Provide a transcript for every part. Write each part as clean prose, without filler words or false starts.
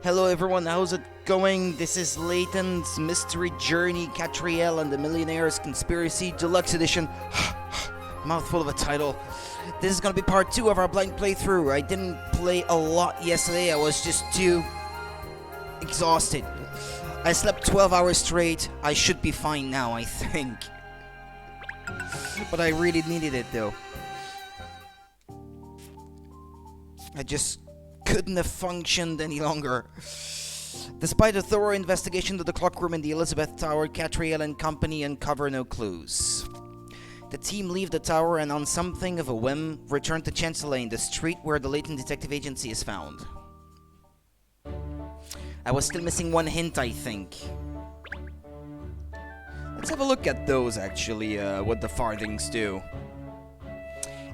Hello everyone, how's it going? This is Layton's Mystery Journey, Catriel and the Millionaire's Conspiracy Deluxe Edition. Mouthful of a title. This is gonna be part 2 of our blind playthrough. I didn't play a lot yesterday, I was just too exhausted. I slept 12 hours straight. I should be fine now, I think. But I really needed it though. I just couldn't have functioned any longer. Despite a thorough investigation of the clock room in the Elizabeth Tower, Catriel and company uncover no clues. The team leave the tower and on something of a whim, return to Chancellor Lane, the street where the Layton Detective Agency is found. I was still missing one hint, I think. Let's have a look at those, actually, what the farthings do.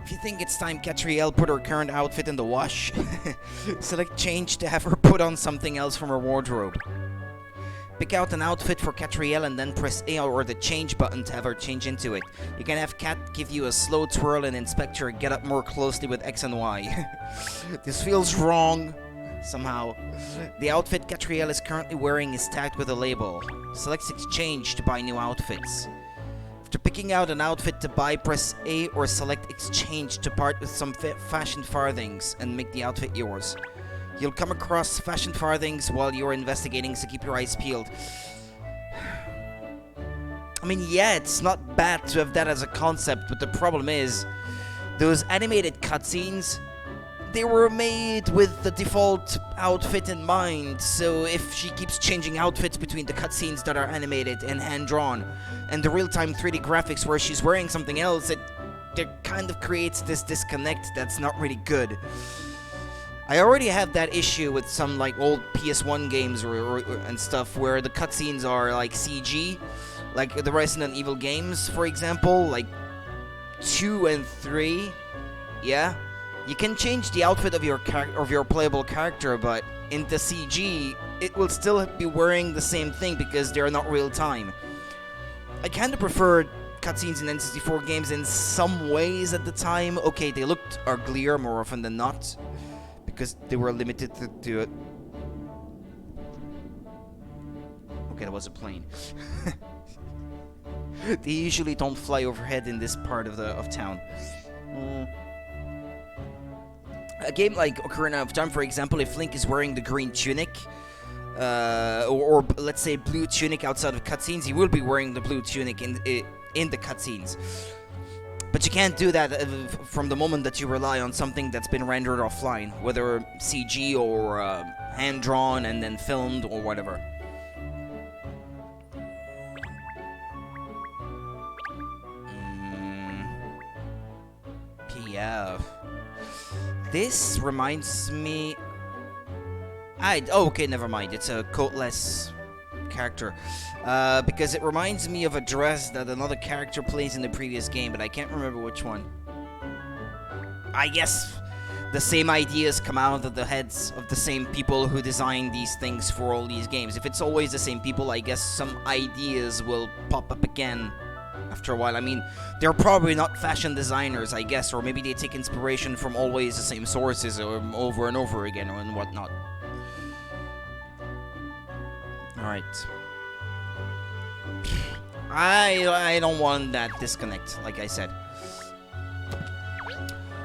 If you think it's time Catriel put her current outfit in the wash, select change to have her put on something else from her wardrobe. Pick out an outfit for Catriel and then press A or the change button to have her change into it. You can have Cat give you a slow twirl and inspect her get up more closely with X and Y. This feels wrong, somehow. The outfit Catriel is currently wearing is tagged with a label. Select exchange to buy new outfits. After picking out an outfit to buy, press A or select exchange to part with some fashion farthings and make the outfit yours. You'll come across fashion farthings while you're investigating, so keep your eyes peeled. I mean, yeah, it's not bad to have that as a concept, but the problem is, those animated cutscenes, they were made with the default outfit in mind, so if she keeps changing outfits between the cutscenes that are animated and hand-drawn, and the real-time 3D graphics where she's wearing something else, it kind of creates this disconnect that's not really good. I already have that issue with some like old PS1 games and stuff where the cutscenes are like CG, like the Resident Evil games, for example, like 2 and 3. Yeah, you can change the outfit of your playable character, but in the CG, it will still be wearing the same thing because they're not real time. I kind of preferred cutscenes in N64 games in some ways at the time. Okay, they looked uglier more often than not, because they were limited to it. Okay, that was a plane. They usually don't fly overhead in this part of town. A game like Ocarina of Time, for example, if Link is wearing the green tunic, or let's say blue tunic outside of cutscenes, he will be wearing the blue tunic in the cutscenes. But you can't do that from the moment that you rely on something that's been rendered offline, whether CG or hand-drawn and then filmed or whatever. PF. This reminds me... okay, never mind. It's a coatless character. Because it reminds me of a dress that another character plays in the previous game, but I can't remember which one. I guess the same ideas come out of the heads of the same people who design these things for all these games. If it's always the same people, I guess some ideas will pop up again after a while. I mean, they're probably not fashion designers, I guess, or maybe they take inspiration from always the same sources over and over again and whatnot. Alright. I don't want that disconnect, like I said.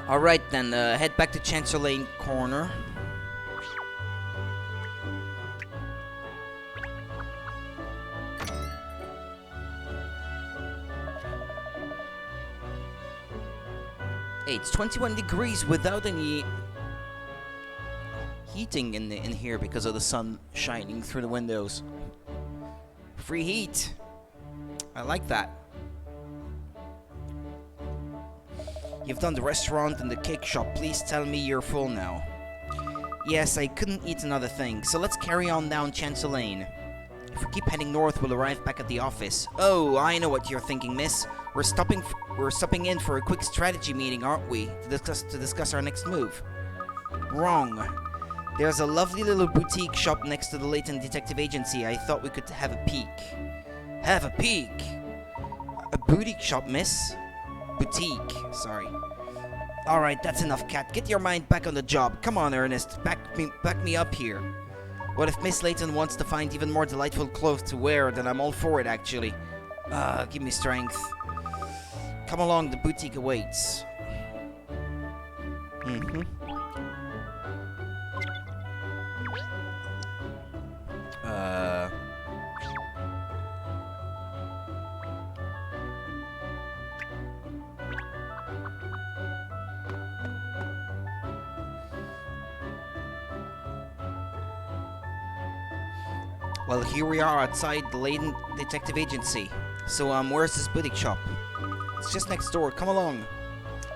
Alright then, head back to Chancellor Lane Corner. Hey, it's 21 degrees without any heating in here because of the sun shining through the windows. Free heat. I like that. You've done the restaurant and the cake shop. Please tell me you're full now. Yes, I couldn't eat another thing, so let's carry on down Chancellor Lane. If we keep heading north, we'll arrive back at the office. Oh, I know what you're thinking, miss. We're stopping in for a quick strategy meeting, aren't we? To discuss our next move. Wrong. There's a lovely little boutique shop next to the Layton Detective Agency. I thought we could have a peek. Have a peek? A boutique shop, miss? Boutique, sorry. Alright, that's enough, Cat. Get your mind back on the job. Come on, Ernest. Back me up here. Well, if Miss Layton wants to find even more delightful clothes to wear, then I'm all for it, actually. Give me strength. Come along, the boutique awaits. Well, here we are outside the Layton Detective Agency. So, where's this boutique shop? It's just next door. Come along.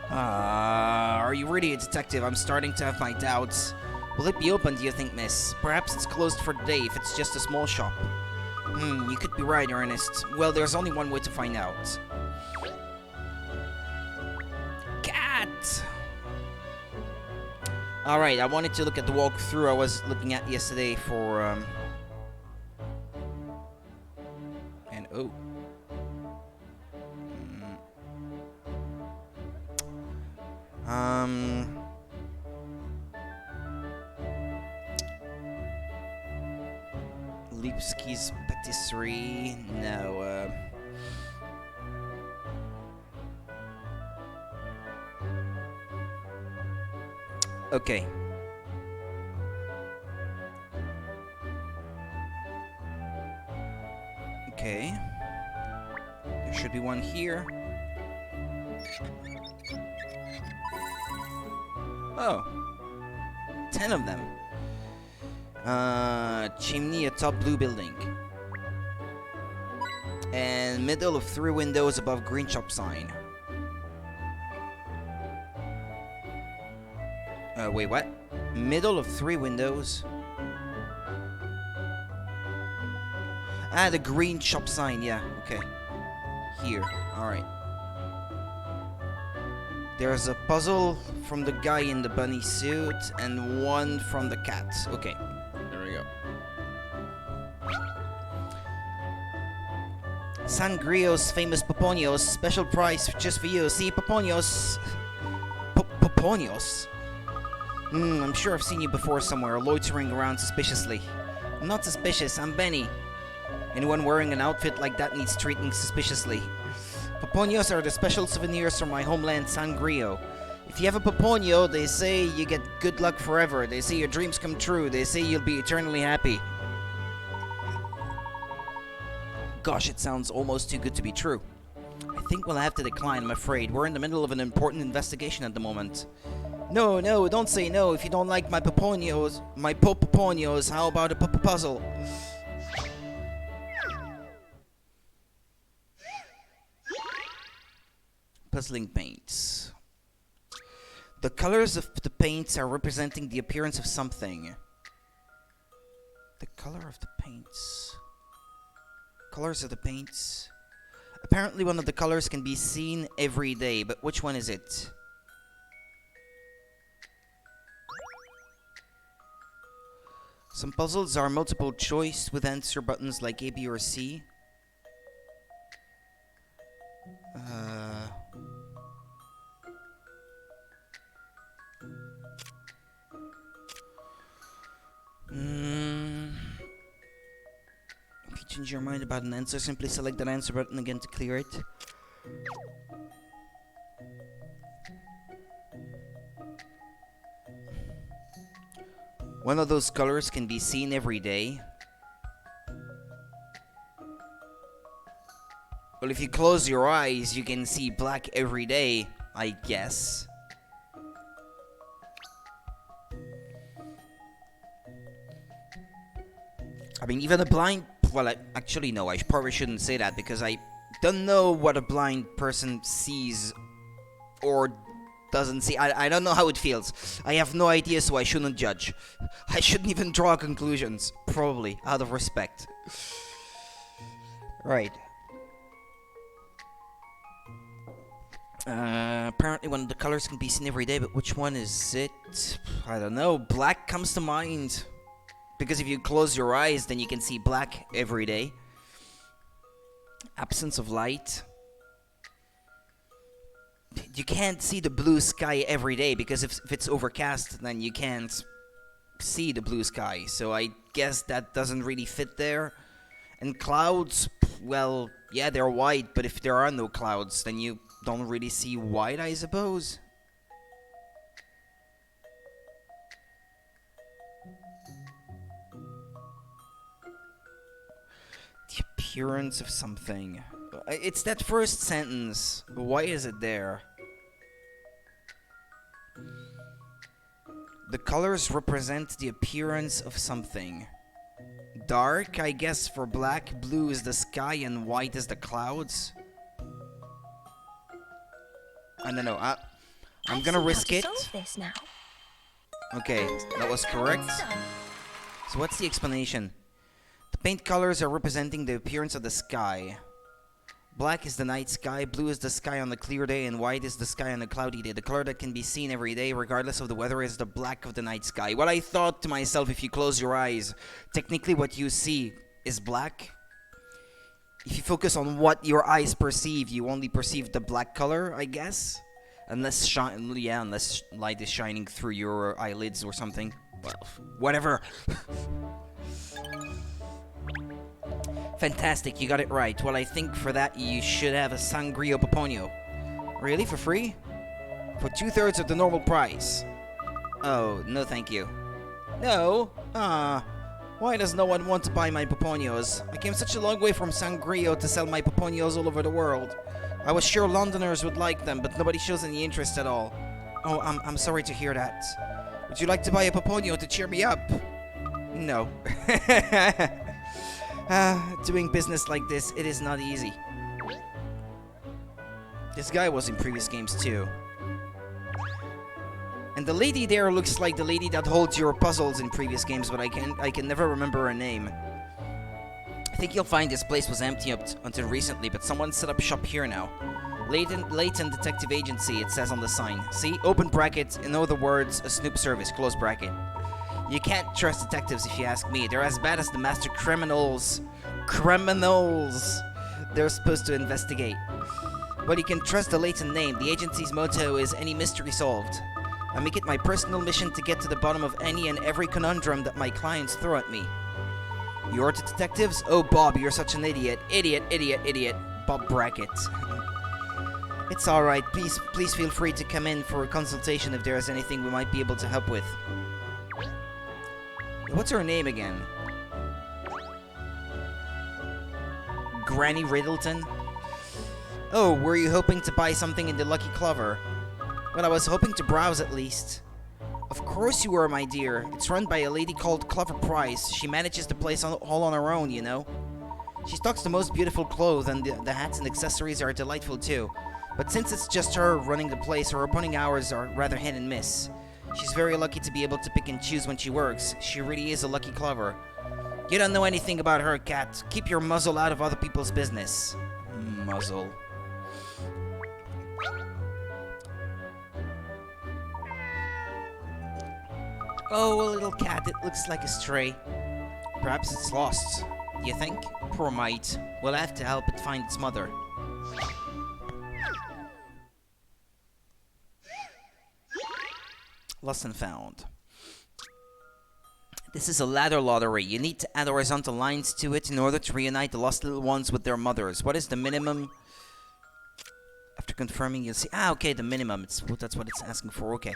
Are you really a detective? I'm starting to have my doubts. Will it be open, do you think, miss? Perhaps it's closed for the day if it's just a small shop. You could be right, Ernest. Well, there's only one way to find out. Cat! Alright, I wanted to look at the walkthrough I was looking at yesterday for, And, oh. Lipski's Patisserie. No, Okay. Okay. There should be one here. Oh. 10 of them. Chimney atop blue building. And middle of 3 windows above green shop sign. Wait, what? Middle of 3 windows? Ah, the green shop sign, yeah, okay. Here, alright. There's a puzzle from the guy in the bunny suit, and one from the cat. Okay, there we go. Sangrio's famous Poponios, special price just for you. See, Poponios... Poponios? I'm sure I've seen you before somewhere, loitering around suspiciously. I'm not suspicious, I'm Benny. Anyone wearing an outfit like that needs treating suspiciously. Poponios are the special souvenirs from my homeland, Sangrio. If you have a Poponio, they say you get good luck forever. They say your dreams come true. They say you'll be eternally happy. Gosh, it sounds almost too good to be true. I think we'll have to decline, I'm afraid. We're in the middle of an important investigation at the moment. No, don't say no. If you don't like my Poponios, how about a puzzle? Puzzling paints. The colors of the paints are representing the appearance of something. The color of the paints. Colors of the paints. Apparently one of the colors can be seen every day, but which one is it? Some puzzles are multiple choice with answer buttons like A, B, or C. If you change your mind about an answer, simply select that answer button again to clear it. One of those colors can be seen every day. Well, if you close your eyes, you can see black every day, I guess. I mean, even a blind... Well, actually, no, I probably shouldn't say that, because I don't know what a blind person sees or doesn't see. I don't know how it feels. I have no idea, so I shouldn't judge. I shouldn't even draw conclusions, probably, out of respect. Right. Apparently one of the colors can be seen every day, but which one is it? I don't know. Black comes to mind. Because if you close your eyes, then you can see black every day. Absence of light. you can't see the blue sky every day, because if it's overcast, then you can't see the blue sky. So I guess that doesn't really fit there. And clouds, well, yeah, they're white, but if there are no clouds, then you don't really see white, I suppose. The appearance of something. It's that first sentence. Why is it there? The colors represent the appearance of something. Dark, I guess, for black, blue is the sky, and white is the clouds. I don't know. I'm gonna risk it. Solve this now. Okay, that was correct. So what's the explanation? The paint colors are representing the appearance of the sky. Black is the night sky, blue is the sky on a clear day, and white is the sky on a cloudy day. The color that can be seen every day, regardless of the weather, is the black of the night sky. Well, I thought to myself, if you close your eyes, technically what you see is black. If you focus on what your eyes perceive, you only perceive the black color, I guess. Unless light is shining through your eyelids or something. Well, whatever. Fantastic, you got it right. Well, I think for that you should have a Sangrio Paponio. Really? For free? For 2/3 of the normal price. Oh, no thank you. No? Why does no one want to buy my Paponios? I came such a long way from Sangrio to sell my Paponios all over the world. I was sure Londoners would like them, but nobody shows any interest at all. Oh, I'm sorry to hear that. Would you like to buy a Paponio to cheer me up? No. Doing business like this, it is not easy. This guy was in previous games too. And the lady there looks like the lady that holds your puzzles in previous games, but I can never remember her name. I think you'll find this place was empty up until recently, but someone set up shop here now. Layton Detective Agency, it says on the sign. See? Open bracket, in other words, a snoop service, close bracket. You can't trust detectives if you ask me. They're as bad as the master criminals. Criminals! They're supposed to investigate. But you can trust the Layton name. The agency's motto is any mystery solved. I make it my personal mission to get to the bottom of any and every conundrum that my clients throw at me. You're the detectives? Oh, Bob, you're such an idiot. Idiot. Bob Brackett. It's alright. Please feel free to come in for a consultation if there is anything we might be able to help with. What's her name again? Granny Riddleton? Oh, were you hoping to buy something in the Lucky Clover? Well, I was hoping to browse at least. Of course you were, my dear. It's run by a lady called Clover Price. She manages the place all on her own, you know. She stocks the most beautiful clothes, and the hats and accessories are delightful too. But since it's just her running the place, her opening hours are rather hit and miss. She's very lucky to be able to pick and choose when she works. She really is a lucky Clover. You don't know anything about her, cat. Keep your muzzle out of other people's business. Muzzle. Oh, a little cat. It looks like a stray. Perhaps it's lost. You think? Poor mite. We'll have to help it find its mother. Lost and found. This is a ladder lottery. You need to add horizontal lines to it in order to reunite the lost little ones with their mothers. What is the minimum? After confirming, you'll see. Okay, the minimum. That's what it's asking for. Okay.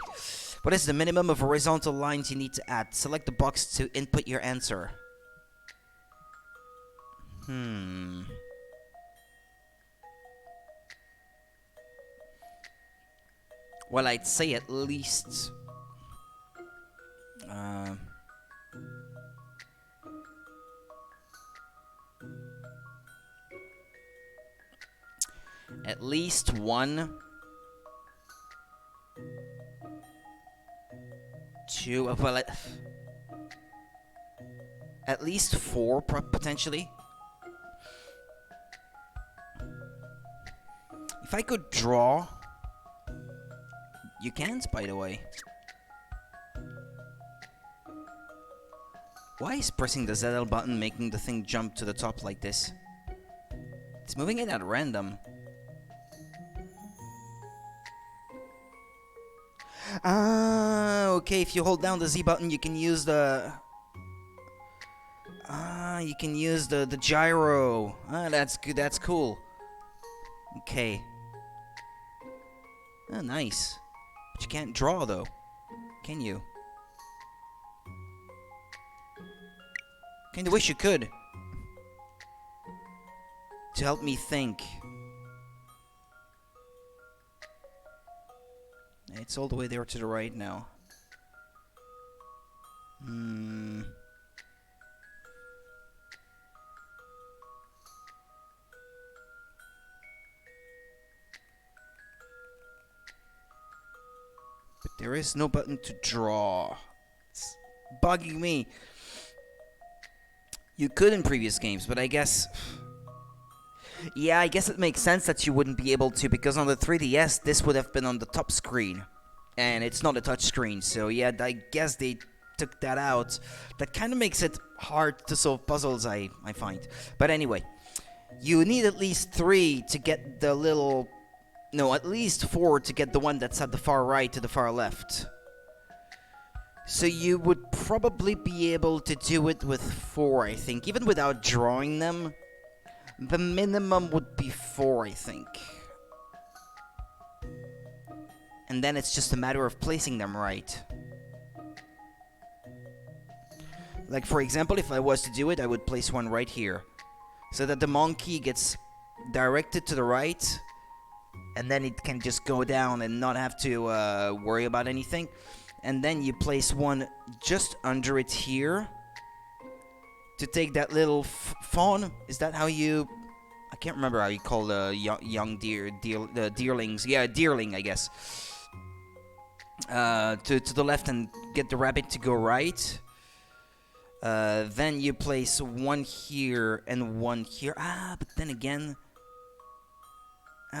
What is the minimum of horizontal lines you need to add? Select the box to input your answer. Well, I'd say at least... at least 1, 2, well, at least 4, potentially. If I could draw... You can't, by the way. Why is pressing the ZL button making the thing jump to the top like this? It's moving it at random. Ah, okay, if you hold down the Z button, you can use the... Ah, you can use the gyro. Ah, that's good, that's cool. Okay. Ah, nice. But you can't draw, though. Can you? Kinda wish you could. To help me think. It's all the way there to the right now. But there is no button to draw. It's bugging me. You could in previous games, but I guess... Yeah, I guess it makes sense that you wouldn't be able to, because on the 3DS, this would have been on the top screen. And it's not a touch screen, so yeah, I guess they took that out. That kind of makes it hard to solve puzzles, I find. But anyway, you need at least 3 to get the little... No, at least 4 to get the one that's at the far right to the far left. So you would probably be able to do it with 4, I think. Even without drawing them, the minimum would be 4, I think. And then it's just a matter of placing them right. Like, for example, if I was to do it, I would place one right here. So that the monkey gets directed to the right, and then it can just go down and not have to worry about anything. And then you place one just under it here to take that little fawn. Is that how you... I can't remember how you call the young deerlings. Yeah, deerling, I guess. To the left and get the rabbit to go right. Then you place one here and one here. Ah, but then again...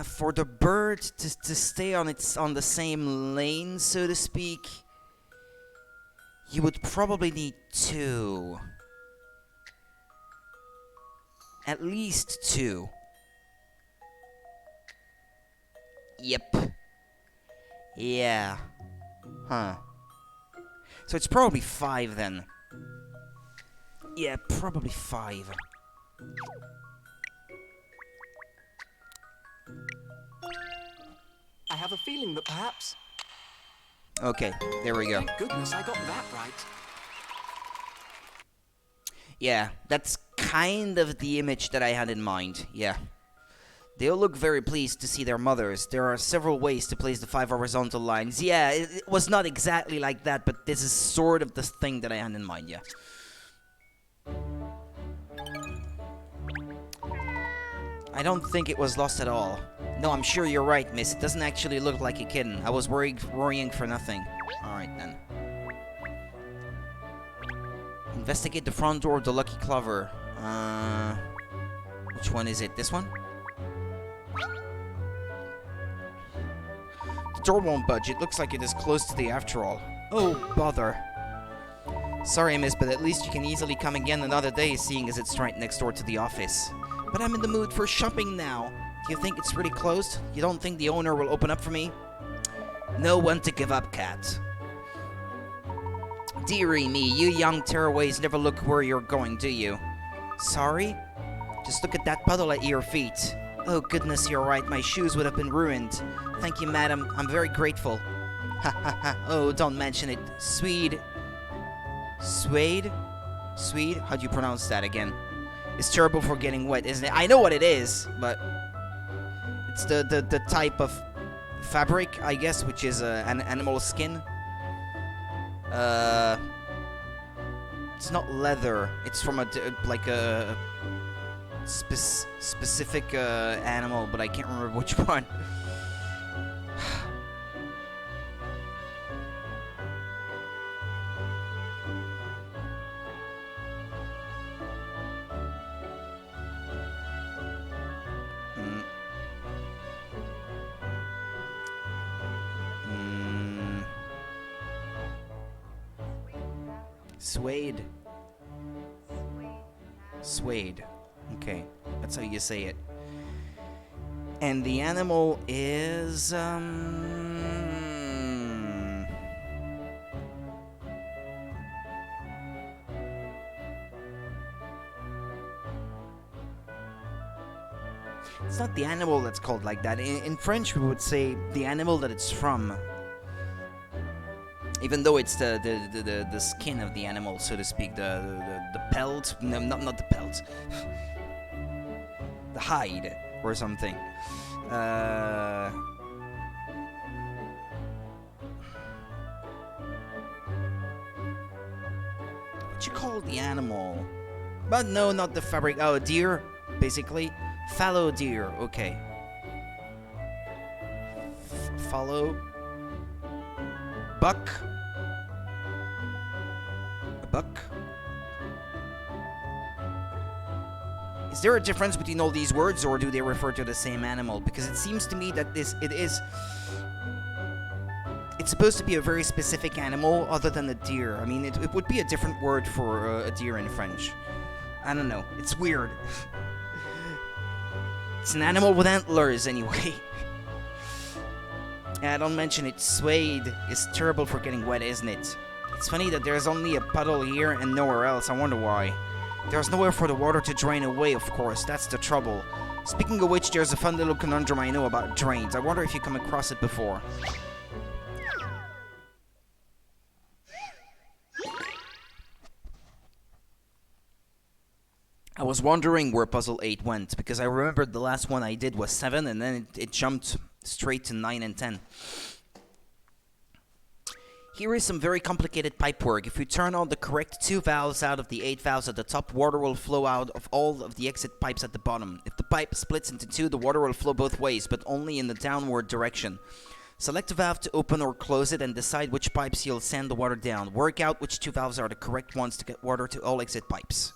for the bird to stay on the same lane, so to speak... You would probably need 2. At least 2. Yep. Yeah. Huh. So it's probably 5 then. Yeah, probably 5. I have a feeling that perhaps... Okay, there we go. Thank goodness I got that right. Yeah, that's kind of the image that I had in mind, yeah. They all look very pleased to see their mothers. There are several ways to place the 5 horizontal lines. Yeah, it was not exactly like that, but this is sort of the thing that I had in mind, yeah. I don't think it was lost at all. No, I'm sure you're right, miss. It doesn't actually look like a kitten. I was worrying for nothing. Alright, then. Investigate the front door of the Lucky Clover. Which one is it? This one? The door won't budge. It looks like it is closed to the after all. Oh, bother. Sorry, miss, but at least you can easily come again another day, seeing as it's right next door to the office. But I'm in the mood for shopping now. Do you think it's really closed? You don't think the owner will open up for me? No one to give up, cat. Dearie me, you young tearaways never look where you're going, do you? Sorry? Just look at that puddle at your feet. Oh goodness, you're right, my shoes would have been ruined. Thank you, madam, I'm very grateful. Ha ha ha, oh, don't mention it. Swede? Swede? How do you pronounce that again? It's terrible for getting wet, isn't it? I know what it is, but... It's the type of fabric, I guess, which is an animal skin. It's not leather. It's from a specific animal, but I can't remember which one. Suede. Okay, that's how you say it. And the animal is It's not the animal that's called like that. In French, we would say the animal that it's from. Even though it's the skin of the animal, so to speak, the pelt. No, not the pelt. The hide or something. What you call the animal? But no, not the fabric. Oh, deer, basically. Fallow deer. Okay. Fallow. Buck. A buck. Is there a difference between all these words, or do they refer to the same animal? Because it seems to me that it's supposed to be a very specific animal other than a deer. I mean, it would be a different word for a deer in French. I don't know. It's weird. It's an animal with antlers, anyway. Yeah, don't mention it. Suede is terrible for getting wet, isn't it? It's funny that there's only a puddle here and nowhere else. I wonder why. There's nowhere for the water to drain away, of course. That's the trouble. Speaking of which, there's a fun little conundrum I know about drains. I wonder if you come across it before. I was wondering where puzzle 8 went, because I remembered the last one I did was 7, and then it jumped straight to 9 and 10. Here is some very complicated pipework. If you turn on the correct 2 valves out of the 8 valves at the top, water will flow out of all of the exit pipes at the bottom. If the pipe splits into 2, the water will flow both ways, but only in the downward direction. Select a valve to open or close it and decide which pipes you'll send the water down. Work out which 2 valves are the correct ones to get water to all exit pipes.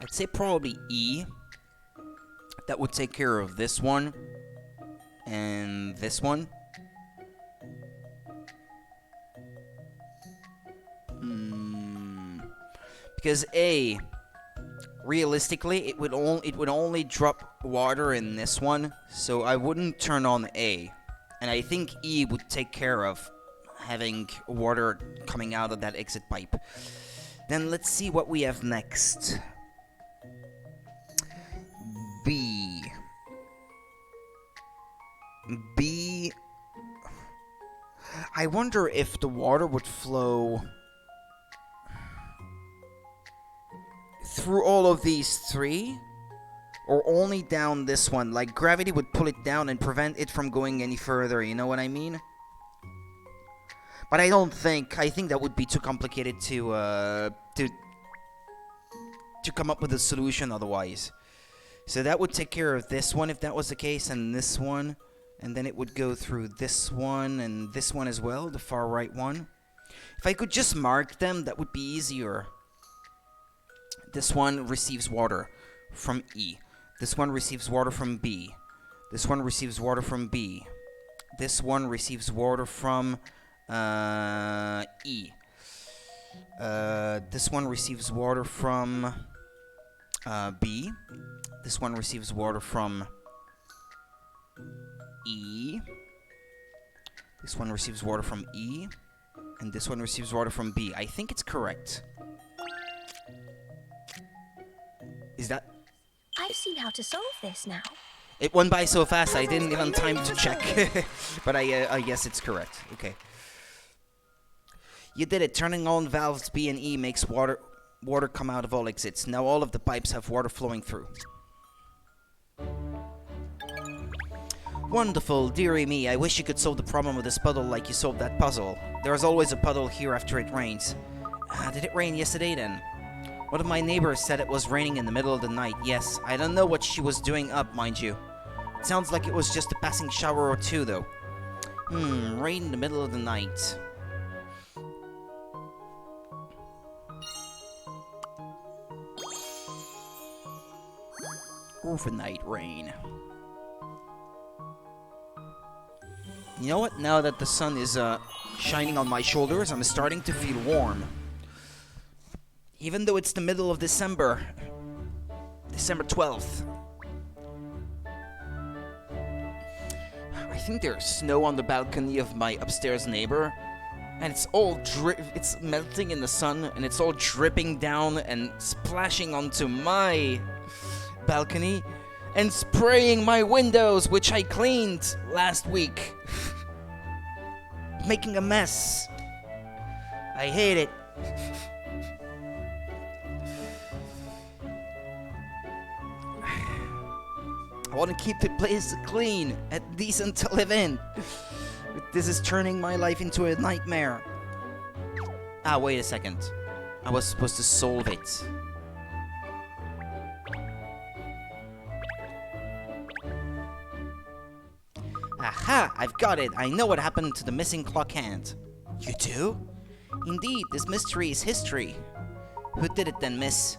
I'd say probably E. That would take care of this one. And this one. Because A, realistically, it would only drop water in this one, so I wouldn't turn on A. And I think E would take care of having water coming out of that exit pipe. Then let's see what we have next. B. B. I wonder if the water would flow through all of these 3, or only down this one. Like gravity would pull it down and prevent it from going any further, you know what I mean? But I don't think, I think that would be too complicated to come up with a solution otherwise. So that would take care of this one if that was the case, and this one. And then it would go through this one and this one as well, the far right one. If I could just mark them, that would be easier. This one receives water from E. This one receives water from B. This one receives water from B. This one receives water from E. This one receives water from B. This one receives water from E. This one receives water from E. And this one receives water from B. I think it's correct. Is that... I've seen how to solve this now. It went by so fast I didn't even have time to check. But I guess it's correct. Okay. You did it. Turning on valves B and E makes water come out of all exits. Now all of the pipes have water flowing through. Wonderful, dearie me. I wish you could solve the problem with this puddle like you solved that puzzle. There's always a puddle here after it rains. Did it rain yesterday then? One of my neighbors said it was raining in the middle of the night. Yes, I don't know what she was doing up, mind you. It sounds like it was just a passing shower or 2, though. Rain in the middle of the night. Overnight rain. You know what? Now that the sun is shining on my shoulders, I'm starting to feel warm. Even though it's the middle of December December 12th. I think there's snow on the balcony of my upstairs neighbor. And it's all it's melting in the sun, and it's all dripping down and splashing onto my balcony and spraying my windows, which I cleaned last week. Making a mess. I hate it. I want to keep the place clean, and decent to live in. This is turning my life into a nightmare. Ah, wait a second. I was supposed to solve it. Aha! I've got it! I know what happened to the missing clock hand. You do? Indeed, this mystery is history. Who did it then, miss?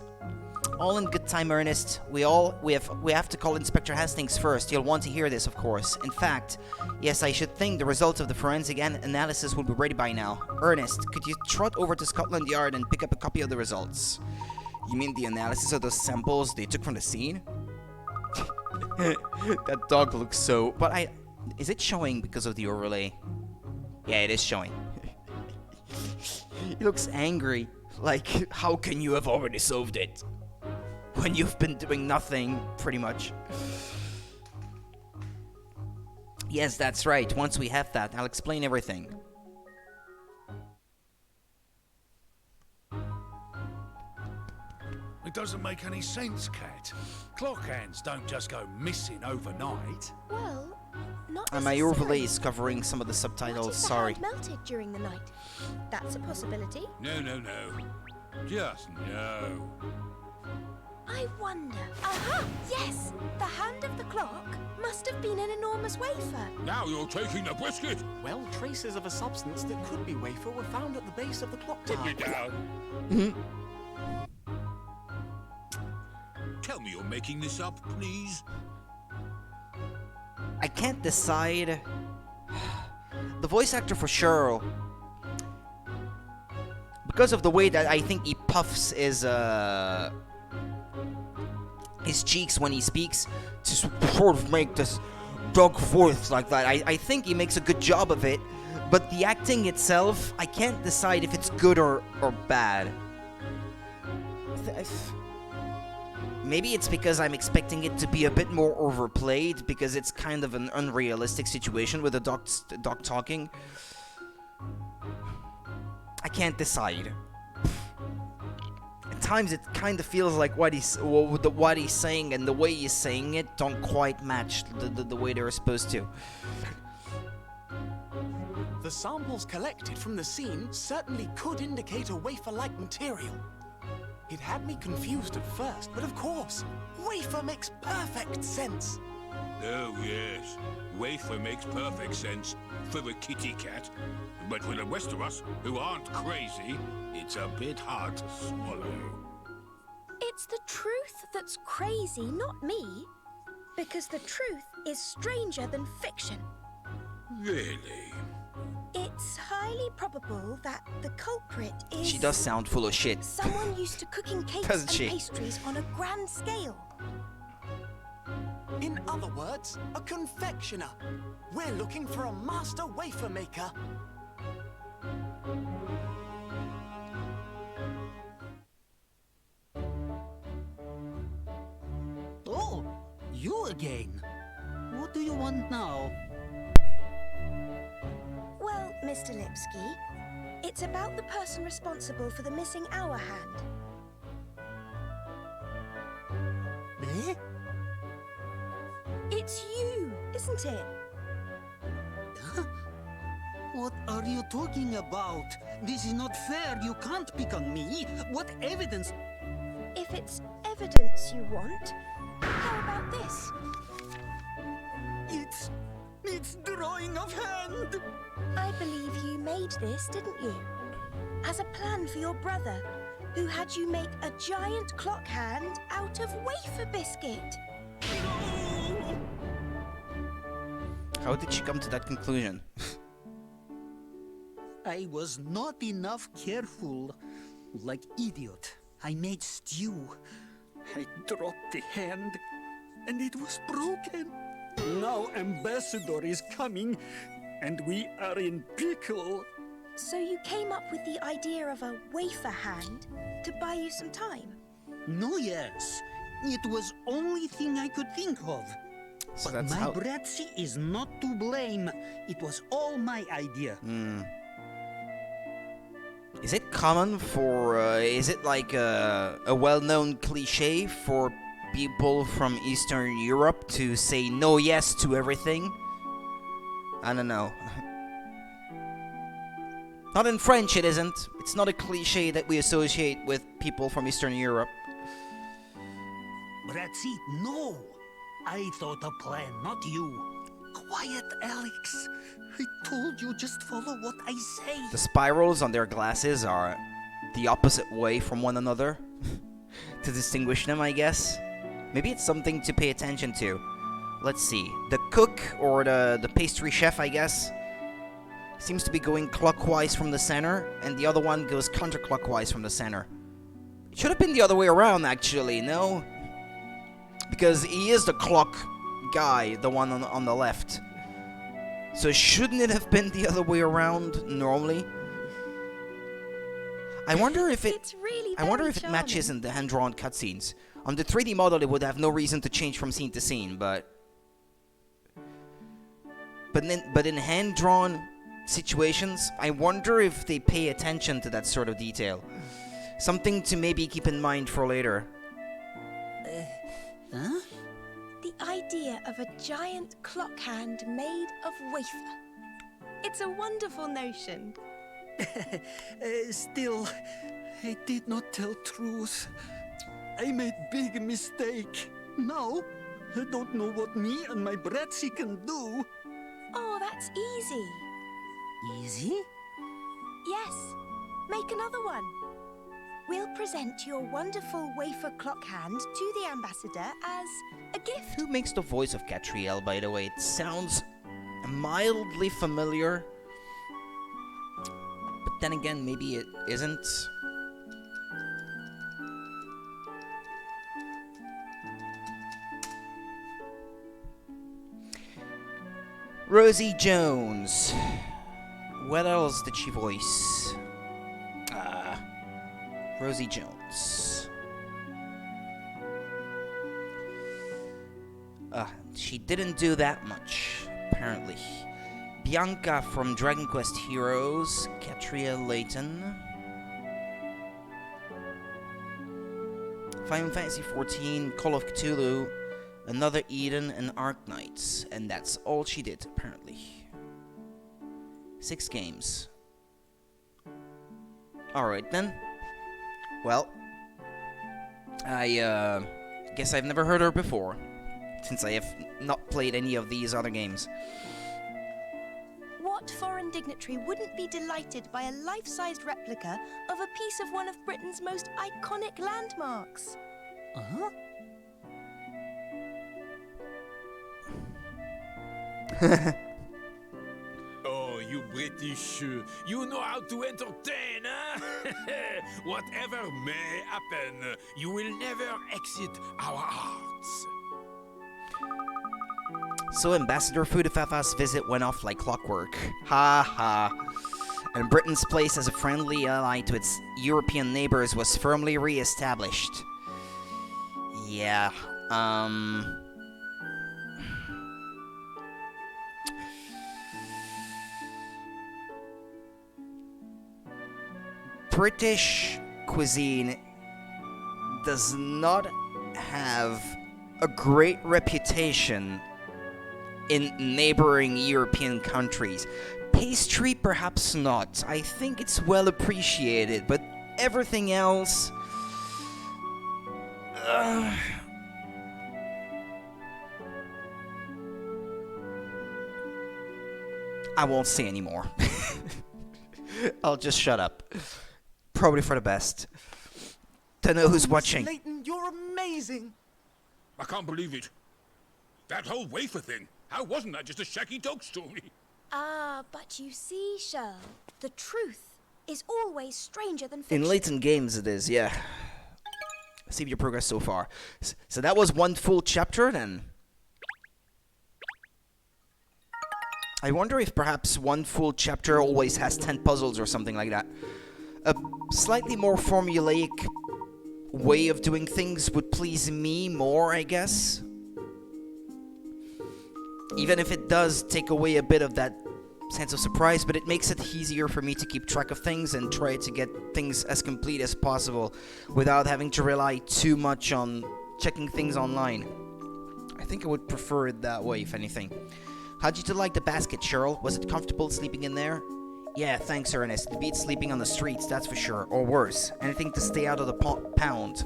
All in good time, Ernest. We have to call Inspector Hastings first. You'll want to hear this, of course. In fact, yes, I should think the results of the forensic analysis will be ready by now. Ernest, could you trot over to Scotland Yard and pick up a copy of the results? You mean the analysis of those samples they took from the scene? That dog looks so... But is it showing because of the overlay? Yeah, it is showing. He looks angry. Like, how can you have already solved it? When you've been doing nothing, pretty much. Yes, that's right. Once we have that, I'll explain everything. It doesn't make any sense, Cat. Clock hands don't just go missing overnight. Well, not And my overlay is covering some of the subtitles, What if the sorry. hand melted during the night? That's a possibility. No. Just no. I wonder. Aha! Yes! The hand of the clock must have been an enormous wafer. Now you're taking the biscuit. Well, traces of a substance that could be wafer were found at the base of the clock Put me tower. down. Tell me you're making this up, please. I can't decide. The voice actor for Cheryl, because of the way that I think he puffs his cheeks when he speaks, to sort of make this dog voice like that. I think he makes a good job of it, but the acting itself, I can't decide if it's good or bad. Maybe it's because I'm expecting it to be a bit more overplayed, because it's kind of an unrealistic situation with the dog talking. I can't decide. At times it kind of feels like what he's saying and the way he's saying it don't quite match the way they were supposed to. The samples collected from the scene certainly could indicate a wafer-like material. It had me confused at first, but of course, wafer makes perfect sense. Oh, yes. Wafer makes perfect sense for the kitty cat. But for the rest of us, who aren't crazy, it's a bit hard to swallow. It's the truth that's crazy, not me. Because the truth is stranger than fiction. Really? It's highly probable that the culprit is... She does sound full of shit. Someone used to cooking cakes Doesn't and she? pastries on a grand scale. In other words, a confectioner. We're looking for a master wafer maker. Oh, you again. What do you want now? Well, Mr. Lipsky, it's about the person responsible for the missing hour hand. Eh? It's you, isn't it? What are you talking about? This is not fair. You can't pick on me. What evidence? If it's evidence you want, how about this? It's drawing of hand. I believe you made this, didn't you? As a plan for your brother, who had you make a giant clock hand out of wafer biscuit. How did she come to that conclusion? I was not enough careful. Like idiot. I made stew. I dropped the hand, and it was broken. Now Ambassador is coming, and we are in pickle. So you came up with the idea of a wafer hand to buy you some time? No, yes. It was only thing I could think of. So But that's my how. Bratzy is not to blame. It was all my idea. Is it common for? Is it like a well-known cliche for people from Eastern Europe to say no yes to everything? I don't know. Not in French, it isn't. It's not a cliche that we associate with people from Eastern Europe. Bratzy, no. I thought a plan, not you. Quiet, Alex. I told you just follow what I say. The spirals on their glasses are the opposite way from one another to distinguish them, I guess. Maybe it's something to pay attention to. Let's see. The cook, or the pastry chef, I guess, seems to be going clockwise from the center, and the other one goes counterclockwise from the center. It should have been the other way around, actually, no? Because he is the clock guy, the one on the left. So shouldn't it have been the other way around normally? I wonder if it. It's really I wonder very if it charming. matches in the hand-drawn cutscenes. On the 3D model, it would have no reason to change from scene to scene, but in hand-drawn situations, I wonder if they pay attention to that sort of detail. Something to maybe keep in mind for later. Huh? The idea of a giant clock hand made of wafer. It's a wonderful notion. Still, I did not tell truth. I made big mistake. Now, I don't know what me and my Bratzy can do. Oh, that's easy. Easy? Yes, make another one. We'll present your wonderful wafer clock hand to the ambassador as a gift. Who makes the voice of Catriel, by the way? It sounds mildly familiar. But then again, maybe it isn't. Rosie Jones. What else did she voice? Rosie Jones. She didn't do that much, apparently. Bianca from Dragon Quest Heroes, Catriel Layton. Final Fantasy XIV, Call of Cthulhu, Another Eden, and Ark Knights. And that's all she did, apparently. 6 games. Alright then. Well, I guess I've never heard her before, since I have not played any of these other games. What foreign dignitary wouldn't be delighted by a life-sized replica of a piece of one of Britain's most iconic landmarks? Uh-huh. Oh, you British, you know how to entertain, huh? Whatever may happen, you will never exit our hearts. So Ambassador Fudafafa's visit went off like clockwork. Ha ha. And Britain's place as a friendly ally to its European neighbors was firmly re-established. Yeah, British cuisine does not have a great reputation in neighboring European countries. Pastry, perhaps not. I think it's well appreciated, but everything else... I won't say anymore. I'll just shut up. Probably for the best. Don't know who's watching. Layton, you're amazing. I can't believe it. That whole wafer thing, how wasn't that just a shaky dog story? Ah, but you see, Shirl, the truth is always stranger than fiction. In Layton games it is, yeah. Save your progress so far. So that was one full chapter then. I wonder if perhaps one full chapter always has 10 puzzles or something like that. A slightly more formulaic way of doing things would please me more, I guess. Even if it does take away a bit of that sense of surprise, but it makes it easier for me to keep track of things and try to get things as complete as possible without having to rely too much on checking things online. I think I would prefer it that way, if anything. How'd you like the basket, Cheryl? Was it comfortable sleeping in there? Yeah, thanks, Ernest. It beats sleeping on the streets, that's for sure. Or worse. Anything to stay out of the pound.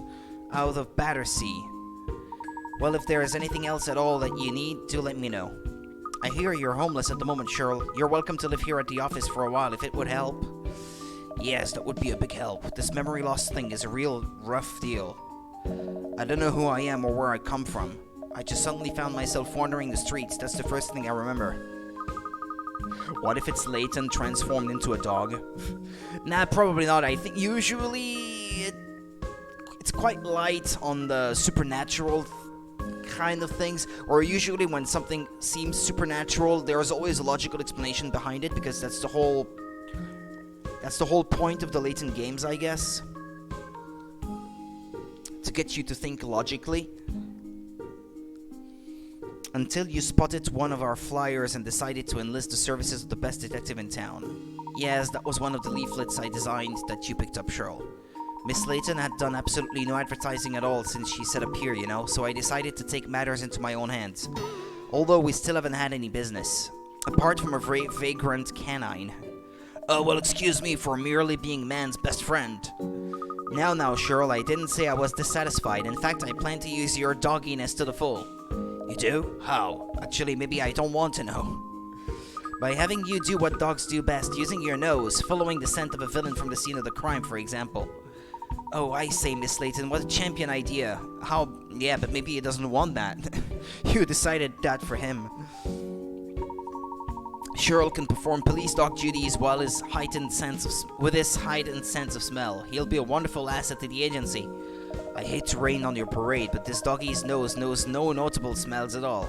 Out of Battersea. Well, if there is anything else at all that you need, do let me know. I hear you're homeless at the moment, Cheryl. You're welcome to live here at the office for a while if it would help. Yes, that would be a big help. This memory loss thing is a real rough deal. I don't know who I am or where I come from. I just suddenly found myself wandering the streets. That's the first thing I remember. What if it's Layton transformed into a dog? Nah, probably not. I think usually it's quite light on the supernatural kind of things, or usually when something seems supernatural, there's always a logical explanation behind it, because that's the whole point of the Layton games, I guess. To get you to think logically. Until you spotted one of our flyers and decided to enlist the services of the best detective in town. Yes, that was one of the leaflets I designed that you picked up, Cheryl. Miss Layton had done absolutely no advertising at all since she set up here, you know, so I decided to take matters into my own hands. Although we still haven't had any business. Apart from a vagrant canine. Oh, well, excuse me for merely being man's best friend. Now, Cheryl, I didn't say I was dissatisfied. In fact, I plan to use your dogginess to the full. You do? How? Actually, maybe I don't want to know. By having you do what dogs do best, using your nose, following the scent of a villain from the scene of the crime, for example. Oh, I say, Miss Layton, what a champion idea. How? Yeah, but maybe he doesn't want that. You decided that for him. Cheryl can perform police dog duties with his heightened sense of smell. He'll be a wonderful asset to the agency. I hate to rain on your parade, but this doggie's nose knows no notable smells at all.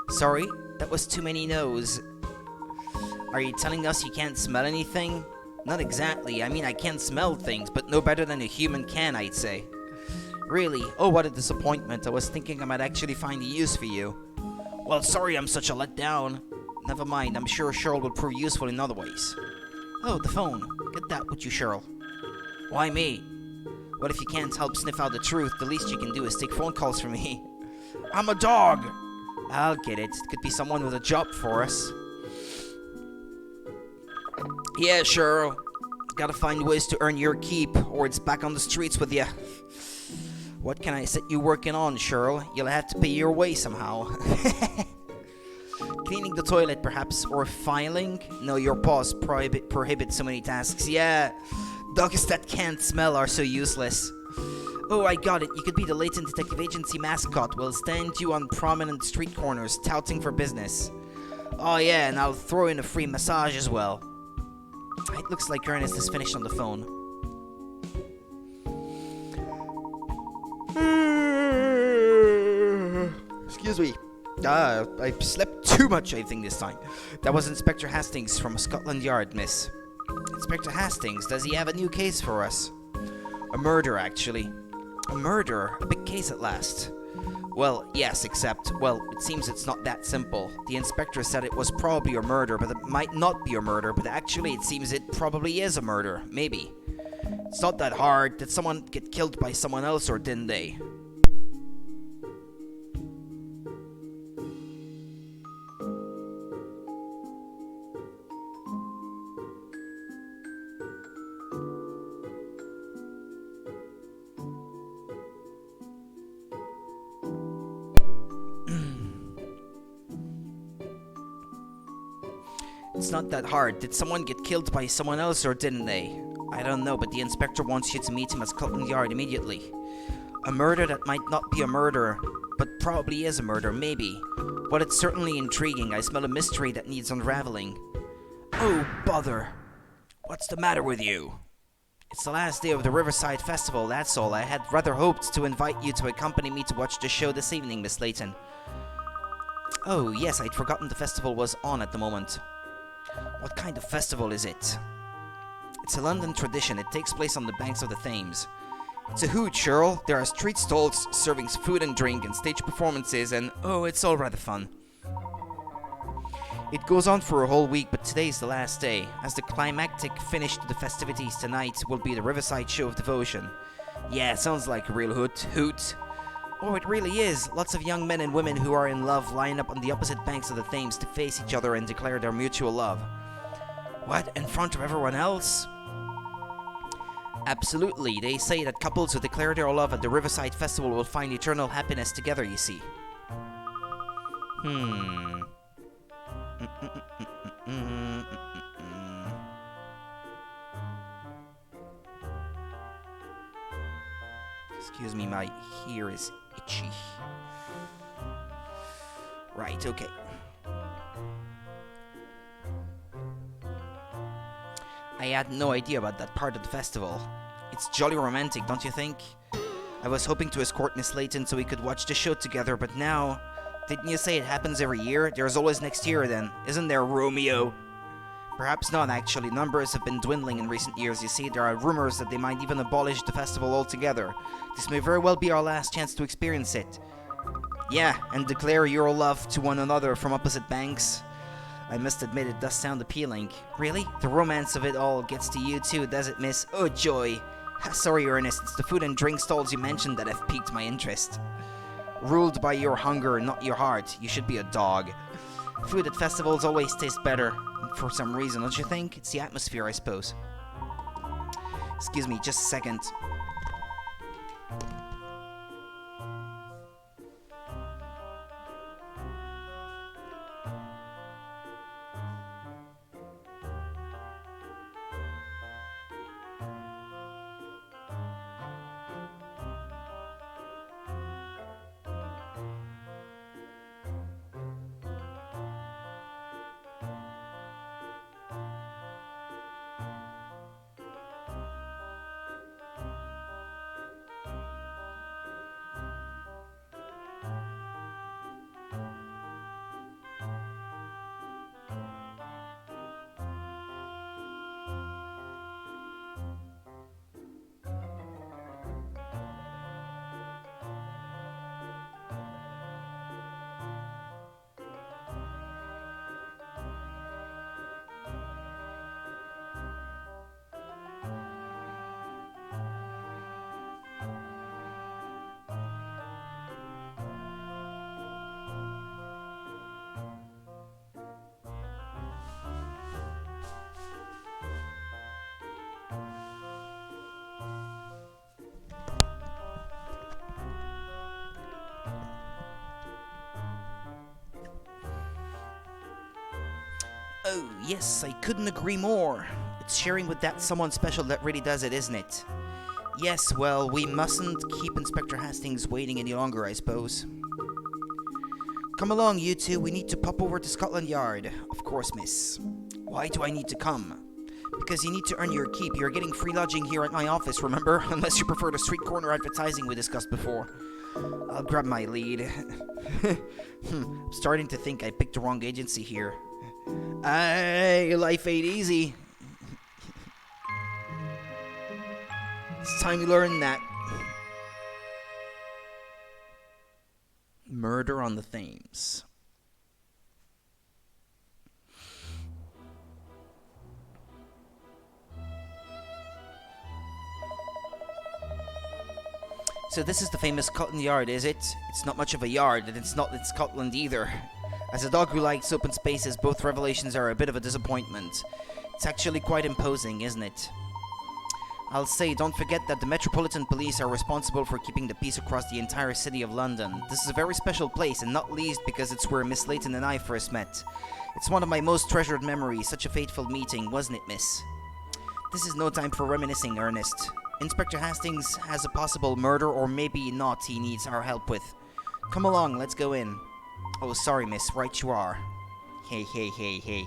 Sorry, that was too many no's. Are you telling us you can't smell anything? Not exactly. I mean, I can smell things, but no better than a human can, I'd say. Really? Oh, what a disappointment. I was thinking I might actually find a use for you. Well, sorry I'm such a letdown. Never mind, I'm sure Cheryl will prove useful in other ways. Oh, the phone. Get that with you, Cheryl. Why me? Well, if you can't help sniff out the truth, the least you can do is take phone calls from me. I'm a dog! I'll get it. It could be someone with a job for us. Yeah, Cheryl. Gotta find ways to earn your keep, or it's back on the streets with ya. What can I set you working on, Cheryl? You'll have to pay your way somehow. Cleaning the toilet, perhaps, or filing? No, your paws prohibit so many tasks. Yeah, dogs that can't smell are so useless. Oh, I got it. You could be the Layton Detective Agency mascot. We'll stand you on prominent street corners, touting for business. Oh yeah, and I'll throw in a free massage as well. It looks like Ernest is finished on the phone. Excuse me. I slept too much, I think, this time. That was Inspector Hastings from Scotland Yard, miss. Inspector Hastings, does he have a new case for us? A murder, actually. A murder? A big case at last. Well, yes, except, well, it seems it's not that simple. The inspector said it was probably a murder, but it might not be a murder, but actually it seems it probably is a murder. Maybe. It's not that hard. Did someone get killed by someone else, or didn't they? It's not that hard. Did someone get killed by someone else, or didn't they? I don't know, but the inspector wants you to meet him at Scotland Yard immediately. A murder that might not be a murder, but probably is a murder, maybe. But it's certainly intriguing. I smell a mystery that needs unraveling. Oh, bother. What's the matter with you? It's the last day of the Riverside Festival, that's all. I had rather hoped to invite you to accompany me to watch the show this evening, Miss Layton. Oh, yes, I'd forgotten the festival was on at the moment. What kind of festival is it? It's a London tradition. It takes place on the banks of the Thames. It's a hoot, Cheryl. There are street stalls serving food and drink and stage performances and, oh, it's all rather fun. It goes on for a whole week, but today's the last day, as the climactic finish to the festivities tonight will be the Riverside Show of Devotion. Yeah, sounds like a real hoot. Oh, it really is. Lots of young men and women who are in love line up on the opposite banks of the Thames to face each other and declare their mutual love. What, in front of everyone else? Absolutely. They say that couples who declare their love at the Riverside Festival will find eternal happiness together, you see. Excuse me, my ear is itchy. Right, okay. I had no idea about that part of the festival. It's jolly romantic, don't you think? I was hoping to escort Miss Layton so we could watch the show together, but now... Didn't you say it happens every year? There's always next year then, isn't there, Romeo? Perhaps not, actually. Numbers have been dwindling in recent years. You see, there are rumors that they might even abolish the festival altogether. This may very well be our last chance to experience it. Yeah, and declare your love to one another from opposite banks. I must admit it does sound appealing. Really? The romance of it all gets to you too, does it, miss? Oh, joy. Sorry, Ernest, it's the food and drink stalls you mentioned that have piqued my interest. Ruled by your hunger, not your heart. You should be a dog. Food at festivals always tastes better. For some reason, don't you think? It's the atmosphere, I suppose. Excuse me, just a second. Oh, yes, I couldn't agree more. It's sharing with that someone special that really does it, isn't it? Yes, well, we mustn't keep Inspector Hastings waiting any longer, I suppose. Come along, you two. We need to pop over to Scotland Yard. Of course, miss. Why do I need to come? Because you need to earn your keep. You're getting free lodging here at my office, remember? Unless you prefer the street corner advertising we discussed before. I'll grab my lead. I'm starting to think I picked the wrong agency here. Aye, life ain't easy. It's time you learn that. Murder on the Thames. So this is the famous Scotland Yard, is it? It's not much of a yard, and it's not in Scotland either. As a dog who likes open spaces, both revelations are a bit of a disappointment. It's actually quite imposing, isn't it? I'll say, don't forget that the Metropolitan Police are responsible for keeping the peace across the entire city of London. This is a very special place, and not least because it's where Miss Layton and I first met. It's one of my most treasured memories, such a fateful meeting, wasn't it, miss? This is no time for reminiscing, Ernest. Inspector Hastings has a possible murder, or maybe not, he needs our help with. Come along, let's go in. Oh, sorry, miss, right you are. Hey, hey, hey, hey.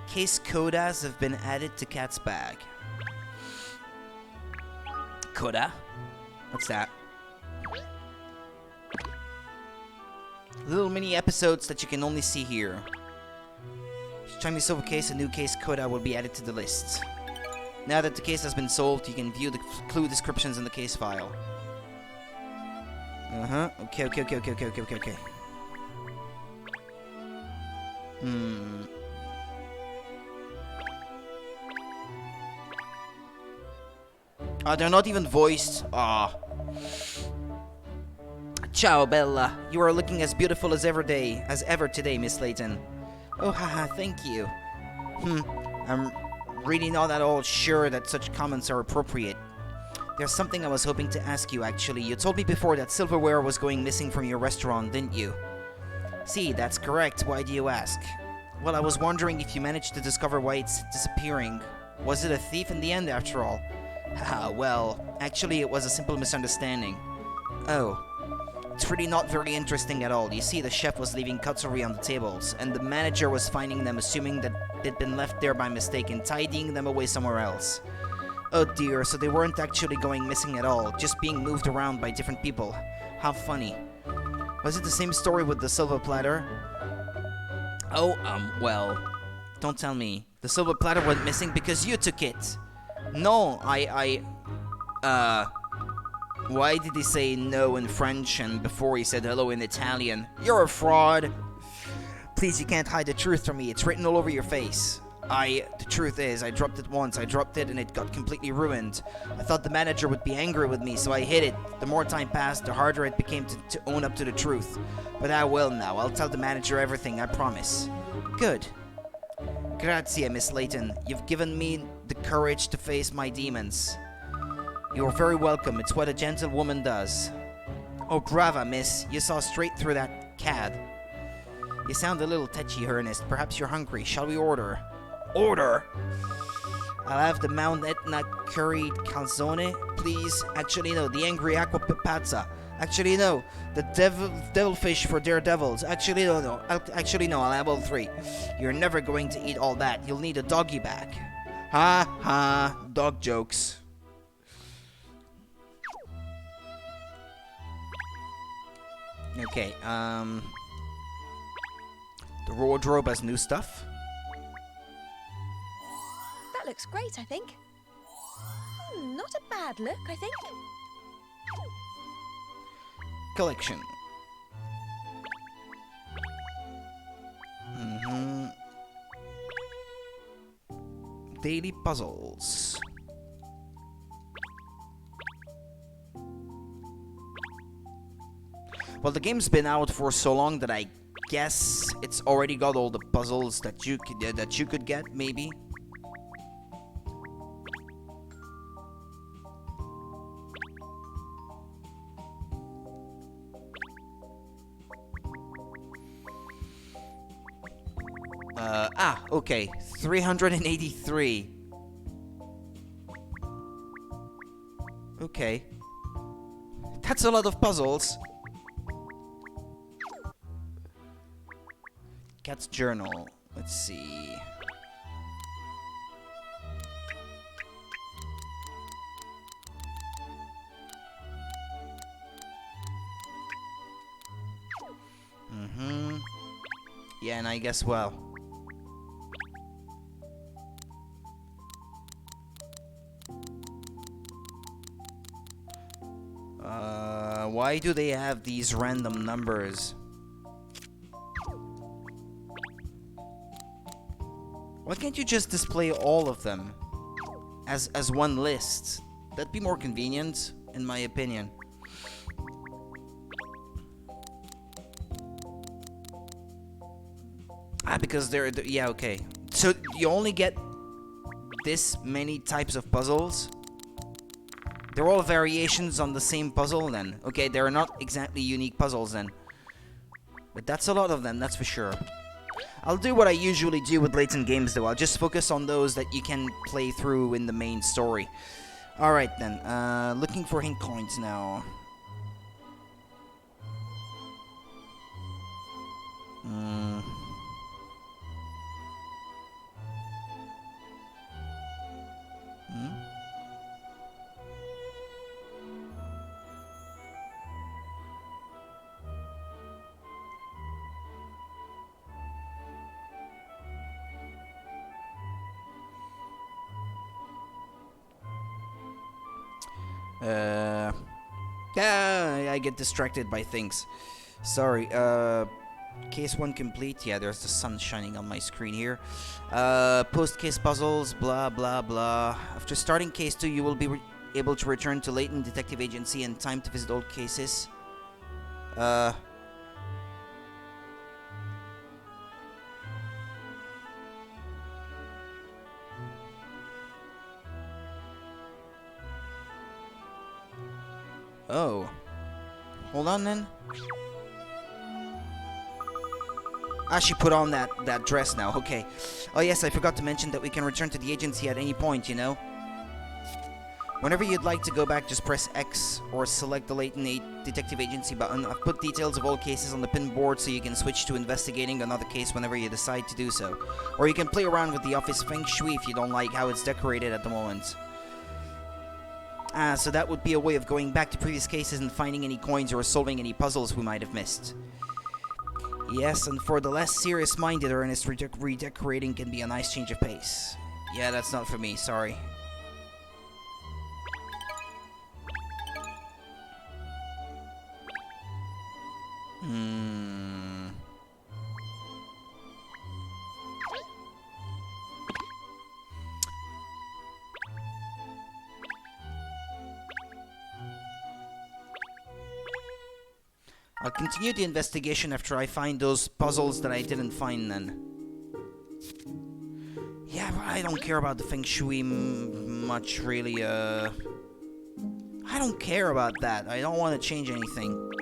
Case Kodas have been added to Cat's bag. Koda? What's that? Little mini episodes that you can only see here. Each time you solve a case, a new case Koda will be added to the list. Now that the case has been solved, you can view the clue descriptions in the case file. Okay. They're not even voiced. Ciao, Bella. You are looking as beautiful as ever today, Miss Layton. Oh, haha, thank you. I'm really not at all sure that such comments are appropriate. There's something I was hoping to ask you, actually. You told me before that silverware was going missing from your restaurant, didn't you? See, that's correct. Why do you ask? Well, I was wondering if you managed to discover why it's disappearing. Was it a thief in the end, after all? Haha, well, actually it was a simple misunderstanding. Oh. It's really not very interesting at all. You see, the chef was leaving cutlery on the tables, and the manager was finding them, assuming that they'd been left there by mistake and tidying them away somewhere else. Oh dear, so they weren't actually going missing at all, just being moved around by different people. How funny. Was it the same story with the silver platter? Oh, well, don't tell me. The silver platter went missing because you took it. No, why did he say no in French and before he said hello in Italian? You're a fraud. Please, you can't hide the truth from me. It's written all over your face. The truth is, I dropped it once. I dropped it and it got completely ruined. I thought the manager would be angry with me, so I hid it. The more time passed, the harder it became to own up to the truth. But I will now. I'll tell the manager everything, I promise. Good. Grazie, Miss Layton. You've given me the courage to face my demons. You're very welcome. It's what a gentlewoman does. Oh, brava, miss. You saw straight through that cad. You sound a little touchy, Ernest. Perhaps you're hungry. Shall we order? Order? I'll have the Mount Etna curried calzone, please. Actually, no. The angry aqua pizza. Actually, no. The devilfish for daredevils. Actually, no. Actually, no. I'll have all three. You're never going to eat all that. You'll need a doggy bag. Ha ha. Dog jokes. Okay, the wardrobe has new stuff. That looks great, I think. Not a bad look, I think. Collection. Daily puzzles. Well, the game's been out for so long that I guess it's already got all the puzzles that you could get, maybe. Okay, 383. Okay. That's a lot of puzzles. Cat's journal. Let's see. Yeah, and I guess, well. Why do they have these random numbers? Why can't you just display all of them as one list? That'd be more convenient, in my opinion. Because yeah, okay. So you only get this many types of puzzles? They're all variations on the same puzzle then. Okay, they're not exactly unique puzzles then. But that's a lot of them, that's for sure. I'll do what I usually do with Layton games though. I'll just focus on those that you can play through in the main story. Alright then, looking for hint coins now. Mm. Hmm? Yeah, I get distracted by things. Sorry, case 1 complete. Yeah, there's the sun shining on my screen here. Post-case puzzles, blah, blah, blah. After starting case 2, you will be able to return to Layton Detective Agency in time to visit old cases. Oh. Hold on then. Ah, she put on that dress now. Okay. Oh yes, I forgot to mention that we can return to the agency at any point, you know? Whenever you'd like to go back, just press X or select the Layton Detective Agency button. I've put details of all cases on the pin board so you can switch to investigating another case whenever you decide to do so. Or you can play around with the office feng shui if you don't like how it's decorated at the moment. Ah, so that would be a way of going back to previous cases and finding any coins or solving any puzzles we might have missed. Yes, and for the less serious-minded, earnest redecorating can be a nice change of pace. Yeah, that's not for me, sorry. I'll continue the investigation after I find those puzzles that I didn't find then. Yeah, but I don't care about the feng shui much, really, I don't care about that. I don't want to change anything.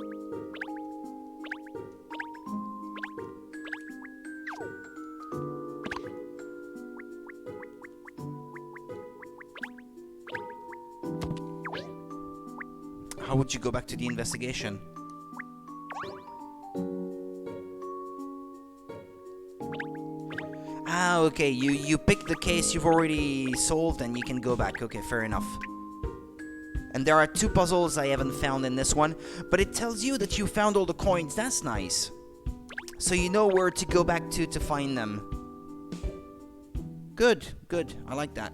How would you go back to the investigation? Ah, okay, you pick the case you've already solved and you can go back. Okay, fair enough. And there are 2 puzzles I haven't found in this one, but it tells you that you found all the coins. That's nice. So you know where to go back to find them. Good, good. I like that.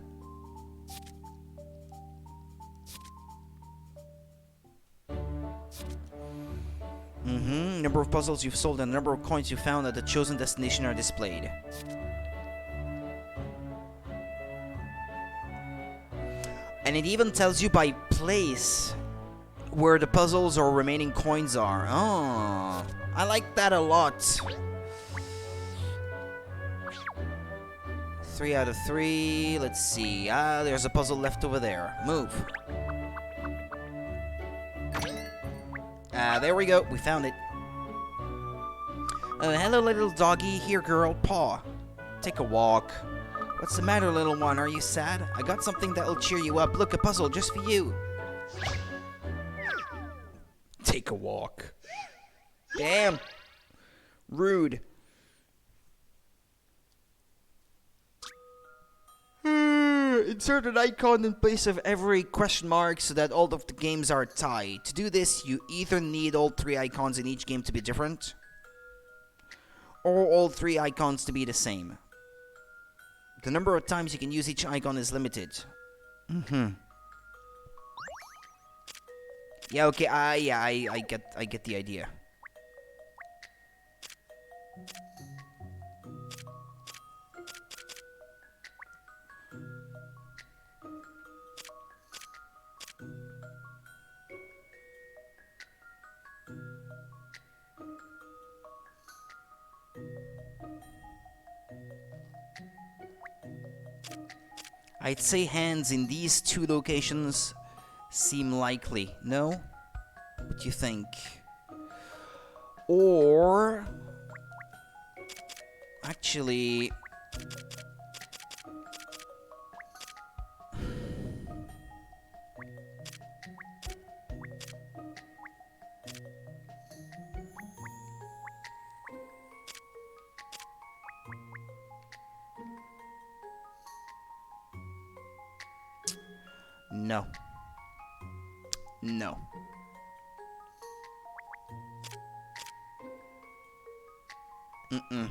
Number of puzzles you've solved and the number of coins you found at the chosen destination are displayed. And it even tells you by place where the puzzles or remaining coins are. Oh, I like that a lot. 3 out of 3. Let's see. Ah, there's a puzzle left over there. Move. Ah, there we go. We found it. Hello, little doggy. Here, girl. Paw. Take a walk. What's the matter, little one? Are you sad? I got something that'll cheer you up. Look, a puzzle just for you. Take a walk. Damn. Rude. Insert an icon in place of every question mark so that all of the games are tied. To do this, you either need all 3 icons in each game to be different, or all 3 icons to be the same. The number of times you can use each icon is limited. Yeah, okay, I get the idea. I'd say hands in these 2 locations seem likely. No? What do you think? Or... actually... No. No. Mm-mm.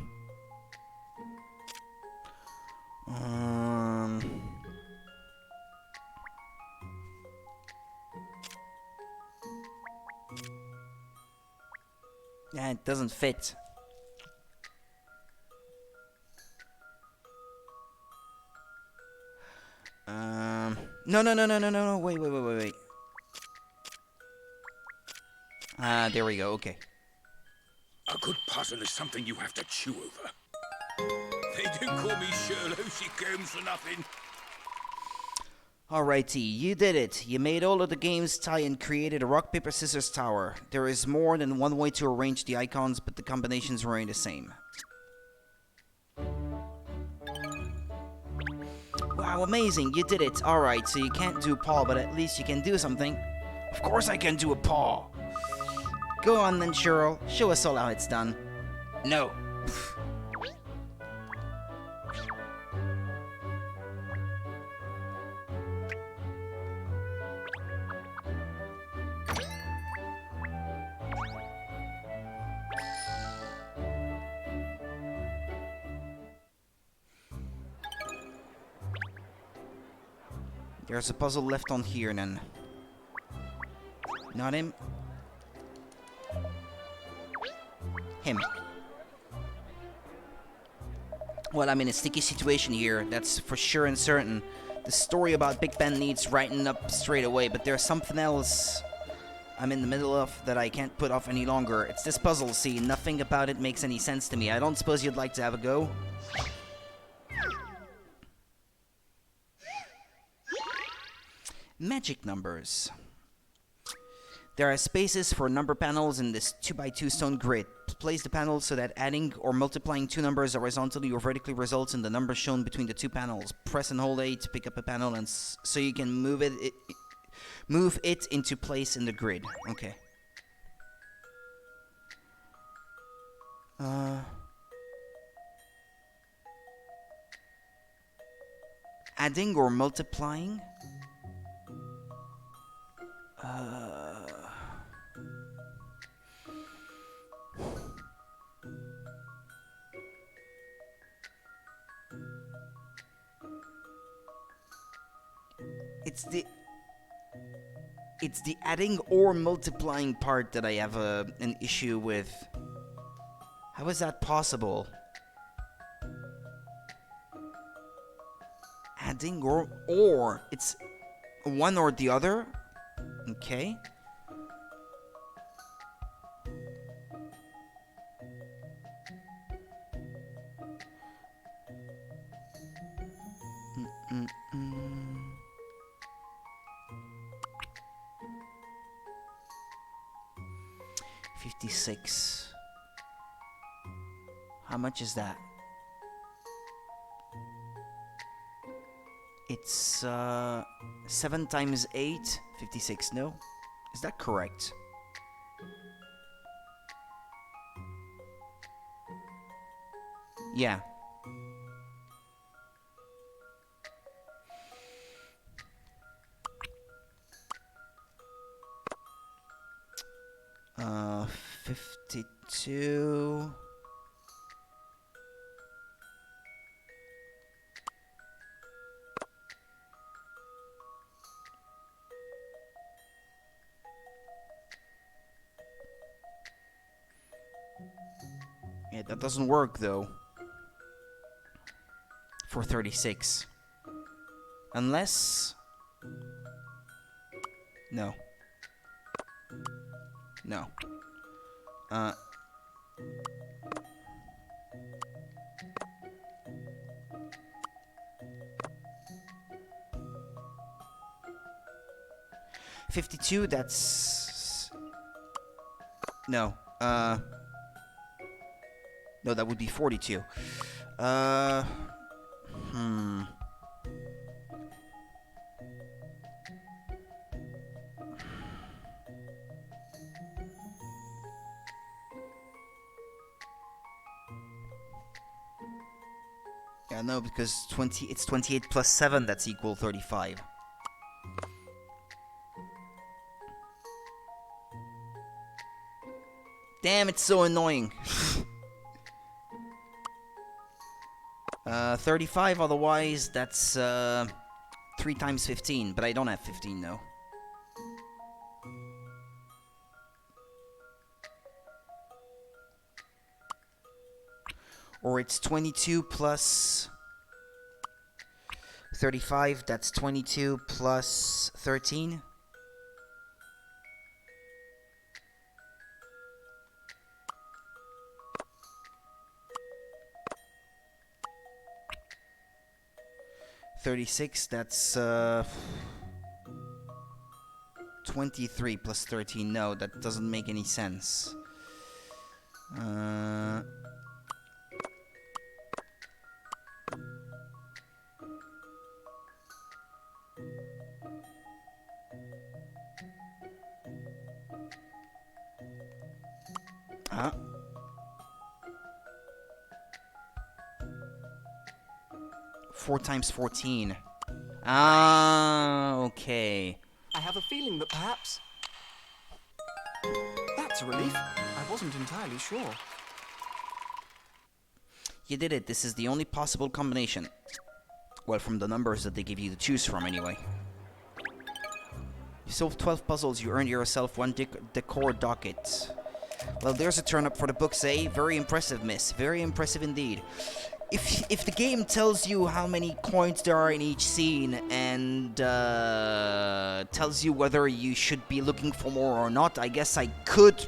Yeah, it doesn't fit. No, wait. Ah, there we go, okay. A good puzzle is something you have to chew over. They don't call me Sherlock Holmes for nothing. Alrighty, you did it. You made all of the games tie and created a rock, paper, scissors tower. There is more than one way to arrange the icons, but the combinations remain the same. Wow, amazing, you did it. Alright, so you can't do paw, but at least you can do something. Of course I can do a paw. Go on then, Cheryl. Show us all how it's done. No. There's a puzzle left on here then. Not him. Him. Well, I'm in a sticky situation here, that's for sure and certain. The story about Big Ben needs writing up straight away, but there's something else I'm in the middle of that I can't put off any longer. It's this puzzle, see, nothing about it makes any sense to me. I don't suppose you'd like to have a go? Magic numbers. There are spaces for number panels in this 2x2 stone grid. Place the panels so that adding or multiplying two numbers horizontally or vertically results in the numbers shown between the two panels. Press and hold A to pick up a panel, and so you can move it into place in the grid. Okay. Adding or multiplying? It's the adding or multiplying part that I have an issue with. How is that possible? Adding or it's one or the other? Okay. $56. How much is that? It's 7 times 8, 56, no? Is that correct? Yeah. Uh, 52. Yeah, that doesn't work though. For 36. Unless... No. No. 52, that's... No. No, that would be 42. Yeah, no, because it's 28 plus 7, that's equal 35. Damn, it's so annoying. 35, otherwise that's 3 times 15, but I don't have 15 though. Or it's 22 plus 35, that's 22 plus 13. $36, that's 23 plus 13. No, that doesn't make any sense. Huh? Four times 14. Ah, okay. I have a feeling that perhaps... That's a relief. I wasn't entirely sure. You did it. This is the only possible combination. Well, from the numbers that they give you to choose from, anyway. You solved 12 puzzles. You earned yourself 1 decor docket. Well, there's a turn up for the books, eh? Very impressive, miss. Very impressive indeed. If the game tells you how many coins there are in each scene and tells you whether you should be looking for more or not, I guess I could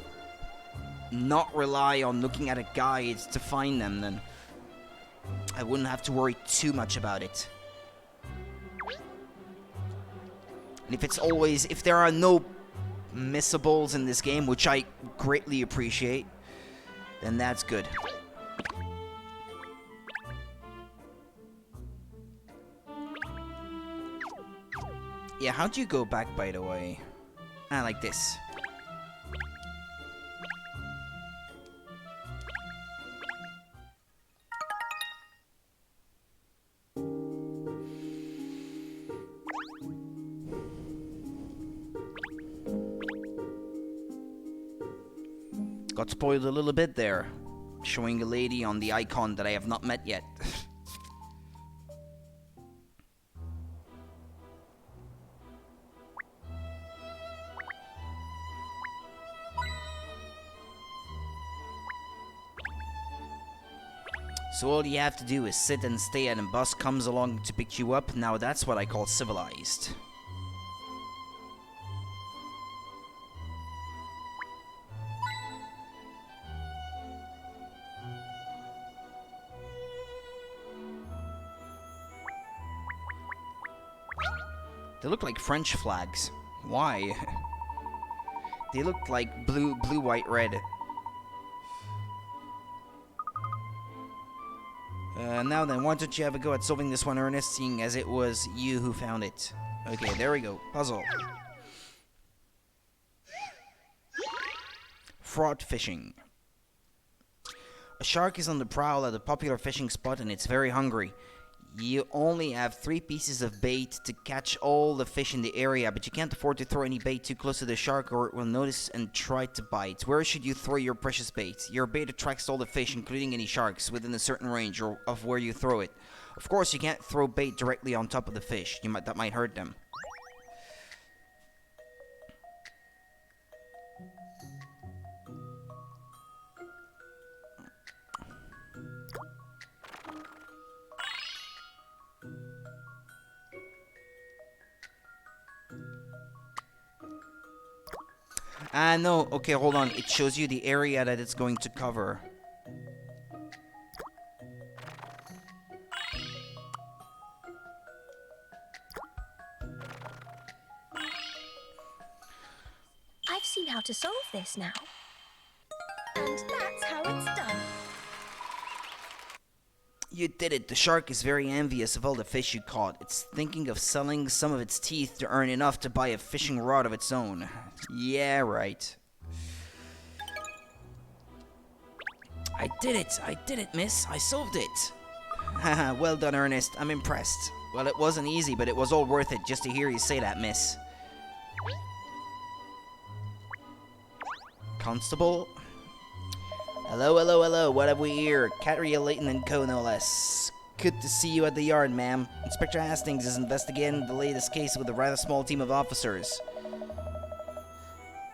not rely on looking at a guide to find them, then I wouldn't have to worry too much about it. And if there are no missables in this game, which I greatly appreciate, then that's good. Yeah, how'd you go back, by the way? Ah, like this. Got spoiled a little bit there, showing a lady on the icon that I have not met yet. So all you have to do is sit and stay and a bus comes along to pick you up. Now that's what I call civilized. They look like French flags. Why? They look like blue, white, red. Now then, why don't you have a go at solving this one, Ernest, seeing as it was you who found it. Okay, there we go. Puzzle. Fraud fishing. A shark is on the prowl at a popular fishing spot and it's very hungry. You only have 3 pieces of bait to catch all the fish in the area, but you can't afford to throw any bait too close to the shark or it will notice and try to bite. Where should you throw your precious bait? Your bait attracts all the fish, including any sharks, within a certain range of where you throw it. Of course, you can't throw bait directly on top of the fish. That might hurt them. No. Okay, hold on. It shows you the area that it's going to cover. I've seen how to solve this now. And that's how it's done. You did it. The shark is very envious of all the fish you caught. It's thinking of selling some of its teeth to earn enough to buy a fishing rod of its own. Yeah, right. I did it, miss. I solved it. Haha, well done, Ernest. I'm impressed. Well, it wasn't easy, but it was all worth it just to hear you say that, miss. Constable? Hello, hello, hello. What have we here? Catria, Layton, and Co. no less. Good to see you at the yard, ma'am. Inspector Hastings is investigating the latest case with a rather small team of officers.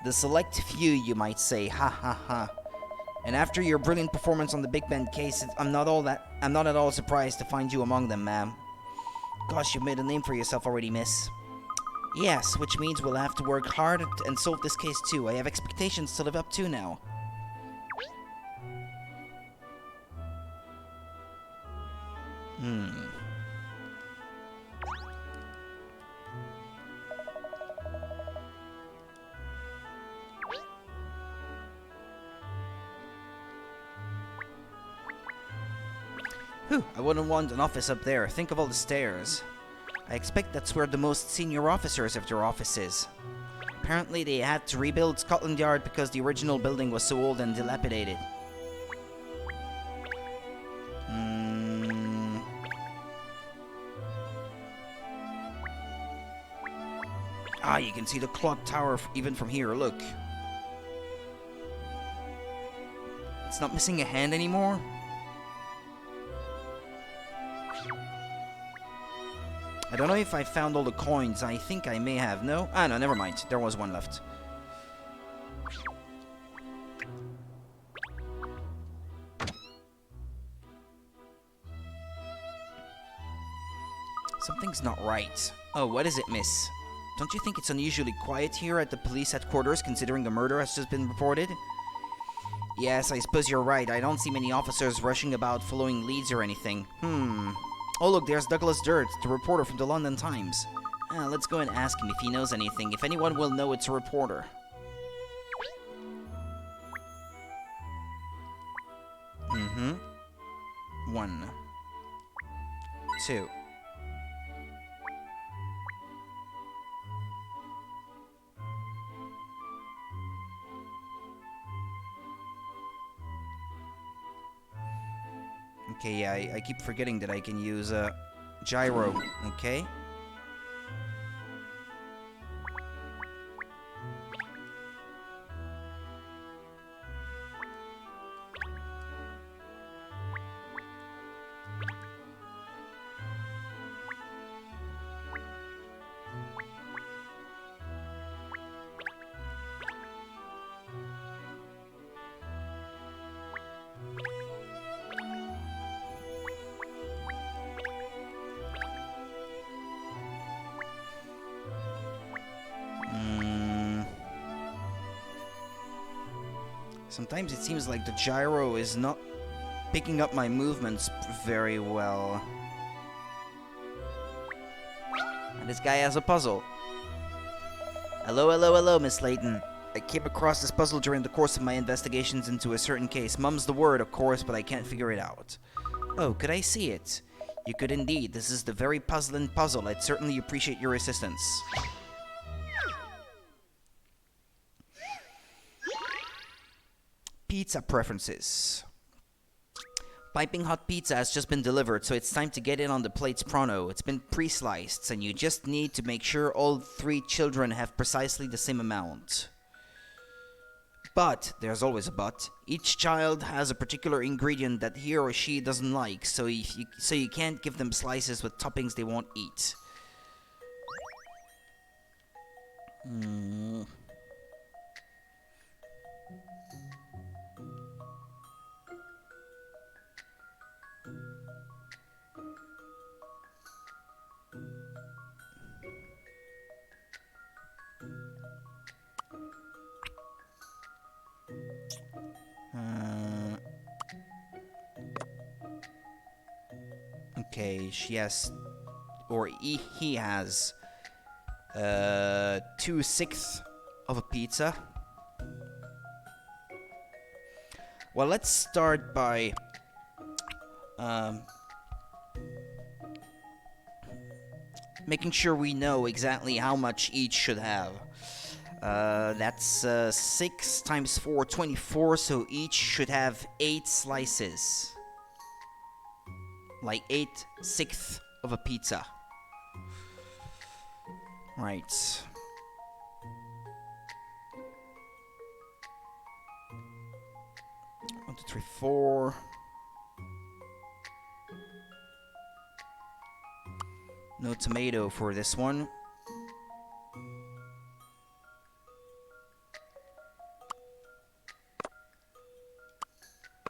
The select few, you might say. Ha ha ha. And after your brilliant performance on the Big Ben case, I'm not at all surprised to find you among them, ma'am. Gosh, you've made a name for yourself already, miss. Yes, which means we'll have to work hard and solve this case too. I have expectations to live up to now. Whew, I wouldn't want an office up there. Think of all the stairs. I expect that's where the most senior officers of their office is. Apparently they had to rebuild Scotland Yard because the original building was so old and dilapidated. Ah, you can see the clock tower even from here, look. It's not missing a hand anymore? I don't know if I found all the coins. I think I may have. No? Ah, no, never mind. There was one left. Something's not right. Oh, what is it, miss? Don't you think it's unusually quiet here at the police headquarters, considering a murder has just been reported? Yes, I suppose you're right. I don't see many officers rushing about following leads or anything. Oh look, there's Douglas Dirt, the reporter from the London Times. Let's go and ask him if he knows anything. If anyone will know, it's a reporter. One. Two. Okay, yeah, I keep forgetting that I can use gyro, okay? Sometimes it seems like the gyro is not picking up my movements very well. And this guy has a puzzle. Hello, hello, hello, Miss Layton. I came across this puzzle during the course of my investigations into a certain case. Mum's the word, of course, but I can't figure it out. Oh, could I see it? You could indeed. This is the very puzzling puzzle. I'd certainly appreciate your assistance. Pizza preferences. Piping hot pizza has just been delivered, so it's time to get in on the plates pronto. It's been pre-sliced, and you just need to make sure all 3 children have precisely the same amount. But, there's always a but, each child has a particular ingredient that he or she doesn't like, so you can't give them slices with toppings they won't eat. Okay, she has, or he has, 2/6 of a pizza. Well, let's start by, making sure we know exactly how much each should have. That's 6 times 4, 24, so each should have 8 slices. Like 8/6 of a pizza. Right. 3, 4. No tomato for this one.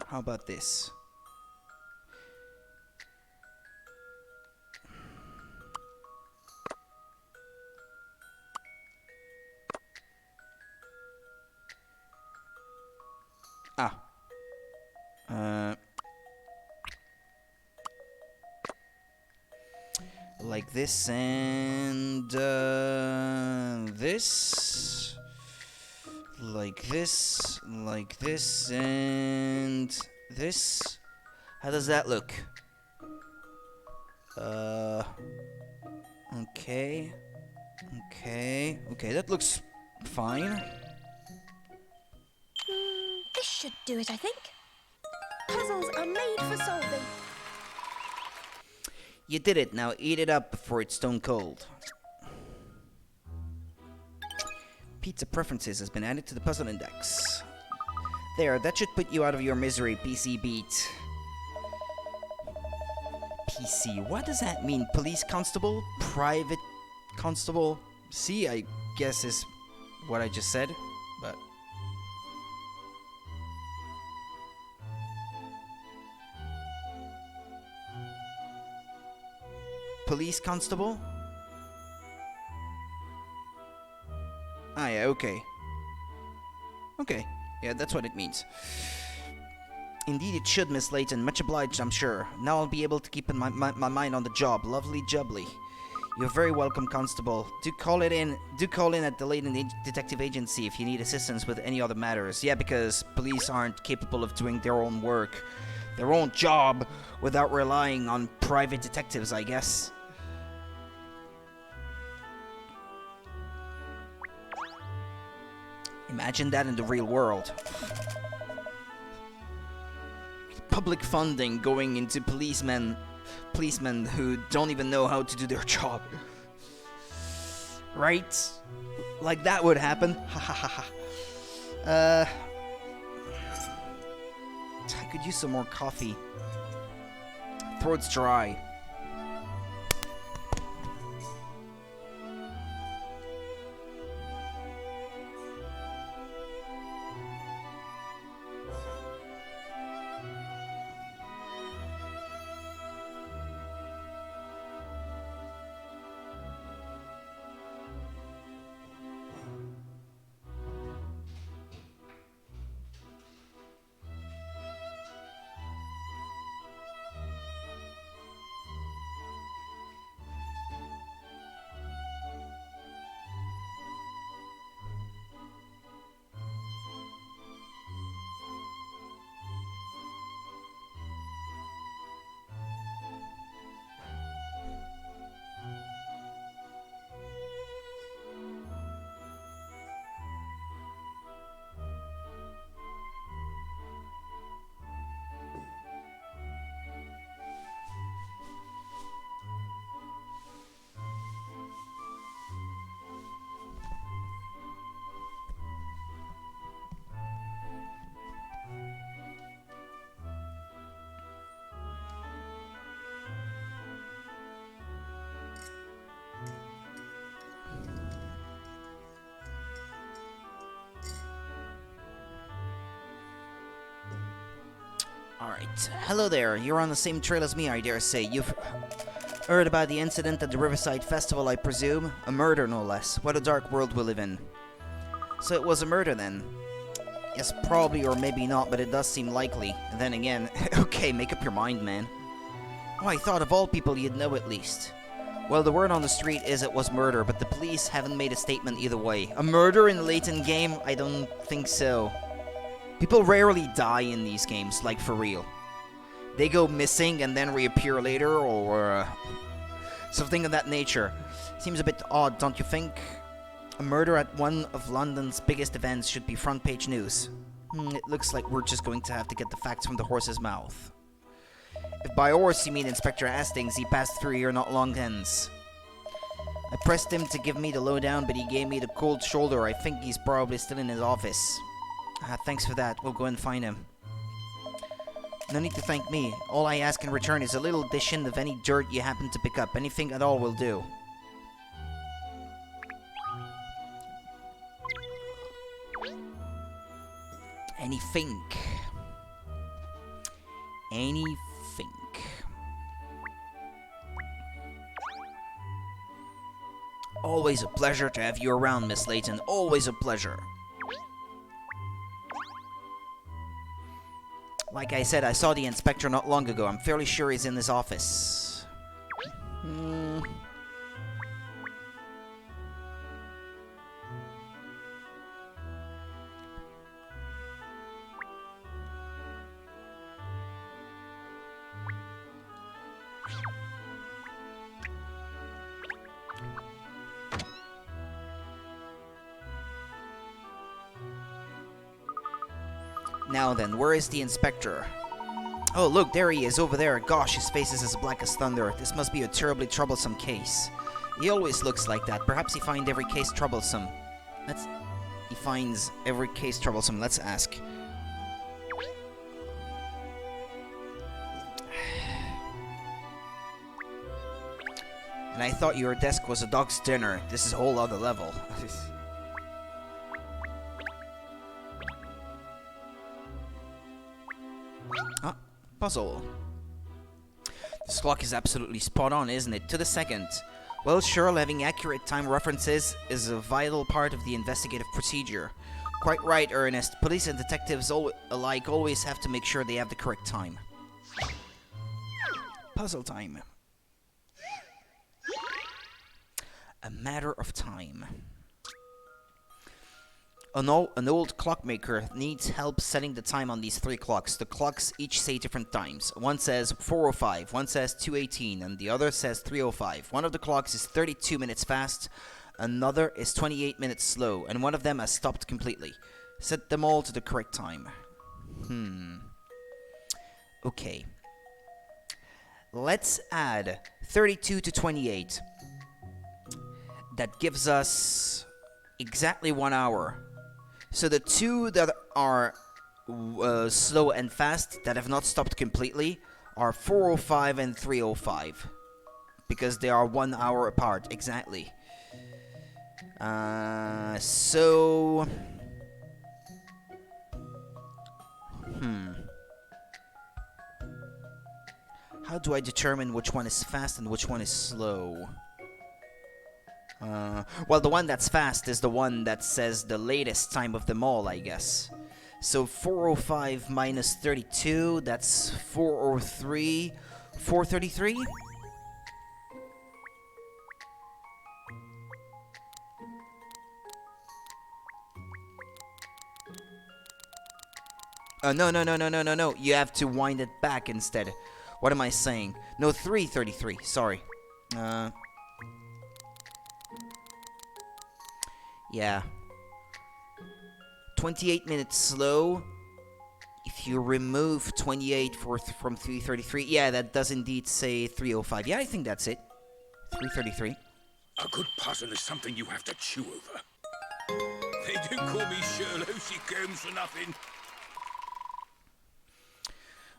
How about this? Ah. Like this and this. Like this and this. How does that look? Okay. Okay, that looks fine. This should do it, I think. Puzzles are made for solving. You did it, now eat it up before it's stone cold. Pizza preferences has been added to the puzzle index. There, that should put you out of your misery, PC Beat. PC, what does that mean? Police constable? Private constable? C, I guess is what I just said, but... Police constable? Ah, yeah, okay. Okay, yeah, that's what it means. Indeed it should, Miss Layton. Much obliged, I'm sure. Now I'll be able to keep my mind on the job. Lovely jubbly. You're very welcome, Constable. Do call in at the Layton Detective Agency if you need assistance with any other matters. Yeah, because police aren't capable of doing their own work, their own job, without relying on private detectives, I guess. Imagine that in the real world. Public funding going into policemen who don't even know how to do their job. Right? Like that would happen. I could use some more coffee. Throat's dry. Alright, hello there. You're on the same trail as me, I dare say. You've heard about the incident at the Riverside Festival, I presume? A murder, no less. What a dark world we live in. So it was a murder, then? Yes, probably or maybe not, but it does seem likely. And then again, okay, make up your mind, man. Oh, I thought of all people you'd know at least. Well, the word on the street is it was murder, but the police haven't made a statement either way. A murder in the Layton game? I don't think so. People rarely die in these games, like for real. They go missing and then reappear later, or something of that nature. Seems a bit odd, don't you think? A murder at one of London's biggest events should be front page news. It looks like we're just going to have to get the facts from the horse's mouth. If by horse you mean Inspector Hastings, he passed through here not long hence. I pressed him to give me the lowdown, but he gave me the cold shoulder. I think he's probably still in his office. Thanks for that. We'll go and find him. No need to thank me. All I ask in return is a little addition of any dirt you happen to pick up. Anything at all will do. Anything. Anything. Always a pleasure to have you around, Miss Layton. Always a pleasure. Like I said, I saw the inspector not long ago. I'm fairly sure he's in his office. Now then, where is the inspector? Oh, look, there he is, over there. Gosh, his face is as black as thunder. This must be a terribly troublesome case. He always looks like that. Perhaps he finds every case troublesome. He finds every case troublesome. Let's ask. And I thought your desk was a dog's dinner. This is a whole other level. Puzzle. This clock is absolutely spot on, isn't it? To the second. Well, sure, having accurate time references is a vital part of the investigative procedure. Quite right, Ernest. Police and detectives alike always have to make sure they have the correct time. Puzzle time. A matter of time. An old clockmaker needs help setting the time on these 3 clocks. The clocks each say different times. One says 4:05, one says 2:18, and the other says 3:05. One of the clocks is 32 minutes fast, another is 28 minutes slow, and one of them has stopped completely. Set them all to the correct time. Okay. Let's add 32 to 28. That gives us exactly 1 hour. So the two that are slow and fast, that have not stopped completely, are 4:05 and 3:05. Because they are 1 hour apart, exactly. So... How do I determine which one is fast and which one is slow? Well, the one that's fast is the one that says the latest time of them all, I guess. So 4:05 minus 32, that's 4:03, 4:33? No. You have to wind it back instead. What am I saying? No, 3:33, sorry. Yeah. 28 minutes slow. If you remove 28 from 3:33, yeah, that does indeed say 3:05. Yeah, I think that's it. 3:33. A good puzzle is something you have to chew over. They don't call me Sherlock Holmes for nothing.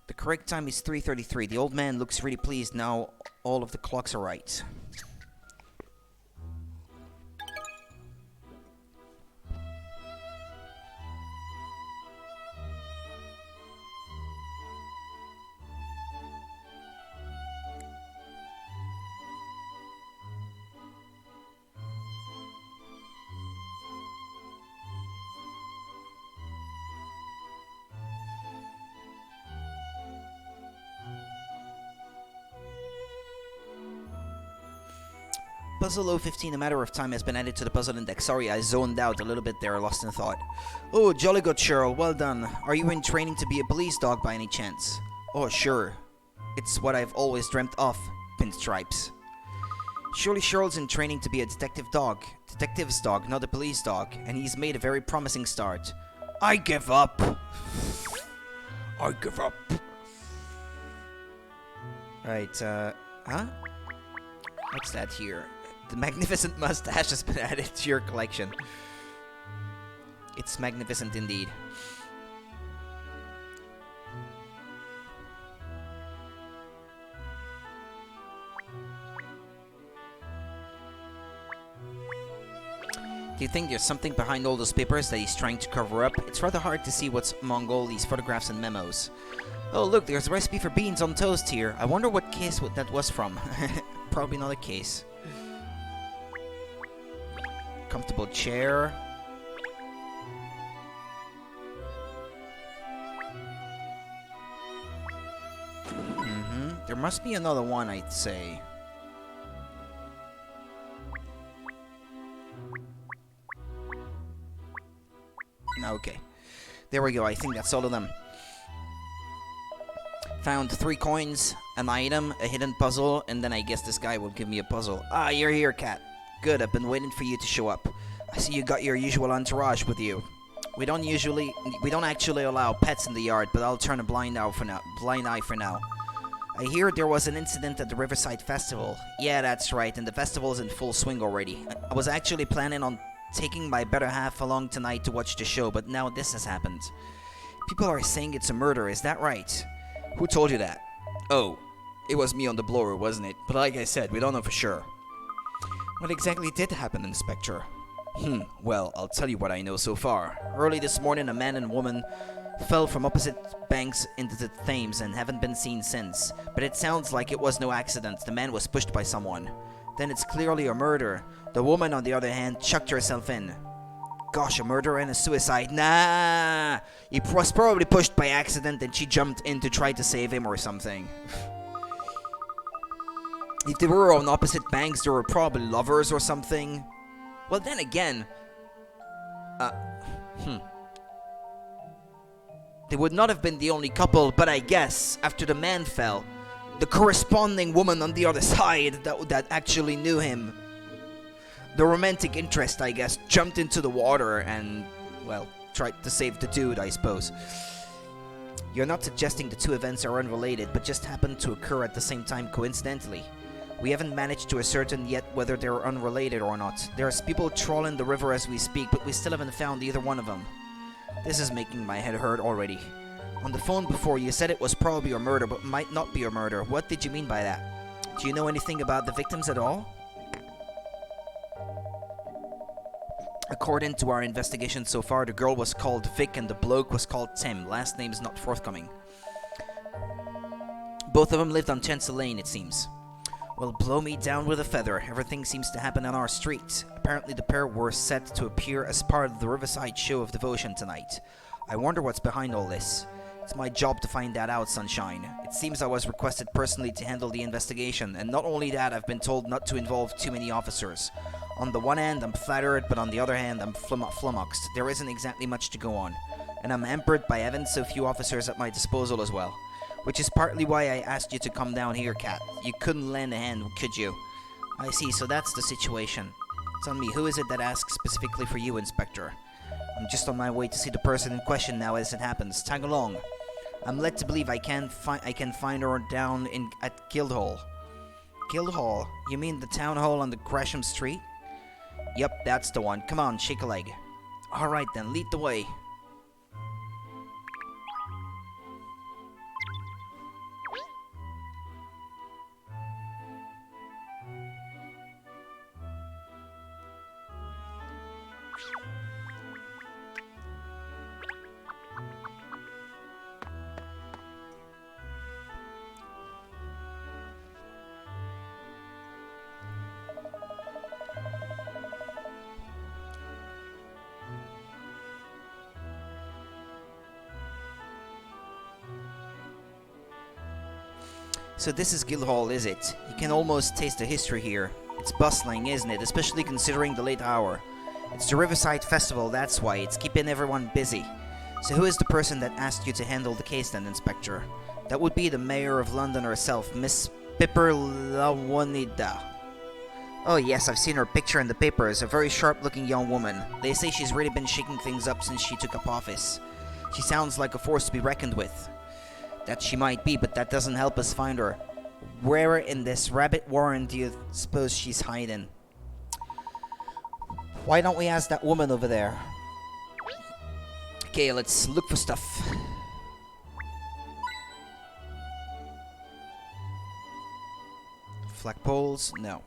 The correct time is 3:33. The old man looks really pleased now. All of the clocks are right. Puzzle 015, a matter of time, has been added to the puzzle index. Sorry, I zoned out a little bit there, lost in thought. Oh, jolly good, Cheryl. Well done. Are you in training to be a police dog by any chance? Oh, sure. It's what I've always dreamt of. Pinstripes. Surely Cheryl's in training to be a detective's dog, not a police dog, and he's made a very promising start. I give up. I give up. Right, huh? What's that here? The magnificent mustache has been added to your collection. It's magnificent indeed. Do you think there's something behind all those papers that he's trying to cover up? It's rather hard to see what's among all these photographs and memos. Oh look, there's a recipe for beans on toast here. I wonder what case that was from. Probably not a case. Comfortable chair. There must be another one, I'd say. Okay. There we go, I think that's all of them. Found 3 coins, an item, a hidden puzzle, and then I guess this guy will give me a puzzle. Ah, you're here, cat. Good, I've been waiting for you to show up. I see you got your usual entourage with you. We don't actually allow pets in the yard, but I'll turn a blind eye for now. I hear there was an incident at the Riverside Festival. Yeah, that's right, and the festival's in full swing already. I was actually planning on taking my better half along tonight to watch the show, but now this has happened. People are saying it's a murder, is that right? Who told you that? Oh, it was me on the blower, wasn't it? But like I said, we don't know for sure. What exactly did happen, Inspector? Well, I'll tell you what I know so far. Early this morning, a man and woman fell from opposite banks into the Thames and haven't been seen since. But it sounds like it was no accident. The man was pushed by someone. Then it's clearly a murder. The woman, on the other hand, chucked herself in. Gosh, a murder and a suicide? Nah! He was probably pushed by accident and she jumped in to try to save him or something. If they were on opposite banks, they were probably lovers or something. Well, then again... They would not have been the only couple, but I guess, after the man fell, the corresponding woman on the other side that actually knew him, the romantic interest, I guess, jumped into the water and, well, tried to save the dude, I suppose. You're not suggesting the two events are unrelated, but just happened to occur at the same time coincidentally. We haven't managed to ascertain yet whether they're unrelated or not. There's people trawling the river as we speak, but we still haven't found either one of them. This is making my head hurt already. On the phone before, you said it was probably a murder, but might not be a murder. What did you mean by that? Do you know anything about the victims at all? According to our investigation so far, the girl was called Vic and the bloke was called Tim. Last name's not forthcoming. Both of them lived on Chancellor Lane, it seems. Well, blow me down with a feather. Everything seems to happen on our street. Apparently the pair were set to appear as part of the Riverside Show of Devotion tonight. I wonder what's behind all this. It's my job to find that out, Sunshine. It seems I was requested personally to handle the investigation, and not only that, I've been told not to involve too many officers. On the one hand, I'm flattered, but on the other hand, I'm flummoxed. There isn't exactly much to go on. And I'm hampered by having so few officers at my disposal as well. Which is partly why I asked you to come down here, Cat. You couldn't lend a hand, could you? I see, so that's the situation. Tell me, who is it that asks specifically for you, Inspector? I'm just on my way to see the person in question now as it happens. Tag along. I'm led to believe I can find her down at Guildhall. Guildhall? You mean the town hall on the Gresham Street? Yep, that's the one. Come on, shake a leg. Alright then, lead the way. So this is Guildhall, is it? You can almost taste the history here. It's bustling, isn't it? Especially considering the late hour. It's the Riverside Festival, that's why. It's keeping everyone busy. So who is the person that asked you to handle the case then, Inspector? That would be the Mayor of London herself, Miss Pipper Lawanida. Oh yes, I've seen her picture in the papers. A very sharp-looking young woman. They say she's really been shaking things up since she took up office. She sounds like a force to be reckoned with. That she might be, but that doesn't help us find her. Where in this rabbit warren do you suppose she's hiding? Why don't we ask that woman over there? Okay, let's look for stuff. Flagpoles? No.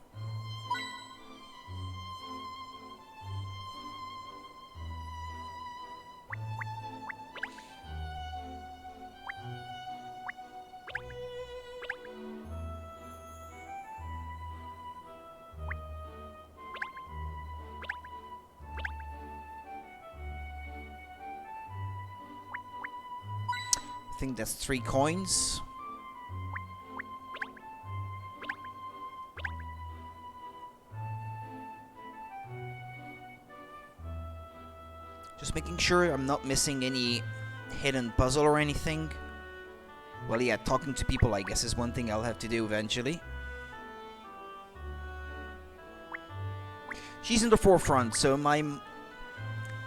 think that's 3 coins. Just making sure I'm not missing any hidden puzzle or anything. Well, yeah, talking to people, I guess, is one thing I'll have to do eventually. She's in the forefront, so my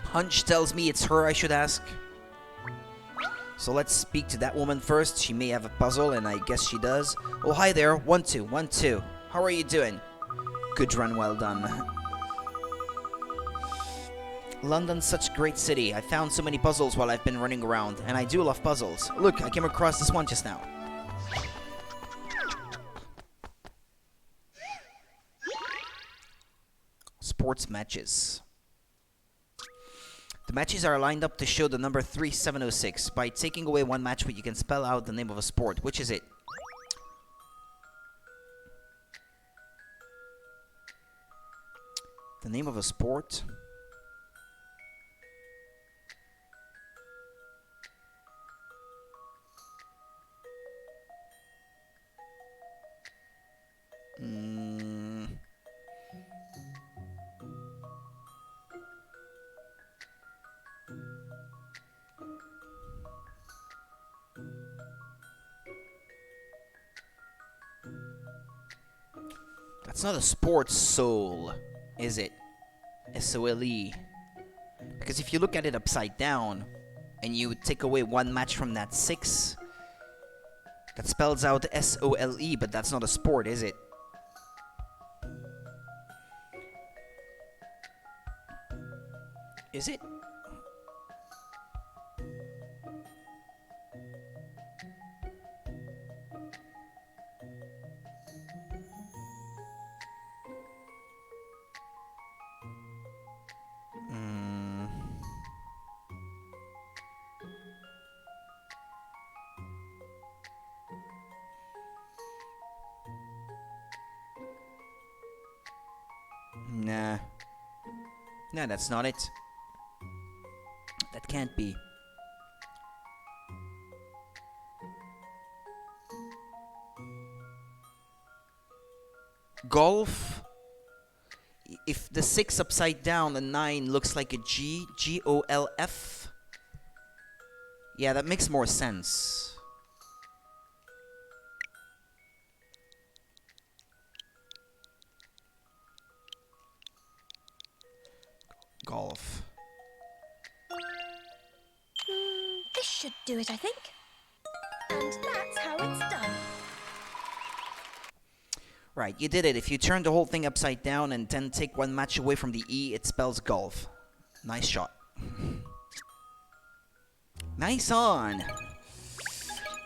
hunch tells me it's her I should ask. So let's speak to that woman first. She may have a puzzle, and I guess she does. Oh, hi there. 1-2, 1-2. How are you doing? Good run, well done. London's such a great city. I found so many puzzles while I've been running around, and I do love puzzles. Look, I came across this one just now. Sports matches. The matches are lined up to show the number 3706. By taking away one match, you can spell out the name of a sport. Which is it? The name of a sport? That's not a sports soul, is it? S-O-L-E. Because if you look at it upside down, and you take away one match from that 6, that spells out S-O-L-E, but that's not a sport, is it? Is it? Nah. Nah, that's not it. That can't be. Golf? If the 6 upside down and 9 looks like a G, G-O-L-F. Yeah, that makes more sense. Golf. This should do it, I think. And that's how it's done. Right, you did it. If you turn the whole thing upside down and then take one match away from the E, it spells golf. Nice shot. Nice on.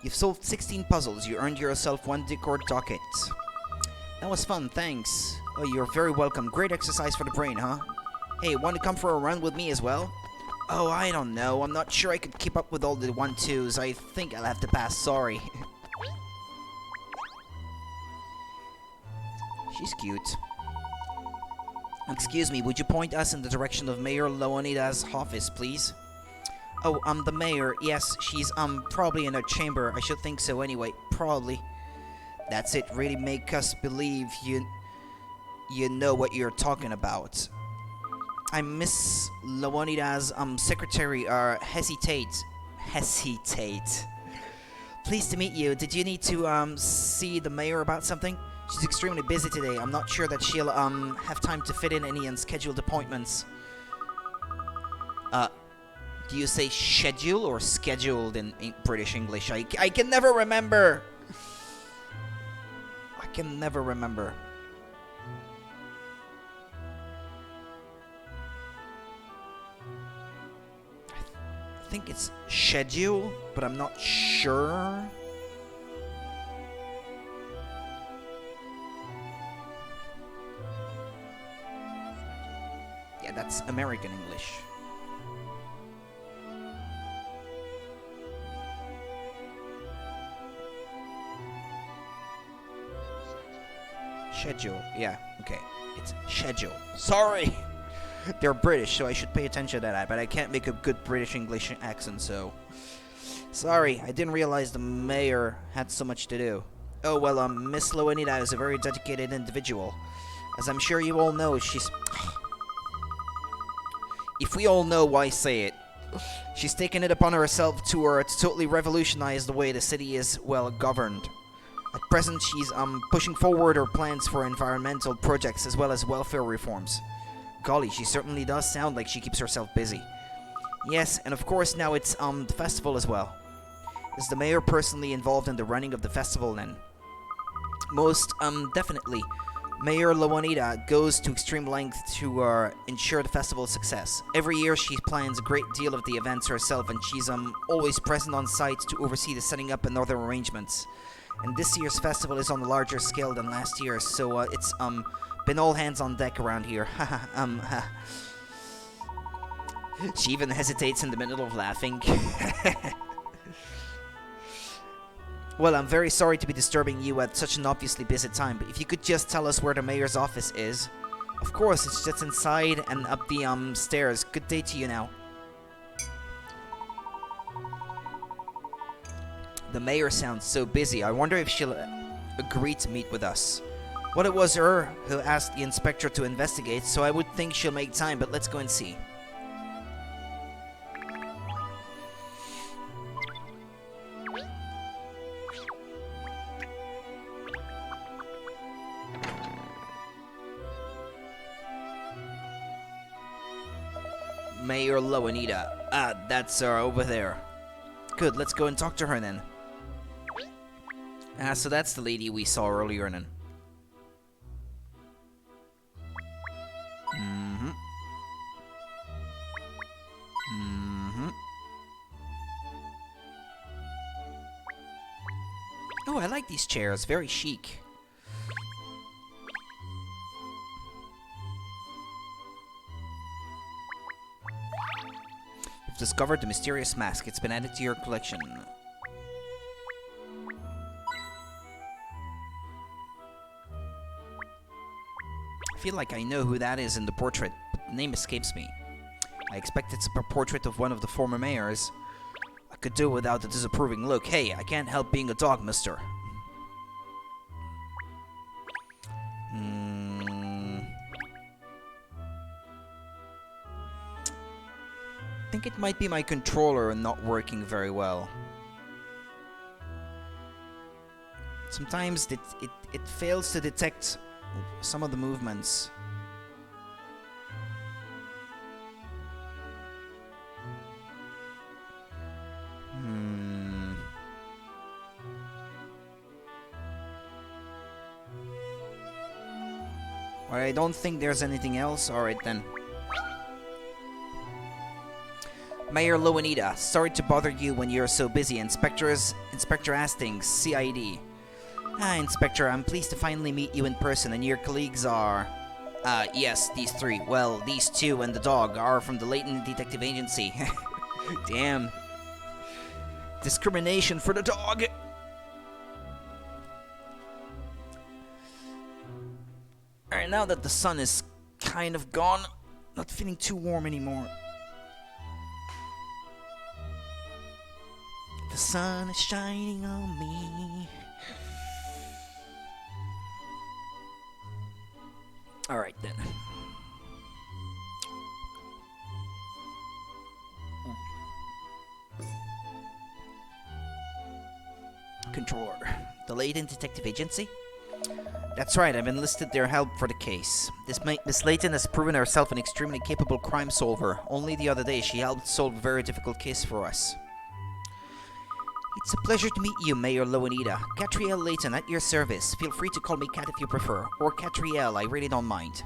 You've solved 16 puzzles. You earned yourself 1 decor docket. That was fun, thanks. Oh, you're very welcome. Great exercise for the brain, huh? Hey, want to come for a run with me as well? Oh, I don't know. I'm not sure I could keep up with all the 1-2s. I think I'll have to pass, sorry. She's cute. Excuse me, would you point us in the direction of Mayor Leonida's office, please? Oh, the mayor. Yes, she's, probably in her chamber. I should think so anyway. Probably. That's it. Really make us believe you know what you're talking about. I'm Miss Leonida's, secretary, Hesitate. Pleased to meet you. Did you need to, see the mayor about something? She's extremely busy today. I'm not sure that she'll, have time to fit in any unscheduled appointments. Do you say schedule or scheduled in British English? I can never remember. I can never remember. I think it's schedule, but I'm not sure. Yeah, that's American English. Schedule, yeah, okay. It's schedule. Sorry! They're British, so I should pay attention to that, but I can't make a good British English accent, so... Sorry, I didn't realize the mayor had so much to do. Oh, well, Miss Loanita is a very dedicated individual. As I'm sure you all know, she's... If we all know, why say it? She's taken it upon herself to totally revolutionize the way the city is, well, governed. At present, she's pushing forward her plans for environmental projects as well as welfare reforms. Golly, she certainly does sound like she keeps herself busy. Yes, and of course now it's the festival as well. Is the mayor personally involved in the running of the festival then? Most definitely. Mayor Loanita goes to extreme lengths to ensure the festival's success. Every year she plans a great deal of the events herself, and she's always present on site to oversee the setting up and other arrangements. And this year's festival is on a larger scale than last year, so it's been all hands on deck around here. She even hesitates in the middle of laughing. Well, I'm very sorry to be disturbing you at such an obviously busy time, but if you could just tell us where the mayor's office is. Of course, it's just inside and up the stairs. Good day to you now. The mayor sounds so busy. I wonder if she'll agree to meet with us. Well, it was her who asked the inspector to investigate, so I would think she'll make time, but let's go and see. Mayor Loanita. Ah, that's her over there. Good, let's go and talk to her then. Ah, so that's the lady we saw earlier then. Oh, I like these chairs. Very chic. You've discovered the mysterious mask. It's been added to your collection. I feel like I know who that is in the portrait, but the name escapes me. I expect it's a portrait of one of the former mayors. I could do without the disapproving look. Hey, I can't help being a dog, mister. I think it might be my controller not working very well. Sometimes it fails to detect some of the movements. Well, I don't think there's anything else. Alright then. Mayor Loanita, sorry to bother you when you're so busy. Inspector Hastings, CID. Ah, Inspector, I'm pleased to finally meet you in person, and your colleagues are... yes, these three. Well, these two and the dog are from the Layton Detective Agency. Damn. Discrimination for the dog! Alright, now that the sun is kind of gone, not feeling too warm anymore. The sun is shining on me. Alright then. Controller. The Layton Detective Agency? That's right, I've enlisted their help for the case. Miss Layton has proven herself an extremely capable crime solver. Only the other day, she helped solve a very difficult case for us. It's a pleasure to meet you, Mayor Loanita. Catriel Layton, at your service. Feel free to call me Cat if you prefer, or Catriel, I really don't mind.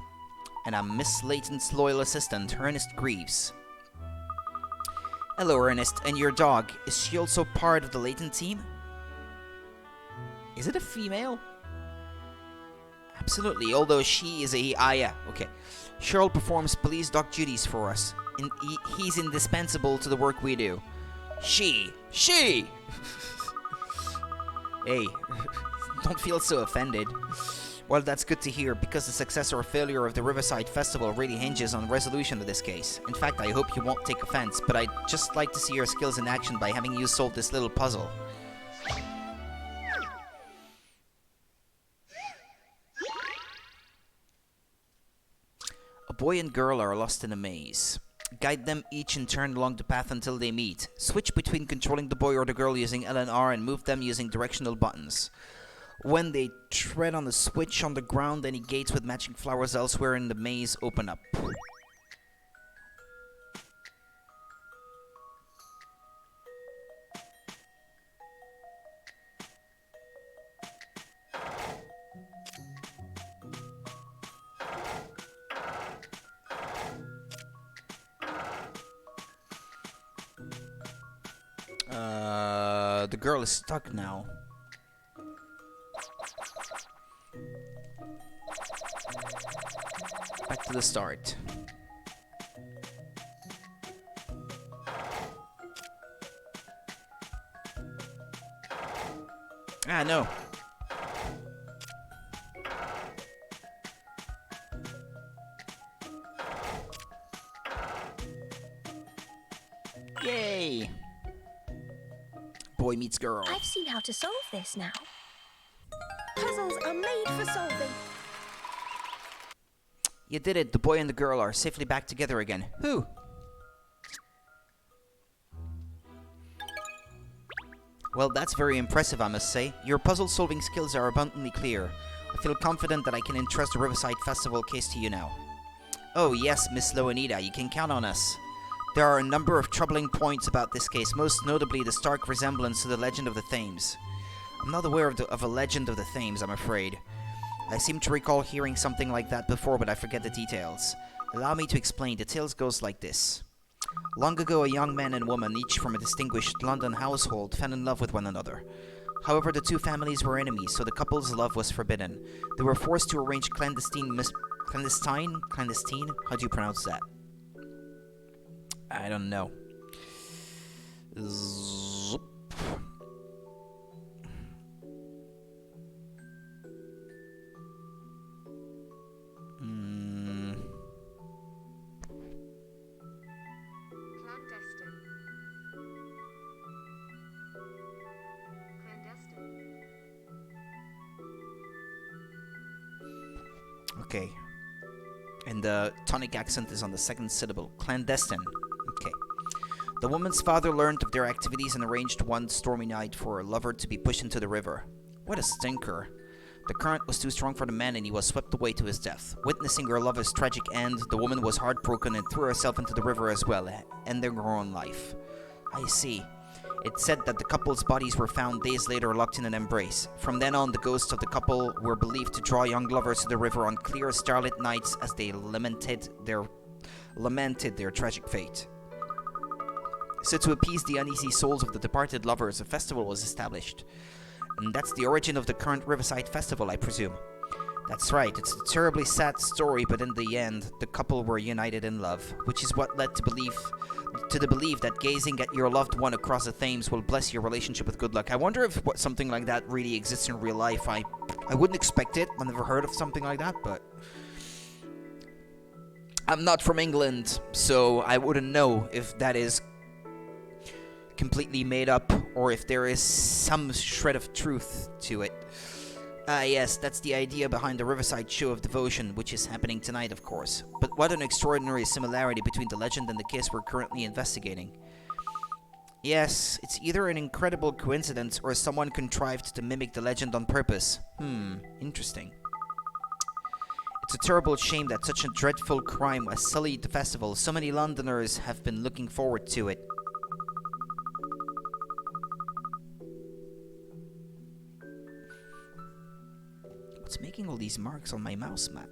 And I'm Miss Layton's loyal assistant, Ernest Greaves. Hello, Ernest. And your dog, is she also part of the Layton team? Is it a female? Absolutely, although she is a... Ah, yeah, okay. Cheryl performs police dog duties for us. And he's indispensable to the work we do. She! Hey, don't feel so offended. Well, that's good to hear, because the success or failure of the Riverside Festival really hinges on resolution of this case. In fact, I hope you won't take offense, but I'd just like to see your skills in action by having you solve this little puzzle. A boy and girl are lost in a maze. Guide them each in turn along the path until they meet. Switch between controlling the boy or the girl using L and R and move them using directional buttons. When they tread on a switch on the ground, any gates with matching flowers elsewhere in the maze open up. The girl is stuck now. Back to the start. Ah, no. Yay! Boy meets girl. I've seen how to solve this now. Puzzles are made for solving. You did it. The boy and the girl are safely back together again. Who? Well, that's very impressive, I must say. Your puzzle-solving skills are abundantly clear. I feel confident that I can entrust the Riverside Festival case to you now. Oh yes, Miss Loanita, you can count on us. There are a number of troubling points about this case, most notably the stark resemblance to the Legend of the Thames. I'm not aware of a Legend of the Thames, I'm afraid. I seem to recall hearing something like that before, but I forget the details. Allow me to explain. The tale goes like this. Long ago, a young man and woman, each from a distinguished London household, fell in love with one another. However, the two families were enemies, so the couple's love was forbidden. They were forced to arrange clandestine? How do you pronounce that? I don't know. Zoop. Okay. And the tonic accent is on the second syllable. Clandestine. Okay. The woman's father learned of their activities and arranged one stormy night for a lover to be pushed into the river. What a stinker. The current was too strong for the man and he was swept away to his death. Witnessing her lover's tragic end, the woman was heartbroken and threw herself into the river as well, ending her own life. I see. It said that the couple's bodies were found days later locked in an embrace. From then on, the ghosts of the couple were believed to draw young lovers to the river on clear starlit nights as they lamented their tragic fate. So to appease the uneasy souls of the departed lovers, a festival was established. And that's the origin of the current Riverside Festival, I presume. That's right, it's a terribly sad story, but in the end, the couple were united in love, which is what led to the belief that gazing at your loved one across the Thames will bless your relationship with good luck. I wonder if something like that really exists in real life. I wouldn't expect it. I've never heard of something like that, but I'm not from England, so I wouldn't know if that is completely made up or if there is some shred of truth to it. Yes, that's the idea behind the Riverside Show of Devotion, which is happening tonight, of course. But what an extraordinary similarity between the legend and the case we're currently investigating. Yes, it's either an incredible coincidence or someone contrived to mimic the legend on purpose. Interesting. It's a terrible shame that such a dreadful crime has sullied the festival. So many Londoners have been looking forward to it. What's making all these marks on my mouse mat?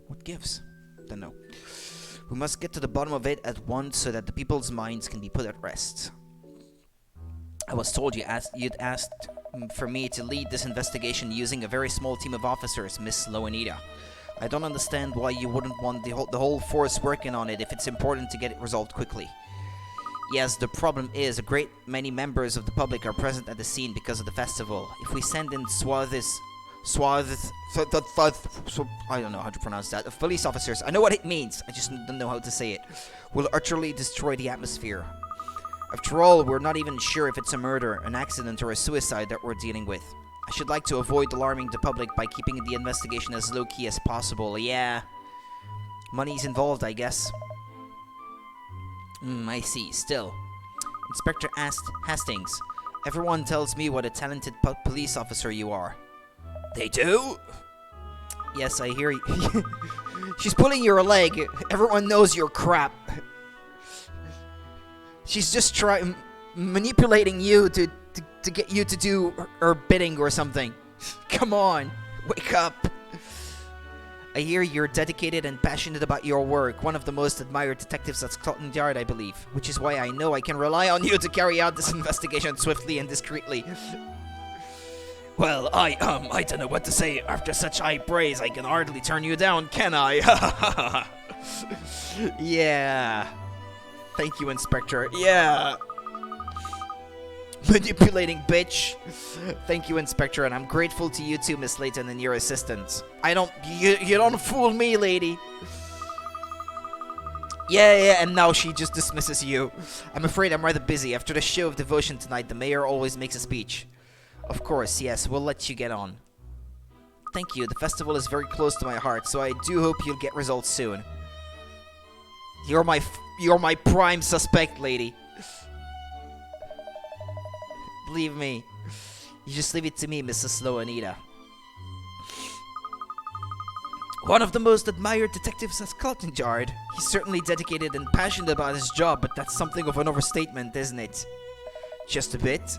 What gives? Don't know. We must get to the bottom of it at once so that the people's minds can be put at rest. I was told you'd asked for me to lead this investigation using a very small team of officers, Miss Loanita. I don't understand why you wouldn't want the whole force working on it if it's important to get it resolved quickly. Yes, the problem is a great many members of the public are present at the scene because of the festival. If we send in I don't know how to pronounce that, of police officers, I know what it means, I just don't know how to say it, will utterly destroy the atmosphere. After all, we're not even sure if it's a murder, an accident, or a suicide that we're dealing with. I should like to avoid alarming the public by keeping the investigation as low-key as possible. Yeah. Money's involved, I guess. I see. Still. Inspector Hastings, everyone tells me what a talented police officer you are. They do? Yes, I hear you. She's pulling your leg. Everyone knows you're crap. She's just manipulating you to get you to do her bidding or something. Come on, wake up. I hear you're dedicated and passionate about your work, one of the most admired detectives at Scotland Yard, I believe, which is why I know I can rely on you to carry out this investigation swiftly and discreetly. Well, I don't know what to say. After such high praise, I can hardly turn you down, can I? Yeah. Thank you, Inspector. Yeah. Manipulating bitch. Thank you, Inspector, and I'm grateful to you too, Miss Layton, and your assistants. You don't fool me, lady. Yeah, and now she just dismisses you. I'm afraid I'm rather busy. After the show of devotion tonight, the mayor always makes a speech. Of course, yes, we'll let you get on. Thank you, the festival is very close to my heart, so I do hope you'll get results soon. You're my prime suspect, lady. Believe me. You just leave it to me, Mrs. Slow Anita. One of the most admired detectives at Scotland Yard. He's certainly dedicated and passionate about his job, but that's something of an overstatement, isn't it? Just a bit.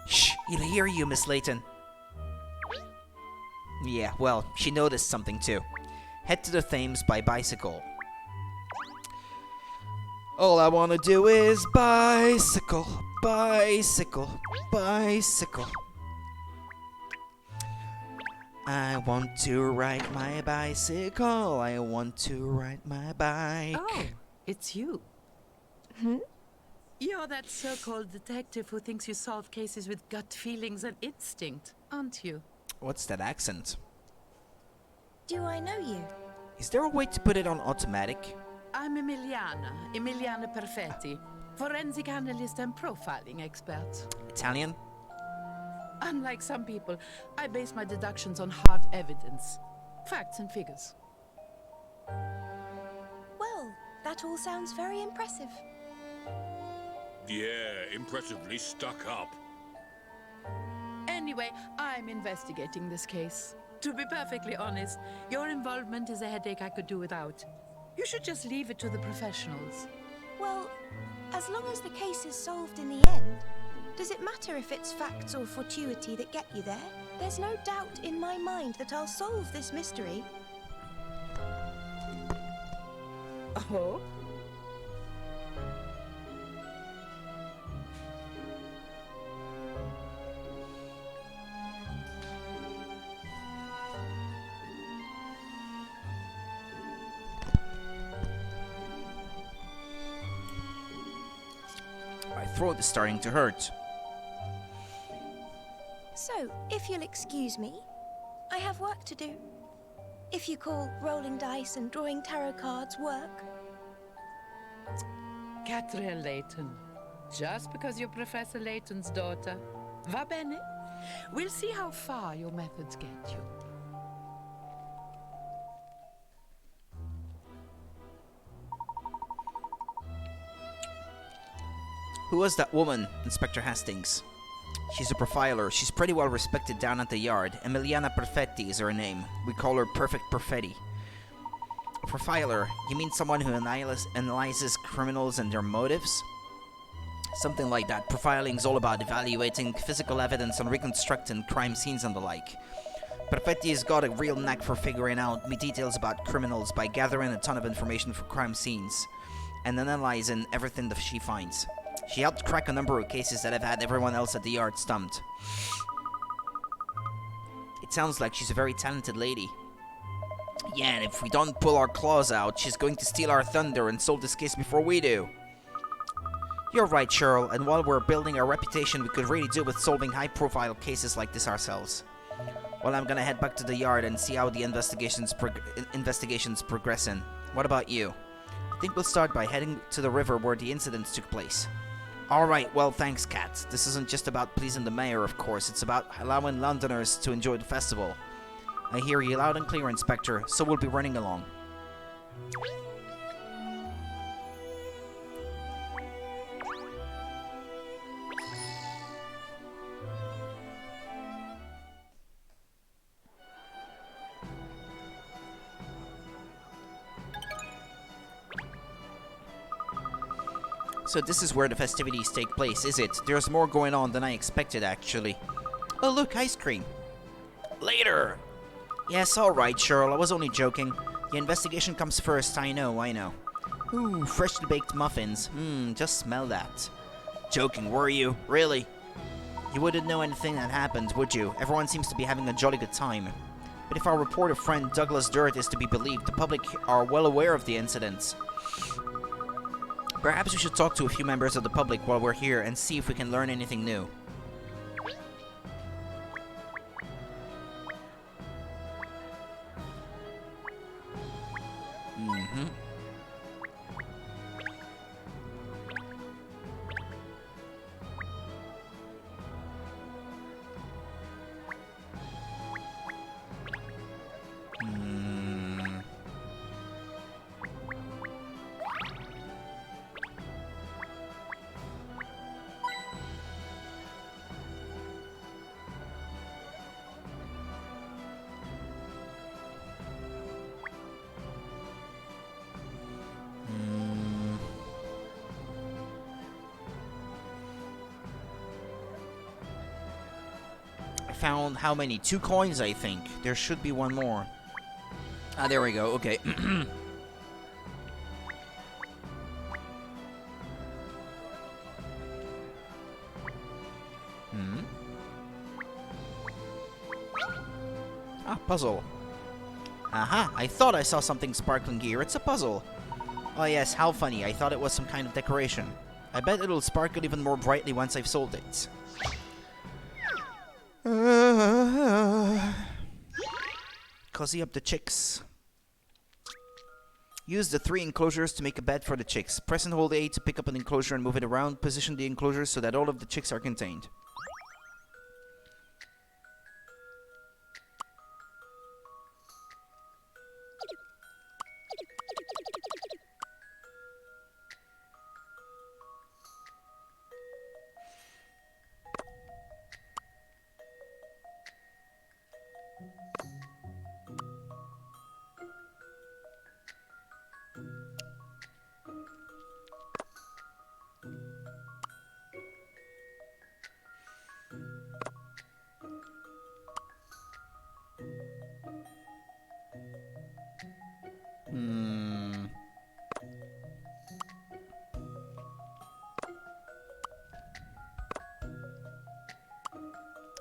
Shh, he'll hear you, Miss Layton. Yeah, well, she noticed something too. Head to the Thames by bicycle. All I wanna do is bicycle, bicycle, bicycle. I want to ride my bicycle. I want to ride my bike. Oh, it's you. You're that so-called detective who thinks you solve cases with gut feelings and instinct, aren't you? What's that accent? Do I know you? Is there a way to put it on automatic? I'm Emiliana Perfetti, forensic analyst and profiling expert. Italian? Unlike some people, I base my deductions on hard evidence, facts and figures. Well, that all sounds very impressive. Yeah, impressively stuck up. Anyway, I'm investigating this case. To be perfectly honest, your involvement is a headache I could do without. You should just leave it to the professionals. Well, as long as the case is solved in the end, does it matter if it's facts or fortuity that get you there? There's no doubt in my mind that I'll solve this mystery. Oh? My throat is starting to hurt. So, if you'll excuse me, I have work to do. If you call rolling dice and drawing tarot cards work. Catriel Layton. Just because you're Professor Layton's daughter. Va bene? We'll see how far your methods get you. Who was that woman, Inspector Hastings? She's a profiler. She's pretty well respected down at the yard. Emiliana Perfetti is her name. We call her Perfect Perfetti. A profiler? You mean someone who analyzes criminals and their motives? Something like that. Profiling is all about evaluating physical evidence and reconstructing crime scenes and the like. Perfetti has got a real knack for figuring out details about criminals by gathering a ton of information from crime scenes and analyzing everything that she finds. She helped crack a number of cases that have had everyone else at the yard stumped. It sounds like she's a very talented lady. Yeah, and if we don't pull our claws out, she's going to steal our thunder and solve this case before we do. You're right, Cheryl, and while we're building our reputation, we could really do with solving high-profile cases like this ourselves. Well, I'm gonna head back to the yard and see how the investigation's progressing. What about you? I think we'll start by heading to the river where the incidents took place. Alright, well thanks, Kat. This isn't just about pleasing the mayor, of course. It's about allowing Londoners to enjoy the festival. I hear you loud and clear, Inspector, so we'll be running along. So this is where the festivities take place, is it? There's more going on than I expected, actually. Oh look, ice cream. Later! Yes, alright, Cheryl, I was only joking. The investigation comes first, I know. Ooh, freshly baked muffins. Just smell that. Joking, were you? Really? You wouldn't know anything that happened, would you? Everyone seems to be having a jolly good time. But if our reporter friend Douglas Dirt is to be believed, the public are well aware of the incidents. Perhaps we should talk to a few members of the public while we're here and see if we can learn anything new. Found how many? 2 coins, I think. There should be one more. Ah, there we go. Okay. Ah, puzzle. Aha, I thought I saw something sparkling here. It's a puzzle. Oh yes, how funny. I thought it was some kind of decoration. I bet it'll sparkle even more brightly once I've sold it. Cozy up the chicks. Use the 3 enclosures to make a bed for the chicks. Press and hold A to pick up an enclosure and move it around. Position the enclosures so that all of the chicks are contained.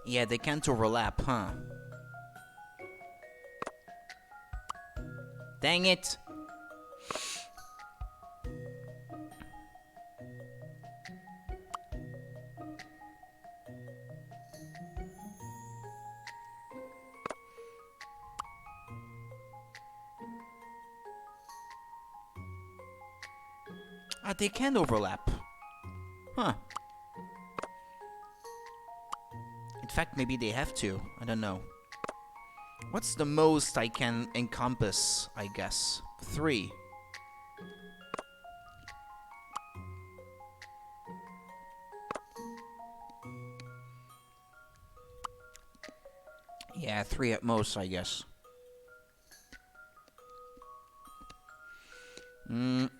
Yeah, they can't overlap, huh? Dang it! Ah, they can overlap. Huh. In fact, maybe they have to. I don't know. What's the most I can encompass, I guess? 3. Yeah, 3 at most, I guess. The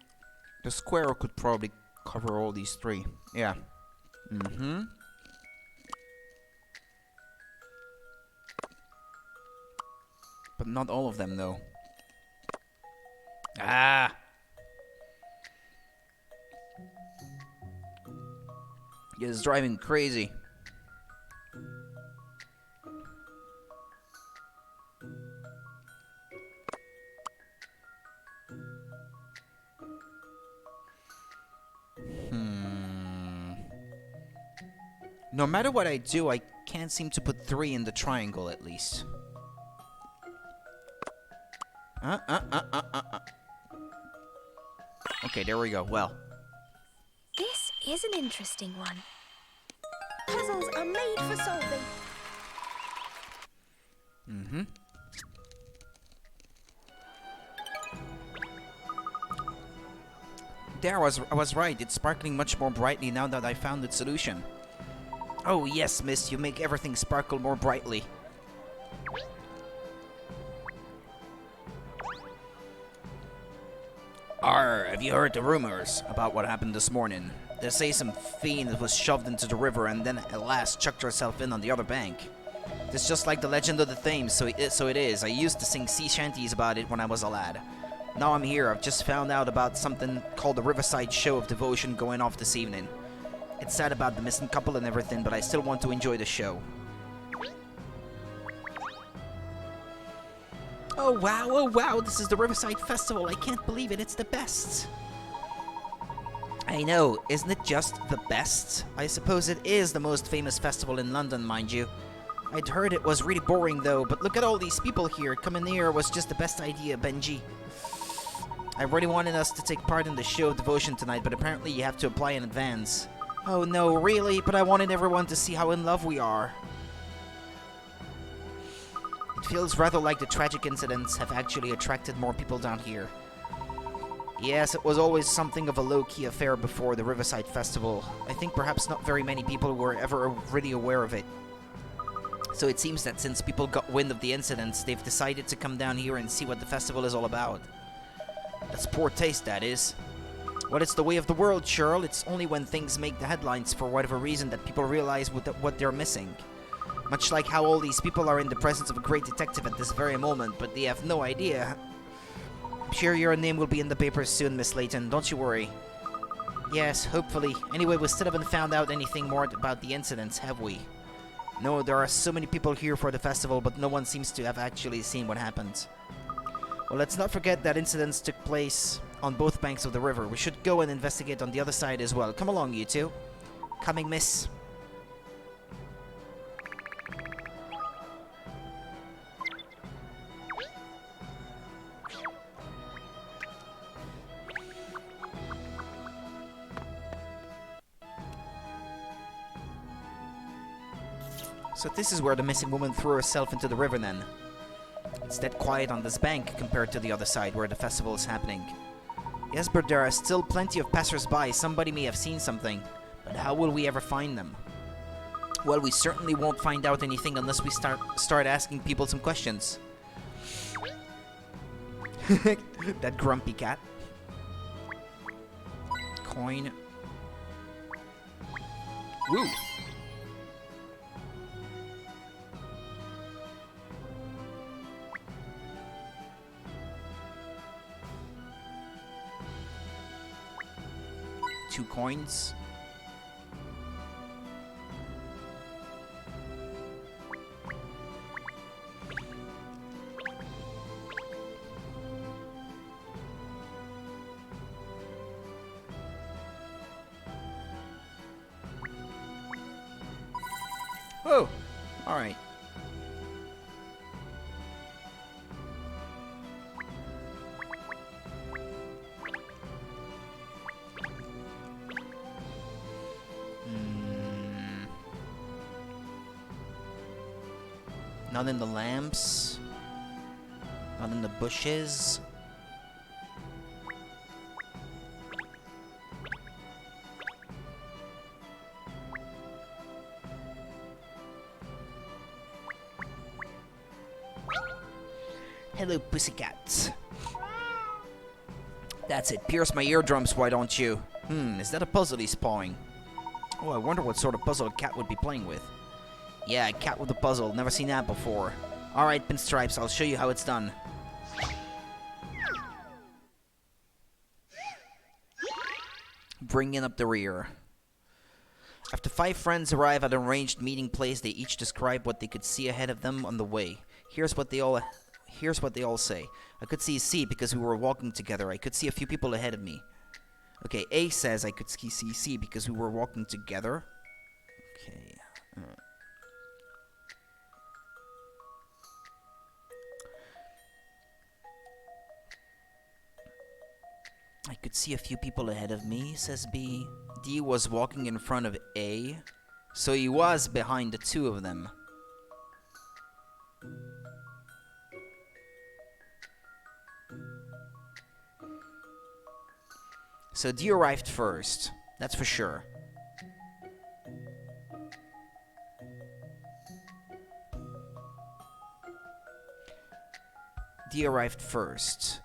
square could probably cover all these 3. Yeah. But not all of them, though. Ah! It's driving crazy. No matter what I do, I can't seem to put 3 in the triangle, at least. Okay, there we go. Well. This is an interesting one. Puzzles are made for solving. Mm-hmm. There, I was right. It's sparkling much more brightly now that I found its solution. Oh yes, miss, you make everything sparkle more brightly. Arr, have you heard the rumors about what happened this morning? They say some fiend was shoved into the river and then at last chucked herself in on the other bank. It's just like the legend of the Thames, so it is. I used to sing sea shanties about it when I was a lad. Now I'm here. I've just found out about something called the Riverside Show of Devotion going off this evening. It's sad about the missing couple and everything, but I still want to enjoy the show. Oh wow, this is the Riverside Festival. I can't believe it, it's the best. I know, isn't it just the best? I suppose it is the most famous festival in London, mind you. I'd heard it was really boring though, but look at all these people here. Coming here was just the best idea, Benji. I really wanted us to take part in the show of devotion tonight, but apparently you have to apply in advance. Oh no, really? But I wanted everyone to see how in love we are. It feels rather like the tragic incidents have actually attracted more people down here. Yes, it was always something of a low-key affair before the Riverside Festival. I think perhaps not very many people were ever really aware of it. So it seems that since people got wind of the incidents, they've decided to come down here and see what the festival is all about. That's poor taste, that is. Well, it's the way of the world, Cheryl. It's only when things make the headlines for whatever reason that people realize what they're missing. Much like how all these people are in the presence of a great detective at this very moment, but they have no idea. I'm sure your name will be in the papers soon, Miss Layton. Don't you worry. Yes, hopefully. Anyway, we still haven't found out anything more about the incidents, have we? No, there are so many people here for the festival, but no one seems to have actually seen what happened. Well, let's not forget that incidents took place on both banks of the river. We should go and investigate on the other side as well. Come along, you two. Coming, miss. So this is where the missing woman threw herself into the river then. It's dead quiet on this bank compared to the other side where the festival is happening. Yes, but there are still plenty of passers-by. Somebody may have seen something. But how will we ever find them? Well, we certainly won't find out anything unless we start asking people some questions. That grumpy cat. Coin. Woo! Two coins. Oh, all right. Not in the lamps. Not in the bushes. Hello, pussycats. That's it. Pierce my eardrums, why don't you? Is that a puzzle he's pawing? Oh, I wonder what sort of puzzle a cat would be playing with. Yeah, a cat with a puzzle. Never seen that before. Alright, Pinstripes, I'll show you how it's done. Bringing up the rear. After 5 friends arrive at an arranged meeting place, they each describe what they could see ahead of them on the way. Here's what they all say. I could see C because we were walking together. I could see a few people ahead of me. Okay, A says I could see C because we were walking together. Okay. I could see a few people ahead of me, says B. D was walking in front of A, so he was behind the two of them. So D arrived first, that's for sure. D arrived first.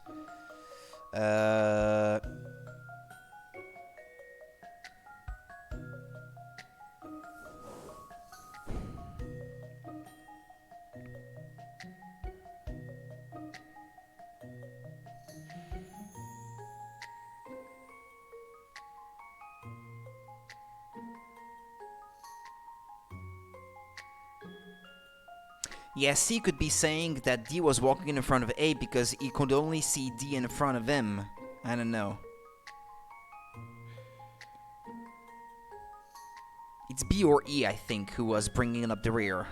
Yeah, C could be saying that D was walking in front of A because he could only see D in front of him. I don't know. It's B or E, I think, who was bringing up the rear.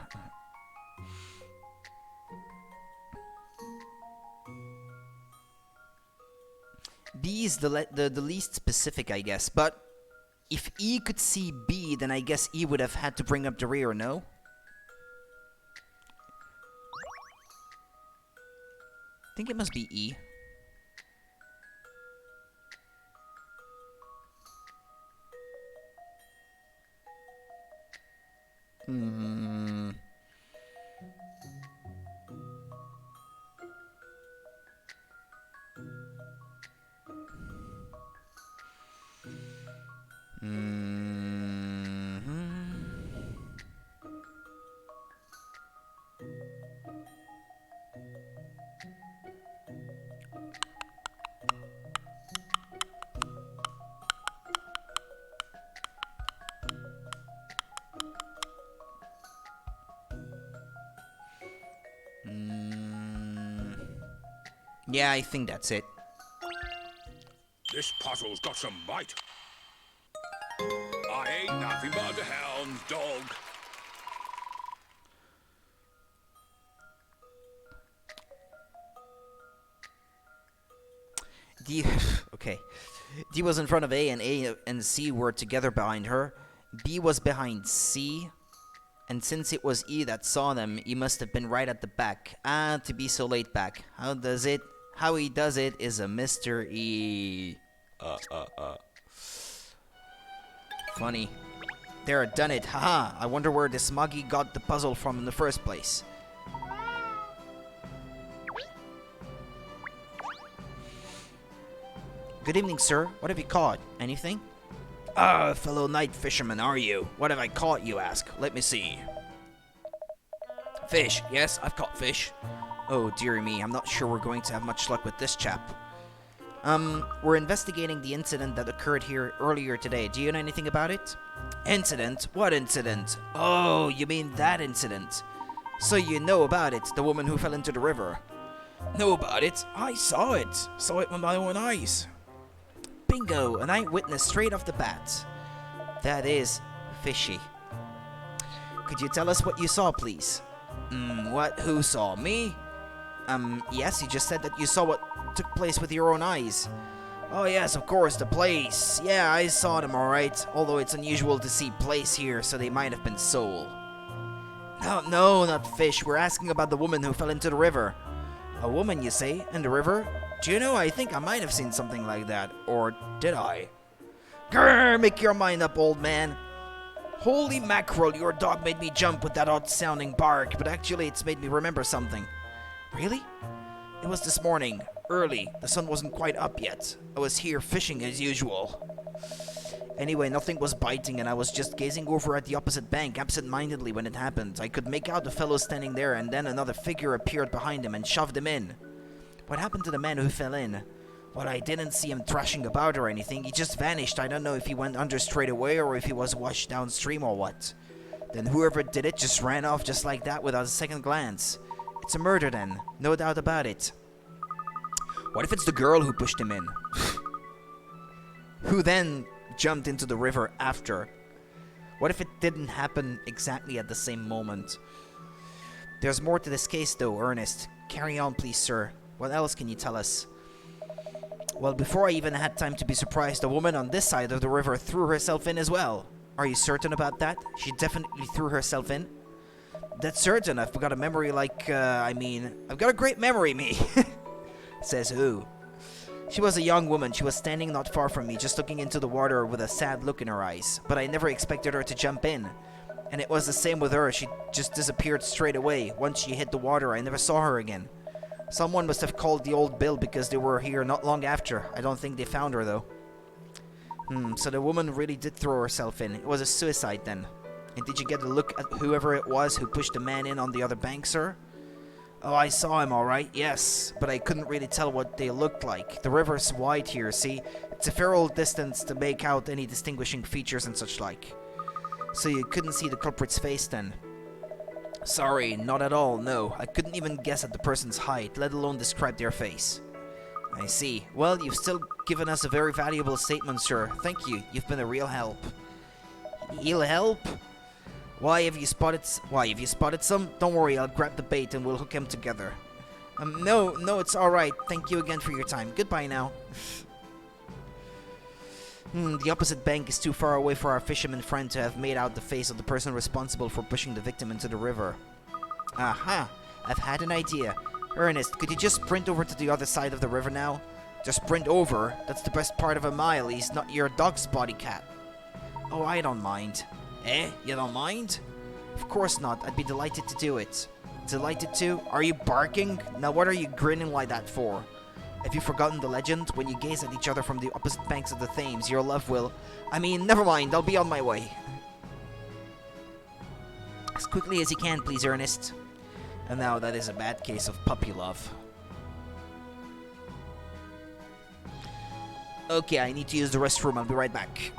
B is the least specific, I guess. But if E could see B, then I guess E would have had to bring up the rear, no? I think it must be E. Hmm. Yeah, I think that's it. This puzzle's got some bite. I ain't nothing but a hound's dog. D okay. D was in front of A and C were together behind her. B was behind C. And since it was E that saw them, he must have been right at the back. Ah, to be so late back. How he does it is a mystery. Funny. There, done it. Haha. I wonder where this Muggy got the puzzle from in the first place. Good evening, sir. What have you caught? Anything? Ah, fellow night fisherman, are you? What have I caught, you ask? Let me see. Fish. Yes, I've caught fish. Oh, dearie me, I'm not sure we're going to have much luck with this chap. We're investigating the incident that occurred here earlier today. Do you know anything about it? Incident? What incident? Oh, you mean that incident. So you know about it, the woman who fell into the river. Know about it? I saw it. Saw it with my own eyes. Bingo, an eyewitness straight off the bat. That is fishy. Could you tell us what you saw, please? What? Who saw? Me? Yes, you just said that you saw what took place with your own eyes. Oh yes, of course, the place. Yeah, I saw them alright, although it's unusual to see place here, so they might have been sole. No, not fish. We're asking about the woman who fell into the river. A woman, you say? In the river? Do you know, I think I might have seen something like that. Or did I? Grrr, make your mind up, old man. Holy mackerel, your dog made me jump with that odd-sounding bark, but actually it's made me remember something. Really? It was this morning, early. The sun wasn't quite up yet. I was here fishing as usual. Anyway, nothing was biting, and I was just gazing over at the opposite bank absent-mindedly when it happened. I could make out the fellow standing there, and then another figure appeared behind him and shoved him in. What happened to the man who fell in? Well, I didn't see him thrashing about or anything. He just vanished. I don't know if he went under straight away or if he was washed downstream or what. Then whoever did it just ran off just like that without a second glance. It's a murder then, no doubt about it. What if it's the girl who pushed him in? Who then jumped into the river after? What if it didn't happen exactly at the same moment? There's more to this case though, Ernest. Carry on, please, sir. What else can you tell us? Well, before I even had time to be surprised, a woman on this side of the river threw herself in as well. Are you certain about that? She definitely threw herself in? That's certain. I've got a memory like, I've got a great memory, me. Says who? She was a young woman. She was standing not far from me, just looking into the water with a sad look in her eyes. But I never expected her to jump in. And it was the same with her. She just disappeared straight away. Once she hit the water, I never saw her again. Someone must have called the old Bill because they were here not long after. I don't think they found her, though. So the woman really did throw herself in. It was a suicide, then. And did you get a look at whoever it was who pushed the man in on the other bank, sir? Oh, I saw him, alright, yes. But I couldn't really tell what they looked like. The river's wide here, see? It's a fair old distance to make out any distinguishing features and such like. So you couldn't see the culprit's face, then? Sorry, not at all, no. I couldn't even guess at the person's height, let alone describe their face. I see. Well, you've still given us a very valuable statement, sir. Thank you. You've been a real help. Real help? Why, have you spotted some? Don't worry, I'll grab the bait and we'll hook them together. No, it's alright. Thank you again for your time. Goodbye now. The opposite bank is too far away for our fisherman friend to have made out the face of the person responsible for pushing the victim into the river. Aha! I've had an idea. Ernest, could you just sprint over to the other side of the river now? Just sprint over? That's the best part of a mile. He's not your dog's body cat. Oh, I don't mind. Eh? You don't mind? Of course not. I'd be delighted to do it. Delighted to? Are you barking? Now what are you grinning like that for? Have you forgotten the legend? When you gaze at each other from the opposite banks of the Thames, your love will... never mind. I'll be on my way. As quickly as you can, please, Ernest. And now that is a bad case of puppy love. Okay, I need to use the restroom. I'll be right back.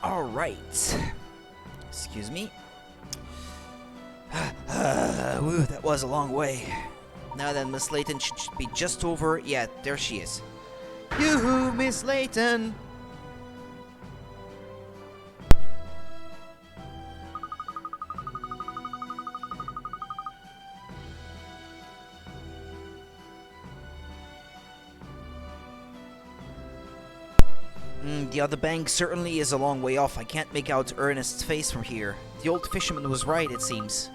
Alright. Excuse me. Whew, that was a long way. Now then, Miss Layton should be just over. Yeah, there she is. Yoo-hoo, Miss Layton! The other bank certainly is a long way off. I can't make out Ernest's face from here. The old fisherman was right, it seems.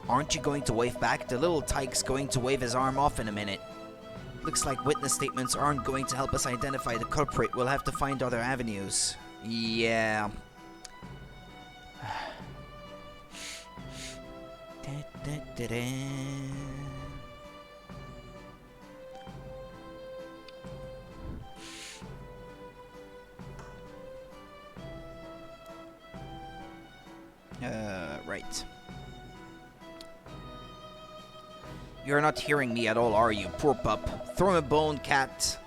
Aren't you going to wave back? The little tyke's going to wave his arm off in a minute. Looks like witness statements aren't going to help us identify the culprit. We'll have to find other avenues. Yeah. Right. You're not hearing me at all, are you, poor pup? Throw him a bone, cat.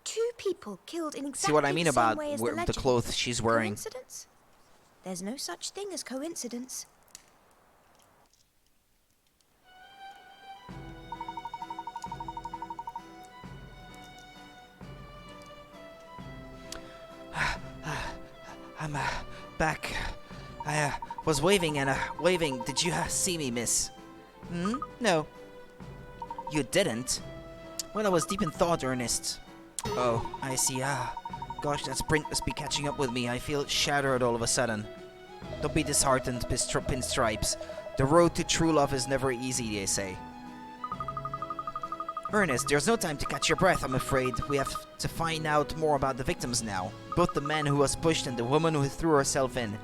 Two people killed in exactly See what I mean the same about way as the legend. clothes she's wearing? Coincidence? There's no such thing as coincidence. I'm back. I was waving and waving. Did you see me, miss? Hmm? No. You didn't? Well, I was deep in thought, Ernest. Oh, I see. Gosh, that sprint must be catching up with me. I feel shattered all of a sudden. Don't be disheartened, pinstripes. The road to true love is never easy, they say. Ernest, there's no time to catch your breath, I'm afraid. We have to find out more about the victims now. Both the man who was pushed and the woman who threw herself in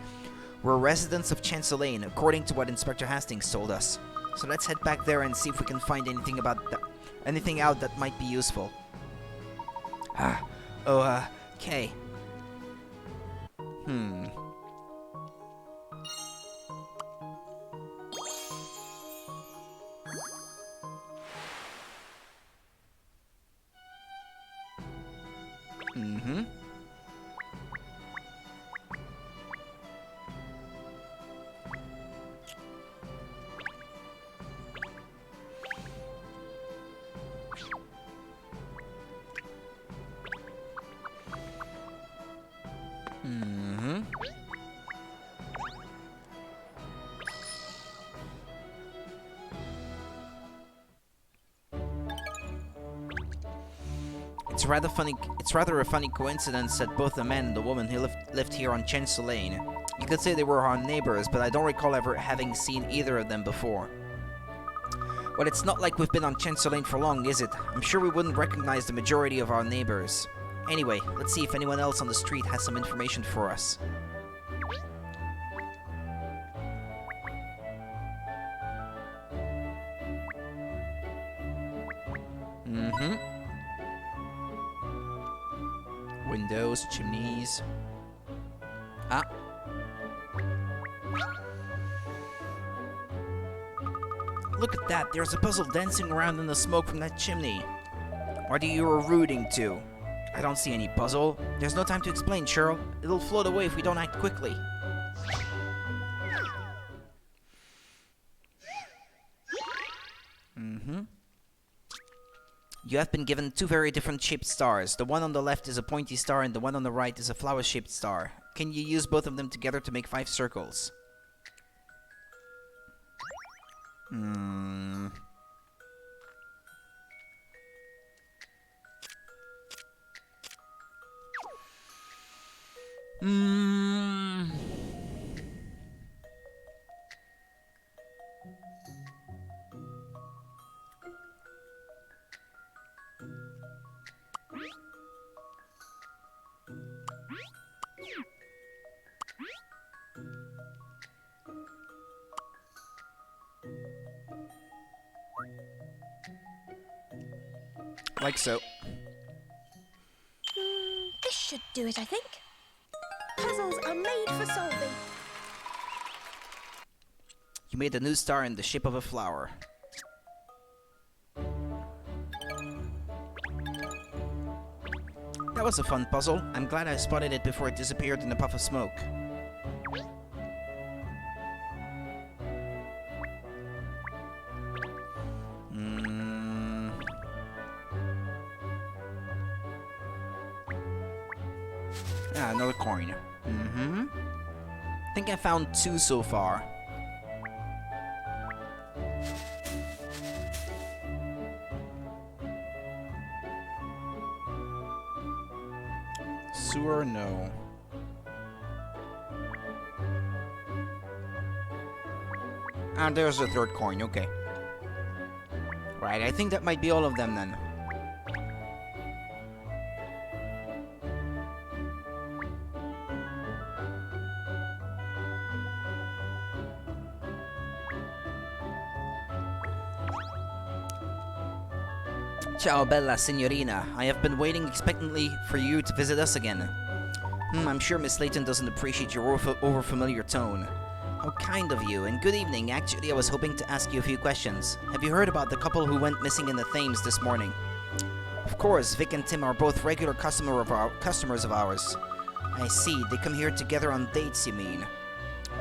were residents of Chancellor Lane, according to what Inspector Hastings told us. So let's head back there and see if we can find anything out that might be useful. Okay. It's rather a funny coincidence that both the man and the woman who lived here on Chancellor Lane. You could say they were our neighbors, but I don't recall ever having seen either of them before. Well, it's not like we've been on Chancellor Lane for long, is it? I'm sure we wouldn't recognize the majority of our neighbors. Anyway, let's see if anyone else on the street has some information for us. Windows, chimneys. Look at that, there's a puzzle dancing around in the smoke from that chimney. What are you rooting to? I don't see any puzzle. There's no time to explain, Cheryl. It'll float away if we don't act quickly. You have been given two very different shaped stars. The one on the left is a pointy star and the one on the right is a flower-shaped star. Can you use both of them together to make 5 circles? Like so. This should do it, I think. Puzzles are made for solving. You made a new star in the shape of a flower. That was a fun puzzle. I'm glad I spotted it before it disappeared in a puff of smoke. Another coin. I think I found 2 so far. Sewer, no. And there's the 3rd coin, okay. Right, I think that might be all of them then. Ciao, bella signorina. I have been waiting expectantly for you to visit us again. I'm sure Miss Layton doesn't appreciate your over-familiar tone. How kind of you, and good evening. Actually, I was hoping to ask you a few questions. Have you heard about the couple who went missing in the Thames this morning? Of course, Vic and Tim are both regular customers of ours. I see, they come here together on dates, you mean?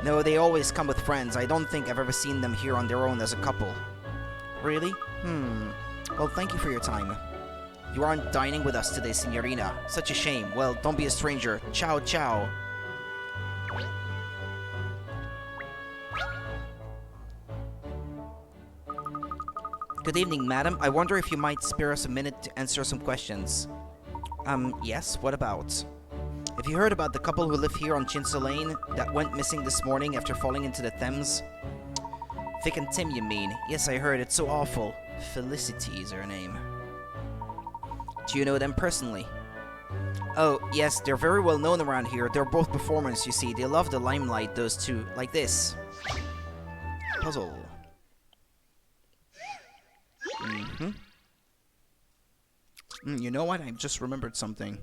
No, they always come with friends. I don't think I've ever seen them here on their own as a couple. Really? Well, thank you for your time. You aren't dining with us today, Signorina. Such a shame. Well, don't be a stranger. Ciao, ciao. Good evening, madam. I wonder if you might spare us a minute to answer some questions. Yes, what about? Have you heard about the couple who live here on Chinsel Lane that went missing this morning after falling into the Thames? Vic and Tim, you mean? Yes, I heard. It's so awful. Felicity is her name. Do you know them personally? Oh, yes, they're very well known around here. They're both performers, you see. They love the limelight, those two. Like this. Puzzle. You know what? I just remembered something.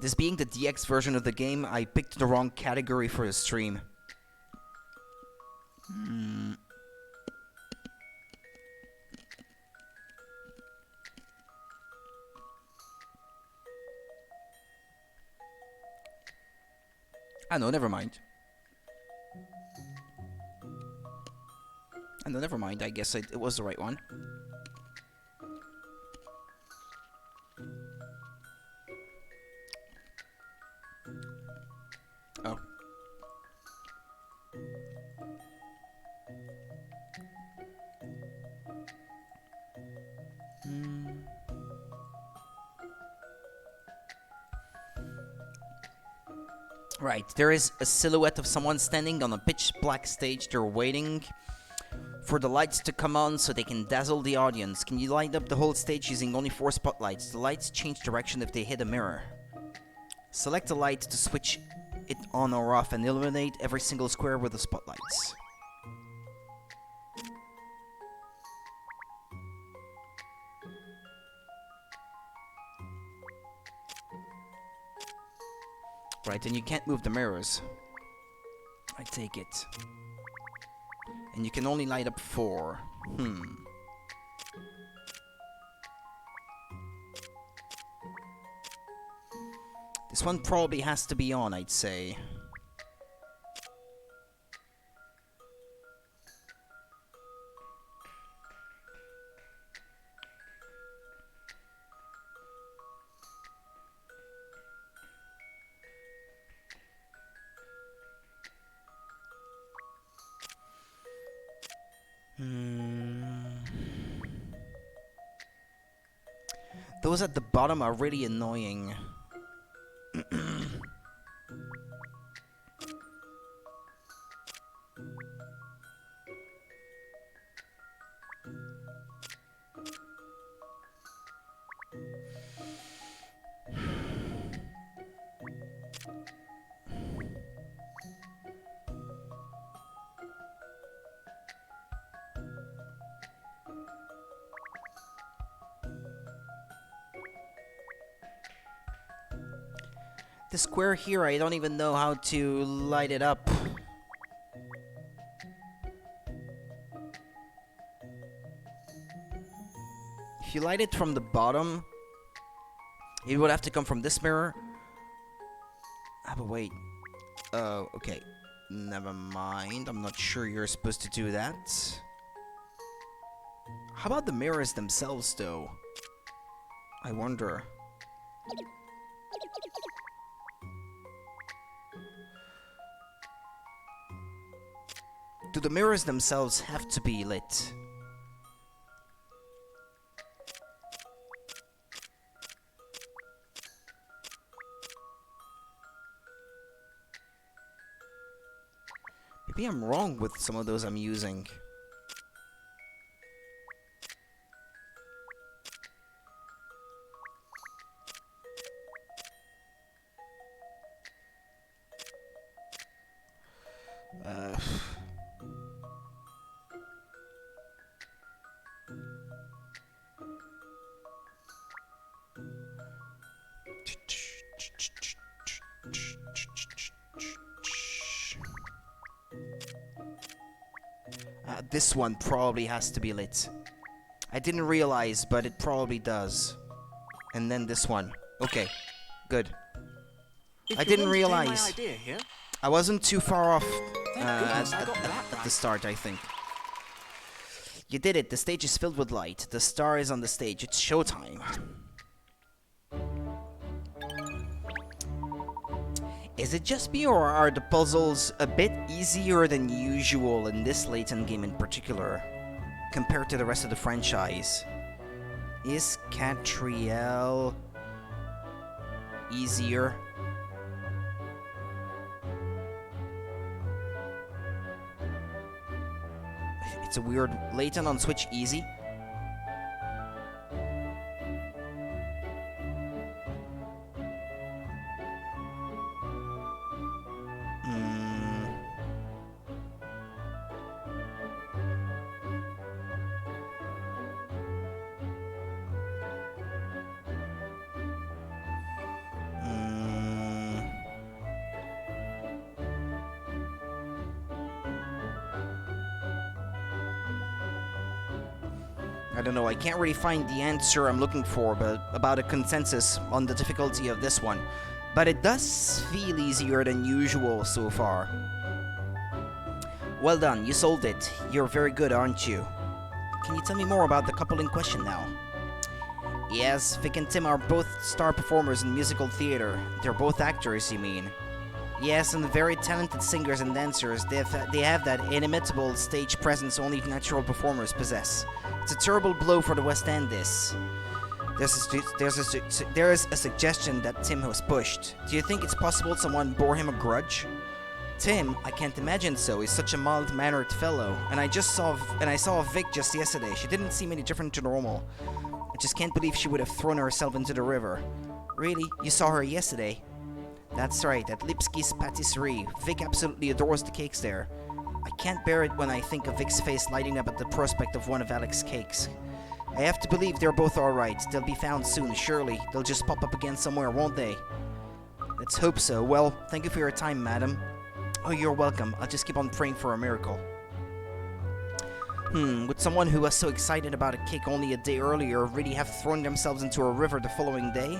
This being the DX version of the game, I picked the wrong category for the stream. Ah, no, never mind. Ah, no, never mind. I guess it was the right one. Oh. Right, there is a silhouette of someone standing on a pitch black stage. They're waiting for the lights to come on so they can dazzle the audience. Can you light up the whole stage using only 4 spotlights? The lights change direction if they hit a mirror. Select a light to switch it on or off and illuminate every single square with the spotlights. Right, and you can't move the mirrors. I take it. And you can only light up 4. This one probably has to be on, I'd say. Those at the bottom are really annoying. The square here, I don't even know how to light it up. If you light it from the bottom, it would have to come from this mirror. Ah, but wait. Oh, okay. Never mind. I'm not sure you're supposed to do that. How about the mirrors themselves, though? I wonder. Do the mirrors themselves have to be lit? Maybe I'm wrong with some of those I'm using. This one probably has to be lit. I didn't realize, but it probably does. And then this one. Okay, good. If I you'll didn't entertain realize. my idea here, I wasn't too far off Thank goodness I got that at the right. start, I think. You did it. The stage is filled with light. The star is on the stage. It's showtime. Is it just me, or are the puzzles a bit easier than usual in this Layton game in particular, compared to the rest of the franchise? Is Catriel easier? It's a weird... Layton on Switch easy? I don't know, I can't really find the answer I'm looking for, but about a consensus on the difficulty of this one. But it does feel easier than usual so far. Well done, you solved it. You're very good, aren't you? Can you tell me more about the couple in question now? Yes, Vic and Tim are both star performers in musical theater. They're both actors, you mean? Yes, and very talented singers and dancers. They have that inimitable stage presence only natural performers possess. It's a terrible blow for the West End, this. There is a suggestion that Tim was pushed. Do you think it's possible someone bore him a grudge? Tim, I can't imagine so. He's such a mild-mannered fellow. And I saw Vic just yesterday. She didn't seem any different to normal. I just can't believe she would have thrown herself into the river. Really? You saw her yesterday? That's right, at Lipski's Patisserie. Vic absolutely adores the cakes there. I can't bear it when I think of Vic's face lighting up at the prospect of one of Alex's cakes. I have to believe they're both alright. They'll be found soon, surely. They'll just pop up again somewhere, won't they? Let's hope so. Well, thank you for your time, madam. Oh, you're welcome. I'll just keep on praying for a miracle. Would someone who was so excited about a cake only a day earlier really have thrown themselves into a river the following day?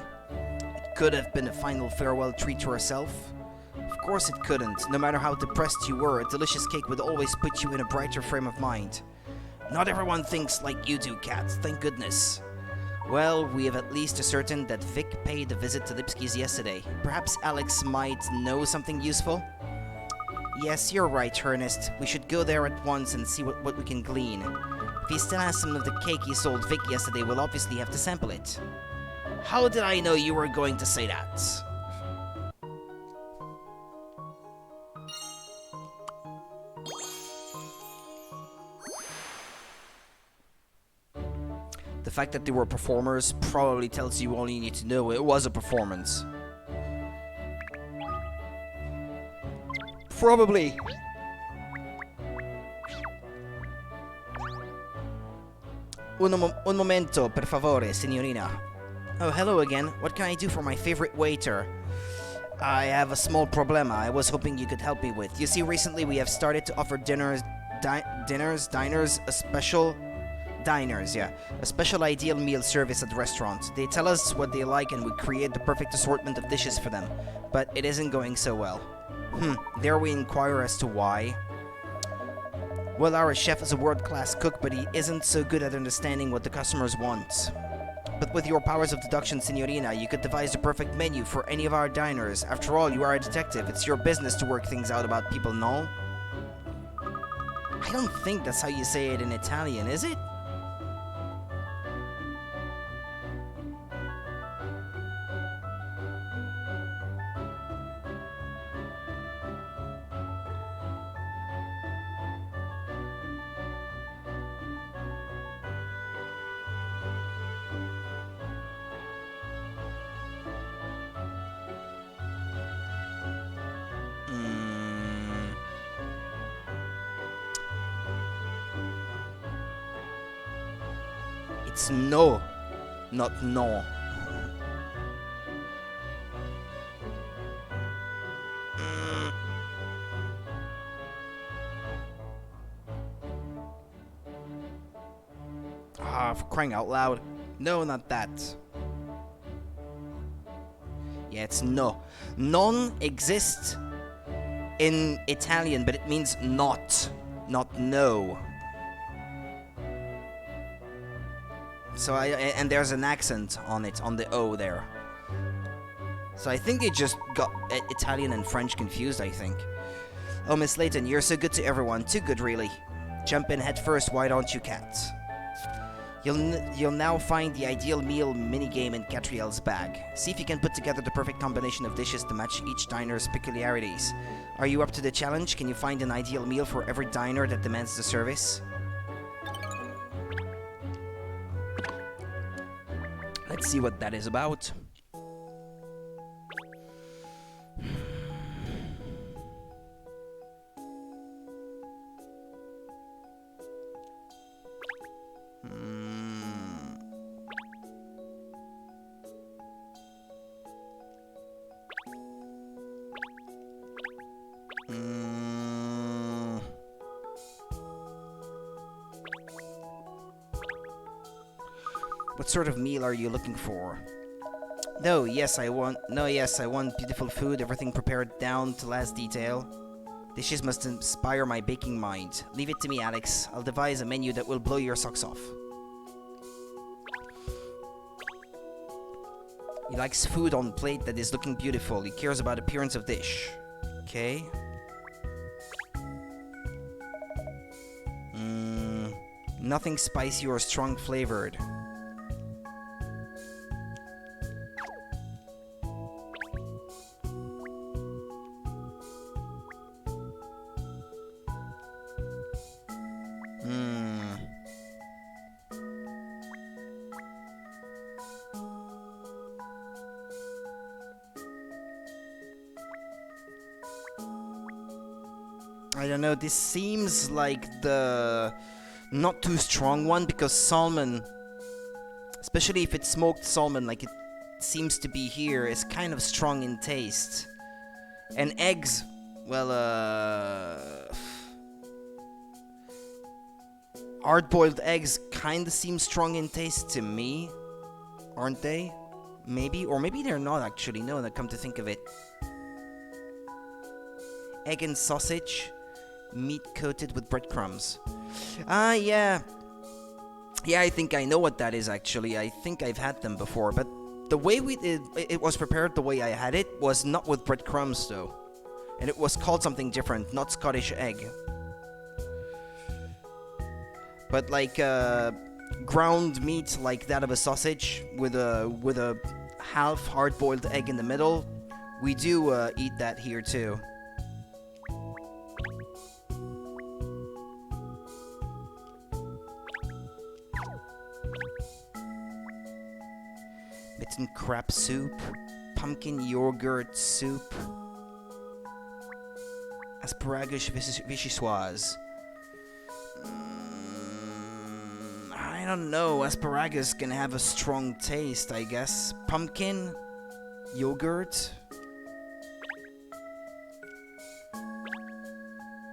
Could have been a final farewell treat to herself. Of course it couldn't. No matter how depressed you were, a delicious cake would always put you in a brighter frame of mind. Not everyone thinks like you do, Kat, thank goodness. Well, we have at least ascertained that Vic paid a visit to Lipski's yesterday. Perhaps Alex might know something useful? Yes, you're right, Ernest. We should go there at once and see what we can glean. If he still has some of the cake he sold Vic yesterday, we'll obviously have to sample it. How did I know you were going to say that? The fact that they were performers probably tells you all you need to know. It was a performance. Probably. Un momento, per favore, signorina. Oh, hello again. What can I do for my favorite waiter? I have a small problema I was hoping you could help me with. You see, recently we have started to offer diners, a special ideal meal service at the restaurant. They tell us what they like and we create the perfect assortment of dishes for them. But it isn't going so well. Dare we inquire as to why? Well, our chef is a world-class cook, but he isn't so good at understanding what the customers want. But with your powers of deduction, signorina, you could devise the perfect menu for any of our diners. After all, you are a detective. It's your business to work things out about people, no? I don't think that's how you say it in Italian, is it? It's no, not no. For crying out loud. No, not that. Yeah, it's no. Non exists in Italian, but it means not. Not no. So and there's an accent on it, on the O there. So I think they just got Italian and French confused, I think. Oh, Miss Layton, you're so good to everyone. Too good, really. Jump in head first, why don't you, cat? You'll now find the ideal meal minigame in Catriel's bag. See if you can put together the perfect combination of dishes to match each diner's peculiarities. Are you up to the challenge? Can you find an ideal meal for every diner that demands the service? Let's see what that is about. What sort of meal are you looking for? No, yes, I want beautiful food, everything prepared down to last detail. Dishes must inspire my baking mind. Leave it to me, Alex. I'll devise a menu that will blow your socks off. He likes food on plate that is looking beautiful. He cares about appearance of dish. Okay. Nothing spicy or strong flavored. I don't know, this seems like the not too strong one, because salmon, especially if it's smoked salmon like it seems to be here, is kind of strong in taste. And eggs, well, hard-boiled eggs kind of seem strong in taste to me, aren't they? Maybe, or maybe they're not actually, no, come to think of it. Egg and sausage. Meat coated with breadcrumbs. Ah, yeah. Yeah, I think I know what that is, actually. I think I've had them before, but the way it was prepared, the way I had it, was not with breadcrumbs, though. And it was called something different, not Scottish egg. But like, ground meat like that of a sausage with a half hard-boiled egg in the middle, we do eat that here, too. Mitten crab soup, pumpkin yogurt soup, asparagus vichyssoise. I don't know, asparagus can have a strong taste, I guess. Pumpkin yogurt.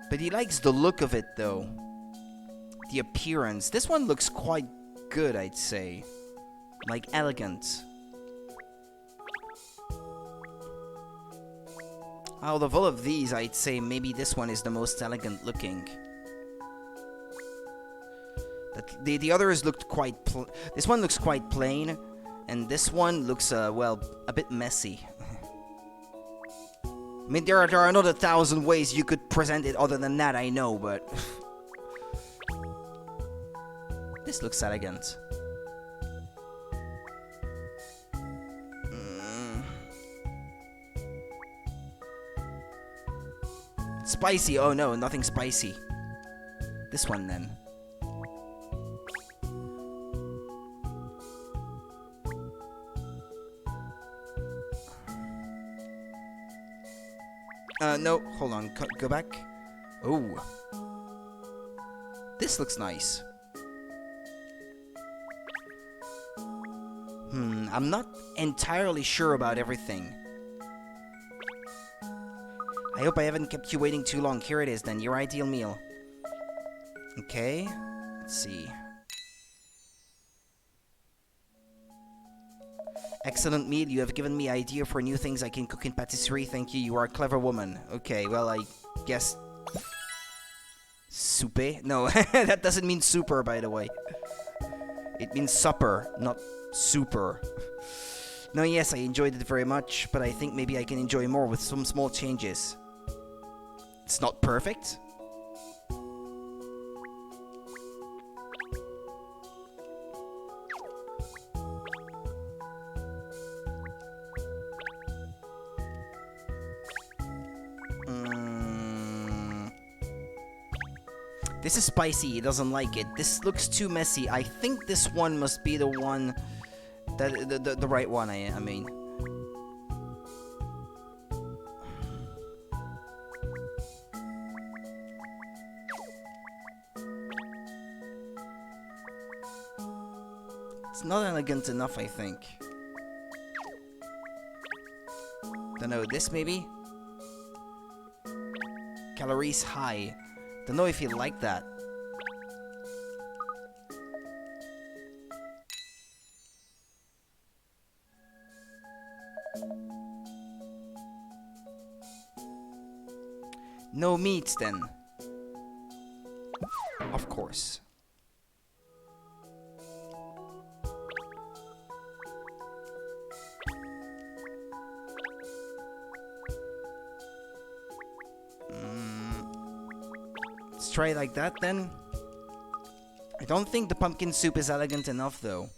But he likes the look of it, though. The appearance. This one looks quite good, I'd say. Like, elegant. Out of all of these, I'd say maybe this one is the most elegant looking. But the others looked quite... This one looks quite plain, and this one looks, well, a bit messy. I mean, there are another 1,000 ways you could present it other than that, I know, but... This looks elegant. Spicy, oh no, nothing spicy. This one then. No, hold on, go back. Oh. This looks nice. I'm not entirely sure about everything. I hope I haven't kept you waiting too long. Here it is then, your ideal meal. Okay, let's see. Excellent meal. You have given me idea for new things I can cook in patisserie. Thank you. You are a clever woman. Okay, well, I guess... Soupe? No, that doesn't mean super, by the way. It means supper, not super. No, yes, I enjoyed it very much, but I think maybe I can enjoy more with some small changes. It's not perfect. This is spicy, he doesn't like it. This looks too messy. I think this one must be the one, the right one, I mean. It's not elegant enough, I think. Don't know, this maybe? Calories high. Don't know if you like that. No meat then. Of course. Try like that then. I don't think the pumpkin soup is elegant enough though.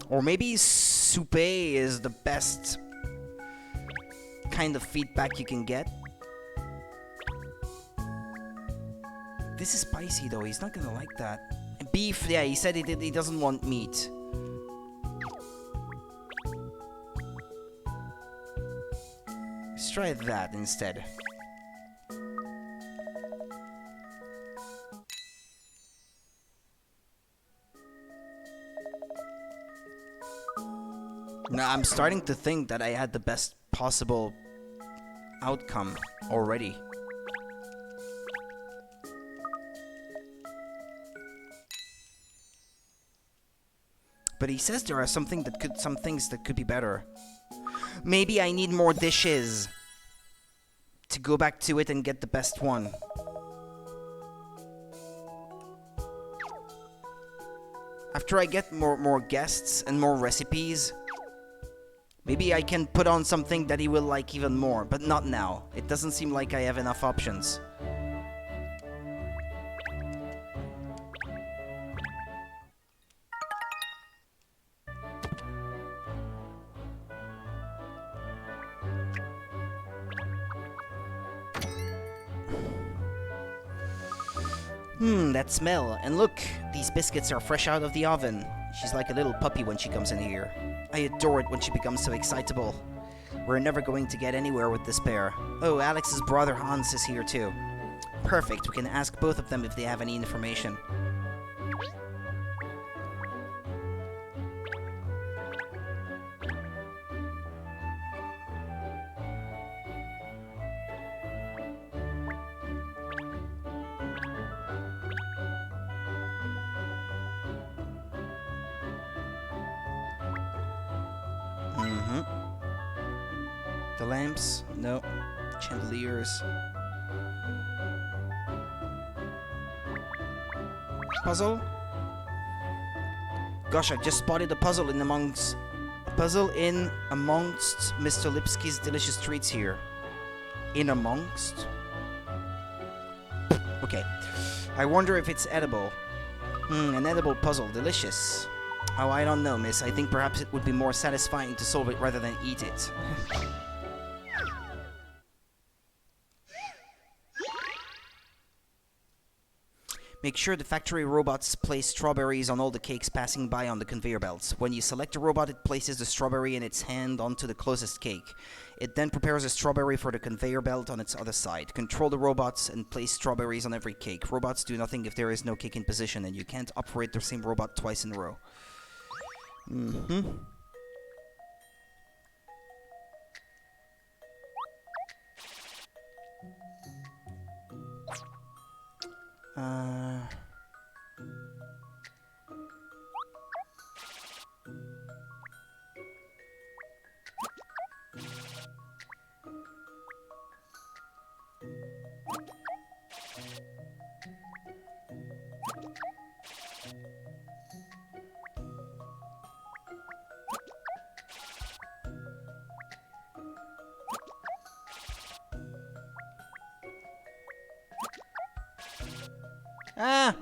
Or maybe soupe is the best kind of feedback you can get. This is spicy though, he's not gonna like that. And beef, yeah, he said he doesn't want meat. Let's try that instead. Now I'm starting to think that I had the best possible outcome already. But he says there are some things that could be better. Maybe I need more dishes to go back to it and get the best one. After I get more guests and more recipes, maybe I can put on something that he will like even more, but not now. It doesn't seem like I have enough options. That smell. And look, these biscuits are fresh out of the oven. She's like a little puppy when she comes in here. I adore it when she becomes so excitable. We're never going to get anywhere with this pair. Oh, Alex's brother Hans is here too. Perfect, we can ask both of them if they have any information. The lamps? No. Chandeliers. Puzzle? Gosh, I just spotted a puzzle in amongst Mr. Lipsky's delicious treats here. In amongst? Okay. I wonder if it's edible. An edible puzzle. Delicious. Oh, I don't know, miss. I think perhaps it would be more satisfying to solve it rather than eat it. Make sure the factory robots place strawberries on all the cakes passing by on the conveyor belts. When you select a robot, it places the strawberry in its hand onto the closest cake. It then prepares a strawberry for the conveyor belt on its other side. Control the robots and place strawberries on every cake. Robots do nothing if there is no cake in position, and you can't operate the same robot twice in a row. Uh... Ah!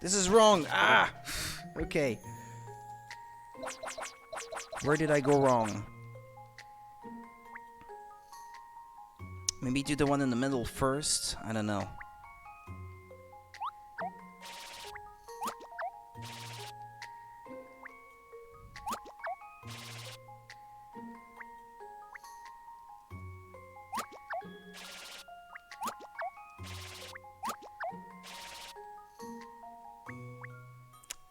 This is wrong. Ah! Okay. Where did I go wrong? Maybe do the one in the middle first? I don't know.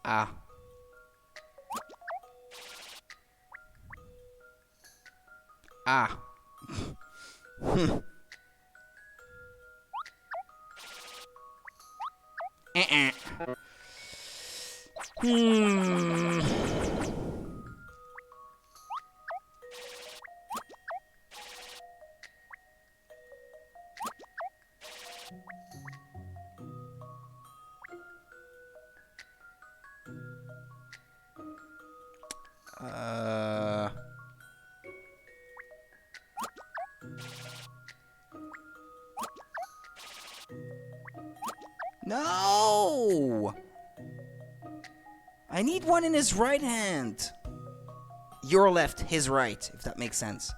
Ah. Ah. Hmm. No! I need one in his right hand. Your left, his right, if that makes sense.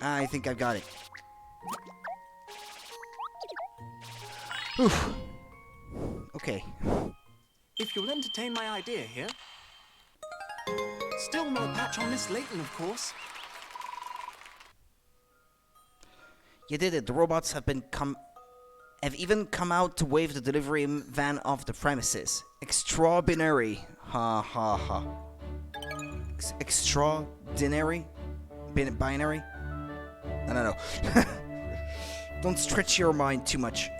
I think I've got it. Oof. Okay. If you'll entertain my idea here. Still no patch on Miss Layton, of course. You did it. The robots have even come out to wave the delivery van off the premises. Extraordinary. Ha ha ha. Extraordinary? Binary? I don't know. Don't stretch your mind too much.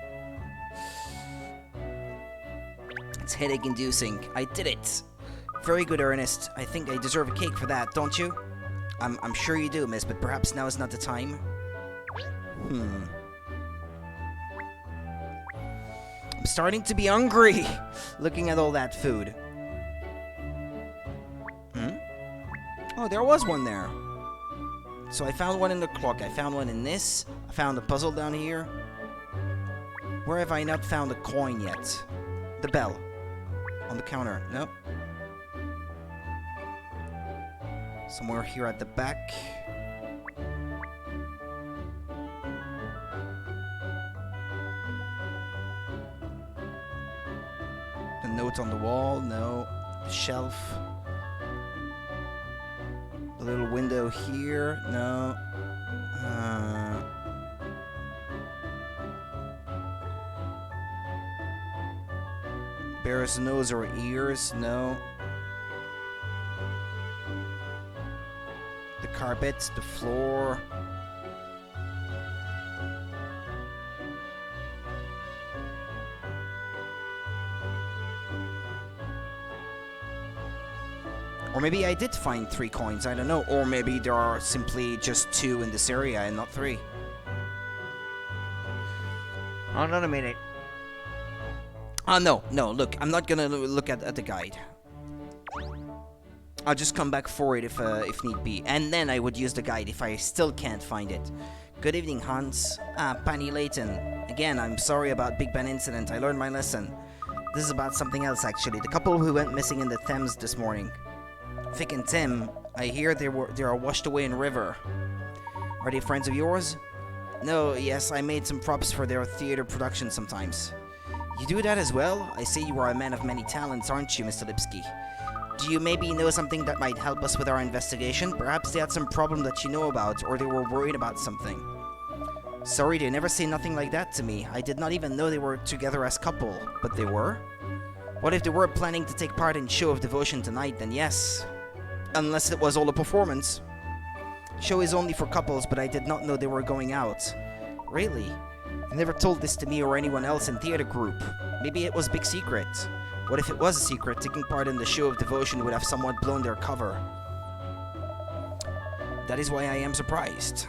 It's headache inducing. I did it. Very good, Ernest. I think I deserve a cake for that, don't you? I'm sure you do, miss, but perhaps now is not the time. I'm starting to be hungry, looking at all that food. Oh, there was one there. So I found one in the clock, I found one in this, I found a puzzle down here. Where have I not found a coin yet? The bell. On the counter, nope. Somewhere here at the back. The note on the wall, no. The shelf. The little window here, no. Bear's nose or ears, no. The carpet, the floor. Or maybe I did find 3 coins, I don't know. Or maybe there are simply just 2 in this area and not 3. Hold on a minute. No, look, I'm not gonna look at the guide. I'll just come back for it if need be. And then I would use the guide if I still can't find it. Good evening, Hans. Penny Layton. Again, I'm sorry about Big Ben incident. I learned my lesson. This is about something else, actually. The couple who went missing in the Thames this morning. Vic and Tim, I hear they are washed away in river. Are they friends of yours? No, yes, I made some props for their theater production sometimes. You do that as well? I see you are a man of many talents, aren't you, Mr. Lipsky? Do you maybe know something that might help us with our investigation? Perhaps they had some problem that you know about, or they were worried about something. Sorry, they never say nothing like that to me. I did not even know they were together as couple. But they were? What if they were planning to take part in Show of Devotion tonight, then yes. Unless it was all a performance. Show is only for couples, but I did not know they were going out. Really? You never told this to me or anyone else in theater group. Maybe it was a big secret. What if it was a secret? Taking part in the Show of Devotion would have somewhat blown their cover. That is why I am surprised.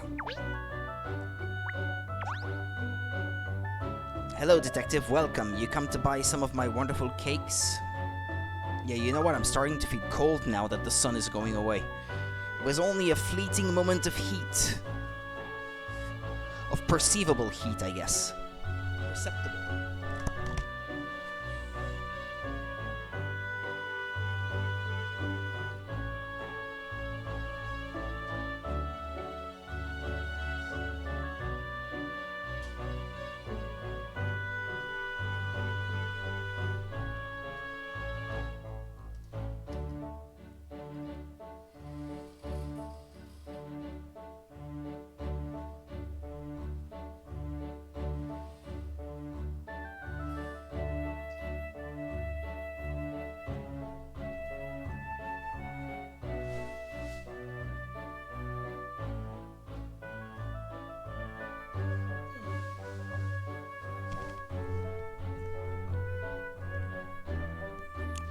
Hello, detective. Welcome. You come to buy some of my wonderful cakes? Yeah, you know what? I'm starting to feel cold now that the sun is going away. It was only a fleeting moment of heat. Of perceivable heat, I guess. Perceptible.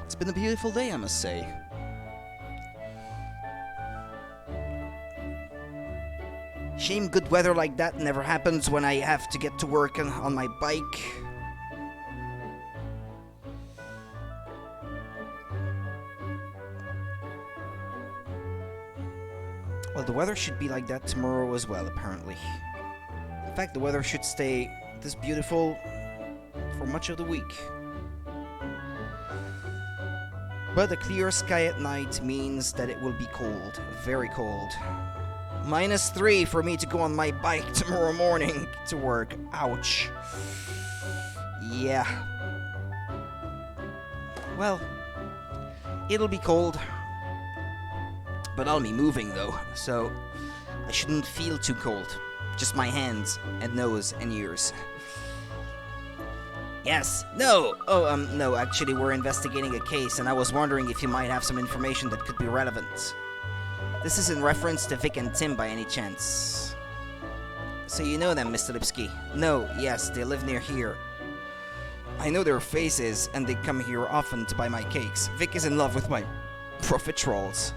It's been a beautiful day, I must say. Shame good weather like that never happens when I have to get to work on my bike. Well, the weather should be like that tomorrow as well, apparently. In fact, the weather should stay this beautiful for much of the week. But a clear sky at night means that it will be cold, very cold. -3 for me to go on my bike tomorrow morning to work. Ouch. Yeah. Well, it'll be cold. But I'll be moving though, so I shouldn't feel too cold. Just my hands and nose and ears. Yes. No. Oh, no, actually we're investigating a case and I was wondering if you might have some information that could be relevant. This is in reference to Vic and Tim by any chance. So you know them, Mr. Lipsky? No, yes, they live near here. I know their faces and they come here often to buy my cakes. Vic is in love with my profiteroles.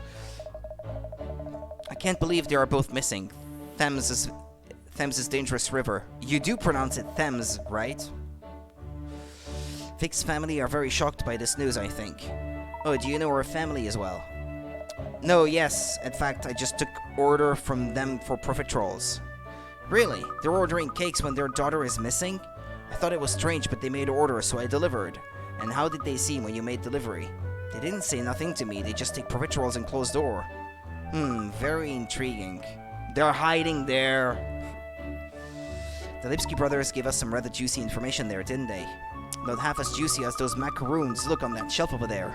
I can't believe they are both missing. Thames is dangerous river. You do pronounce it Thames, right? Vic's family are very shocked by this news, I think. Oh, do you know her family as well? No, yes. In fact, I just took order from them for profiteroles. Really? They're ordering cakes when their daughter is missing? I thought it was strange, but they made orders, so I delivered. And how did they seem when you made delivery? They didn't say nothing to me. They just take profiteroles and close door. Very intriguing. They're hiding there. The Lipsky brothers gave us some rather juicy information there, didn't they? Not half as juicy as those macaroons. Look on that shelf over there.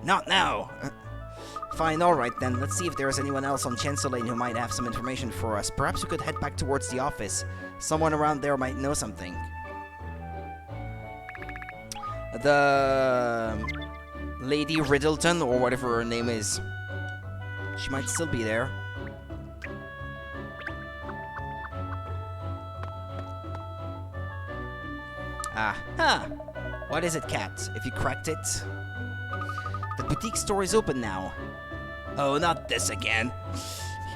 Not now! Fine, alright then. Let's see if there's anyone else on Chancellor Lane who might have some information for us. Perhaps we could head back towards the office. Someone around there might know something. The Lady Riddleton, or whatever her name is. She might still be there. Huh. What is it, Cat? If you cracked it? The boutique store is open now. Oh, not this again.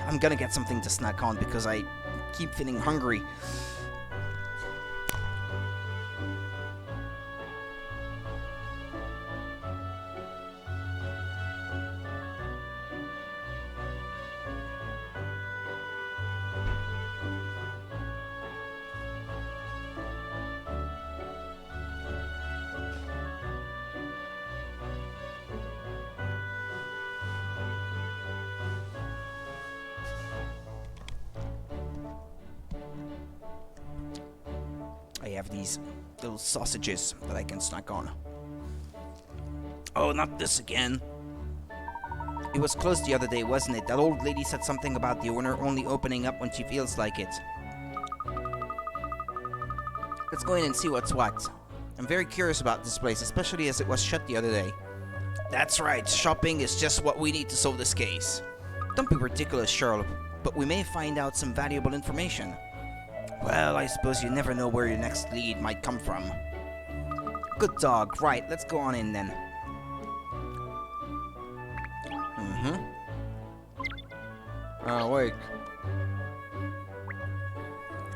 I'm gonna get something to snack on because I keep feeling hungry. have these little sausages that I can snack on. Oh, not this again. It was closed the other day, wasn't it? That old lady said something about the owner only opening up when she feels like it. Let's go in and see what's what. I'm very curious about this place, especially as it was shut the other day. That's right, shopping is just what we need to solve this case. Don't be ridiculous, Sherlock, but we may find out some valuable information. Well, I suppose you never know where your next lead might come from. Good dog. Right, let's go on in then. Oh, wait.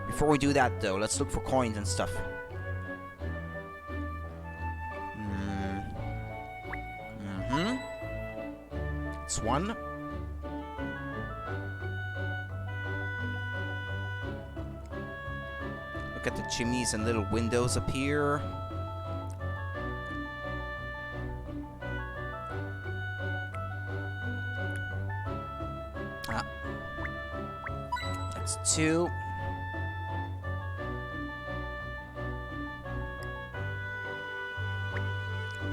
Before we do that, though, let's look for coins and stuff. It's one. Look at the chimneys and little windows up here. That's two.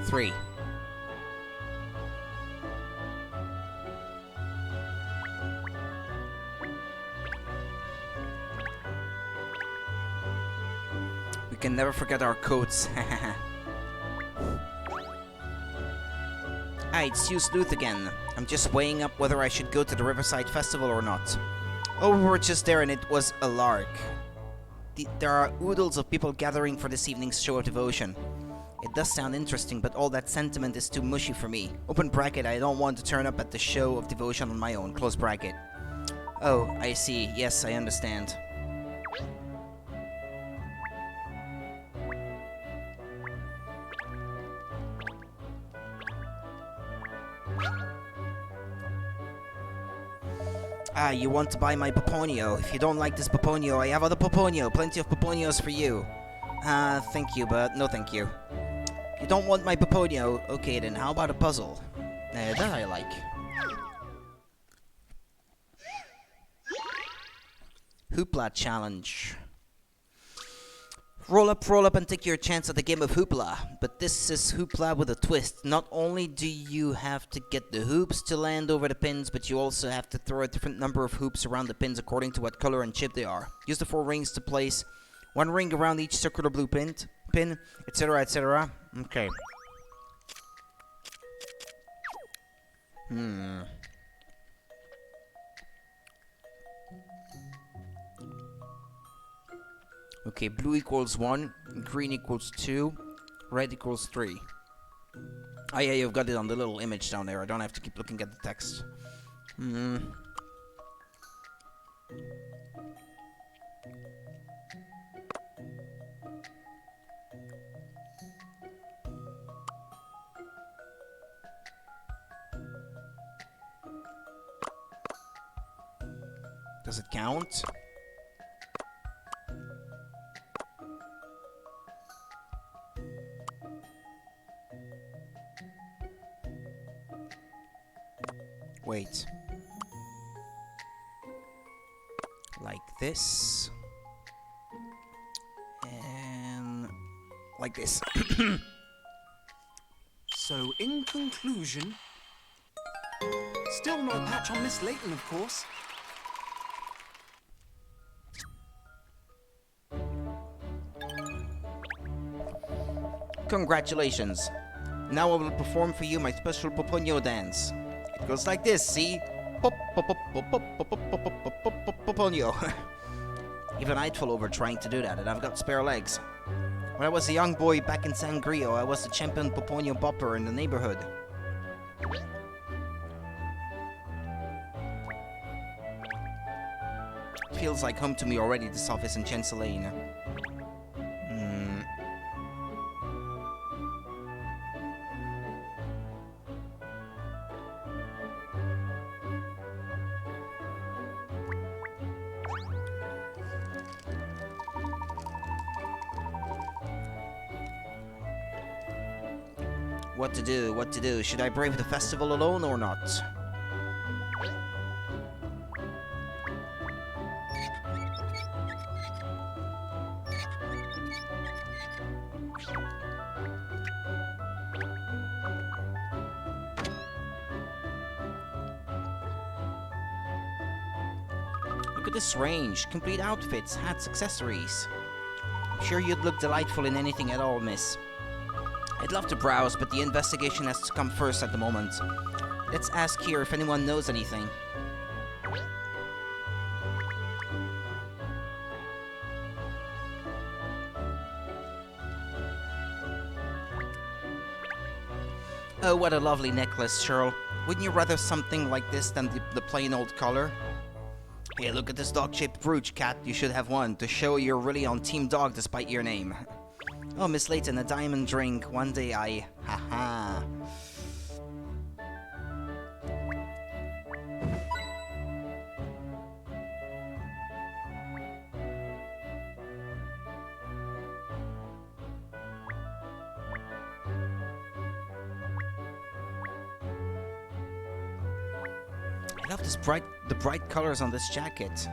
Three. We can never forget our coats. Hi, it's you, Sleuth again. I'm just weighing up whether I should go to the Riverside Festival or not. Oh, we were just there and it was a lark. There are oodles of people gathering for this evening's show of devotion. It does sound interesting, but all that sentiment is too mushy for me. Open bracket, I don't want to turn up at the show of devotion on my own. Close bracket. Oh, I see. Yes, I understand. Ah, you want to buy my Poponio. If you don't like this Poponio, I have other Poponio. Plenty of Poponios for you. Thank you, but no thank you. If you don't want my Poponio, okay then, how about a puzzle? That I like. Hoopla challenge. Roll up and take your chance at the game of Hoopla. But this is Hoopla with a twist. Not only do you have to get the hoops to land over the pins, but you also have to throw a different number of hoops around the pins according to what color and chip they are. Use the 4 rings to place one ring around each circular blue pin, etc, etc. Okay. Okay, blue equals 1, green equals 2, red equals 3. Oh yeah, you've got it on the little image down there. I don't have to keep looking at the text. Does it count? Wait. Like this. And like this. So, in conclusion, still no patch on Miss Layton, of course. Congratulations. Now I will perform for you my special Poponio dance. It goes like this, see? Pop, pop, pop, pop, pop, pop, pop, pop, pop, pop, pop, Poponio. Even I'd fall over trying to do that, and I've got spare legs. When I was a young boy back in Sangrio, I was the champion Poponio bopper in the neighborhood. It feels like home to me already, this office in Chancelane. What to do, what to do? Should I brave the festival alone or not? Look at this range. Complete outfits, hats, accessories. I'm sure you'd look delightful in anything at all, miss. I'd love to browse, but the investigation has to come first at the moment. Let's ask here if anyone knows anything. Oh, what a lovely necklace, Cheryl. Wouldn't you rather something like this than the plain old collar? Hey, look at this dog-shaped brooch, Cat. You should have one, to show you're really on Team Dog despite your name. Oh, Miss Layton, a diamond drink. One day I... Haha. I love the bright colors on this jacket.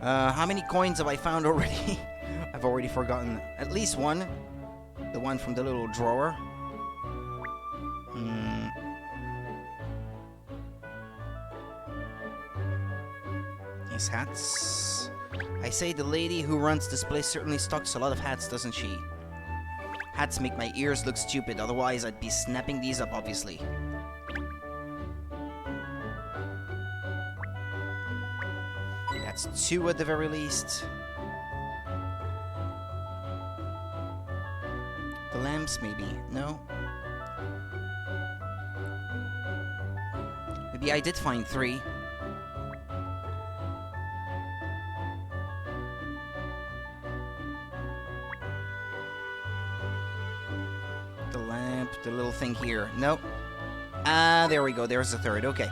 How many coins have I found already? I've already forgotten. At least one. The one from the little drawer. These hats. I say the lady who runs this place certainly stocks a lot of hats, doesn't she? Hats make my ears look stupid, otherwise I'd be snapping these up, obviously. That's 2 at the very least. The lamps, maybe. No? Maybe I did find 3. The lamp, the little thing here. Nope. Ah, there we go. There's the 3rd. Okay.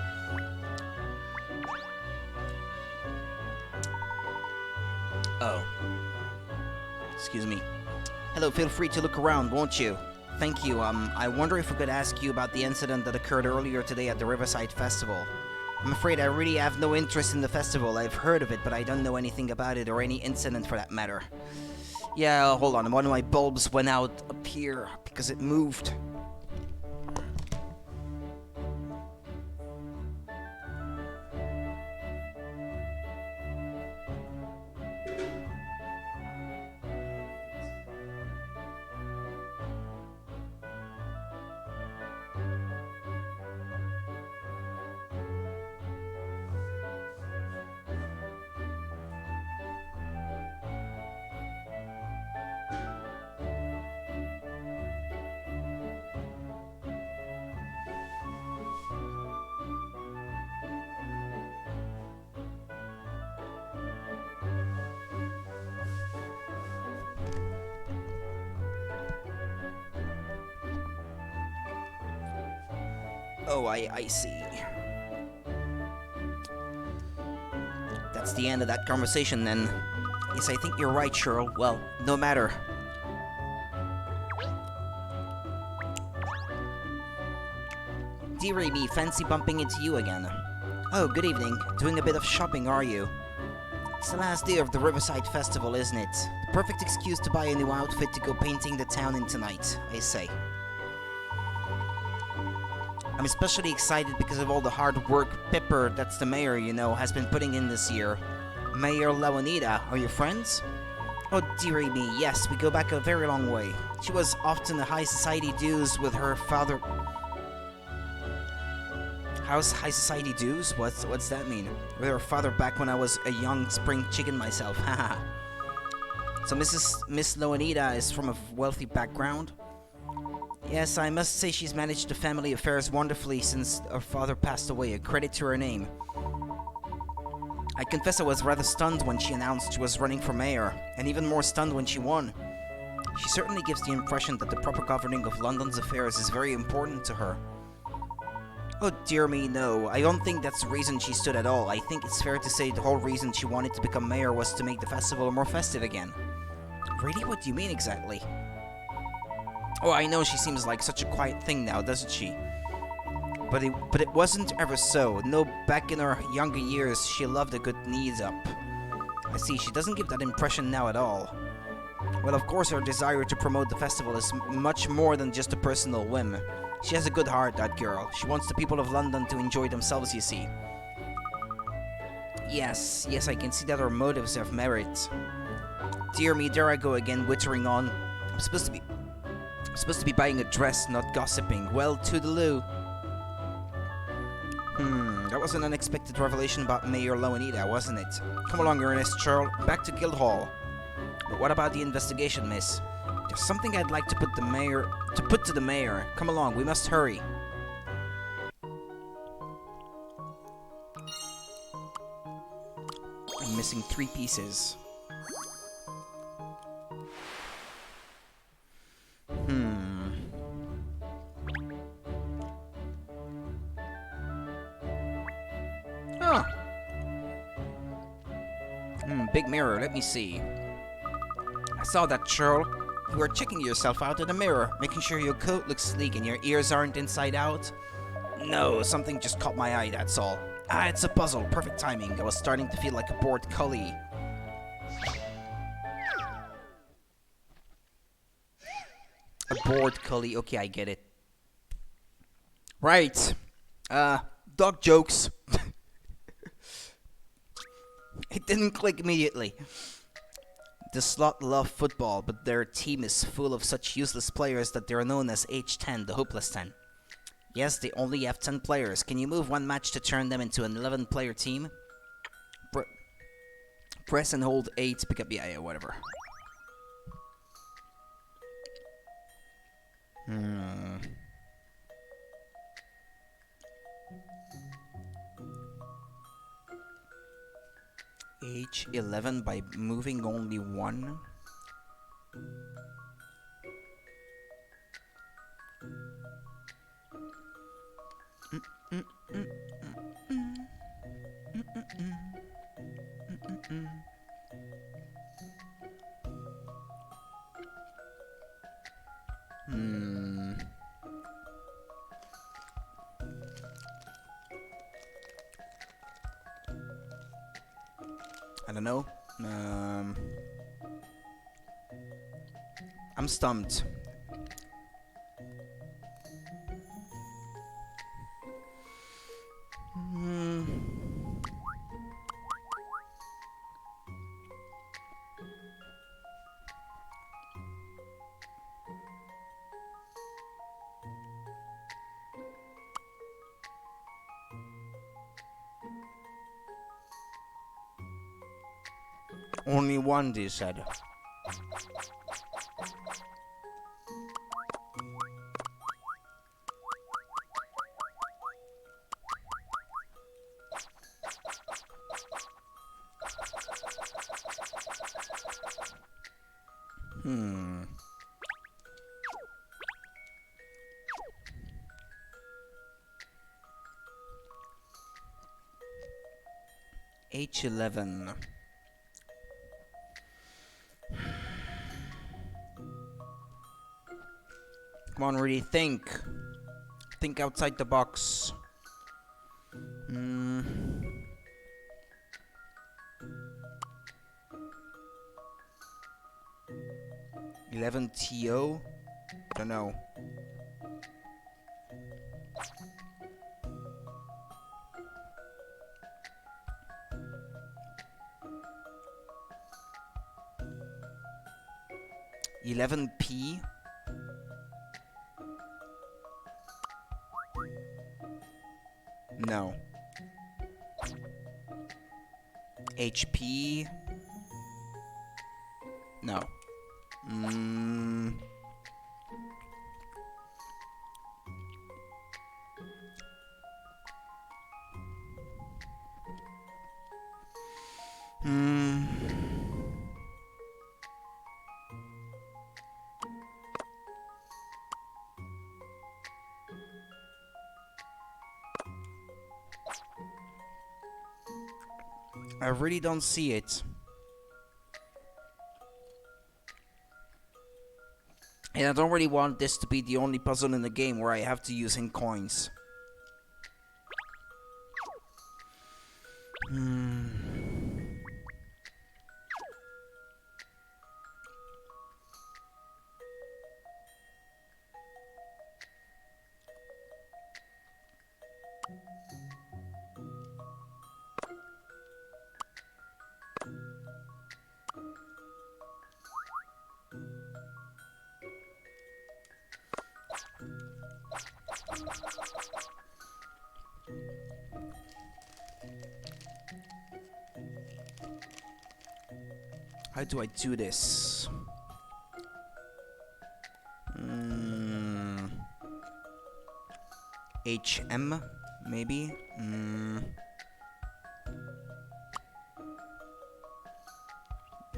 Oh. Excuse me. Hello, feel free to look around, won't you? Thank you. I wonder if we could ask you about the incident that occurred earlier today at the Riverside Festival. I'm afraid I really have no interest in the festival. I've heard of it, but I don't know anything about it or any incident for that matter. Yeah, hold on. One of my bulbs went out up here because it moved. Oh, I see. That's the end of that conversation, then. Yes, I think you're right, Cheryl. Well, no matter. Dearie me, fancy bumping into you again. Oh, good evening. Doing a bit of shopping, are you? It's the last day of the Riverside Festival, isn't it? The perfect excuse to buy a new outfit to go painting the town in tonight, I say. I'm especially excited because of all the hard work Pipper, that's the mayor, you know, has been putting in this year. Mayor Lawanita, are you friends? Oh, dearie me, yes, we go back a very long way. She was often a high society dues with her father... How's high society dues? What's that mean? With her father back when I was a young spring chicken myself, haha. So Miss Lawanita is from a wealthy background? Yes, I must say she's managed the family affairs wonderfully since her father passed away, a credit to her name. I confess I was rather stunned when she announced she was running for mayor, and even more stunned when she won. She certainly gives the impression that the proper governing of London's affairs is very important to her. Oh dear me, no, I don't think that's the reason she stood at all. I think it's fair to say the whole reason she wanted to become mayor was to make the festival more festive again. Really? What do you mean exactly? Oh, I know she seems like such a quiet thing now, doesn't she? But it wasn't ever so. No, back in her younger years, she loved a good knees up. I see, she doesn't give that impression now at all. Well, of course, her desire to promote the festival is much more than just a personal whim. She has a good heart, that girl. She wants the people of London to enjoy themselves, you see. Yes, I can see that our motives have merit. Dear me, there I go again, wittering on. I'm supposed to be buying a dress, not gossiping. Well, toodaloo. That was an unexpected revelation about Mayor Loanita, wasn't it? Come along, Ernest, Charles. Back to Guildhall. But what about the investigation, miss? There's something I'd like to put to the mayor. Come along, we must hurry. I'm missing 3 pieces. Oh. Big mirror, let me see. I saw that, Charles. You were checking yourself out in the mirror, making sure your coat looks sleek and your ears aren't inside out. No, something just caught my eye, that's all. Ah, it's a puzzle. Perfect timing. I was starting to feel like a bored collie. A bored collie. Okay, I get it. Right. Dog jokes. It didn't click immediately. The slot love football, but their team is full of such useless players that they're known as H10, the Hopeless 10. Yes, they only have 10 players. Can you move one match to turn them into an 11-player team? Press and hold A to pick up... Yeah, whatever. H11 by moving only one. I don't know. I'm stumped. Only one, they said. H11. Come on, really think. Think outside the box. 11 TO? Don't know. $11P? No. HP? No. I really don't see it. And I don't really want this to be the only puzzle in the game where I have to use in coins. How do I do this? HM, maybe?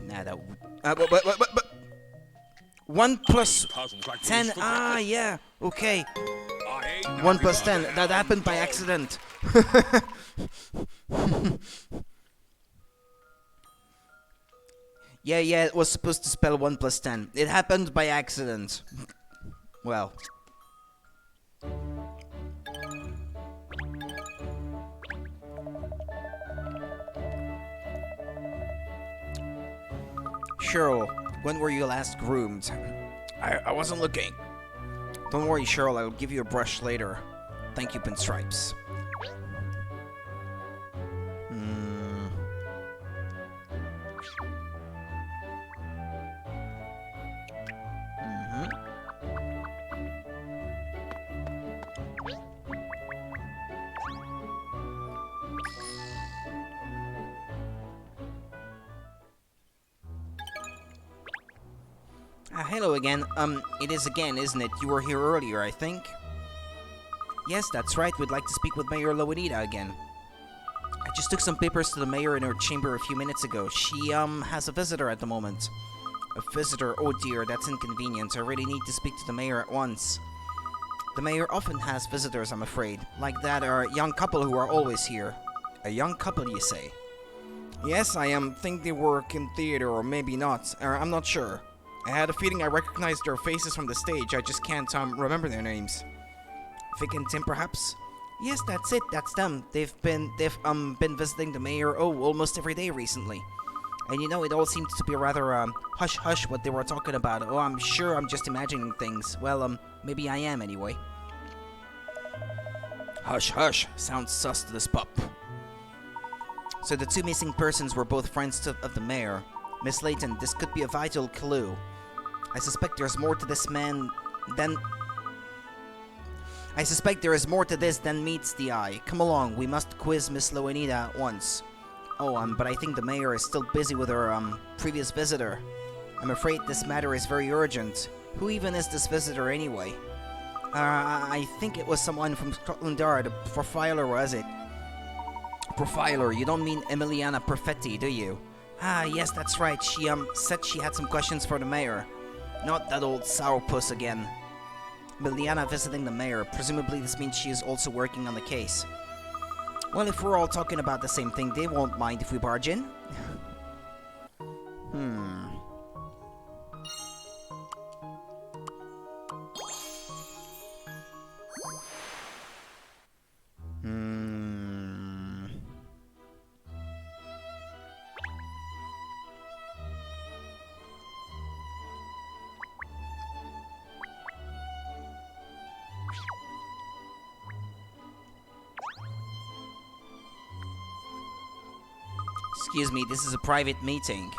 Nah, that would... but... 1 plus Puzzles like 10. these for Ah, breakfast. yeah. Okay. I ain't 1 plus nothing 10. but a That happened by hound dog. accident. Yeah, it was supposed to spell 1 plus 10. It happened by accident. Well. Cheryl, when were you last groomed? I wasn't looking. Don't worry, Cheryl, I'll give you a brush later. Thank you, Pinstripes. Hello again. It is again, isn't it? You were here earlier, I think. Yes, that's right. We'd like to speak with Mayor Loanita again. I just took some papers to the mayor in her chamber a few minutes ago. She, has a visitor at the moment. A visitor? Oh dear, that's inconvenient. I really need to speak to the mayor at once. The mayor often has visitors, I'm afraid. Like that young couple who are always here. A young couple, you say? Yes, I think they work in theater, or maybe not. I'm not sure. I had a feeling I recognized their faces from the stage. I just can't remember their names. Vic and Tim, perhaps? Yes, that's it. That's them. They've been visiting the mayor almost every day recently. And you know, it all seemed to be rather hush hush what they were talking about. Oh, I'm sure I'm just imagining things. Well, maybe I am anyway. Hush hush. Sounds sus to this pup. So the two missing persons were both friends of the mayor. Miss Layton, this could be a vital clue. I suspect there's more to this man than... I suspect there is more to this than meets the eye. Come along, we must quiz Miss Loanita at once. Oh, but I think the mayor is still busy with her, previous visitor. I'm afraid this matter is very urgent. Who even is this visitor anyway? I think it was someone from Scotland Yard. A profiler, was it? Profiler, you don't mean Emiliana Perfetti, do you? Ah, yes, that's right. She, said she had some questions for the mayor. Not that old sourpuss again. Emiliana visiting the mayor. Presumably this means she is also working on the case. Well, if we're all talking about the same thing, they won't mind if we barge in. Excuse me, this is a private meeting.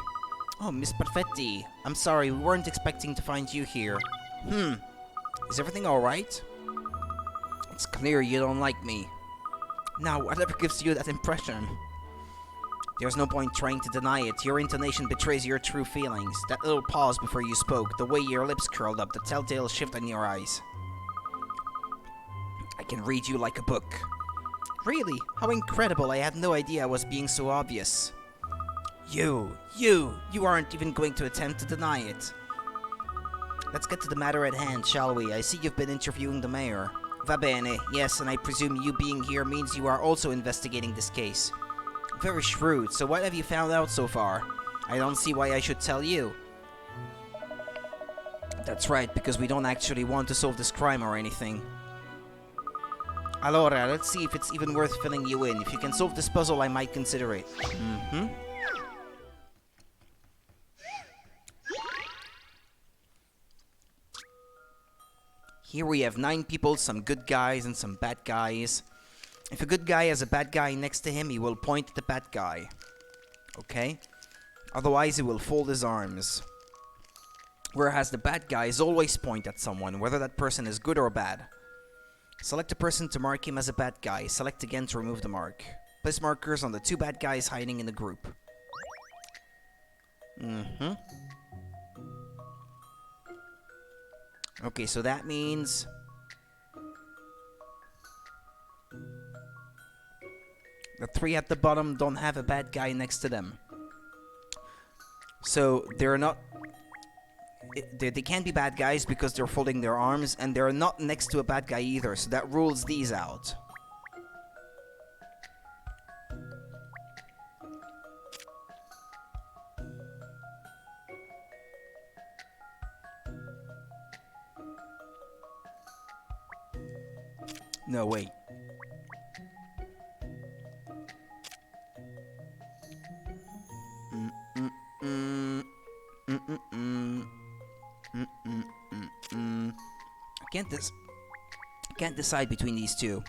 Oh, Miss Perfetti. I'm sorry, we weren't expecting to find you here. Is everything alright? It's clear you don't like me. Now, whatever gives you that impression? There's no point trying to deny it. Your intonation betrays your true feelings. That little pause before you spoke, the way your lips curled up, the telltale shift in your eyes. I can read you like a book. Really? How incredible. I had no idea I was being so obvious. You aren't even going to attempt to deny it. Let's get to the matter at hand, shall we? I see you've been interviewing the mayor. Va bene, yes, and I presume you being here means you are also investigating this case. Very shrewd, so what have you found out so far? I don't see why I should tell you. That's right, because we don't actually want to solve this crime or anything. Allora, let's see if it's even worth filling you in. If you can solve this puzzle, I might consider it. Here we have 9 people, some good guys and some bad guys. If a good guy has a bad guy next to him, he will point at the bad guy. Okay? Otherwise, he will fold his arms. Whereas the bad guys always point at someone, whether that person is good or bad. Select a person to mark him as a bad guy. Select again to remove the mark. Place markers on the 2 bad guys hiding in the group. Mm-hmm. Okay, so that means... the three at the bottom don't have a bad guy next to them. So they're not... they can't be bad guys because they're folding their arms, and they're not next to a bad guy either, so that rules these out. No, wait. I can't decide between these two.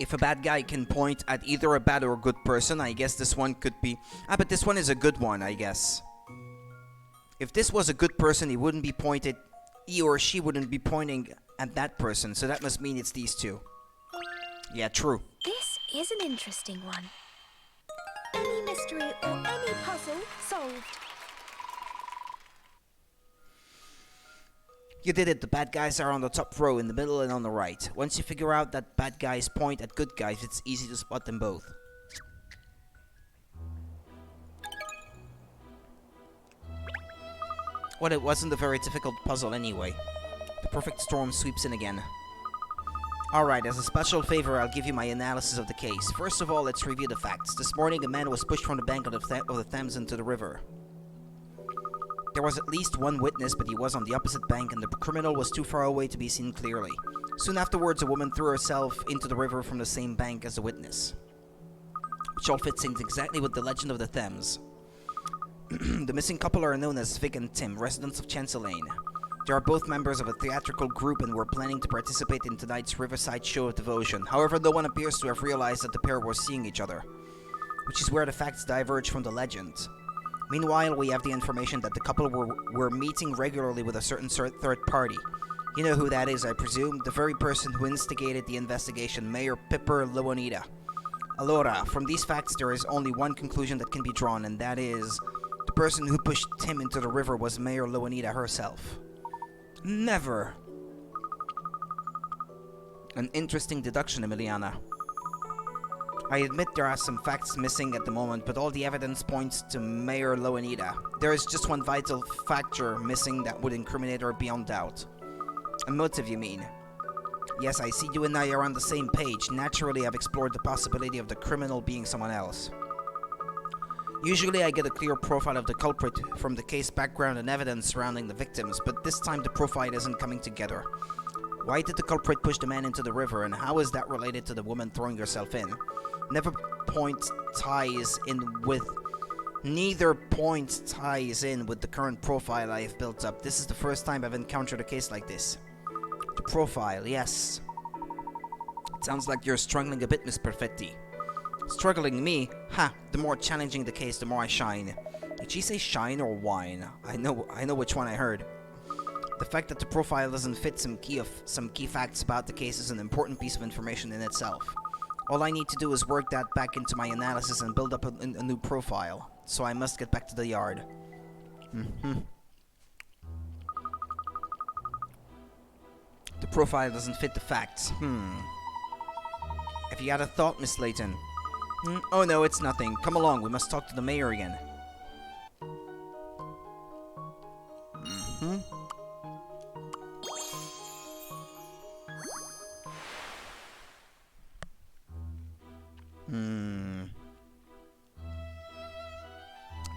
If a bad guy can point at either a bad or a good person, I guess this one could be... Ah, but this one is a good one, I guess. If this was a good person, he wouldn't be pointed... he or she wouldn't be pointing at that person, so that must mean it's these two. Yeah, true. This is an interesting one. Any mystery or any puzzle solved. You did it. The bad guys are on the top row, in the middle, and on the right. Once you figure out that bad guys point at good guys, it's easy to spot them both. Well, it wasn't a very difficult puzzle anyway. The perfect storm sweeps in again. Alright, as a special favor, I'll give you my analysis of the case. First of all, let's review the facts. This morning, a man was pushed from the bank of the Thames into the river. There was at least one witness, but he was on the opposite bank, and the criminal was too far away to be seen clearly. Soon afterwards, a woman threw herself into the river from the same bank as the witness, which all fits in exactly with the legend of the Thames. The missing couple are known as Vic and Tim, residents of Chancel Lane. They are both members of a theatrical group and were planning to participate in tonight's Riverside Show of Devotion. However, no one appears to have realized that the pair were seeing each other, which is where the facts diverge from the legend. Meanwhile, we have the information that the couple were meeting regularly with a certain third party. You know who that is, I presume? The very person who instigated the investigation, Mayor Pipper Loanita. Allora, from these facts there is only one conclusion that can be drawn, and that is... the person who pushed Tim into the river was Mayor Loanita herself. Never! An interesting deduction, Emiliana. I admit there are some facts missing at the moment, but all the evidence points to Mayor Loanita. There is just one vital factor missing that would incriminate her beyond doubt. A motive, you mean? Yes, I see you and I are on the same page. Naturally, I've explored the possibility of the criminal being someone else. Usually I get a clear profile of the culprit from the case background and evidence surrounding the victims, but this time the profile isn't coming together. Why did the culprit push the man into the river, and how is that related to the woman throwing herself in? Neither point ties in with the current profile I have built up. This is the first time I've encountered a case like this. The profile, yes. It sounds like you're struggling a bit, Miss Perfetti. Struggling me? Ha! The more challenging the case, the more I shine. Did she say shine or whine? I know which one I heard. The fact that the profile doesn't fit some key facts about the case is an important piece of information in itself. All I need to do is work that back into my analysis and build up a new profile. So I must get back to the yard. The profile doesn't fit the facts. Have you had a thought, Miss Layton? Oh no, it's nothing. Come along, we must talk to the mayor again.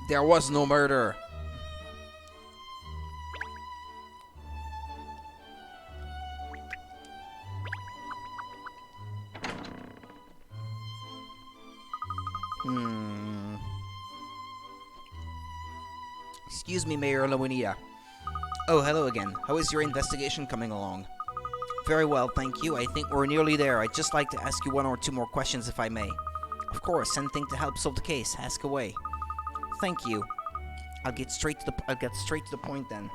There was no murder. Excuse me, Mayor Loanita. Oh, hello again. How is your investigation coming along? Very well, thank you. I think we're nearly there. I'd just like to ask you one or two more questions, if I may. Of course, anything to help solve the case. Ask away. Thank you. I'll get straight to the point then.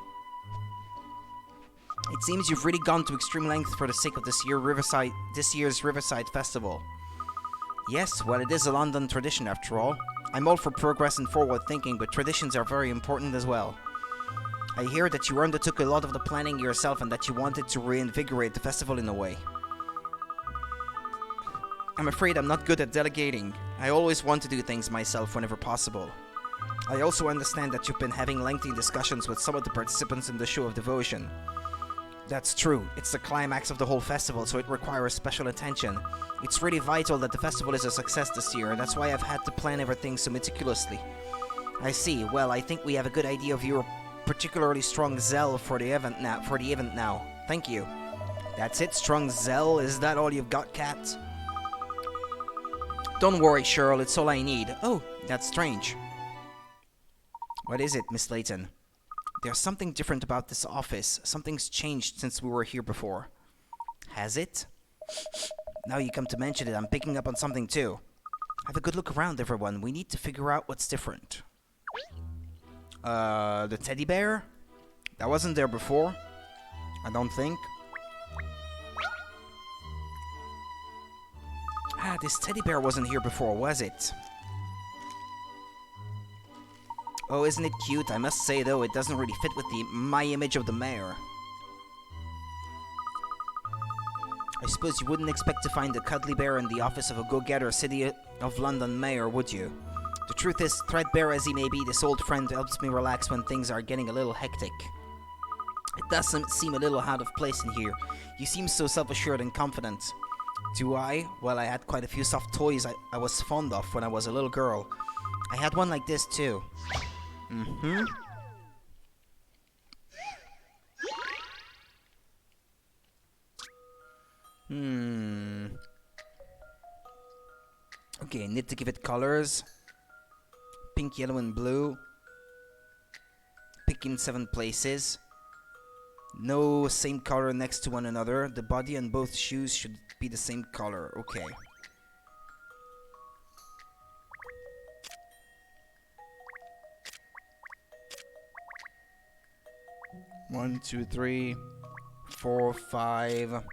It seems you've really gone to extreme lengths for the sake of this year's Riverside Festival. Yes, well, it is a London tradition after all. I'm all for progress and forward thinking, but traditions are very important as well. I hear that you undertook a lot of the planning yourself and that you wanted to reinvigorate the festival in a way. I'm afraid I'm not good at delegating. I always want to do things myself whenever possible. I also understand that you've been having lengthy discussions with some of the participants in the Show of Devotion. That's true. It's the climax of the whole festival, so it requires special attention. It's really vital that the festival is a success this year, and that's why I've had to plan everything so meticulously. I see. Well, I think we have a good idea of your particularly strong zeal for the event now. Thank you. That's it, strong zeal? Is that all you've got, Cat? Don't worry, Cheryl, it's all I need. Oh, that's strange. What is it, Miss Layton? There's something different about this office. Something's changed since we were here before. Has it? Now you come to mention it, I'm picking up on something too. Have a good look around, everyone. We need to figure out what's different. The teddy bear? That wasn't there before. I don't think. Ah, this teddy bear wasn't here before, was it? Oh, isn't it cute? I must say, though, it doesn't really fit with my image of the mayor. I suppose you wouldn't expect to find a cuddly bear in the office of a go-getter City of London mayor, would you? The truth is, threadbare as he may be, this old friend helps me relax when things are getting a little hectic. It does seem a little out of place in here. You seem so self-assured and confident. Do I? Well, I had quite a few soft toys I was fond of when I was a little girl. I had one like this, too. Mm-hmm. Okay, need to give it colors. Pink, yellow, and blue. Pick in 7 places. No same color next to one another. The body on both shoes should be the same color. Okay. One, two, 3, 4, 5.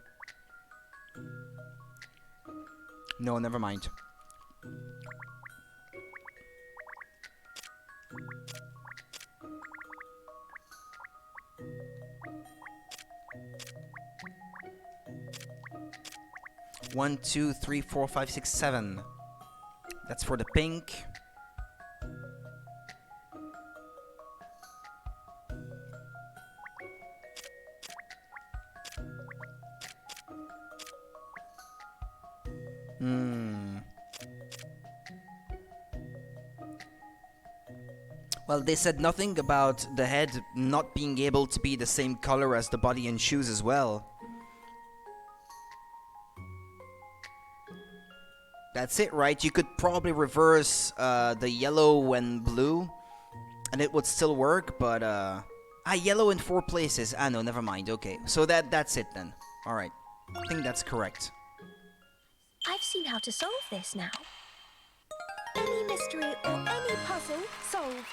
No, never mind. One, 2, 3, 4, 5, 6, 7. That's for the pink. Well, they said nothing about the head not being able to be the same color as the body and shoes as well. That's it, right? You could probably reverse the yellow and blue, and it would still work, but yellow in 4 places. Ah, no, never mind. Okay, so that's it then. All right, I think that's correct. I've seen how to solve this now. Any mystery or any puzzle solved.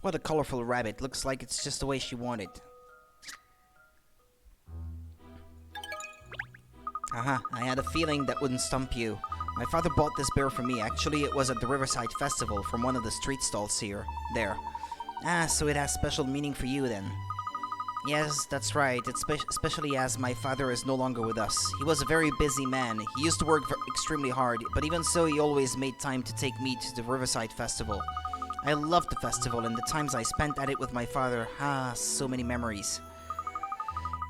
What a colorful rabbit. Looks like it's just the way she wanted. Haha, I had a feeling that wouldn't stump you. My father bought this bear for me. Actually, it was at the Riverside Festival from one of the street stalls there. Ah, so it has special meaning for you then. Yes, that's right. It's especially as my father is no longer with us. He was a very busy man. He used to work extremely hard, but even so, he always made time to take me to the Riverside Festival. I loved the festival and the times I spent at it with my father. Ah, so many memories.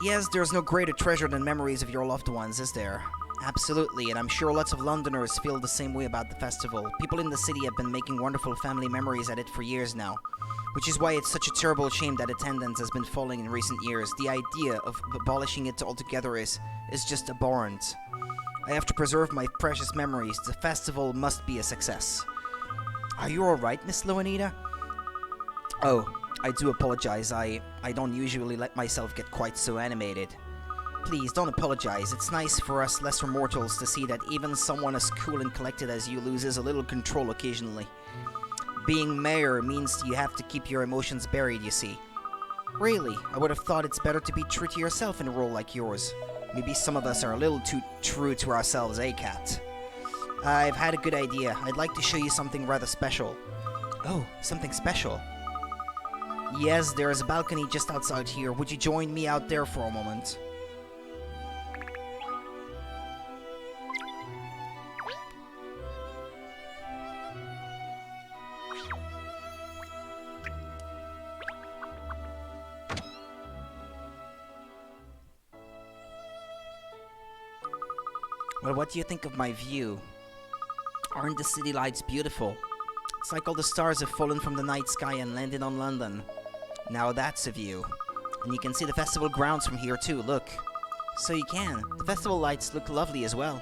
Yes, there's no greater treasure than memories of your loved ones, is there? Absolutely, and I'm sure lots of Londoners feel the same way about the festival. People in the city have been making wonderful family memories at it for years now. Which is why it's such a terrible shame that attendance has been falling in recent years. The idea of abolishing it altogether is just abhorrent. I have to preserve my precious memories. The festival must be a success. Are you alright, Miss Loanita? Oh, I do apologize. I don't usually let myself get quite so animated. Please, don't apologize. It's nice for us lesser mortals to see that even someone as cool and collected as you loses a little control occasionally. Being mayor means you have to keep your emotions buried, you see. Really, I would have thought it's better to be true to yourself in a role like yours. Maybe some of us are a little too true to ourselves, eh, Cat? I've had a good idea. I'd like to show you something rather special. Oh, something special? Yes, there is a balcony just outside here. Would you join me out there for a moment? Well, what do you think of my view? Aren't the city lights beautiful? It's like all the stars have fallen from the night sky and landed on London. Now that's a view. And you can see the festival grounds from here too, look. So you can. The festival lights look lovely as well.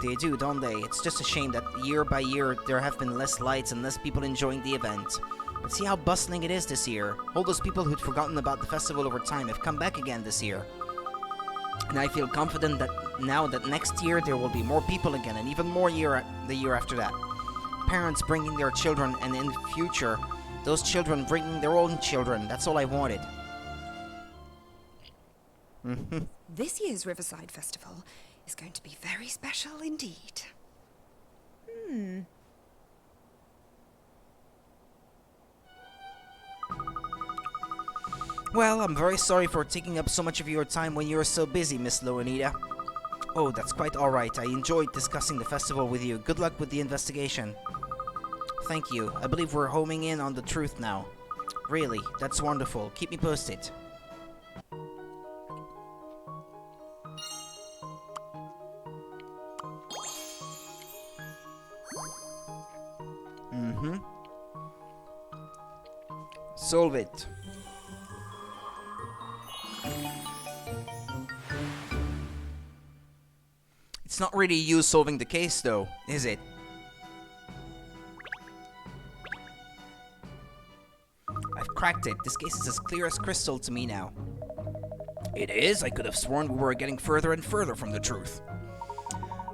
They do, don't they? It's just a shame that year by year there have been less lights and less people enjoying the event. But see how bustling it is this year. All those people who'd forgotten about the festival over time have come back again this year. And I feel confident that now that next year there will be more people again, and even more the year after that. Parents bringing their children, and in the future, those children bringing their own children. That's all I wanted. This year's Riverside Festival is going to be very special indeed. Well, I'm very sorry for taking up so much of your time when you're so busy, Miss Loanita. Oh, that's quite alright. I enjoyed discussing the festival with you. Good luck with the investigation. Thank you. I believe we're homing in on the truth now. Really, that's wonderful. Keep me posted. Solve it. It's not really you solving the case, though, is it? I've cracked it. This case is as clear as crystal to me now. It is? I could have sworn we were getting further and further from the truth.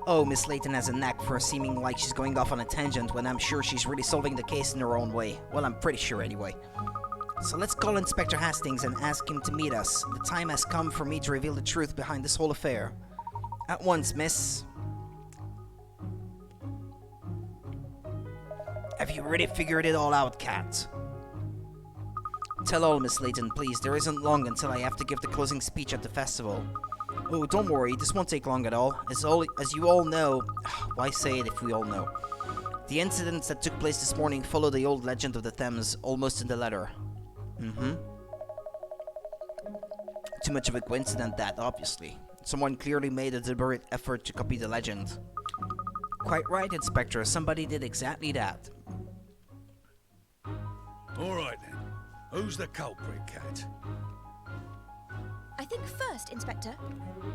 Oh, Miss Layton has a knack for seeming like she's going off on a tangent when I'm sure she's really solving the case in her own way. Well, I'm pretty sure anyway. So let's call Inspector Hastings and ask him to meet us. The time has come for me to reveal the truth behind this whole affair. At once, miss. Have you really figured it all out, Cat? Tell all, Miss Layton, please. There isn't long until I have to give the closing speech at the festival. Oh, don't worry. This won't take long at all. As you all know... Why say it if we all know? The incidents that took place this morning follow the old legend of the Thames, almost in the letter. Too much of a coincidence, that, obviously. Someone clearly made a deliberate effort to copy the legend. Quite right, Inspector. Somebody did exactly that. All right, then. Who's the culprit, Cat? I think first, Inspector,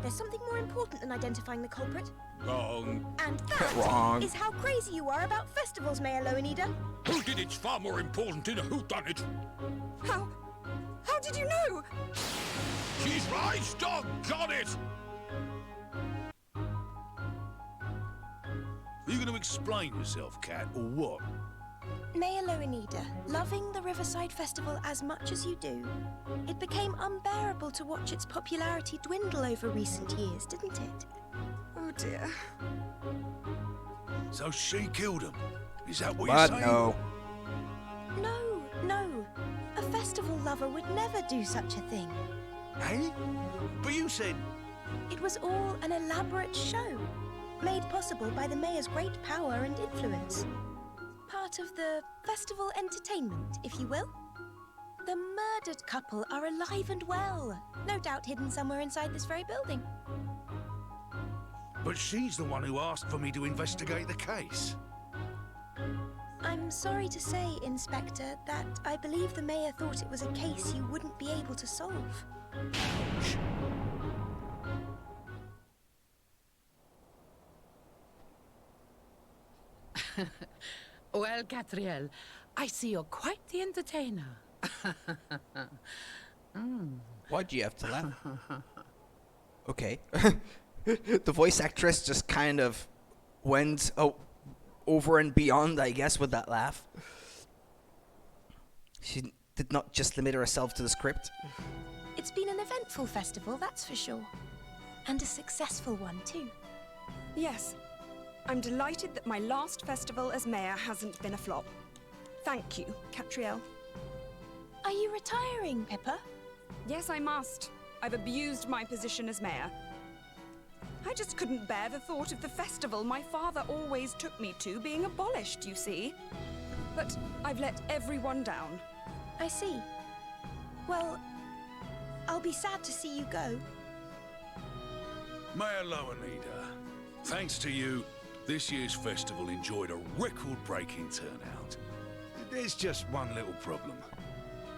there's something more important than identifying the culprit. Wrong. And that Wrong. is how crazy you are about festivals, Mayor Loanida. Who did it's far more important in a whodunit. How did you know? She's right, doggone it! Are you going to explain yourself, Cat, or what? Mayor Loanida, loving the Riverside Festival as much as you do, it became unbearable to watch its popularity dwindle over recent years, didn't it? Oh dear. So she killed him. Is that what What? you're saying? No. No. A festival lover would never do such a thing. Hey? But you said... It was all an elaborate show, made possible by the mayor's great power and influence. Part of the festival entertainment, if you will. The murdered couple are alive and well, no doubt hidden somewhere inside this very building. But she's the one who asked for me to investigate the case. I'm sorry to say, Inspector, that I believe the mayor thought it was a case you wouldn't be able to solve. Well, Catriel, I see you're quite the entertainer. Why'd you have to laugh? Okay. The voice actress just kind of went over and beyond, I guess, with that laugh. did not just limit herself to the script. It's been an eventful festival, that's for sure. And a successful one, too. Yes. I'm delighted that my last festival as mayor hasn't been a flop. Thank you, Catriel. Are you retiring, Pippa? Yes, I must. I've abused my position as mayor. I just couldn't bear the thought of the festival my father always took me to being abolished, you see. But I've let everyone down. I see. Well, I'll be sad to see you go. Mayor Loweneder, thanks to you, this year's festival enjoyed a record-breaking turnout. There's just one little problem.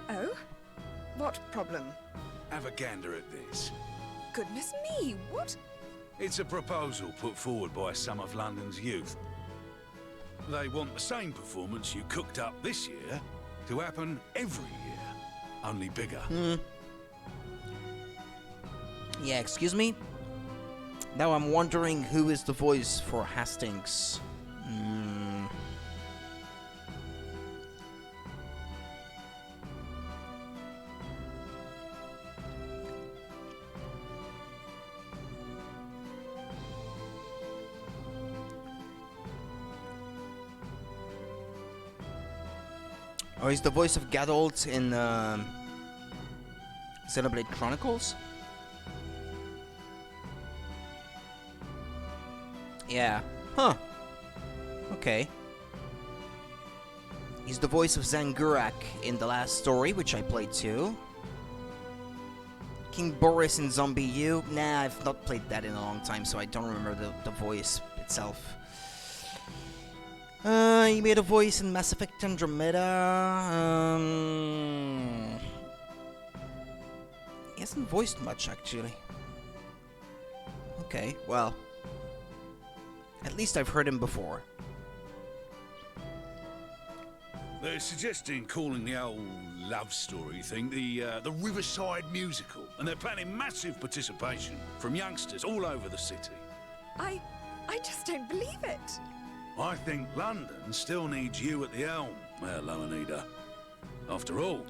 Oh? What problem? Have a gander at this. Goodness me, what? It's a proposal put forward by some of London's youth. They want the same performance you cooked up this year to happen every year, only bigger. Yeah, excuse me? Now I'm wondering who is the voice for Hastings. Oh, he's the voice of Gadult in Xenoblade Chronicles? Yeah. Huh. Okay. He's the voice of Zangurak in the last story, which I played too. King Boris in Zombie U. Nah, I've not played that in a long time, so I don't remember the voice itself. He made a voice in Mass Effect Andromeda. He hasn't voiced much, actually. Okay, well. At least I've heard him before. They're suggesting calling the old love story thing the Riverside Musical, and they're planning massive participation from youngsters all over the city. I just don't believe it. I think London still needs you at the helm, Mayor Loweneder. After all,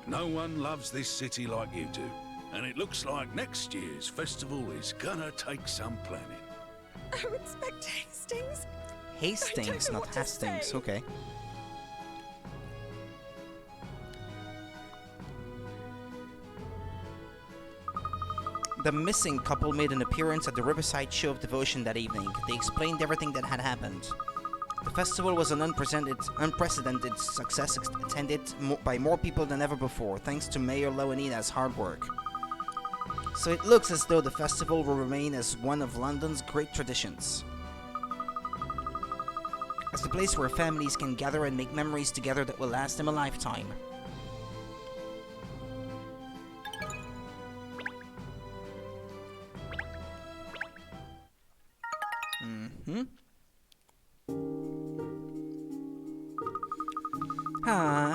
no one loves this city like you do, and it looks like next year's festival is gonna take some planning. Oh, Inspector Hastings? Hastings, not Hastings. Say. Okay. The missing couple made an appearance at the Riverside Show of Devotion that evening. They explained everything that had happened. The festival was an unprecedented success, attended by more people than ever before, thanks to Mayor Loweneder's hard work. So it looks as though the festival will remain as one of London's great traditions. As the place where families can gather and make memories together that will last them a lifetime.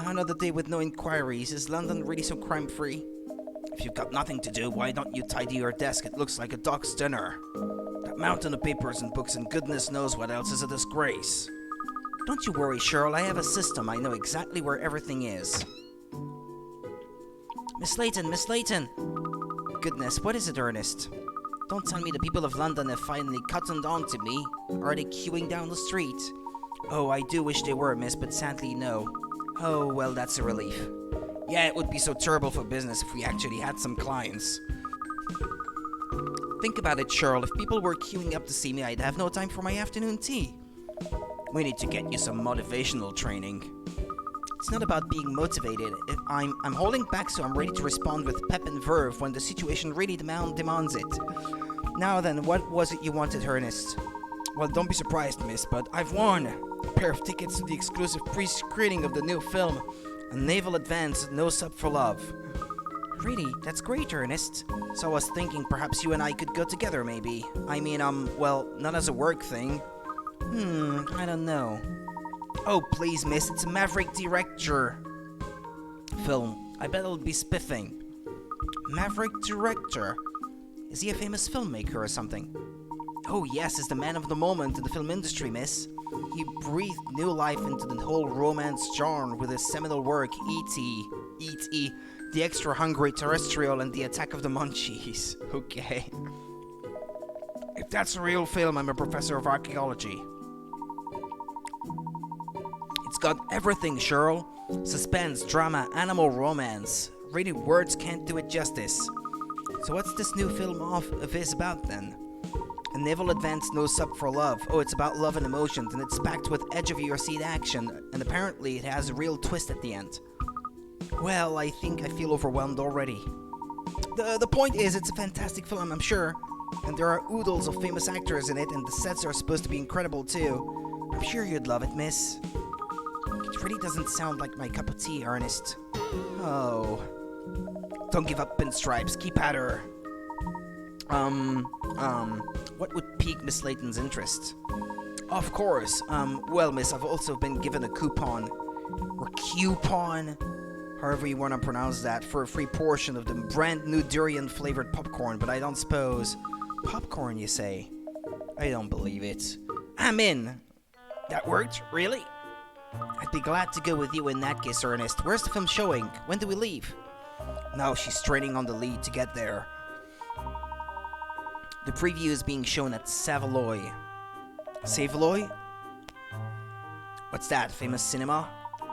Another day with no inquiries. Is London really so crime-free? If you've got nothing to do, why don't you tidy your desk? It looks like a dog's dinner. That mountain of papers and books and goodness knows what else is a disgrace. Don't you worry, Cheryl. I have a system. I know exactly where everything is. Miss Layton, Miss Layton! Goodness, what is it, Ernest? Don't tell me the people of London have finally cottoned on to me. Are they queuing down the street? Oh, I do wish they were, miss, but sadly no. Oh, well, that's a relief. Yeah, it would be so terrible for business if we actually had some clients. Think about it, Cheryl. If people were queuing up to see me, I'd have no time for my afternoon tea. We need to get you some motivational training. It's not about being motivated. I'm holding back so I'm ready to respond with pep and verve when the situation really demands it. Now then, what was it you wanted, Ernest? Well, don't be surprised, miss, but I've won a pair of tickets to the exclusive pre-screening of the new film, A Naval Advance, No Sub for Love. Really? That's great, Ernest. So I was thinking perhaps you and I could go together, maybe. I mean, well, not as a work thing. I don't know. Oh, please, miss, it's a Maverick Director film. I bet it'll be spiffing. Maverick Director? Is he a famous filmmaker or something? Oh yes, he's the man of the moment in the film industry, miss. He breathed new life into the whole romance genre with his seminal work, E.T. E.T., The Extra Hungry Terrestrial, and The Attack of the Munchies. Okay. If that's a real film, I'm a professor of archaeology. It's got everything, Cheryl. Suspense, drama, animal romance. Really, words can't do it justice. So what's this new film of his about then? A naval advance no sub for love. Oh, it's about love and emotions, and it's packed with edge-of-your-seat action, and apparently it has a real twist at the end. Well, I think I feel overwhelmed already. The point is, it's a fantastic film, I'm sure. And there are oodles of famous actors in it, and the sets are supposed to be incredible too. I'm sure you'd love it, miss. It really doesn't sound like my cup of tea, Ernest. Oh. Don't give up, Pinstripes. Keep at her. What would pique Miss Layton's interest? Of course. Well, miss, I've also been given a coupon. Or coupon? However you want to pronounce that, for a free portion of the brand new durian-flavored popcorn, but I don't suppose... Popcorn, you say? I don't believe it. I'm in! That worked? Really? I'd be glad to go with you in that case, Ernest. Where's the film showing? When do we leave? Now she's straining on the lead to get there. The preview is being shown at Savoy. Savoy? What's that, famous cinema?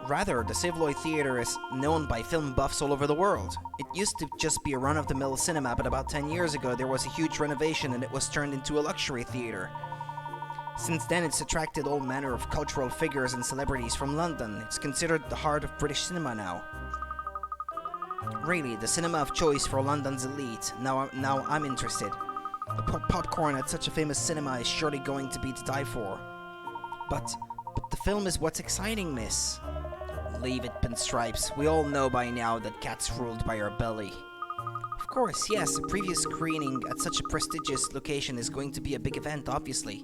Rather, the Savoy Theatre is known by film buffs all over the world. It used to just be a run-of-the-mill cinema, but about 10 years ago there was a huge renovation and it was turned into a luxury theatre. Since then it's attracted all manner of cultural figures and celebrities from London. It's considered the heart of British cinema now. Really, the cinema of choice for London's elite. Now I'm interested. The popcorn at such a famous cinema is surely going to be to die for. But the film is what's exciting, miss. Leave it, Pinstripes. We all know by now that cat's ruled by our belly. Of course, yes, a previous screening at such a prestigious location is going to be a big event, obviously.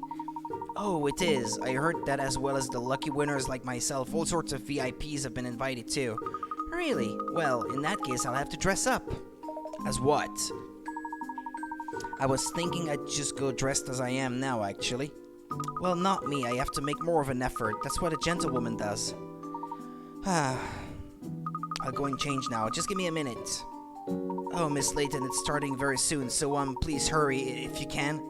Oh, it is. I heard that as well as the lucky winners like myself, all sorts of VIPs have been invited too. Really? Well, in that case, I'll have to dress up. As what? I was thinking I'd just go dressed as I am now, actually. Well, not me. I have to make more of an effort. That's what a gentlewoman does. I'll go and change now. Just give me a minute. Oh, Miss Layton, it's starting very soon, so please hurry if you can.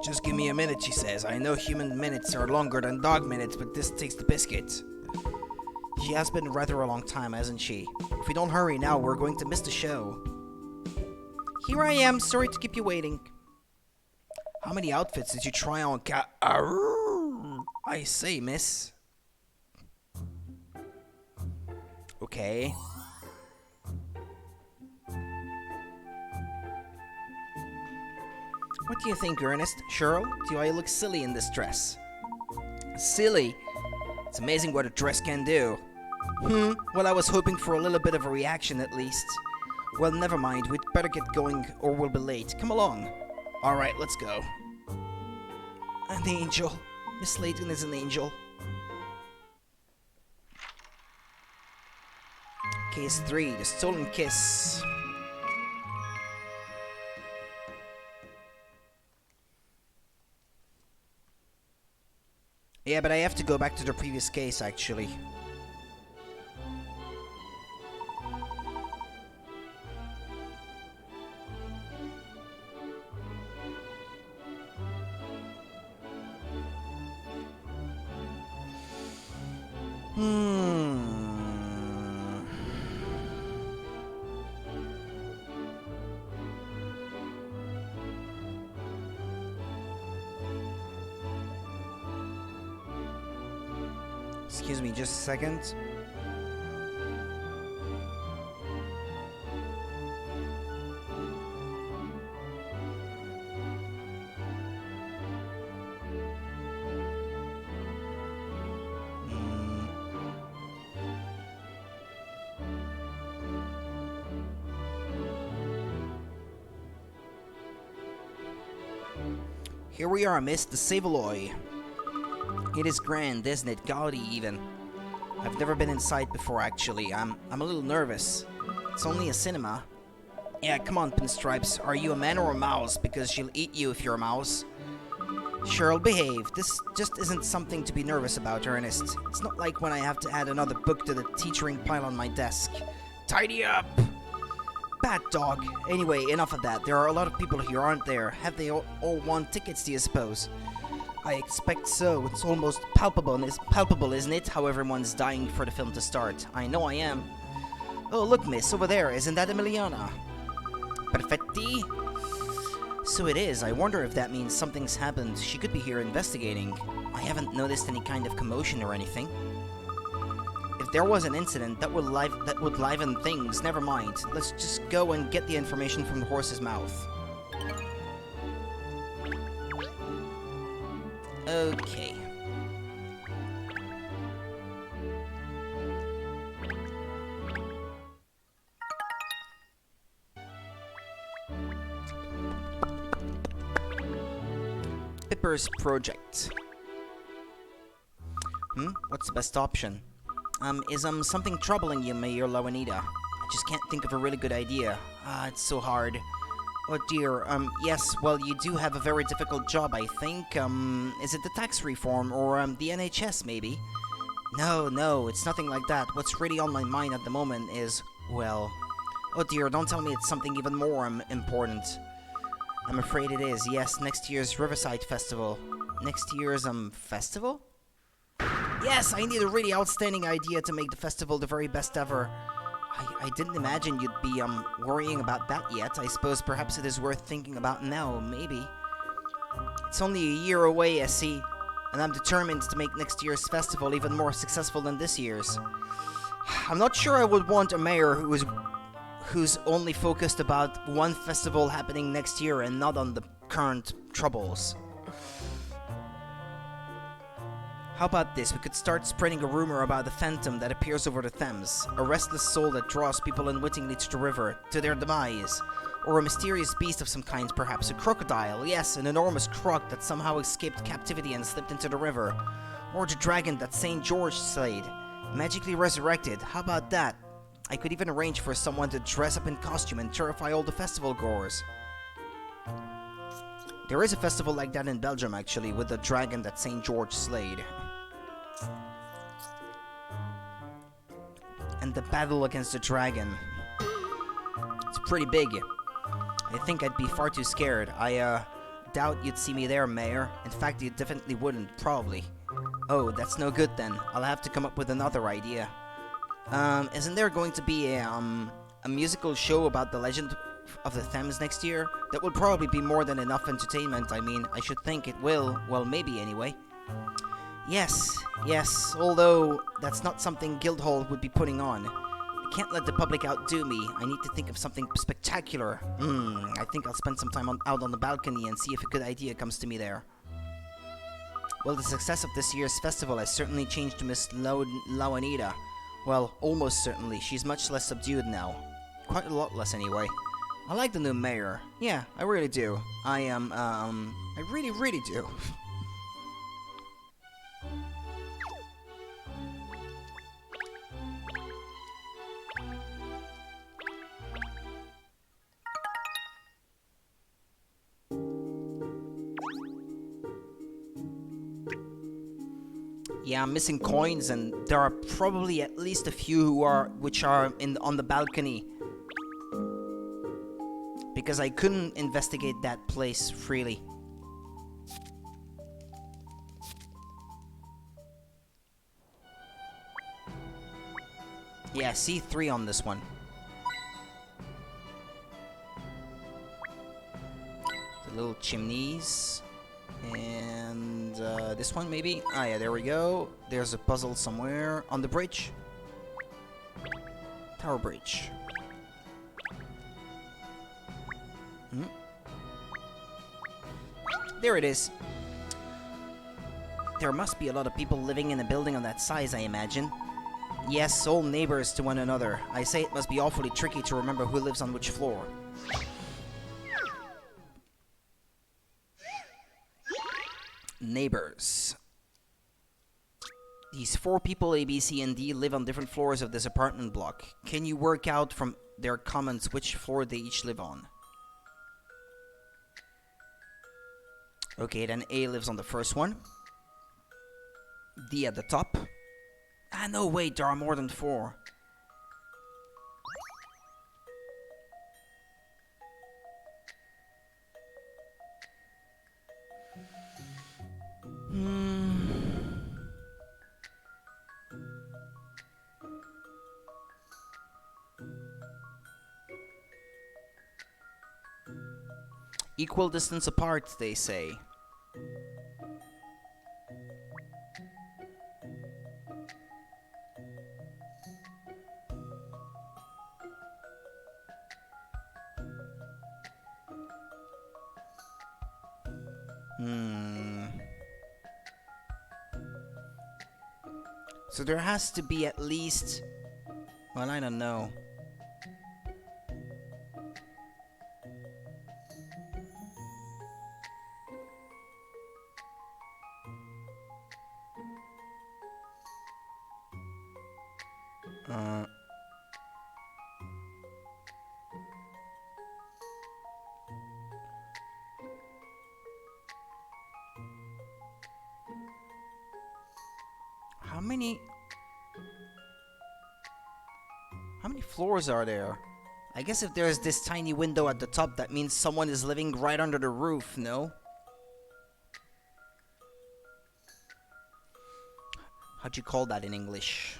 Just give me a minute, she says. I know human minutes are longer than dog minutes, but this takes the biscuit. She has been rather a long time, hasn't she? If we don't hurry now, we're going to miss the show. Here I am, sorry to keep you waiting. How many outfits did you try on, I say, miss. Okay. What do you think, Ernest? Cheryl, do I look silly in this dress? Silly? It's amazing what a dress can do. Well, I was hoping for a little bit of a reaction at least. Well, never mind, we'd better get going or we'll be late. Come along. Alright, let's go. An angel. Miss Layton is an angel. Case 3, The Stolen Kiss. Yeah, but I have to go back to the previous case, actually. Excuse me, just a second. Here we are, miss, the Savoy. It is grand, isn't it? Gaudy, even. I've never been inside before, actually. I'm a little nervous. It's only a cinema. Yeah, come on, Pinstripes. Are you a man or a mouse? Because she'll eat you if you're a mouse. Sure, I'll behave. This just isn't something to be nervous about, Ernest. It's not like when I have to add another book to the teetering pile on my desk. Tidy up! Bad dog. Anyway, enough of that. There are a lot of people here, aren't there? Have they all won tickets, do you suppose? I expect so. It's almost palpable, isn't it? How everyone's dying for the film to start. I know I am. Oh, look, miss, over there. Isn't that Emiliana? Perfetti? So it is. I wonder if that means something's happened. She could be here investigating. I haven't noticed any kind of commotion or anything. If there was an incident, that would liven things. Never mind. Let's just go and get the information from the horse's mouth. Okay. Pipper's project. What's the best option? Is something troubling you, Mayor Lawanita? I just can't think of a really good idea. It's so hard. Oh dear, yes, well, you do have a very difficult job, I think. Is it the tax reform, or, the NHS, maybe? No, it's nothing like that. What's really on my mind at the moment is, well... Oh dear, don't tell me it's something even more, important. I'm afraid it is, yes, next year's Riverside Festival. Next year's, festival? Yes, I need a really outstanding idea to make the festival the very best ever. I didn't imagine you'd be, worrying about that yet. I suppose perhaps it is worth thinking about now, maybe. It's only a year away, I see, and I'm determined to make next year's festival even more successful than this year's. I'm not sure I would want a mayor who's only focused about one festival happening next year and not on the current troubles. How about this? We could start spreading a rumor about the phantom that appears over the Thames, a restless soul that draws people unwittingly to the river, to their demise. Or a mysterious beast of some kind, perhaps a crocodile, yes, an enormous croc that somehow escaped captivity and slipped into the river. Or the dragon that St. George slayed, magically resurrected. How about that? I could even arrange for someone to dress up in costume and terrify all the festival goers. There is a festival like that in Belgium, actually, with the dragon that St. George slayed. And the battle against the dragon. It's pretty big. I think I'd be far too scared. I doubt you'd see me there, Mayor. In fact, you definitely wouldn't, probably. Oh, that's no good then. I'll have to come up with another idea. Isn't there going to be a musical show about the legend of the Thames next year? That will probably be more than enough entertainment. I mean, I should think it will. Well, maybe anyway. Yes, although that's not something Guildhall would be putting on. I can't let the public outdo me. I need to think of something spectacular. I think I'll spend some time out on the balcony and see if a good idea comes to me there. Well, the success of this year's festival has certainly changed Miss Lawanita. Well, almost certainly. She's much less subdued now. Quite a lot less, anyway. I like the new mayor. Yeah, I really do. I really do. Yeah, I'm missing coins, and there are probably at least a few which are on the balcony. Because I couldn't investigate that place freely. Yeah, C3 on this one. The little chimneys. And this one maybe? Ah yeah, there we go. There's a puzzle somewhere. On the bridge. Tower Bridge. There it is. There must be a lot of people living in a building of that size, I imagine. Yes, all neighbors to one another. I say it must be awfully tricky to remember who lives on which floor. Neighbors. These 4 people, A, B, C, and D, live on different floors of this apartment block. Can you work out from their comments which floor they each live on? Okay, then A lives on the first one. D at the top. Ah, no, wait, there are more than 4. Equal distance apart, they say. So there has to be at least... Well, I don't know. How many floors are there? I guess if there's this tiny window at the top, that means someone is living right under the roof, no? How'd you call that in English?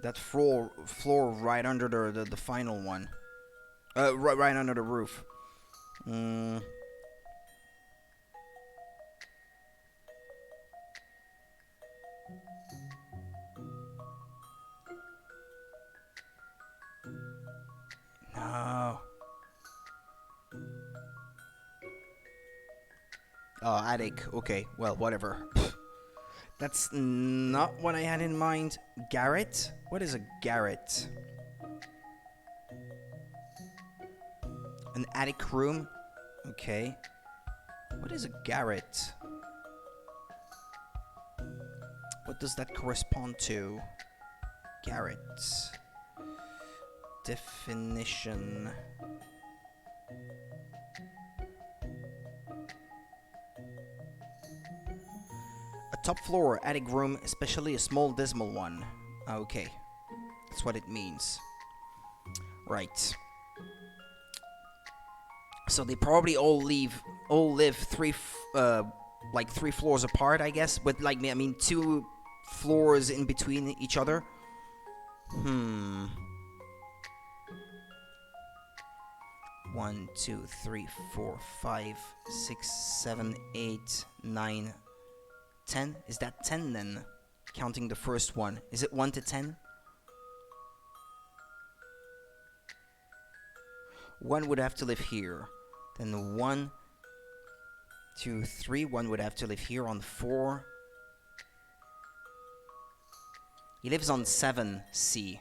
That floor right under the final one. Right under the roof. No. Oh, attic. Okay, well, whatever. That's not what I had in mind. Garret? What is a garret? An attic room? Okay. What is a garret? What does that correspond to? Garret. Definition. A top floor attic room, especially a small dismal one. Okay. That's what it means. Right. So they probably all live three floors apart, I guess, with like 2 floors in between each other. 1, 2, 3, 4, 5, 6, 7, 8, 9, 10. Is that 10 then? Counting the first one. Is it 1 to 10? 1 would have to live here. Then 1, 2, 3. 1 would have to live here on 4. He lives on 7C.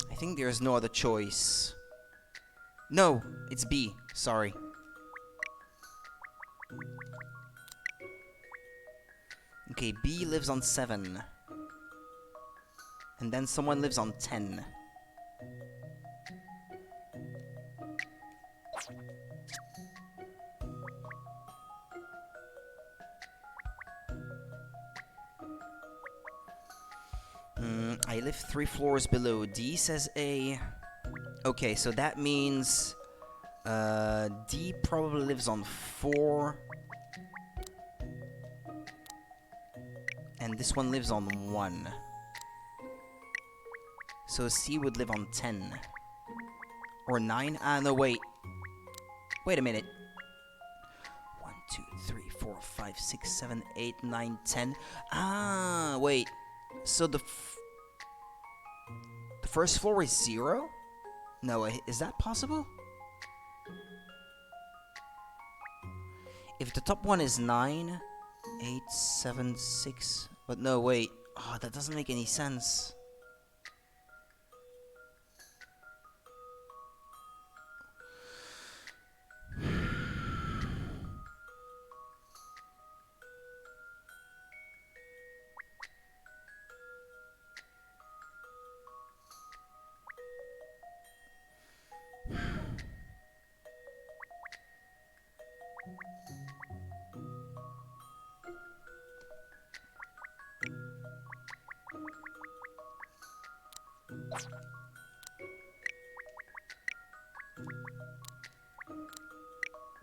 I think there's no other choice. No, it's B. Sorry. Okay, B lives on 7. And then someone lives on 10. I live 3 floors below. D says A. Okay, so that means D probably lives on 4. And this one lives on 1. So C would live on 10. Or 9? Ah, no, wait. Wait a minute. 1, 2, 3, 4, 5, 6, 7, 8, 9, 10. Ah, wait. So the first floor is 0? No, is that possible? If the top one is 9, 8, 7, 6... But no, wait. Oh, that doesn't make any sense.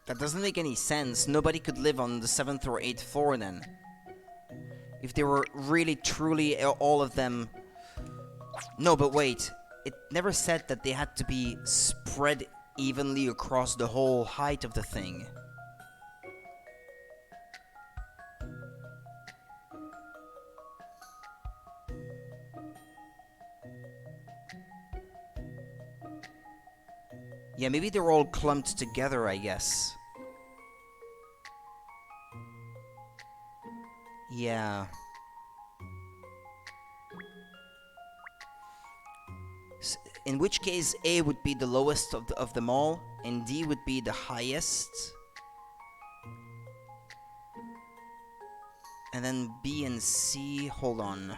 That doesn't make any sense. Nobody could live on the 7th or 8th floor then. If they were really, truly all of them... No, but wait. It never said that they had to be spread evenly across the whole height of the thing. Yeah, maybe they're all clumped together, I guess. Yeah. In which case, A would be the lowest of them all, and D would be the highest. And then B and C, hold on.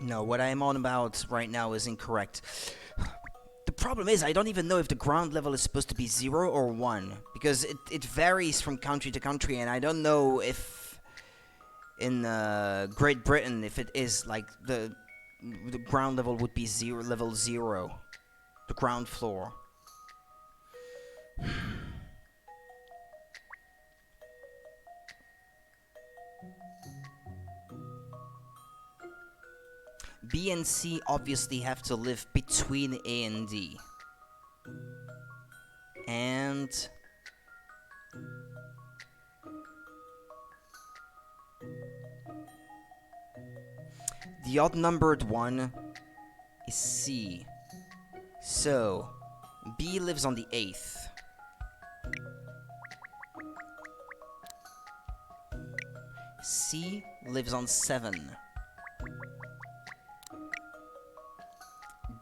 No, what I'm on about right now is incorrect. The problem is, I don't even know if the ground level is supposed to be 0 or 1. Because it varies from country to country, and I don't know if in Great Britain, if it is like the ground level would be level 0. The ground floor. B and C obviously have to live between A and D. And... the odd-numbered one is C. So, B lives on the 8th. C lives on 7.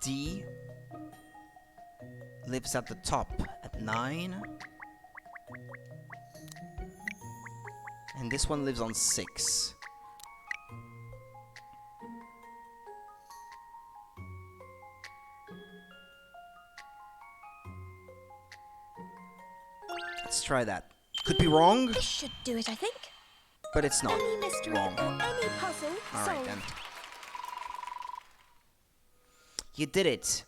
D lives at the top at 9. And this one lives on 6. Let's try that. Could be wrong, This should do it, I think. but it's not Any mystery wrong. or any puzzle Alright solved. then. You did it.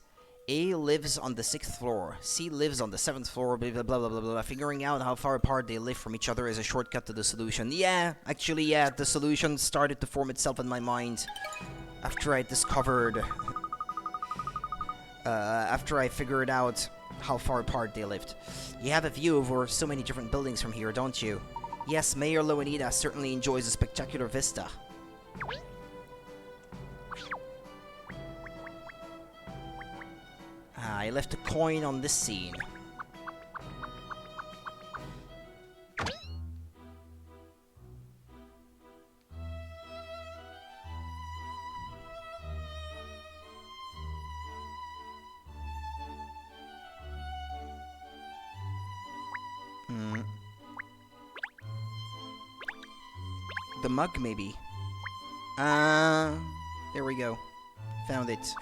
A lives on the 6th floor. C lives on the 7th floor. Blah, blah, blah, blah, blah, blah. Figuring out how far apart they live from each other is a shortcut to the solution. Yeah, actually, yeah, the solution started to form itself in my mind after I discovered... after I figured out how far apart they lived. You have a view over so many different buildings from here, don't you? Yes, Mayor Loanida certainly enjoys a spectacular vista. I left a coin on this scene. The mug, maybe. There we go. Found it.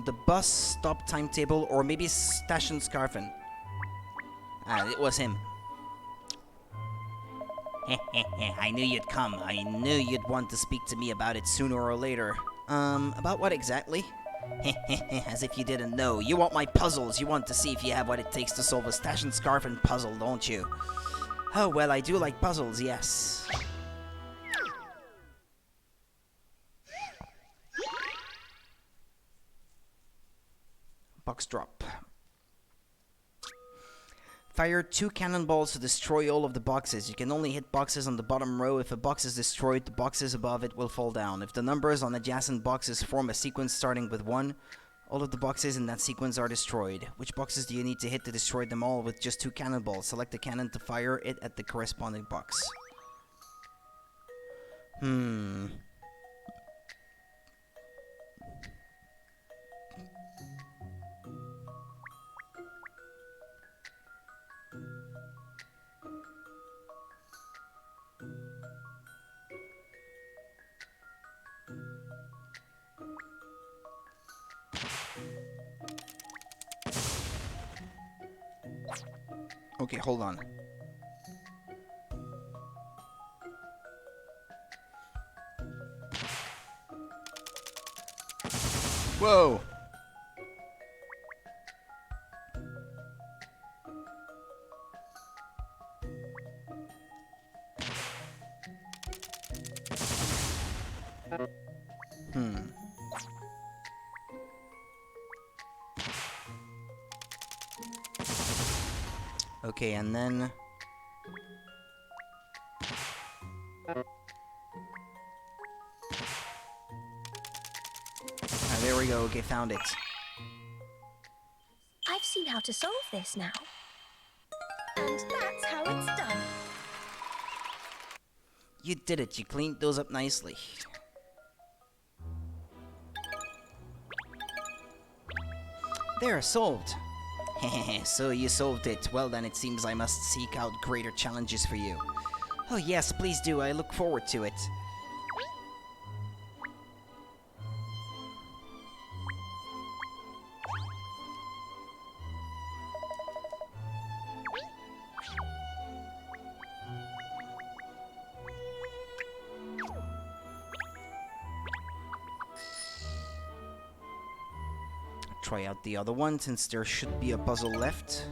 The bus stop timetable, or maybe Stash and Scarfin. Ah, it was him. I knew you'd come. I knew you'd want to speak to me about it sooner or later. About what exactly? As if you didn't know. You want my puzzles. You want to see if you have what it takes to solve a Stash and Scarfin puzzle, don't you? Oh, well, I do like puzzles, yes. Box drop. Fire 2 cannonballs to destroy all of the boxes. You can only hit boxes on the bottom row. If a box is destroyed, the boxes above it will fall down. If the numbers on adjacent boxes form a sequence starting with 1, all of the boxes in that sequence are destroyed. Which boxes do you need to hit to destroy them all with just 2 cannonballs? Select the cannon to fire it at the corresponding box. Okay, hold on. Whoa! Okay, and then... Ah, there we go. Okay, found it. I've seen how to solve this now. And that's how it's done. You did it. You cleaned those up nicely. There, solved. So you solved it. Well then, it seems I must seek out greater challenges for you. Oh yes, please do. I look forward to it. Try out the other one, since there should be a puzzle left.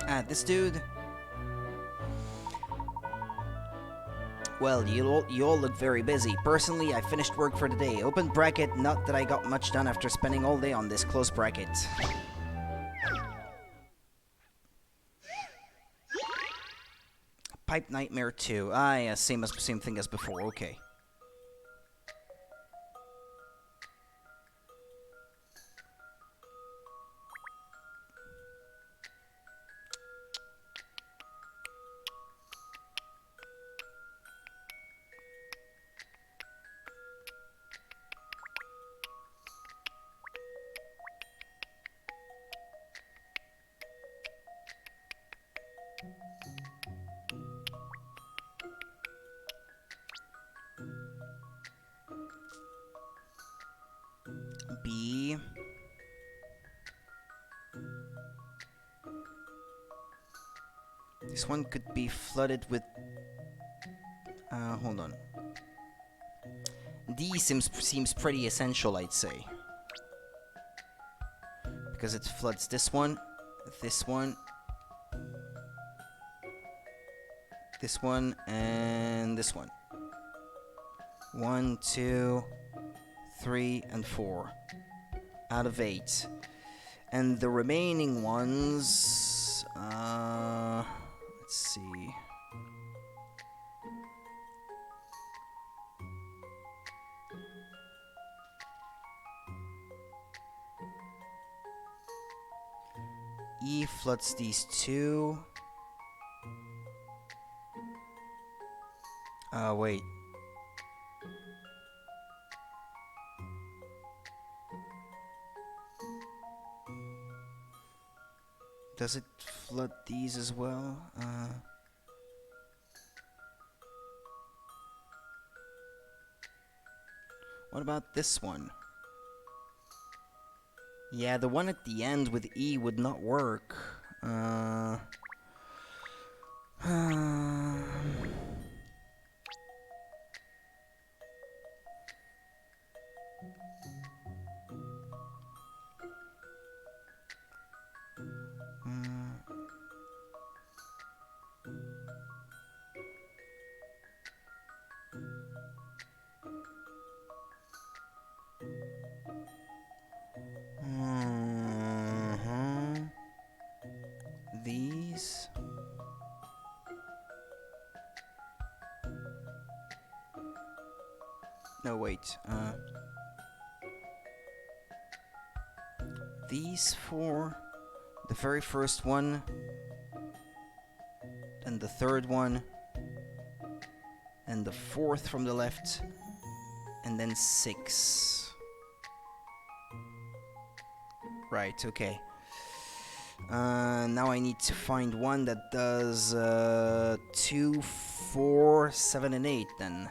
Ah, this dude. Well, you all look very busy. Personally, I finished work for the day. Open bracket, not that I got much done after spending all day on this, close bracket. Pipe Nightmare 2. Ah, yeah, same thing as before. Okay. B. This one could be flooded with... hold on. D seems pretty essential, I'd say. Because it floods this one, this one, and this one. 1, 2, 3, and 4. Out of 8. And the remaining ones... let's see... E floods these two. Wait. Does it flood these as well? What about this one? Yeah, the one at the end with E would not work. These. No, wait. These four. The very first one. And the third one. And the fourth from the left. And then 6. Right, okay. Now I need to find one that does 2, 4, 7, and 8 then.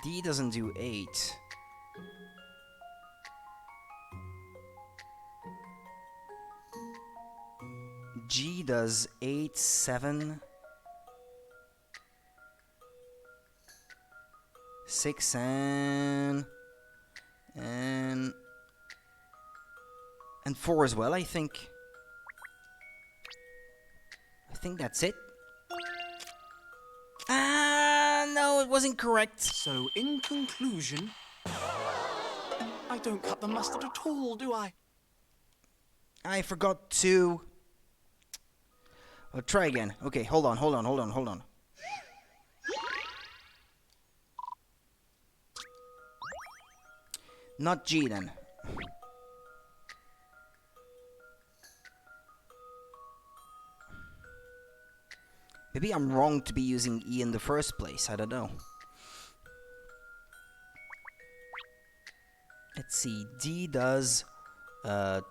D doesn't do 8. G does 8, 7, 6, and 4 as well, I think. I think that's it. No, it wasn't correct. So, in conclusion, I don't cut the mustard at all, do I? I forgot to... I'll try again. Okay, hold on. Not G then. Maybe I'm wrong to be using E in the first place, I don't know. Let's see, D does 2,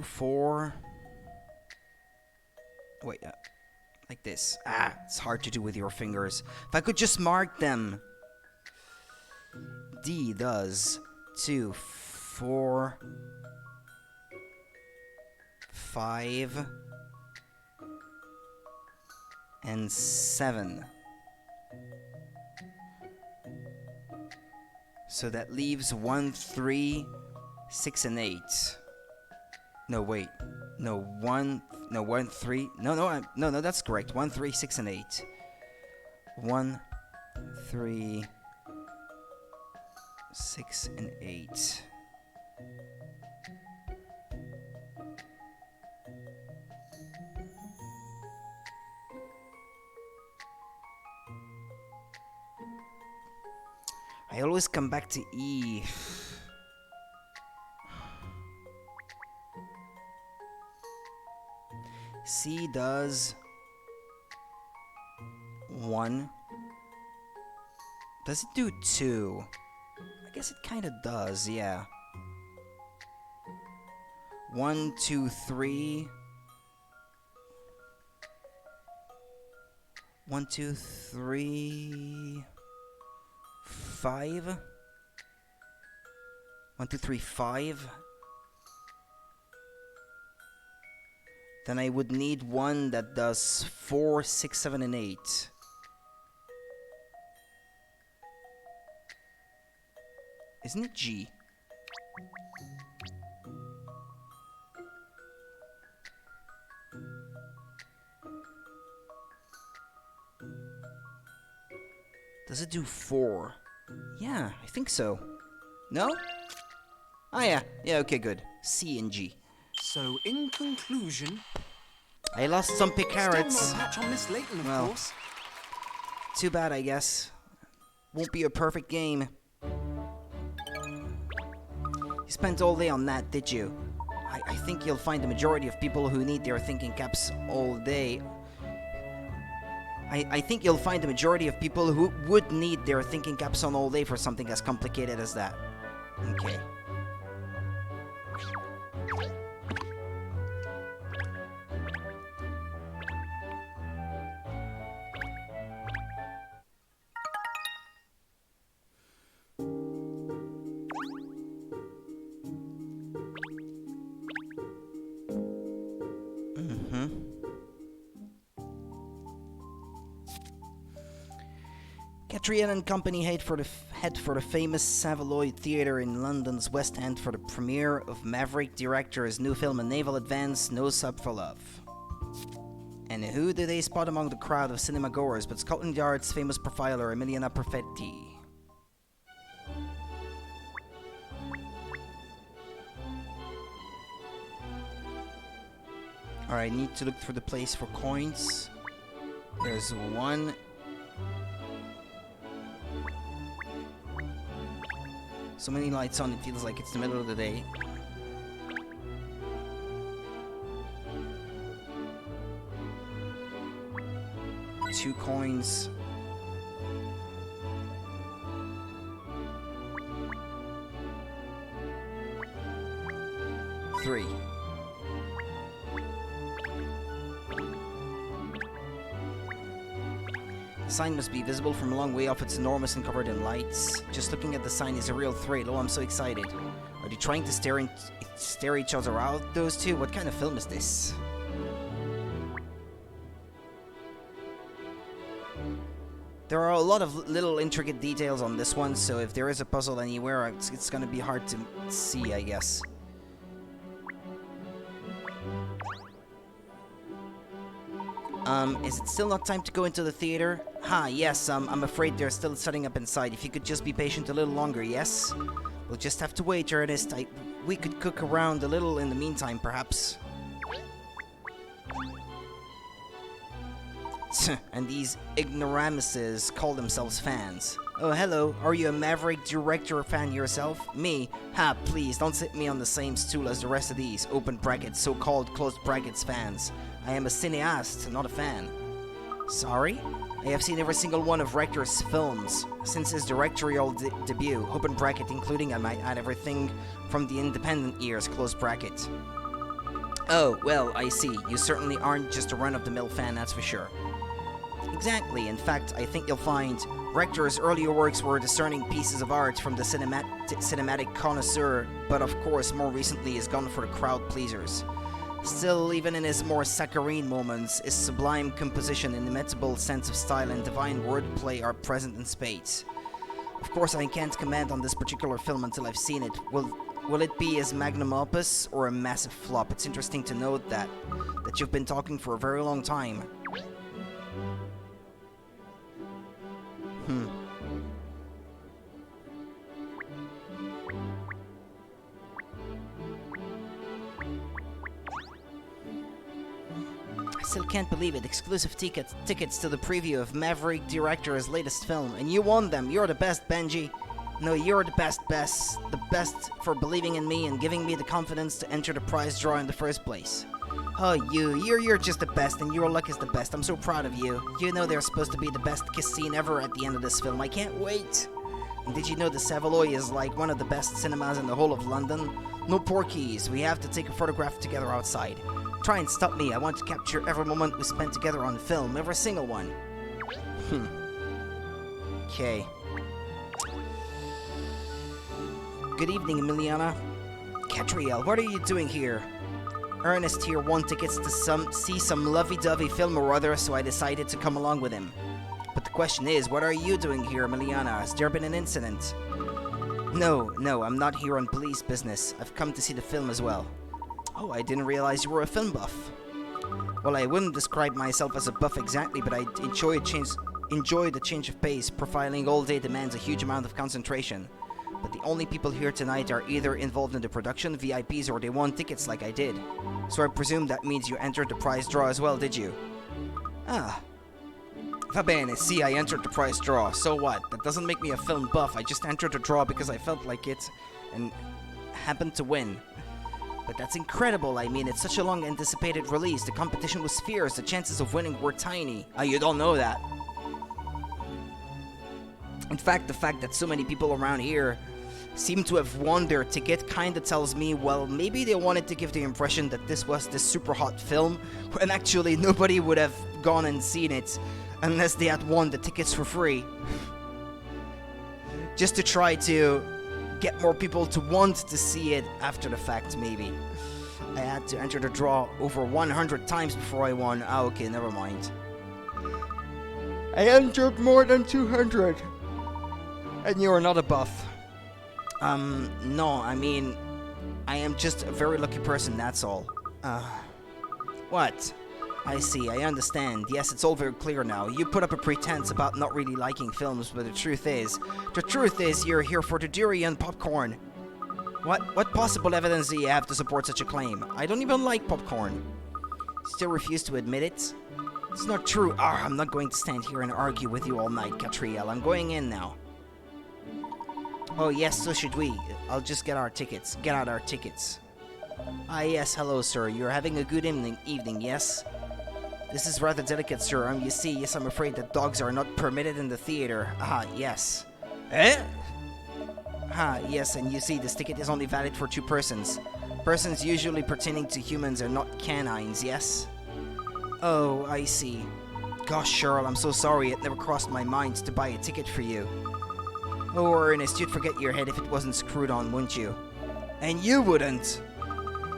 4. Wait, like this. It's hard to do with your fingers. If I could just mark them. D does 2, 4, 5, and 7. So that leaves 1, 3, 6, and 8. No, wait. No, 1, 3. No, that's correct. 1, 3, 6, and 8. 1, 3, 6, and 8. I always come back to E. C does 1. Does it do 2? I guess it kind of does, yeah. 1, 2, 3. 1, 2, 3. 5. 1, 2, 3, 5. Then I would need one that does 4, 6, 7, and 8. Isn't it G? Does it do 4? Yeah, I think so. No? Oh yeah. Yeah, okay, good. C and G. So, in conclusion... I lost some pick carrots. Still no match on Miss Layton, of course. Too bad, I guess. Won't be a perfect game. You spent all day on that, did you? I think you'll find the majority of people who need their thinking caps all day... I think you'll find the majority of people who would need their thinking caps on all day for something as complicated as that. Okay. Catriona and company head for the famous Savaloy Theatre in London's West End for the premiere of Maverick director's new film A Naval Advance, No Sub for Love. And who do they spot among the crowd of cinema goers but Scotland Yard's famous profiler Emiliana Perfetti? Alright, I need to look for the place for coins. There's one. So many lights on, it feels like it's the middle of the day. Two coins. Three. The sign must be visible from a long way off. It's enormous and covered in lights. Just looking at the sign is a real thrill. Oh, I'm so excited. Are they trying to stare each other out, those two? What kind of film is this? There are a lot of little intricate details on this one, so if there is a puzzle anywhere, it's gonna be hard to see, I guess. Is it still not time to go into the theater? Yes, I'm afraid they're still setting up inside. If you could just be patient a little longer, yes? We'll just have to wait, Ernest. We could cook around a little in the meantime, perhaps. And these ignoramuses call themselves fans. Oh, hello. Are you a Maverick Director fan yourself? Me? Please, don't sit me on the same stool as the rest of these, open brackets, so-called closed brackets fans. I am a cineast, not a fan. Sorry? I have seen every single one of Rector's films since his directorial debut, open bracket, including, I might add, everything from the independent years, close bracket. Oh, well, I see. You certainly aren't just a run-of-the-mill fan, that's for sure. Exactly. In fact, I think you'll find Rector's earlier works were discerning pieces of art from the cinematic connoisseur, but of course, more recently, has gone for the crowd pleasers. Still, even in his more saccharine moments, his sublime composition, inimitable sense of style, and divine wordplay are present in spades. Of course, I can't comment on this particular film until I've seen it. Will it be his magnum opus or a massive flop? It's interesting to note that you've been talking for a very long time. I still can't believe it. Exclusive tickets to the preview of Maverick Director's latest film. And you won them. You're the best, Benji. No, you're the best. The best for believing in me and giving me the confidence to enter the prize draw in the first place. Oh, you're just the best, and your luck is the best. I'm so proud of you. You know there's supposed to be the best kiss scene ever at the end of this film. I can't wait. And did you know the Savoy is like one of the best cinemas in the whole of London? No porkies. We have to take a photograph together outside. Try and stop me. I want to capture every moment we spent together on film, every single one. Okay. Good evening, Emiliana. Catriel, what are you doing here? Ernest here won tickets to see some lovey-dovey film or other, so I decided to come along with him. But the question is, what are you doing here, Emiliana? Has there been an incident? No, I'm not here on police business. I've come to see the film as well. Oh, I didn't realize you were a film buff. Well, I wouldn't describe myself as a buff exactly, but I enjoy the change of pace. Profiling all day demands a huge amount of concentration. But the only people here tonight are either involved in the production, VIPs, or they won tickets like I did. So I presume that means you entered the prize draw as well, did you? Va bene, see, I entered the prize draw. So what? That doesn't make me a film buff. I just entered the draw because I felt like it and happened to win. But that's incredible. I mean, it's such a long anticipated release. The competition was fierce. The chances of winning were tiny. You don't know that. In fact, the fact that so many people around here seem to have won their ticket kinda tells me, well, maybe they wanted to give the impression that this was this super hot film, when actually nobody would have gone and seen it unless they had won the tickets for free. Just to try to get more people to want to see it after the fact, maybe. I had to enter the draw over 100 times before I won. Okay, never mind. I entered more than 200. And you're not a buff. No, I mean, I am just a very lucky person, that's all. What? I see, I understand. Yes, it's all very clear now. You put up a pretense about not really liking films, but the truth is you're here for the durian popcorn. What possible evidence do you have to support such a claim? I don't even like popcorn. Still refuse to admit it? It's not true. I'm not going to stand here and argue with you all night, Catriel. I'm going in now. Oh yes, so should we. I'll just get our tickets. Get out our tickets. Yes, hello sir. You're having a good evening, yes? This is rather delicate, sir. You see, yes, I'm afraid that dogs are not permitted in the theater. Yes. Eh? Yes, and you see, this ticket is only valid for 2 persons. Persons usually pertaining to humans are not canines, yes? Oh, I see. Gosh, Cheryl, I'm so sorry. It never crossed my mind to buy a ticket for you. Oh, Ernest, you'd forget your head if it wasn't screwed on, wouldn't you? And you wouldn't!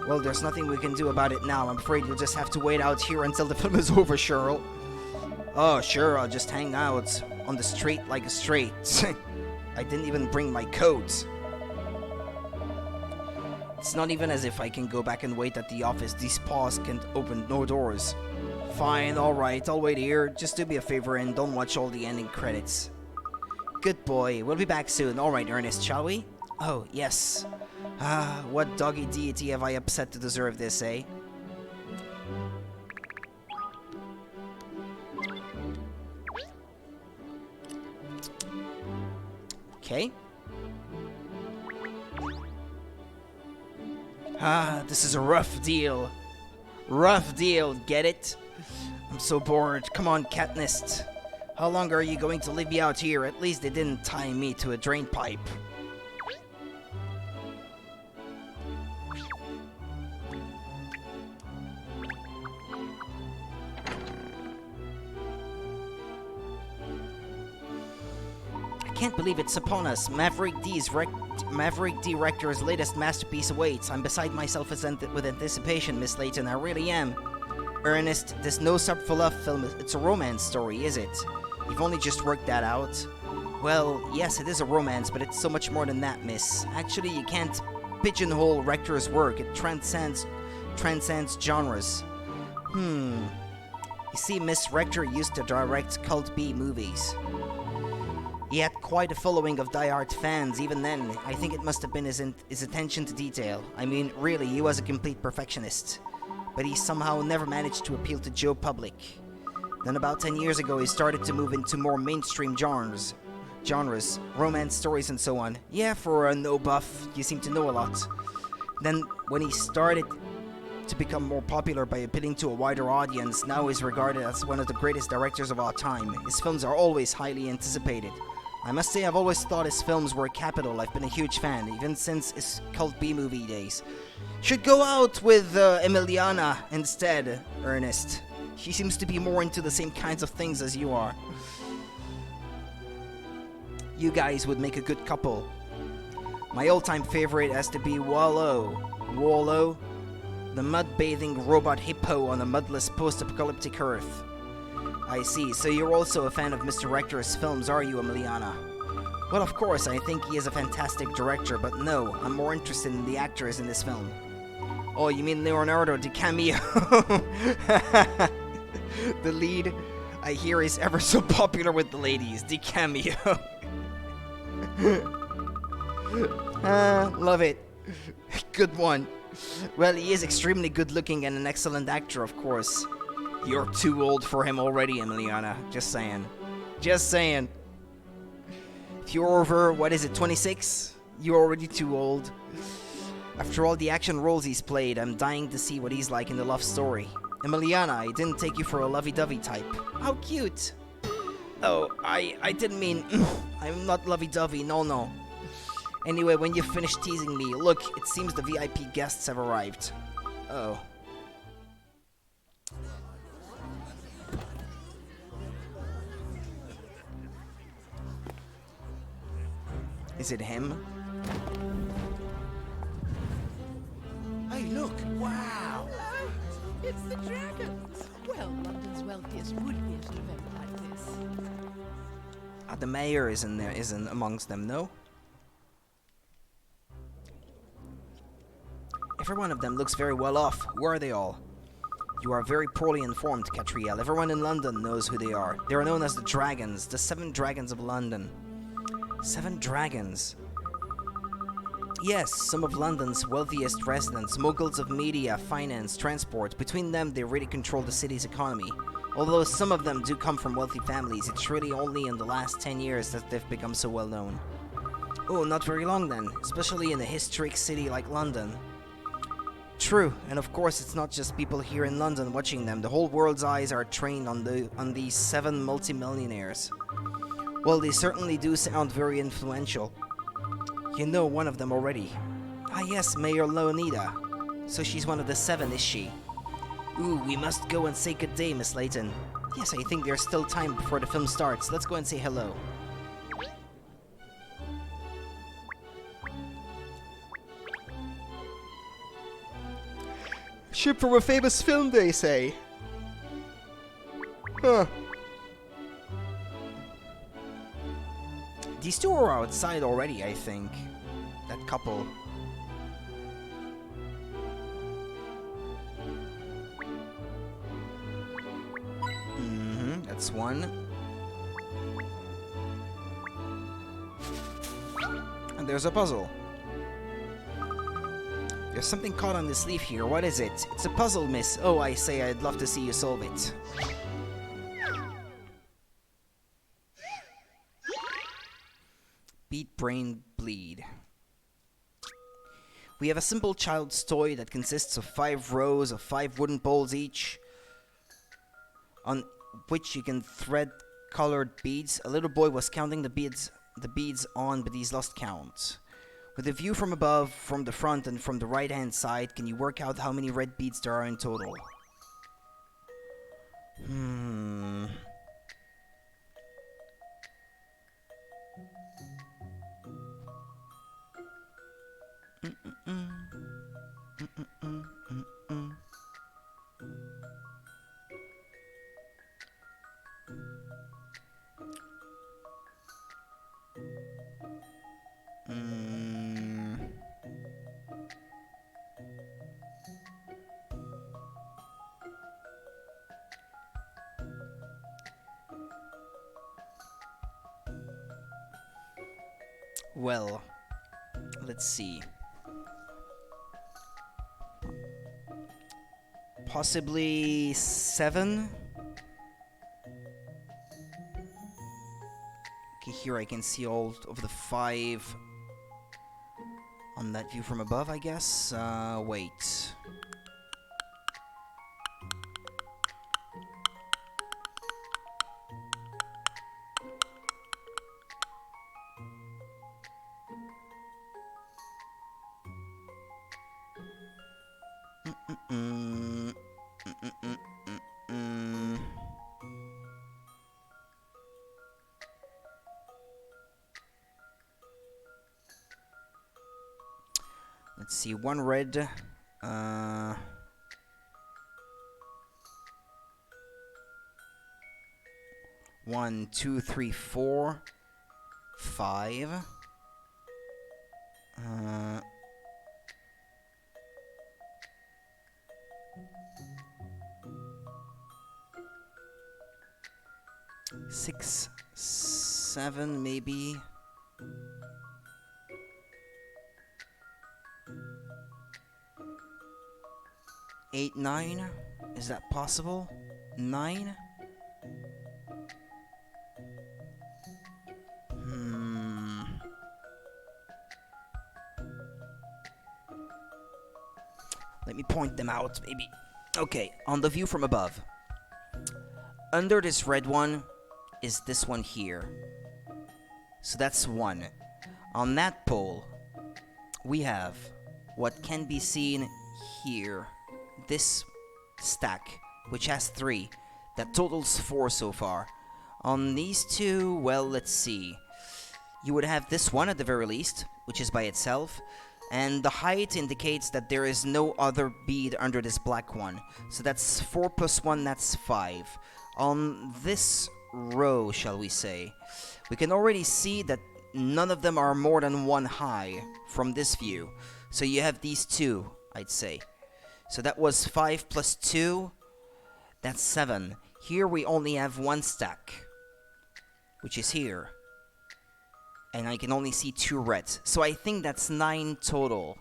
Well, there's nothing we can do about it now. I'm afraid you'll just have to wait out here until the film is over, Cheryl. Oh, sure, I'll just hang out on the street like a straight. I didn't even bring my coat. It's not even as if I can go back and wait at the office. These paws can't open no doors. Fine, alright, I'll wait here. Just do me a favor and don't watch all the ending credits. Good boy, we'll be back soon. Alright, Ernest, shall we? Oh, yes. Ah, what doggy deity have I upset to deserve this, eh? Okay. Ah, this is a rough deal. Rough deal, get it? I'm so bored. Come on, Katniss. How long are you going to leave me out here? At least they didn't tie me to a drain pipe. I can't believe it's upon us. Maverick D. Rector's latest masterpiece awaits. I'm beside myself with anticipation, Miss Layton. I really am. Ernest, this No Sub for Love film, it's a romance story, is it? You've only just worked that out? Well, yes, it is a romance, but it's so much more than that, miss. Actually, you can't pigeonhole Rector's work. It transcends genres. You see, Miss Rector used to direct cult B movies. He had quite a following of die-hard fans. Even then, I think it must have been his attention to detail. I mean, really, he was a complete perfectionist. But he somehow never managed to appeal to Joe Public. Then about 10 years ago, he started to move into more mainstream genres, romance stories and so on. Yeah, for a no-buff, you seem to know a lot. Then, when he started to become more popular by appealing to a wider audience, now he's regarded as one of the greatest directors of all time. His films are always highly anticipated. I must say, I've always thought his films were capital. I've been a huge fan, even since his cult B-movie days. Should go out with Emiliana instead, Ernest. She seems to be more into the same kinds of things as you are. You guys would make a good couple. My all-time favorite has to be Wallow. Wallow? The mud-bathing robot hippo on a mudless post-apocalyptic Earth. I see, so you're also a fan of Mr. Rector's films, are you, Emiliana? Well, of course, I think he is a fantastic director, but no, I'm more interested in the actors in this film. Oh, you mean Leonardo DiCaprio? The lead, I hear, is ever so popular with the ladies. DiCaprio. Love it. Good one. Well, he is extremely good looking and an excellent actor, of course. You're too old for him already, Emiliana. Just saying. Just saying. If you're over, what is it, 26? You're already too old. After all the action roles he's played, I'm dying to see what he's like in the love story. Emiliana, I didn't take you for a lovey-dovey type. How cute. Oh, I didn't mean... I'm not lovey-dovey, no. Anyway, when you finish teasing me, look, it seems the VIP guests have arrived. Oh. Is it him? Hey, look! Wow! It's the dragons! Well, London's wealthiest would be at an event like this. The mayor isn't amongst them, no? Every one of them looks very well off. Who are they all? You are very poorly informed, Catriel. Everyone in London knows who they are. They are known as the Dragons, the 7 Dragons of London. 7 dragons. Yes, some of London's wealthiest residents, moguls of media, finance, transport. Between them, they really control the city's economy. Although some of them do come from wealthy families, it's really only in the last 10 years that they've become so well known. Oh, not very long then, especially in a historic city like London. True, and of course it's not just people here in London watching them. The whole world's eyes are trained on these 7 multimillionaires. Well, they certainly do sound very influential. You know one of them already. Ah yes, Mayor Leonida. So she's one of the 7, is she? Ooh, we must go and say good day, Miss Layton. Yes, I think there's still time before the film starts. Let's go and say hello. Ship from a famous film, they say. Huh. These two are outside already, I think. That couple. That's one. And there's a puzzle. There's something caught on this leaf here. What is it? It's a puzzle, miss. Oh, I say, I'd love to see you solve it. Beat, brain, bleed. We have a simple child's toy that consists of 5 rows of 5 wooden poles each, on which you can thread colored beads. A little boy was counting the beads on, but he's lost count. With a view from above, from the front and from the right hand side, can you work out how many red beads there are in total? Well, let's see. Possibly 7? Okay, here I can see all of the 5 on that view from above, I guess. Wait. Let's see, 1 red. 1, 2, 3, 4, 5. 6, 7, maybe. 8, 9. Is that possible? 9. Let me point them out, maybe. Okay, on the view from above. Under this red one is this one here. So that's 1. On that pole, we have what can be seen here. This stack, which has 3. That totals 4 so far. On these two, well, let's see. You would have this one at the very least, which is by itself. And the height indicates that there is no other bead under this black one. So that's 4 plus 1, that's 5. On this row, shall we say, we can already see that none of them are more than 1 high from this view. So you have these 2, I'd say. So that was 5 plus 2, that's 7. Here we only have 1 stack, which is here. And I can only see 2 reds. So I think that's 9 total.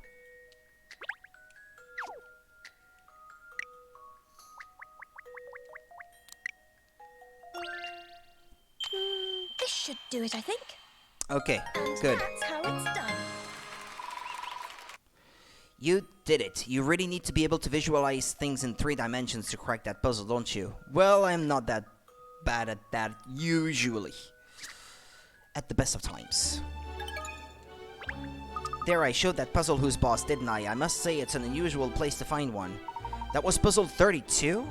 This should do it, I think. Okay, And good. that's how it's done. You did it. You really need to be able to visualize things in 3 dimensions to crack that puzzle, don't you? Well, I'm not that bad at that, usually. At the best of times. There, I showed that puzzle who's boss, didn't I? I must say it's an unusual place to find one. That was puzzle 32?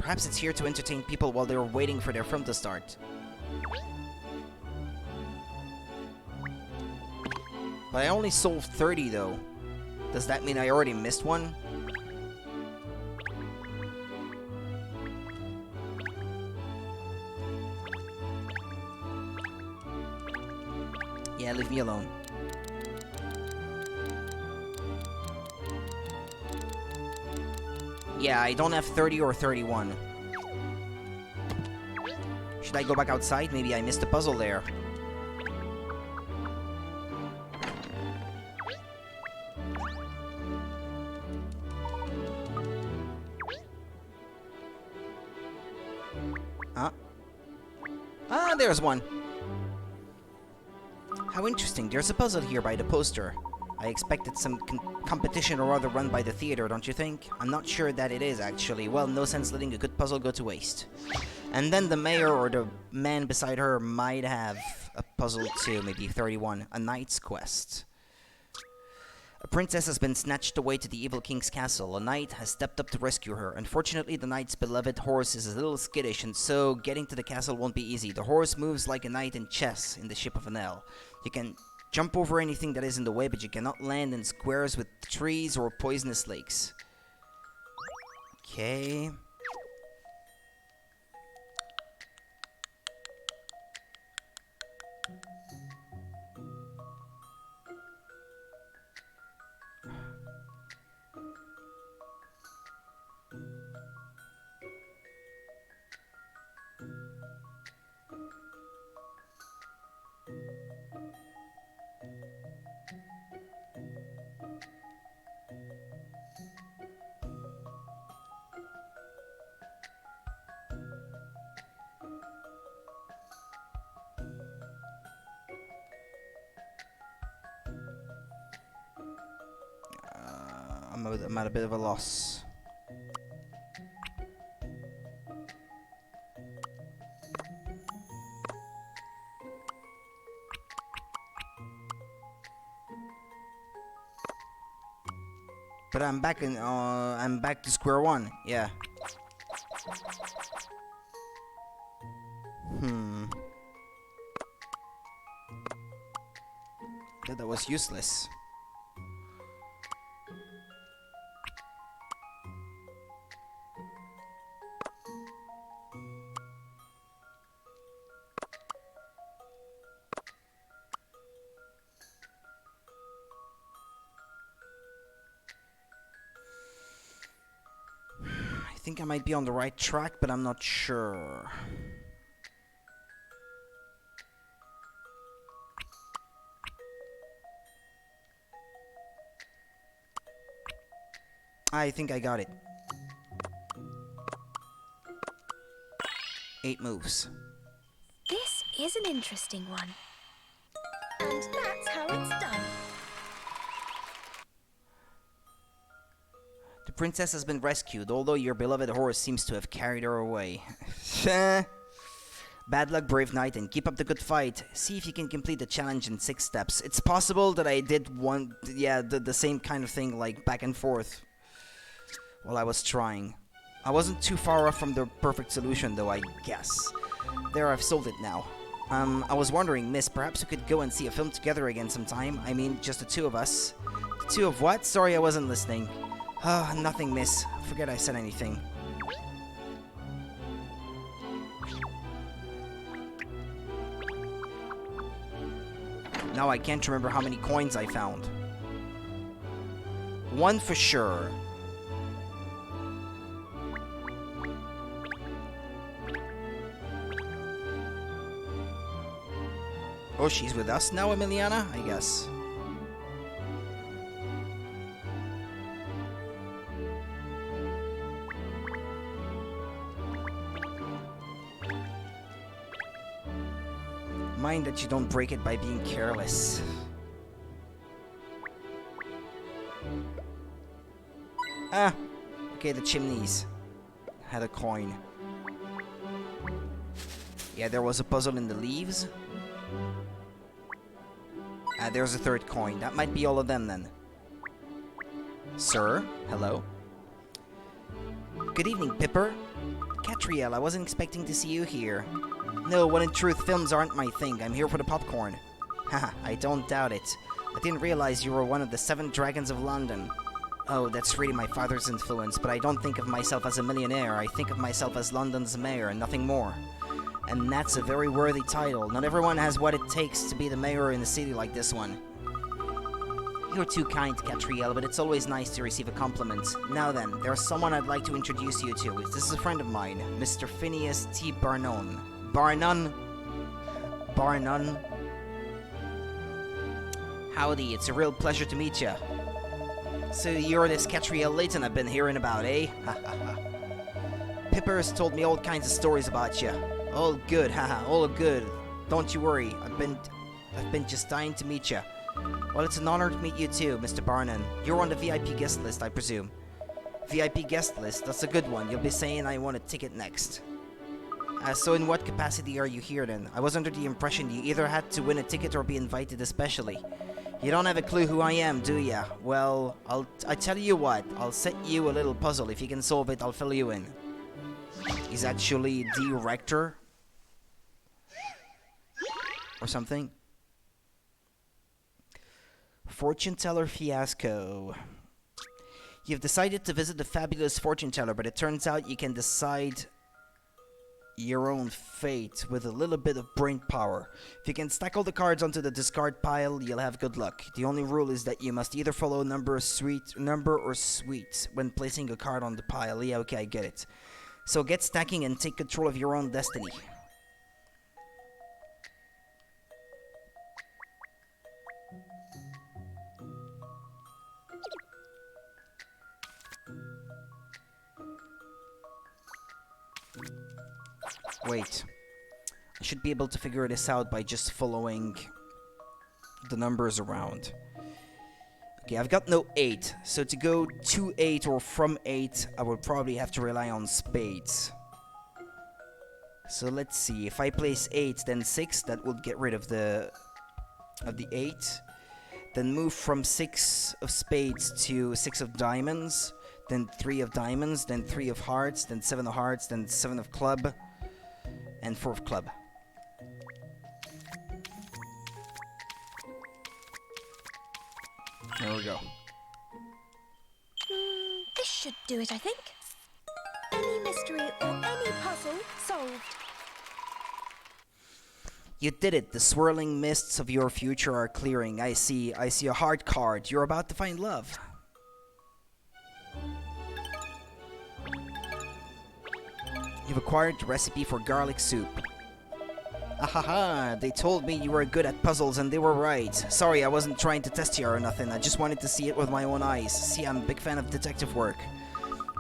Perhaps it's here to entertain people while they're waiting for their film to start. But I only solved 30 though. Does that mean I already missed one? Yeah, leave me alone. Yeah, I don't have 30 or 31. Should I go back outside? Maybe I missed a puzzle there. Huh? Ah, there's one. How interesting. There's a puzzle here by the poster. I expected some competition or other run by the theater, don't you think? I'm not sure that it is, actually. Well, no sense letting a good puzzle go to waste. And then the mayor or the man beside her might have a puzzle too, maybe 31. A knight's quest. A princess has been snatched away to the evil king's castle. A knight has stepped up to rescue her. Unfortunately, the knight's beloved horse is a little skittish, and so getting to the castle won't be easy. The horse moves like a knight in chess in the ship of an L. You can jump over anything that is in the way, but you cannot land in squares with trees or poisonous lakes. Okay. I'm at a bit of a loss. But I'm back to square one. Yeah. That was useless. I think I might be on the right track, but I'm not sure. I think I got it. 8 moves. This is an interesting one. And that's how it's done. The princess has been rescued, although your beloved horse seems to have carried her away. Bad luck, brave knight, and keep up the good fight. See if you can complete the challenge in 6 steps. It's possible that I did the same kind of thing, like back and forth, while I was trying. I wasn't too far off from the perfect solution, though, I guess. There, I've solved it now. I was wondering, miss, perhaps we could go and see a film together again sometime. I mean, just the 2 of us. The 2 of what? Sorry, I wasn't listening. Nothing, miss. Forget I said anything. Now I can't remember how many coins I found. 1 for sure. Oh, she's with us now, Emiliana? I guess. Mind that you don't break it by being careless. Ah! Okay, the chimneys had a coin. Yeah, there was a puzzle in the leaves. There's a 3rd coin. That might be all of them then. Sir? Hello? Good evening, Pipper. Catriel, I wasn't expecting to see you here. No, when in truth, films aren't my thing. I'm here for the popcorn. Haha, I don't doubt it. I didn't realize you were one of the 7 dragons of London. Oh, that's really my father's influence, but I don't think of myself as a millionaire. I think of myself as London's mayor and nothing more. And that's a very worthy title. Not everyone has what it takes to be the mayor in a city like this one. You're too kind, Catriel, but it's always nice to receive a compliment. Now then, there's someone I'd like to introduce you to. This is a friend of mine, Mr. Phineas T. Barnon. Barnon? Barnon? Howdy, it's a real pleasure to meet you. So you're this Catriel Layton I've been hearing about, eh? Ha ha ha. Pipper's told me all kinds of stories about you. All good, haha, all good. Don't you worry, I've been just dying to meet you. Well, it's an honor to meet you too, Mr. Barnon. You're on the VIP guest list, I presume. VIP guest list, that's a good one. You'll be saying I want a ticket next. So in what capacity are you here then? I was under the impression you either had to win a ticket or be invited especially. You don't have a clue who I am, do ya? Well, I tell you what, I'll set you a little puzzle. If you can solve it, I'll fill you in. He's actually the rector? Or something? Fortune teller fiasco. You've decided to visit the fabulous fortune teller, but it turns out you can decide your own fate with a little bit of brain power. If you can stack all the cards onto the discard pile, you'll have good luck. The only rule is that you must either follow number or suite when placing a card on the pile. Yeah, okay, I get it. So get stacking and take control of your own destiny. Wait, I should be able to figure this out by just following the numbers around. Okay, I've got no 8, so to go to 8 or from 8, I would probably have to rely on spades. So let's see, if I place 8, then 6, that would get rid of the 8. Then move from 6 of spades to 6 of diamonds, then 3 of diamonds, then 3 of hearts, then 7 of hearts, then 7 of club, and 4 of club. There we go. This should do it, I think. Any mystery or any puzzle solved. You did it. The swirling mists of your future are clearing. I see a heart card. You're about to find love. You've acquired the recipe for garlic soup. Ahaha, they told me you were good at puzzles and they were right. Sorry, I wasn't trying to test you or nothing. I just wanted to see it with my own eyes. See, I'm a big fan of detective work.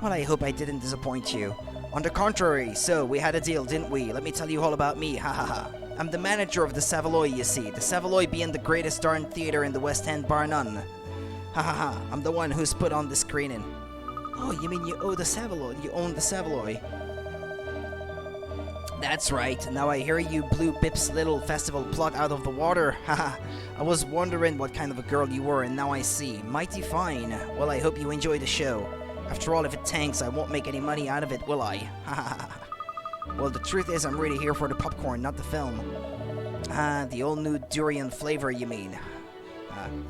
Well, I hope I didn't disappoint you. On the contrary, so we had a deal, didn't we? Let me tell you all about me, hahaha. I'm the manager of the Savoy, you see. The Savoy being the greatest darn theater in the West End, bar none. Hahaha, I'm the one who's put on the screening. Oh, you mean you own the Savoy? You own the Savoy? That's right. Now I hear you blew Bip's little festival plot out of the water. Haha. I was wondering what kind of a girl you were, and now I see. Mighty fine. Well, I hope you enjoy the show. After all, if it tanks, I won't make any money out of it, will I? Haha. Well, the truth is, I'm really here for the popcorn, not the film. Ah, the old new durian flavor, you mean?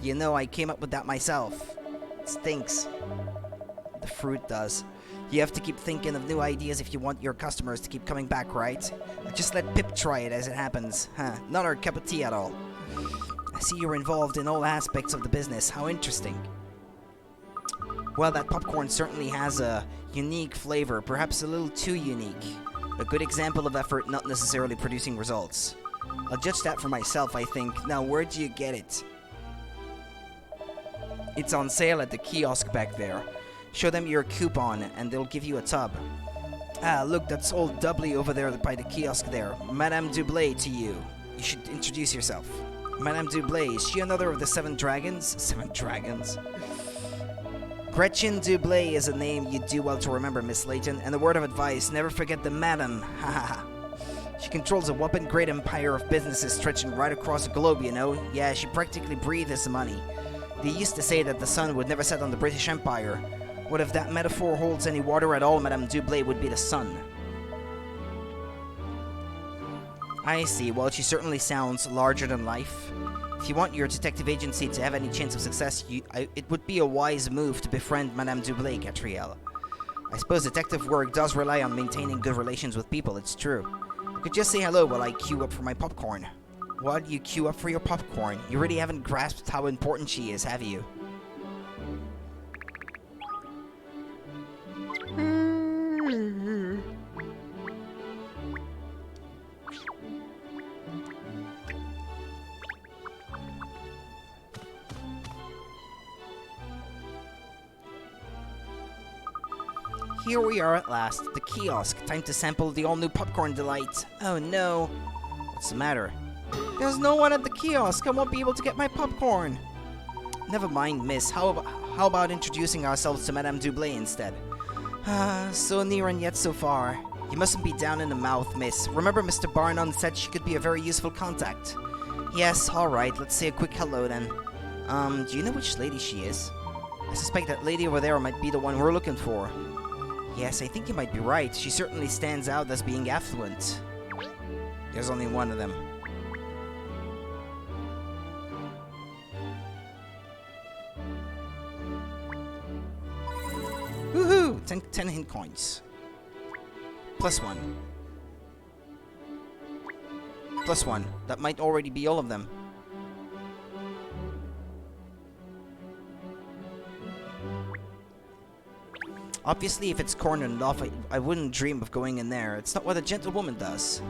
You know, I came up with that myself. It stinks. The fruit does. You have to keep thinking of new ideas if you want your customers to keep coming back, right? Just let Pip try it as it happens. Not our cup of tea at all. I see you're involved in all aspects of the business. How interesting. Well, that popcorn certainly has a unique flavor, perhaps a little too unique. A good example of effort not necessarily producing results. I'll judge that for myself, I think. Now, where do you get it? It's on sale at the kiosk back there. Show them your coupon, and they'll give you a tub. Ah, look, that's old Dudley over there by the kiosk there. Madame Dublé to you. You should introduce yourself. Madame Dublé, is she another of the 7 dragons? 7 dragons? Gretchen Dublé is a name you do well to remember, Miss Layton, and a word of advice, never forget the madam. Ha ha ha. She controls a whopping great empire of businesses stretching right across the globe, you know? Yeah, she practically breathes money. They used to say that the sun would never set on the British Empire. What if that metaphor holds any water at all, Madame Dublé would be the sun. I see. Well, she certainly sounds larger than life. If you want your detective agency to have any chance of success, it would be a wise move to befriend Madame Dublé, Catriel. I suppose detective work does rely on maintaining good relations with people, it's true. I could just say hello while I queue up for my popcorn. While you queue up for your popcorn, you really haven't grasped how important she is, have you? Here we are at last, the kiosk. Time to sample the all-new popcorn delight. Oh no. What's the matter? There's no one at the kiosk. I won't be able to get my popcorn. Never mind, miss. How about introducing ourselves to Madame Dublé instead? So near and yet so far. You mustn't be down in the mouth, miss. Remember Mr. Barnum said she could be a very useful contact. Yes, alright. Let's say a quick hello then. Do you know which lady she is? I suspect that lady over there might be the one we're looking for. Yes, I think you might be right. She certainly stands out as being affluent. There's only one of them. Woohoo! 10 hint coins. +1. +1. That might already be all of them. Obviously, if it's cornered off, I wouldn't dream of going in there. It's not what a gentlewoman does.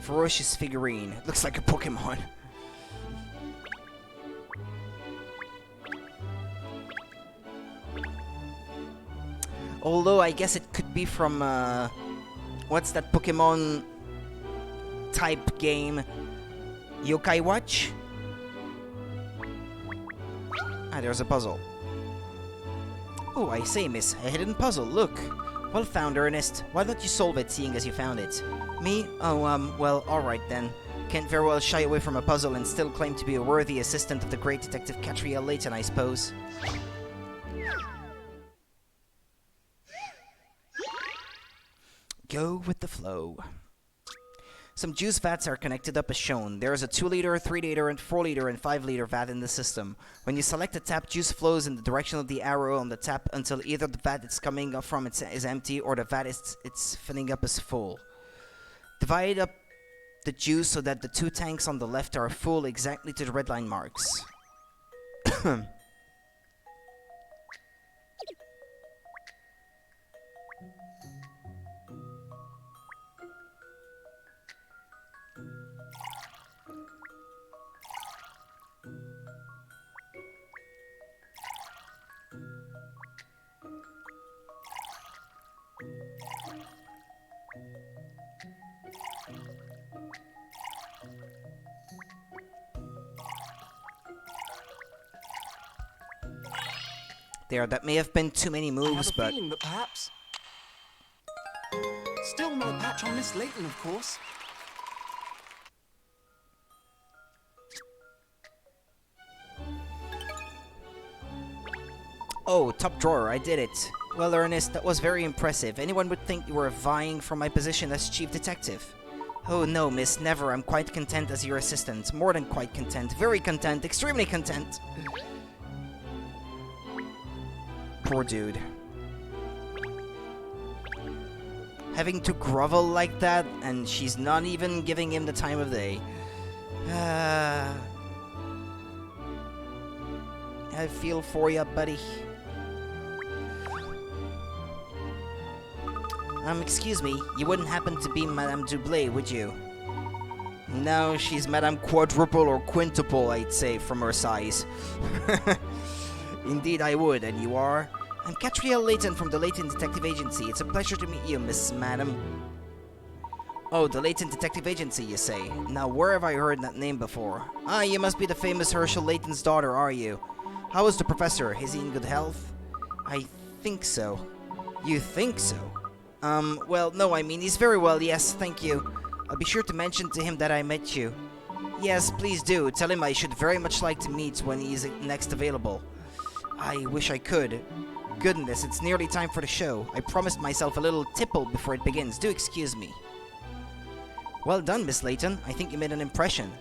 Ferocious figurine. Looks like a Pokemon. Although, I guess it could be from, what's that Pokemon type game? Yokai Watch? Ah, there's a puzzle. Oh, I say, miss, a hidden puzzle, look. Well found, Ernest. Why don't you solve it, seeing as you found it? Me? Oh, well, alright then. Can't very well shy away from a puzzle and still claim to be a worthy assistant of the great detective Catriel Layton, I suppose. Go with the flow. Some juice vats are connected up as shown. There is a 2-liter, 3-liter, and 4-liter and 5-liter vat in the system. When you select a tap, juice flows in the direction of the arrow on the tap until either the vat it's coming up from is empty or the vat it's filling up is full. Divide up the juice so that the 2 tanks on the left are full exactly to the red line marks. There, that may have been too many moves, I have a but... feeling that perhaps... Still no patch on Miss Layton, of course. Oh, top drawer, I did it. Well, Ernest, that was very impressive. Anyone would think you were vying for my position as chief detective. Oh no, miss, never. I'm quite content as your assistant. More than quite content. Very content. Extremely content. Poor dude. Having to grovel like that, and she's not even giving him the time of day. I feel for ya, buddy. Excuse me, you wouldn't happen to be Madame Dublé, would you? No, she's Madame Quadruple or Quintuple, I'd say, from her size. Indeed I would, and you are? I'm Catriel Layton from the Layton Detective Agency. It's a pleasure to meet you, Miss Madam. Oh, the Layton Detective Agency, you say? Now, where have I heard that name before? Ah, you must be the famous Herschel Layton's daughter, are you? How is the professor? Is he in good health? I think so. You think so? Well, no, I mean, he's very well, yes, thank you. I'll be sure to mention to him that I met you. Yes, please do. Tell him I should very much like to meet when he's next available. I wish I could. Goodness, it's nearly time for the show. I promised myself a little tipple before it begins. Do excuse me. Well done, Miss Layton. I think you made an impression.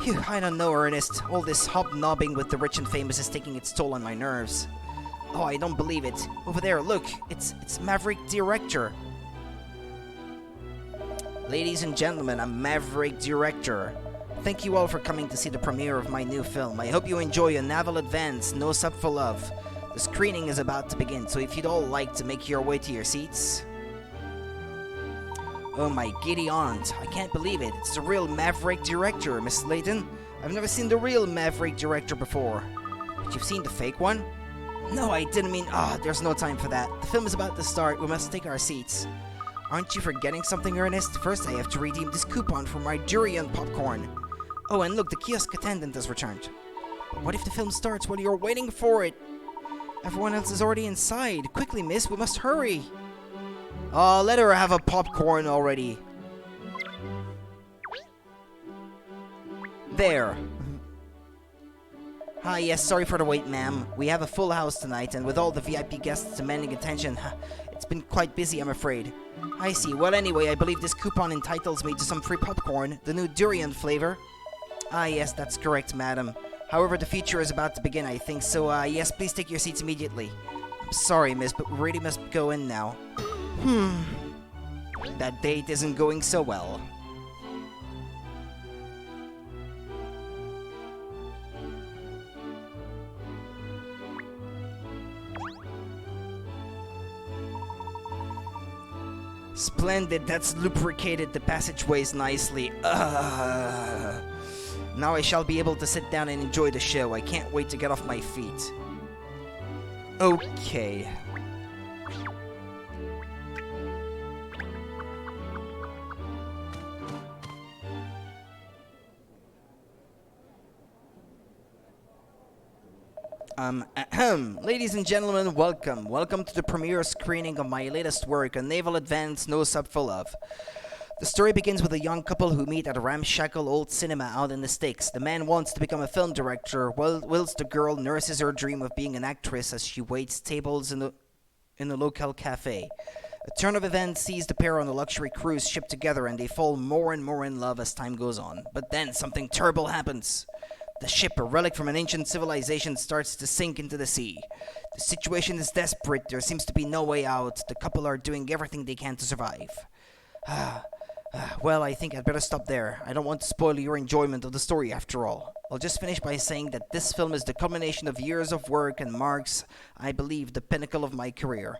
Phew, I don't know, Ernest. All this hobnobbing with the rich and famous is taking its toll on my nerves. Oh, I don't believe it. Over there, look. It's Maverick Director. Ladies and gentlemen, I'm Maverick Director. Thank you all for coming to see the premiere of my new film. I hope you enjoy A Naval Advance, No Sub for Love. The screening is about to begin, so if you'd all like to make your way to your seats... Oh my giddy aunt, I can't believe it. It's the real Maverick Director, Miss Layton. I've never seen the real Maverick Director before. But you've seen the fake one? No, I didn't mean... there's no time for that. The film is about to start. We must take our seats. Aren't you forgetting something, Ernest? First, I have to redeem this coupon for my durian popcorn. Oh, and look, the kiosk attendant has returned. But what if the film starts while you're waiting for it? Everyone else is already inside. Quickly, miss, we must hurry. Oh, let her have a popcorn already. There. Hi, yes, sorry for the wait, ma'am. We have a full house tonight, and with all the VIP guests demanding attention, it's been quite busy, I'm afraid. I see. Well, anyway, I believe this coupon entitles me to some free popcorn, the new durian flavor. Ah, yes, that's correct, madam. However, the feature is about to begin, I think, so, yes, please take your seats immediately. I'm sorry, miss, but we really must go in now. That date isn't going so well. Splendid, that's lubricated the passageways nicely. Now I shall be able to sit down and enjoy the show. I can't wait to get off my feet. Okay. Ladies and gentlemen, welcome. Welcome to the premiere screening of my latest work, A Naval Advance, No Sub for Love. The story begins with a young couple who meet at a ramshackle old cinema out in the sticks. The man wants to become a film director, whilst the girl nurses her dream of being an actress as she waits tables in a local cafe. A turn of events sees the pair on a luxury cruise ship together, and they fall more and more in love as time goes on. But then something terrible happens. The ship, a relic from an ancient civilization, starts to sink into the sea. The situation is desperate. There seems to be no way out. The couple are doing everything they can to survive. Well, I think I'd better stop there. I don't want to spoil your enjoyment of the story after all. I'll just finish by saying that this film is the culmination of years of work and marks, I believe, the pinnacle of my career.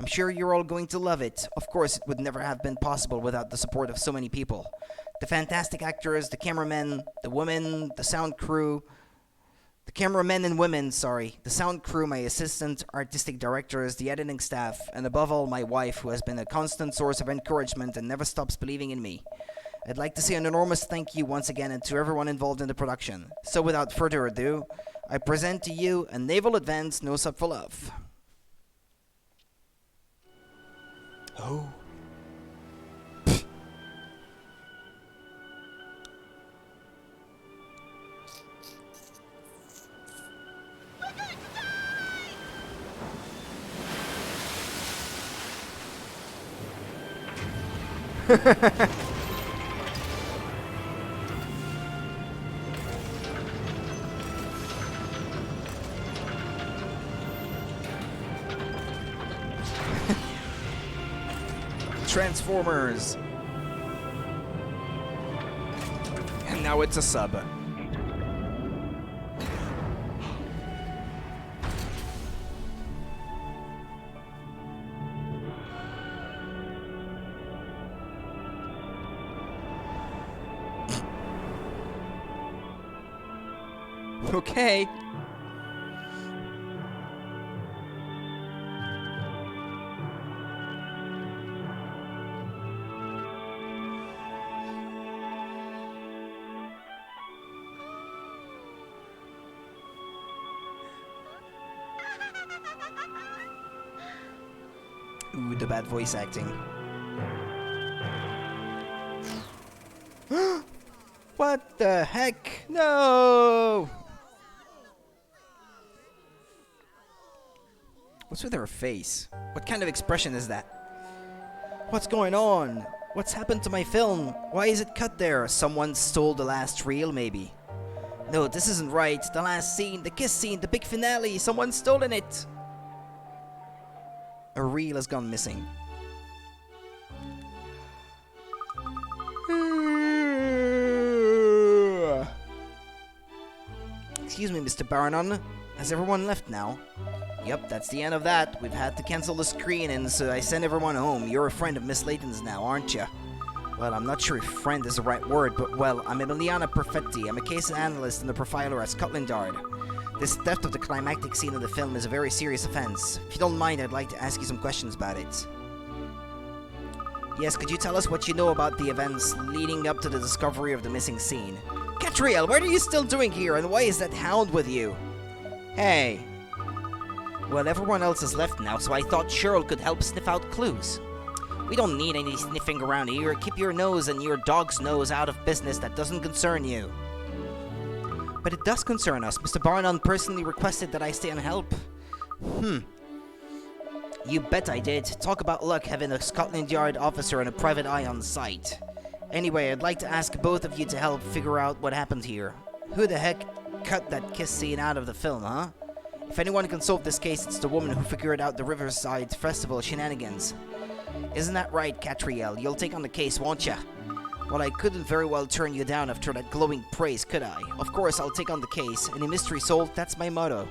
I'm sure you're all going to love it. Of course, it would never have been possible without the support of so many people. The fantastic actors, the cameramen, the women, the sound crew, the cameramen and women, the sound crew, my assistant, artistic directors, the editing staff, and above all, my wife, who has been a constant source of encouragement and never stops believing in me. I'd like to say an enormous thank you once again and to everyone involved in the production. So without further ado, I present to you A Naval Advance, No Sub for Love. Oh. Transformers. And now it's a sub. Okay. Ooh, the bad voice acting. What the heck? No! What's with her face? What kind of expression is that? What's going on? What's happened to my film? Why is it cut there? Someone stole the last reel, maybe. No, this isn't right. The last scene, the kiss scene, the big finale. Someone's stolen it. A reel has gone missing. Excuse me, Mr. Barnon. Has everyone left now? Yep, that's the end of that. We've had to cancel the screening, so I sent everyone home. You're a friend of Miss Layton's now, aren't you? Well, I'm not sure if friend is the right word, but well, I'm Emiliana Perfetti. I'm a case analyst and a profiler at Scotland Yard. This theft of the climactic scene of the film is a very serious offense. If you don't mind, I'd like to ask you some questions about it. Yes, could you tell us what you know about the events leading up to the discovery of the missing scene? Catriel, what are you still doing here, and why is that hound with you? Hey. Well, everyone else has left now, so I thought Cheryl could help sniff out clues. We don't need any sniffing around here. Keep your nose and your dog's nose out of business that doesn't concern you. But it does concern us. Mr. Barnon personally requested that I stay and help. You bet I did. Talk about luck having a Scotland Yard officer and a private eye on site. Anyway, I'd like to ask both of you to help figure out what happened here. Who the heck cut that kiss scene out of the film, huh? If anyone can solve this case, it's the woman who figured out the Riverside Festival shenanigans. Isn't that right, Catriel? You'll take on the case, won't ya? Well, I couldn't very well turn you down after that glowing praise, could I? Of course, I'll take on the case. Any mystery solved, that's my motto.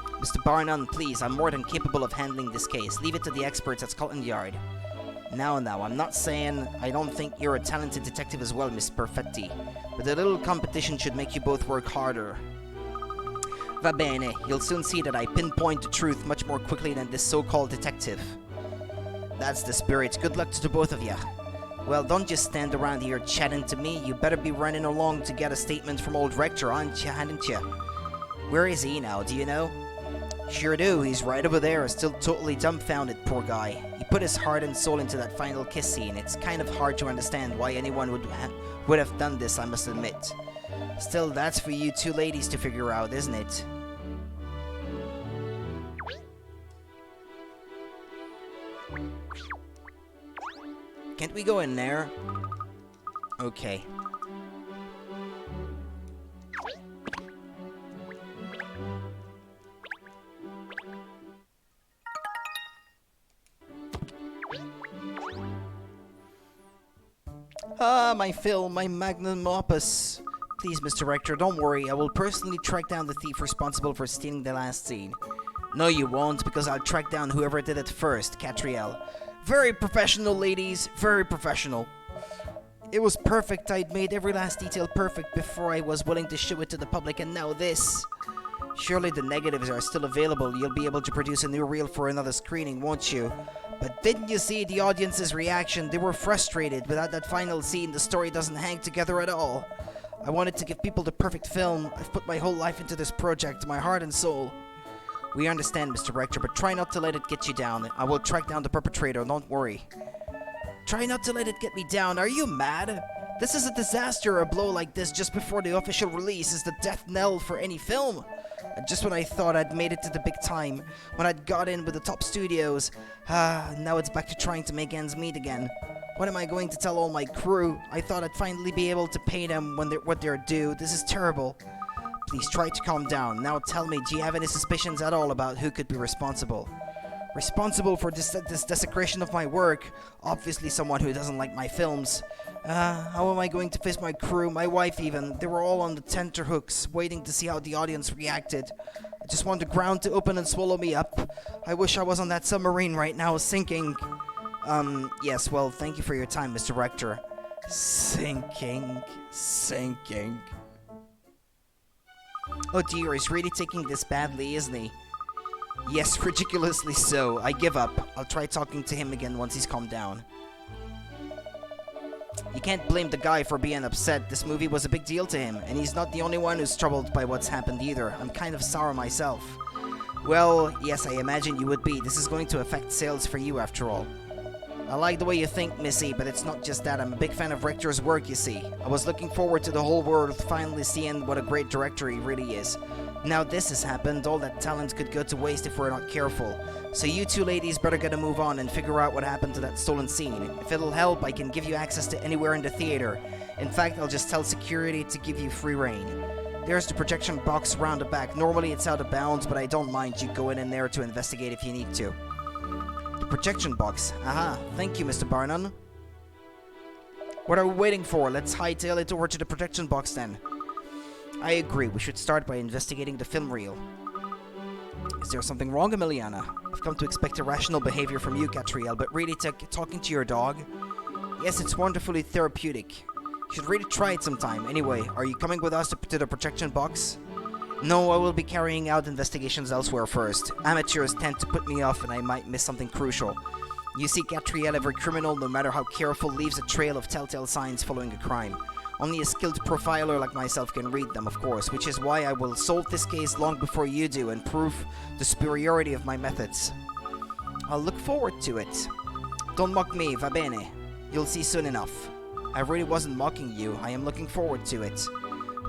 Mr. Barnon, please, I'm more than capable of handling this case. Leave it to the experts at Scotland Yard. Now, I'm not saying I don't think you're a talented detective as well, Miss Perfetti, but a little competition should make you both work harder. Va bene, you'll soon see that I pinpoint the truth much more quickly than this so-called detective. That's the spirit. Good luck to the both of you. Well, don't just stand around here chatting to me. You better be running along to get a statement from old Rector, hadn't you? Where is he now, do you know? Sure do. He's right over there, still totally dumbfounded, poor guy. He put his heart and soul into that final kiss scene. It's kind of hard to understand why anyone would have done this, I must admit. Still, that's for you two ladies to figure out, isn't it? Can't we go in there? Okay. Ah, my film, my magnum opus. Please, Mr. Rector, don't worry. I will personally track down the thief responsible for stealing the last scene. No, you won't, because I'll track down whoever did it first, Catriel. Very professional, ladies. Very professional. It was perfect. I'd made every last detail perfect before I was willing to show it to the public, and now this. Surely the negatives are still available. You'll be able to produce a new reel for another screening, won't you? But didn't you see the audience's reaction? They were frustrated. Without that final scene, the story doesn't hang together at all. I wanted to give people the perfect film. I've put my whole life into this project, my heart and soul. We understand, Mr. Rector, but try not to let it get you down. I will track down the perpetrator, don't worry. Try not to let it get me down. Are you mad? This is a disaster. A blow like this just before the official release is the death knell for any film. And just when I thought I'd made it to the big time, when I'd got in with the top studios, now it's back to trying to make ends meet again. What am I going to tell all my crew? I thought I'd finally be able to pay them what they're due. This is terrible. Please try to calm down. Now tell me, do you have any suspicions at all about who could be responsible? Responsible for this desecration of my work? Obviously someone who doesn't like my films. How am I going to face my crew, my wife even? They were all on the tenterhooks, waiting to see how the audience reacted. I just want the ground to open and swallow me up. I wish I was on that submarine right now, sinking. Yes, well, thank you for your time, Mr. Rector. Sinking. Oh dear, he's really taking this badly, isn't he? Yes, ridiculously so. I give up. I'll try talking to him again once he's calmed down. You can't blame the guy for being upset. This movie was a big deal to him, and he's not the only one who's troubled by what's happened either. I'm kind of sour myself. Well, yes, I imagine you would be. This is going to affect sales for you after all. I like the way you think, Missy, but it's not just that. I'm a big fan of Rector's work, you see. I was looking forward to the whole world finally seeing what a great director he really is. Now this has happened, all that talent could go to waste if we're not careful. So you two ladies better get a move on and figure out what happened to that stolen scene. If it'll help, I can give you access to anywhere in the theater. In fact, I'll just tell security to give you free reign. There's the projection box around the back. Normally it's out of bounds, but I don't mind you going in there to investigate if you need to. The projection box. Aha, thank you, Mr. Barnum. What are we waiting for? Let's hightail it over to the projection box then. I agree, we should start by investigating the film reel. Is there something wrong, Emiliana? I've come to expect irrational behavior from you, Catriel, but really talking to your dog? Yes, it's wonderfully therapeutic. You should really try it sometime. Anyway, are you coming with us to the projection box? No, I will be carrying out investigations elsewhere first. Amateurs tend to put me off and I might miss something crucial. You see, Catriel, every criminal, no matter how careful, leaves a trail of telltale signs following a crime. Only a skilled profiler like myself can read them, of course, which is why I will solve this case long before you do and prove the superiority of my methods. I'll look forward to it. Don't mock me, va bene. You'll see soon enough. I really wasn't mocking you. I am looking forward to it.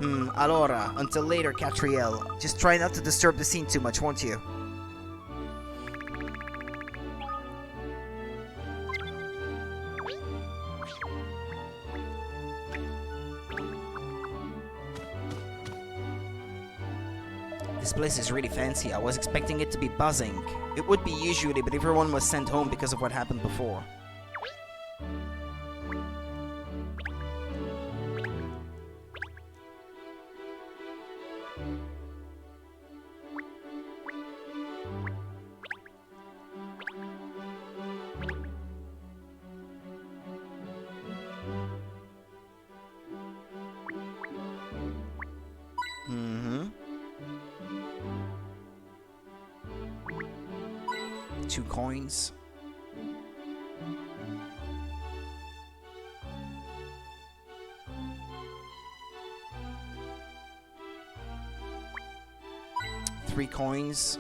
Allora, until later, Catriel. Just try not to disturb the scene too much, won't you? This place is really fancy. I was expecting it to be buzzing. It would be usually, but everyone was sent home because of what happened before. Two coins. Three coins.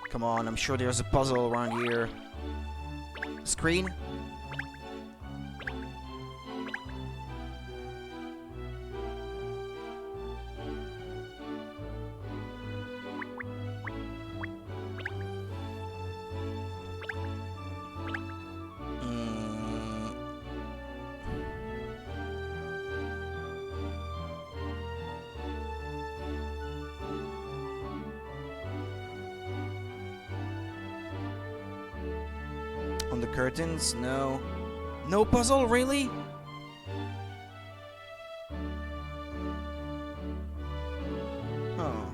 Come on, I'm sure there's a puzzle around here. Screen? On the curtains? No. No puzzle, really? Oh.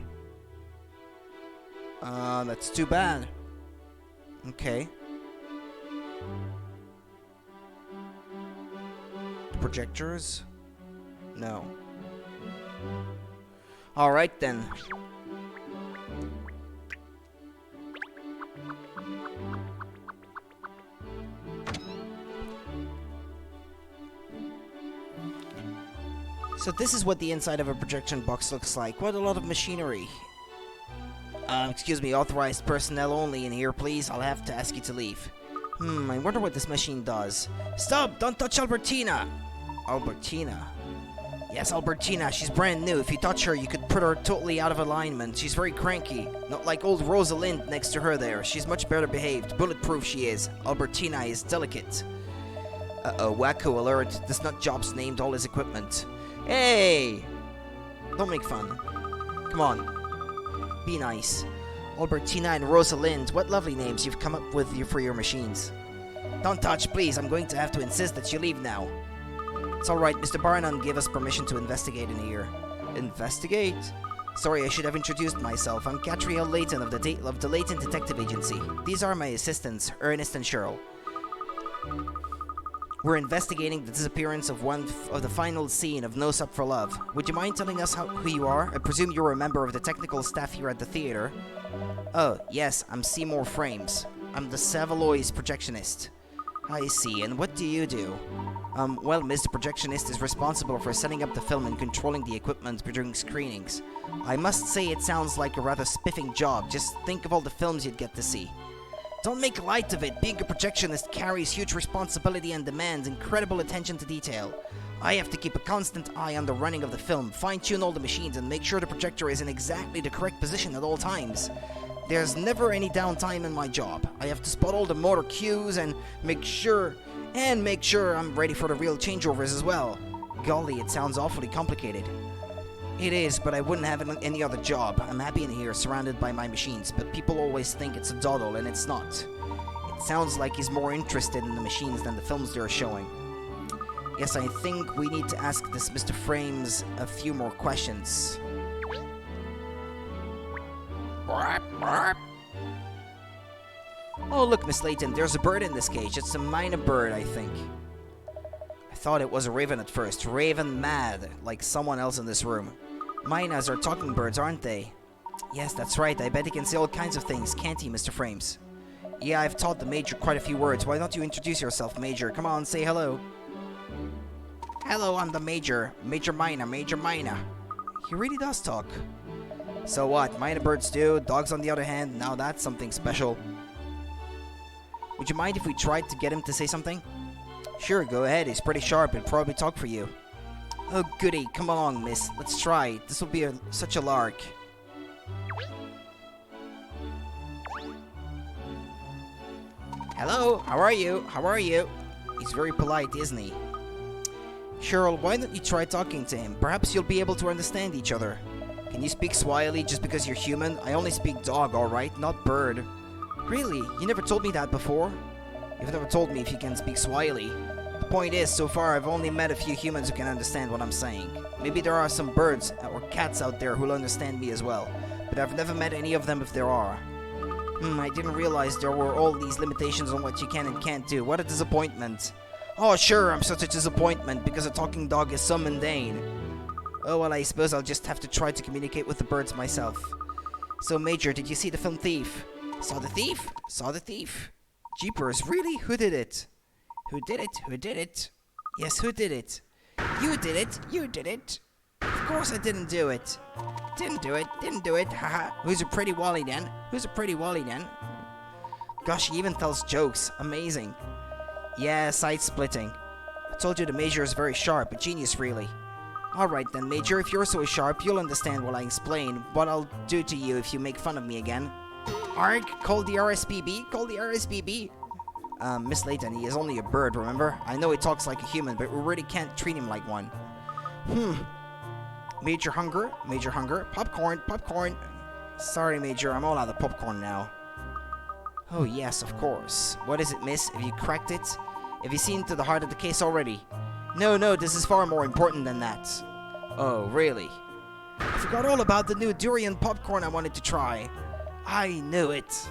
That's too bad. Okay. The projectors? No. Alright then. So this is what the inside of a projection box looks like. Quite a lot of machinery. Excuse me, authorized personnel only in here, please. I'll have to ask you to leave. I wonder what this machine does. Stop! Don't touch Albertina! Albertina? Yes, Albertina. She's brand new. If you touch her, you could put her totally out of alignment. She's very cranky. Not like old Rosalind next to her there. She's much better behaved. Bulletproof she is. Albertina is delicate. Uh-oh, Wacko alert. This nut job's named all his equipment. Hey! Don't make fun. Come on. Be nice. Albertina and Rosalind, what lovely names you've come up with for your machines. Don't touch, please. I'm going to have to insist that you leave now. It's alright, Mr. Barnum gave us permission to investigate in here. Investigate? Sorry, I should have introduced myself. I'm Catriel Layton of the Layton Detective Agency. These are my assistants, Ernest and Cheryl. We're investigating the disappearance of one of the final scene of No Sup for Love. Would you mind telling us who you are? I presume you're a member of the technical staff here at the theater. Oh, yes, I'm Seymour Frames. I'm the Savaloy's projectionist. I see, and what do you do? Well, Mr. Projectionist is responsible for setting up the film and controlling the equipment during screenings. I must say it sounds like a rather spiffing job. Just think of all the films you'd get to see. Don't make light of it. Being a projectionist carries huge responsibility and demands incredible attention to detail. I have to keep a constant eye on the running of the film, fine-tune all the machines, and make sure the projector is in exactly the correct position at all times. There's never any downtime in my job. I have to spot all the motor cues and make sure I'm ready for the real changeovers as well. Golly, it sounds awfully complicated. It is, but I wouldn't have any other job. I'm happy in here, surrounded by my machines, but people always think it's a dawdle, and it's not. It sounds like he's more interested in the machines than the films they're showing. Yes, I think we need to ask this Mr. Frames a few more questions. Oh, look, Miss Layton, there's a bird in this cage. It's a minor bird, I think. I thought it was a raven at first. Raven mad, like someone else in this room. Minas are talking birds, aren't they? Yes, that's right. I bet he can say all kinds of things, can't he, Mr. Frames? Yeah, I've taught the Major quite a few words. Why don't you introduce yourself, Major? Come on, say hello. Hello, I'm the Major. Major Mina, Major Mina. He really does talk. So what? Minor birds do. Dogs, on the other hand, now that's something special. Would you mind if we tried to get him to say something? Sure, go ahead. He's pretty sharp. He'll probably talk for you. Oh, goody. Come along, miss. Let's try. This will be such a lark. Hello, how are you? How are you? He's very polite, isn't he? Cheryl, why don't you try talking to him? Perhaps you'll be able to understand each other. Can you speak Swahili just because you're human? I only speak dog, alright? Not bird. Really? You never told me that before? You've never told me if you can speak Swahili. The point is, so far I've only met a few humans who can understand what I'm saying. Maybe there are some birds or cats out there who'll understand me as well, but I've never met any of them if there are. I didn't realize there were all these limitations on what you can and can't do. What a disappointment. Oh sure, I'm such a disappointment because a talking dog is so mundane. Oh well, I suppose I'll just have to try to communicate with the birds myself. So Major, did you see the film Thief? Saw the thief? Saw the thief. Jeepers, really? Who did it? Who did it? Who did it? Yes, who did it? You did it! You did it! Of course I didn't do it! Didn't do it! Didn't do it! Haha! Who's a pretty Wally then? Who's a pretty Wally then? Gosh, he even tells jokes. Amazing. Yeah, side-splitting. I told you the Major is very sharp, a genius really. Alright then, Major, if you're so sharp, you'll understand what I explain, what I'll do to you if you make fun of me again. Arg, call the RSPB, call the RSPB. Miss Layton, he is only a bird, remember? I know he talks like a human, but we really can't treat him like one. Major hunger, popcorn, popcorn. Sorry, Major, I'm all out of popcorn now. Oh yes, of course. What is it, miss? Have you cracked it? Have you seen to the heart of the case already? No, this is far more important than that. Oh, really? I forgot all about the new durian popcorn I wanted to try. I knew it.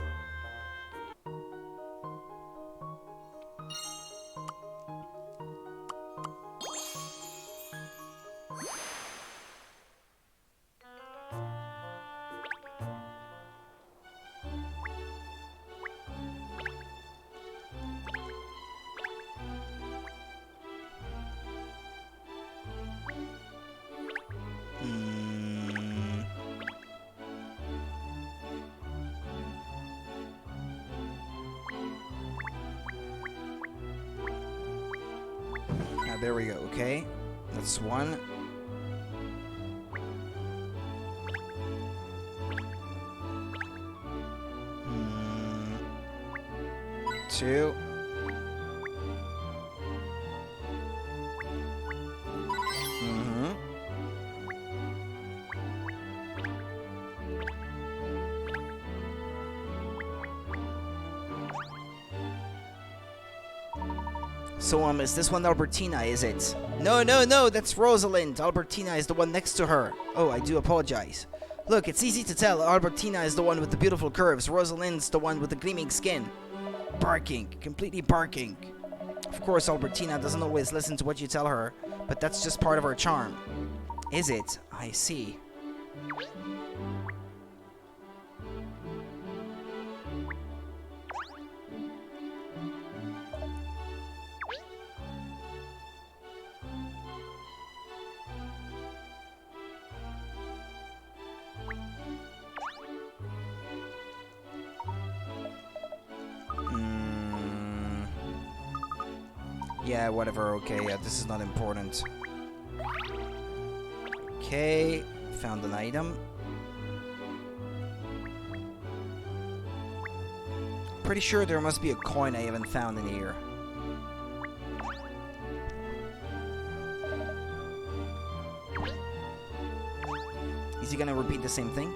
There we go, okay. That's one. Two. So, is this one Albertina, is it? No, that's Rosalind. Albertina is the one next to her. Oh, I do apologize. Look, it's easy to tell. Albertina is the one with the beautiful curves. Rosalind's the one with the gleaming skin. Barking. Completely barking. Of course, Albertina doesn't always listen to what you tell her, but that's just part of her charm. Is it? I see. Yeah, whatever, okay, yeah, this is not important. Okay, found an item. Pretty sure there must be a coin I haven't found in here. Is he gonna repeat the same thing?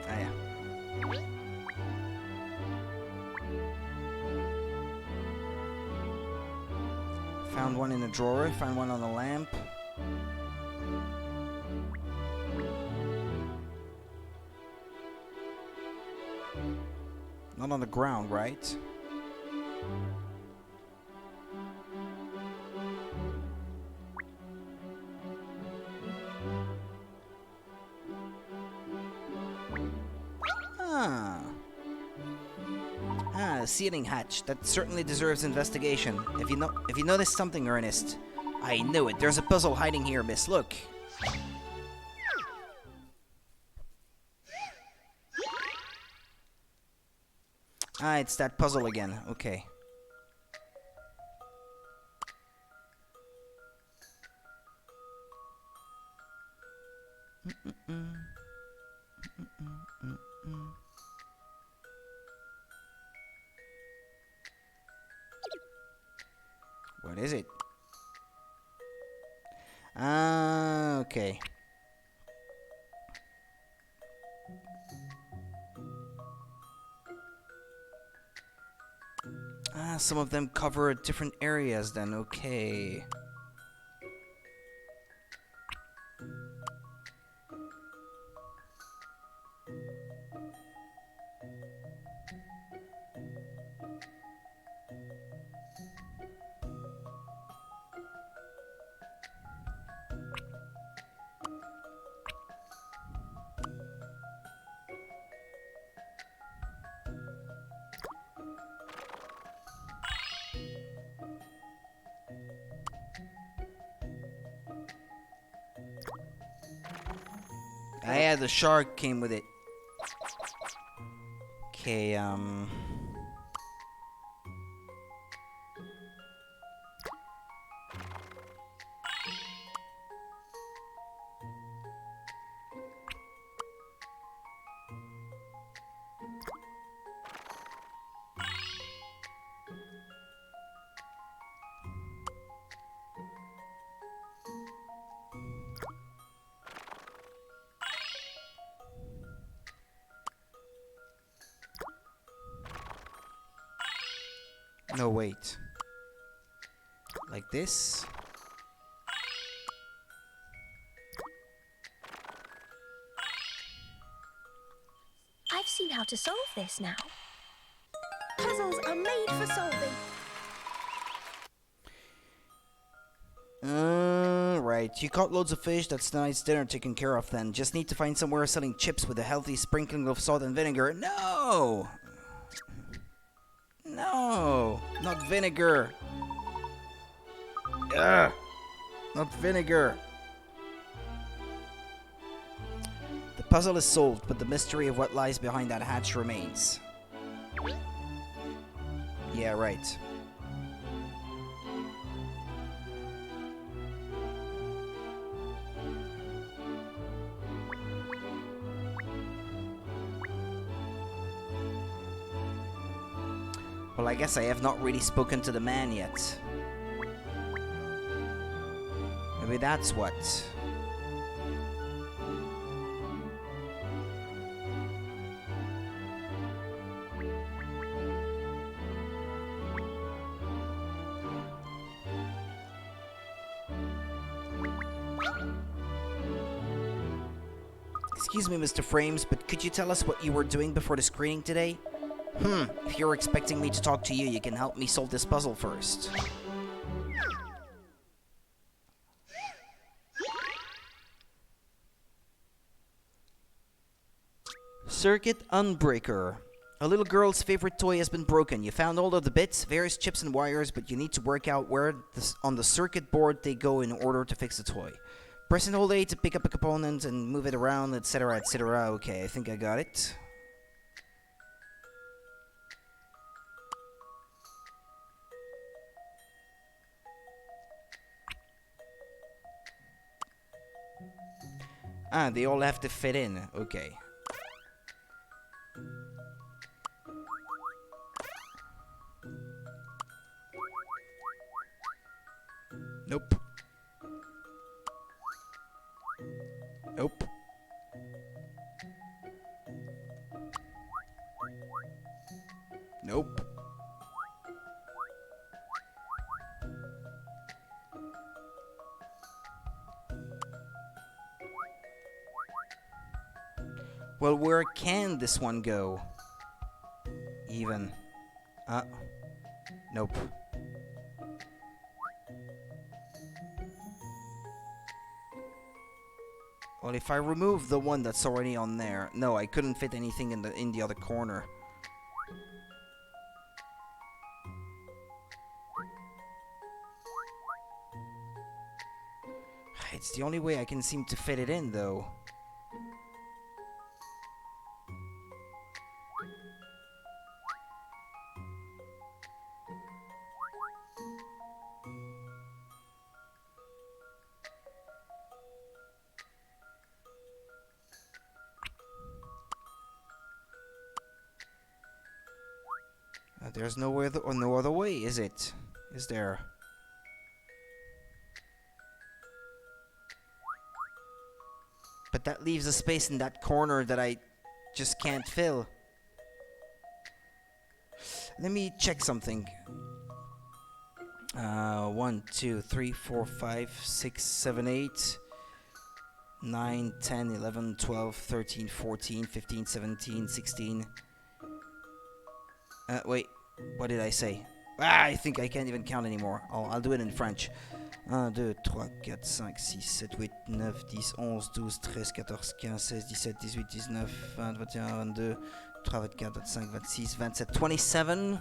Ah, yeah. Found one in a drawer, found one on a lamp. Not on the ground, right? Sealing hatch. That certainly deserves investigation. If you notice something, Ernest. I knew it. There's a puzzle hiding here, miss. Look. Ah, it's that puzzle again. Okay. What is it? Ah, okay. Ah, some of them cover different areas then, okay. Ah, yeah, the shark came with it. Okay, no, wait. Like this? I've seen how to solve this now. Puzzles are made for solving. Right. You caught loads of fish. That's tonight's dinner taken care of then. Just need to find somewhere selling chips with a healthy sprinkling of salt and vinegar. No! No! Not vinegar! Ugh! Not vinegar! The puzzle is solved, but the mystery of what lies behind that hatch remains. Yeah, right. Well, I guess I have not really spoken to the man yet. Maybe that's what. Excuse me, Mr. Frames, but could you tell us what you were doing before the screening today? If you're expecting me to talk to you, you can help me solve this puzzle first. Circuit Unbreaker. A little girl's favorite toy has been broken. You found all of the bits, various chips and wires, but you need to work out where on the circuit board they go in order to fix the toy. Press and hold A to pick up a component and move it around, etc., etc. Okay, I think I got it. Ah, they all have to fit in. Okay. Nope. Nope. Nope. Well, where can this one go? Even. Nope. Well, if I remove the one that's already on there, no, I couldn't fit anything in the other corner. It's the only way I can seem to fit it in, though. There's no other way, is it? Is there? But that leaves a space in that corner that I just can't fill. Let me check something. 1, 2, 3, 4, 5, 6, 7, 8, 9, 10, 11, 12, 13, 14, 15, 17, 16. Wait, what did I say? I think I can't even count anymore. I'll do it in French. 1, 2, 3, 4, 5, 6, 7, 8, 9, 10, 11, 12, 13, 14, 15, 16, 17, 18, 19, 20, 21, 22, 23, 24, 25, 26, 27, 27.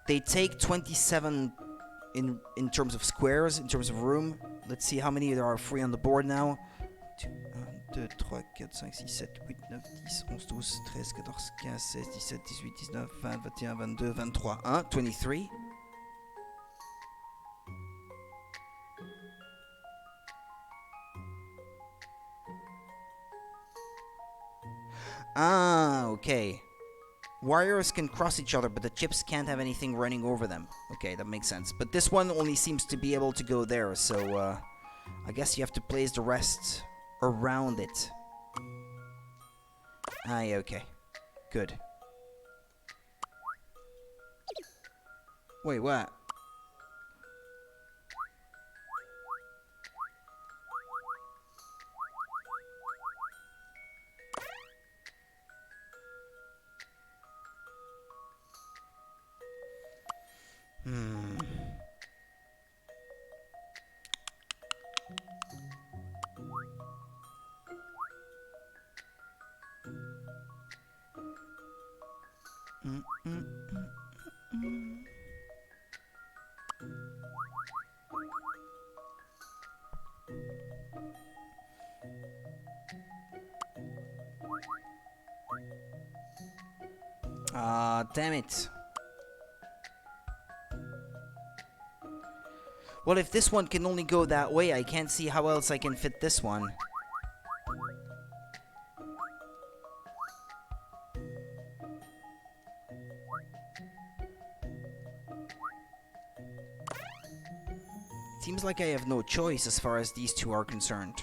They take 27 in terms of squares, in terms of room. Let's see how many there are free on the board now. 1, 2, 3, 4, 5, 6, 7, 8, 9, 10, 11, 12, 13, 14, 15, 16, 17, 18, 19, 20, 21, 22, 23. 23. Okay. Wires can cross each other, but the chips can't have anything running over them. Okay, that makes sense. But this one only seems to be able to go there, so I guess you have to place the rest around it. Yeah, okay. Good. Wait, what? Damn it. Well, if this one can only go that way, I can't see how else I can fit this one. Seems like I have no choice as far as these two are concerned.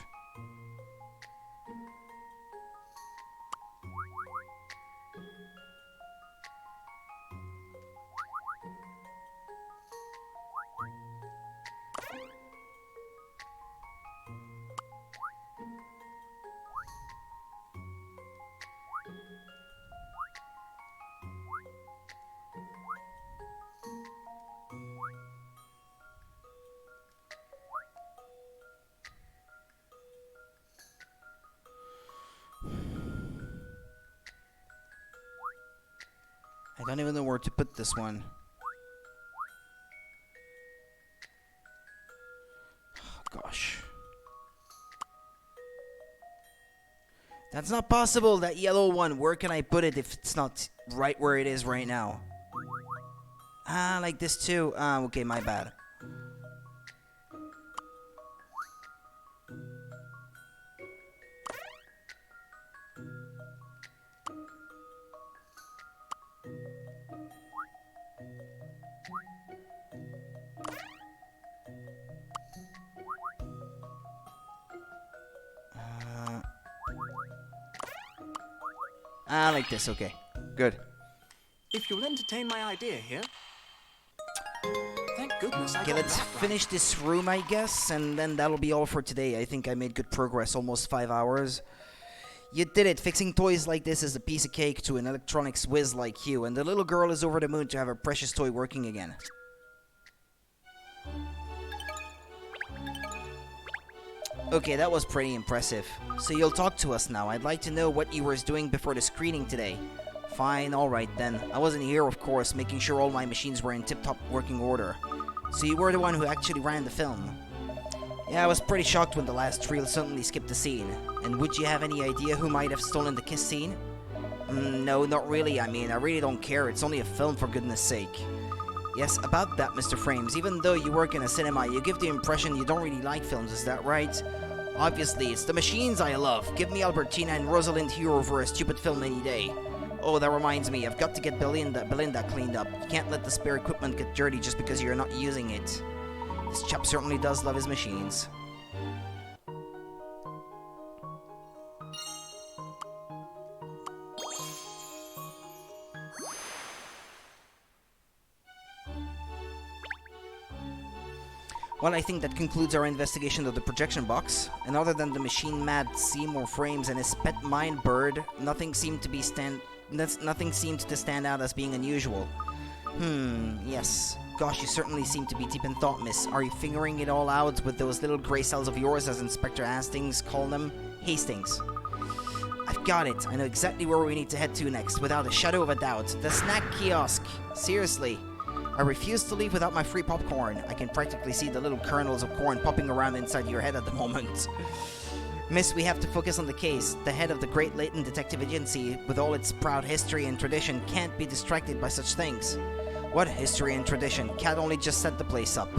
I don't even know where to put this one. Oh, gosh. That's not possible, that yellow one. Where can I put it if it's not right where it is right now? Like this too. Okay, my bad. I like this, okay. Good. If you'll entertain my idea here. Thank goodness I Okay, got let's that right. finish this room, I guess, and then that'll be all for today. I think I made good progress, almost 5 hours. You did it. Fixing toys like this is a piece of cake to an electronics whiz like you, and the little girl is over the moon to have her precious toy working again. Okay, that was pretty impressive. So you'll talk to us now. I'd like to know what you were doing before the screening today. Fine, alright then. I wasn't here, of course, making sure all my machines were in tip-top working order. So you were the one who actually ran the film. Yeah, I was pretty shocked when the last reel suddenly skipped the scene. And would you have any idea who might have stolen the kiss scene? No, not really. I mean, I really don't care. It's only a film, for goodness sake. Yes, about that, Mr. Frames. Even though you work in a cinema, you give the impression you don't really like films, is that right? Obviously, it's the machines I love. Give me Albertina and Rosalind here over a stupid film any day. Oh, that reminds me, I've got to get Belinda cleaned up. You can't let the spare equipment get dirty just because you're not using it. This chap certainly does love his machines. Well, I think that concludes our investigation of the projection box. And other than the machine-mad Seymour Frames and his pet mind bird, nothing seemed to stand out as being unusual. Yes. Gosh, you certainly seem to be deep in thought, miss. Are you figuring it all out with those little grey cells of yours, as Inspector Hastings called them? Hastings. I've got it. I know exactly where we need to head to next, without a shadow of a doubt. The snack kiosk. Seriously. I refuse to leave without my free popcorn. I can practically see the little kernels of corn popping around inside your head at the moment. Miss, we have to focus on the case. The head of the great Layton Detective Agency, with all its proud history and tradition, can't be distracted by such things. What history and tradition? Cat only just set the place up.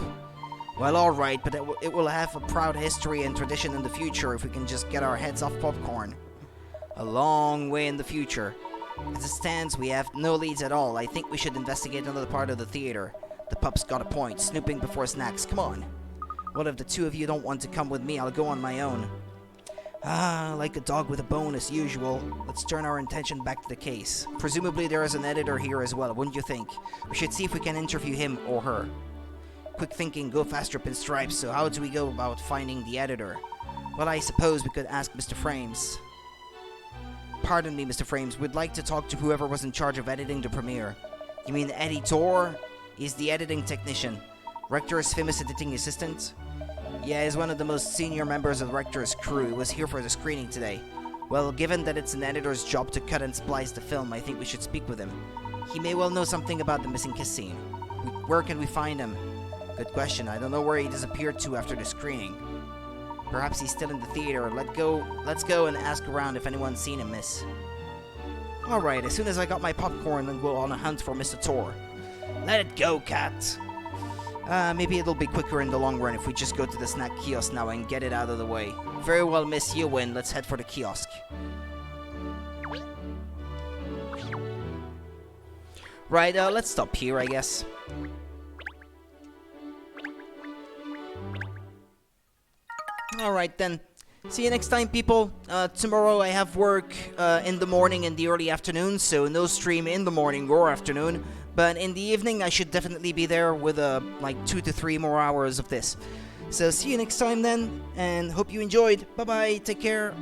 Well, alright, but it will have a proud history and tradition in the future if we can just get our heads off popcorn. A long way in the future. As it stands, we have no leads at all. I think we should investigate another part of the theater. The pup's got a point. Snooping before snacks. Come on. Well, if the two of you don't want to come with me, I'll go on my own. Like a dog with a bone as usual. Let's turn our attention back to the case. Presumably there is an editor here as well, wouldn't you think? We should see if we can interview him or her. Quick thinking, go faster, pinstripes. So how do we go about finding the editor? Well, I suppose we could ask Mr. Frames. Pardon me, Mr. Frames. We'd like to talk to whoever was in charge of editing the premiere. You mean editor? He's the editing technician. Rector's famous editing assistant? Yeah, he's one of the most senior members of Rector's crew. He was here for the screening today. Well, given that it's an editor's job to cut and splice the film, I think we should speak with him. He may well know something about the missing kiss scene. Where can we find him? Good question. I don't know where he disappeared to after the screening. Perhaps he's still in the theater. Let's go and ask around if anyone's seen him, miss. Alright, as soon as I got my popcorn, then go on a hunt for Mr. Tor. Let it go, cat. Maybe it'll be quicker in the long run if we just go to the snack kiosk now and get it out of the way. Very well, miss, you win. Let's head for the kiosk. Right, let's stop here, I guess. Alright then. See you next time, people. Tomorrow I have work in the morning and the early afternoon, so no stream in the morning or afternoon. But in the evening, I should definitely be there with like 2 to 3 more hours of this. So see you next time then, and hope you enjoyed. Bye-bye, take care.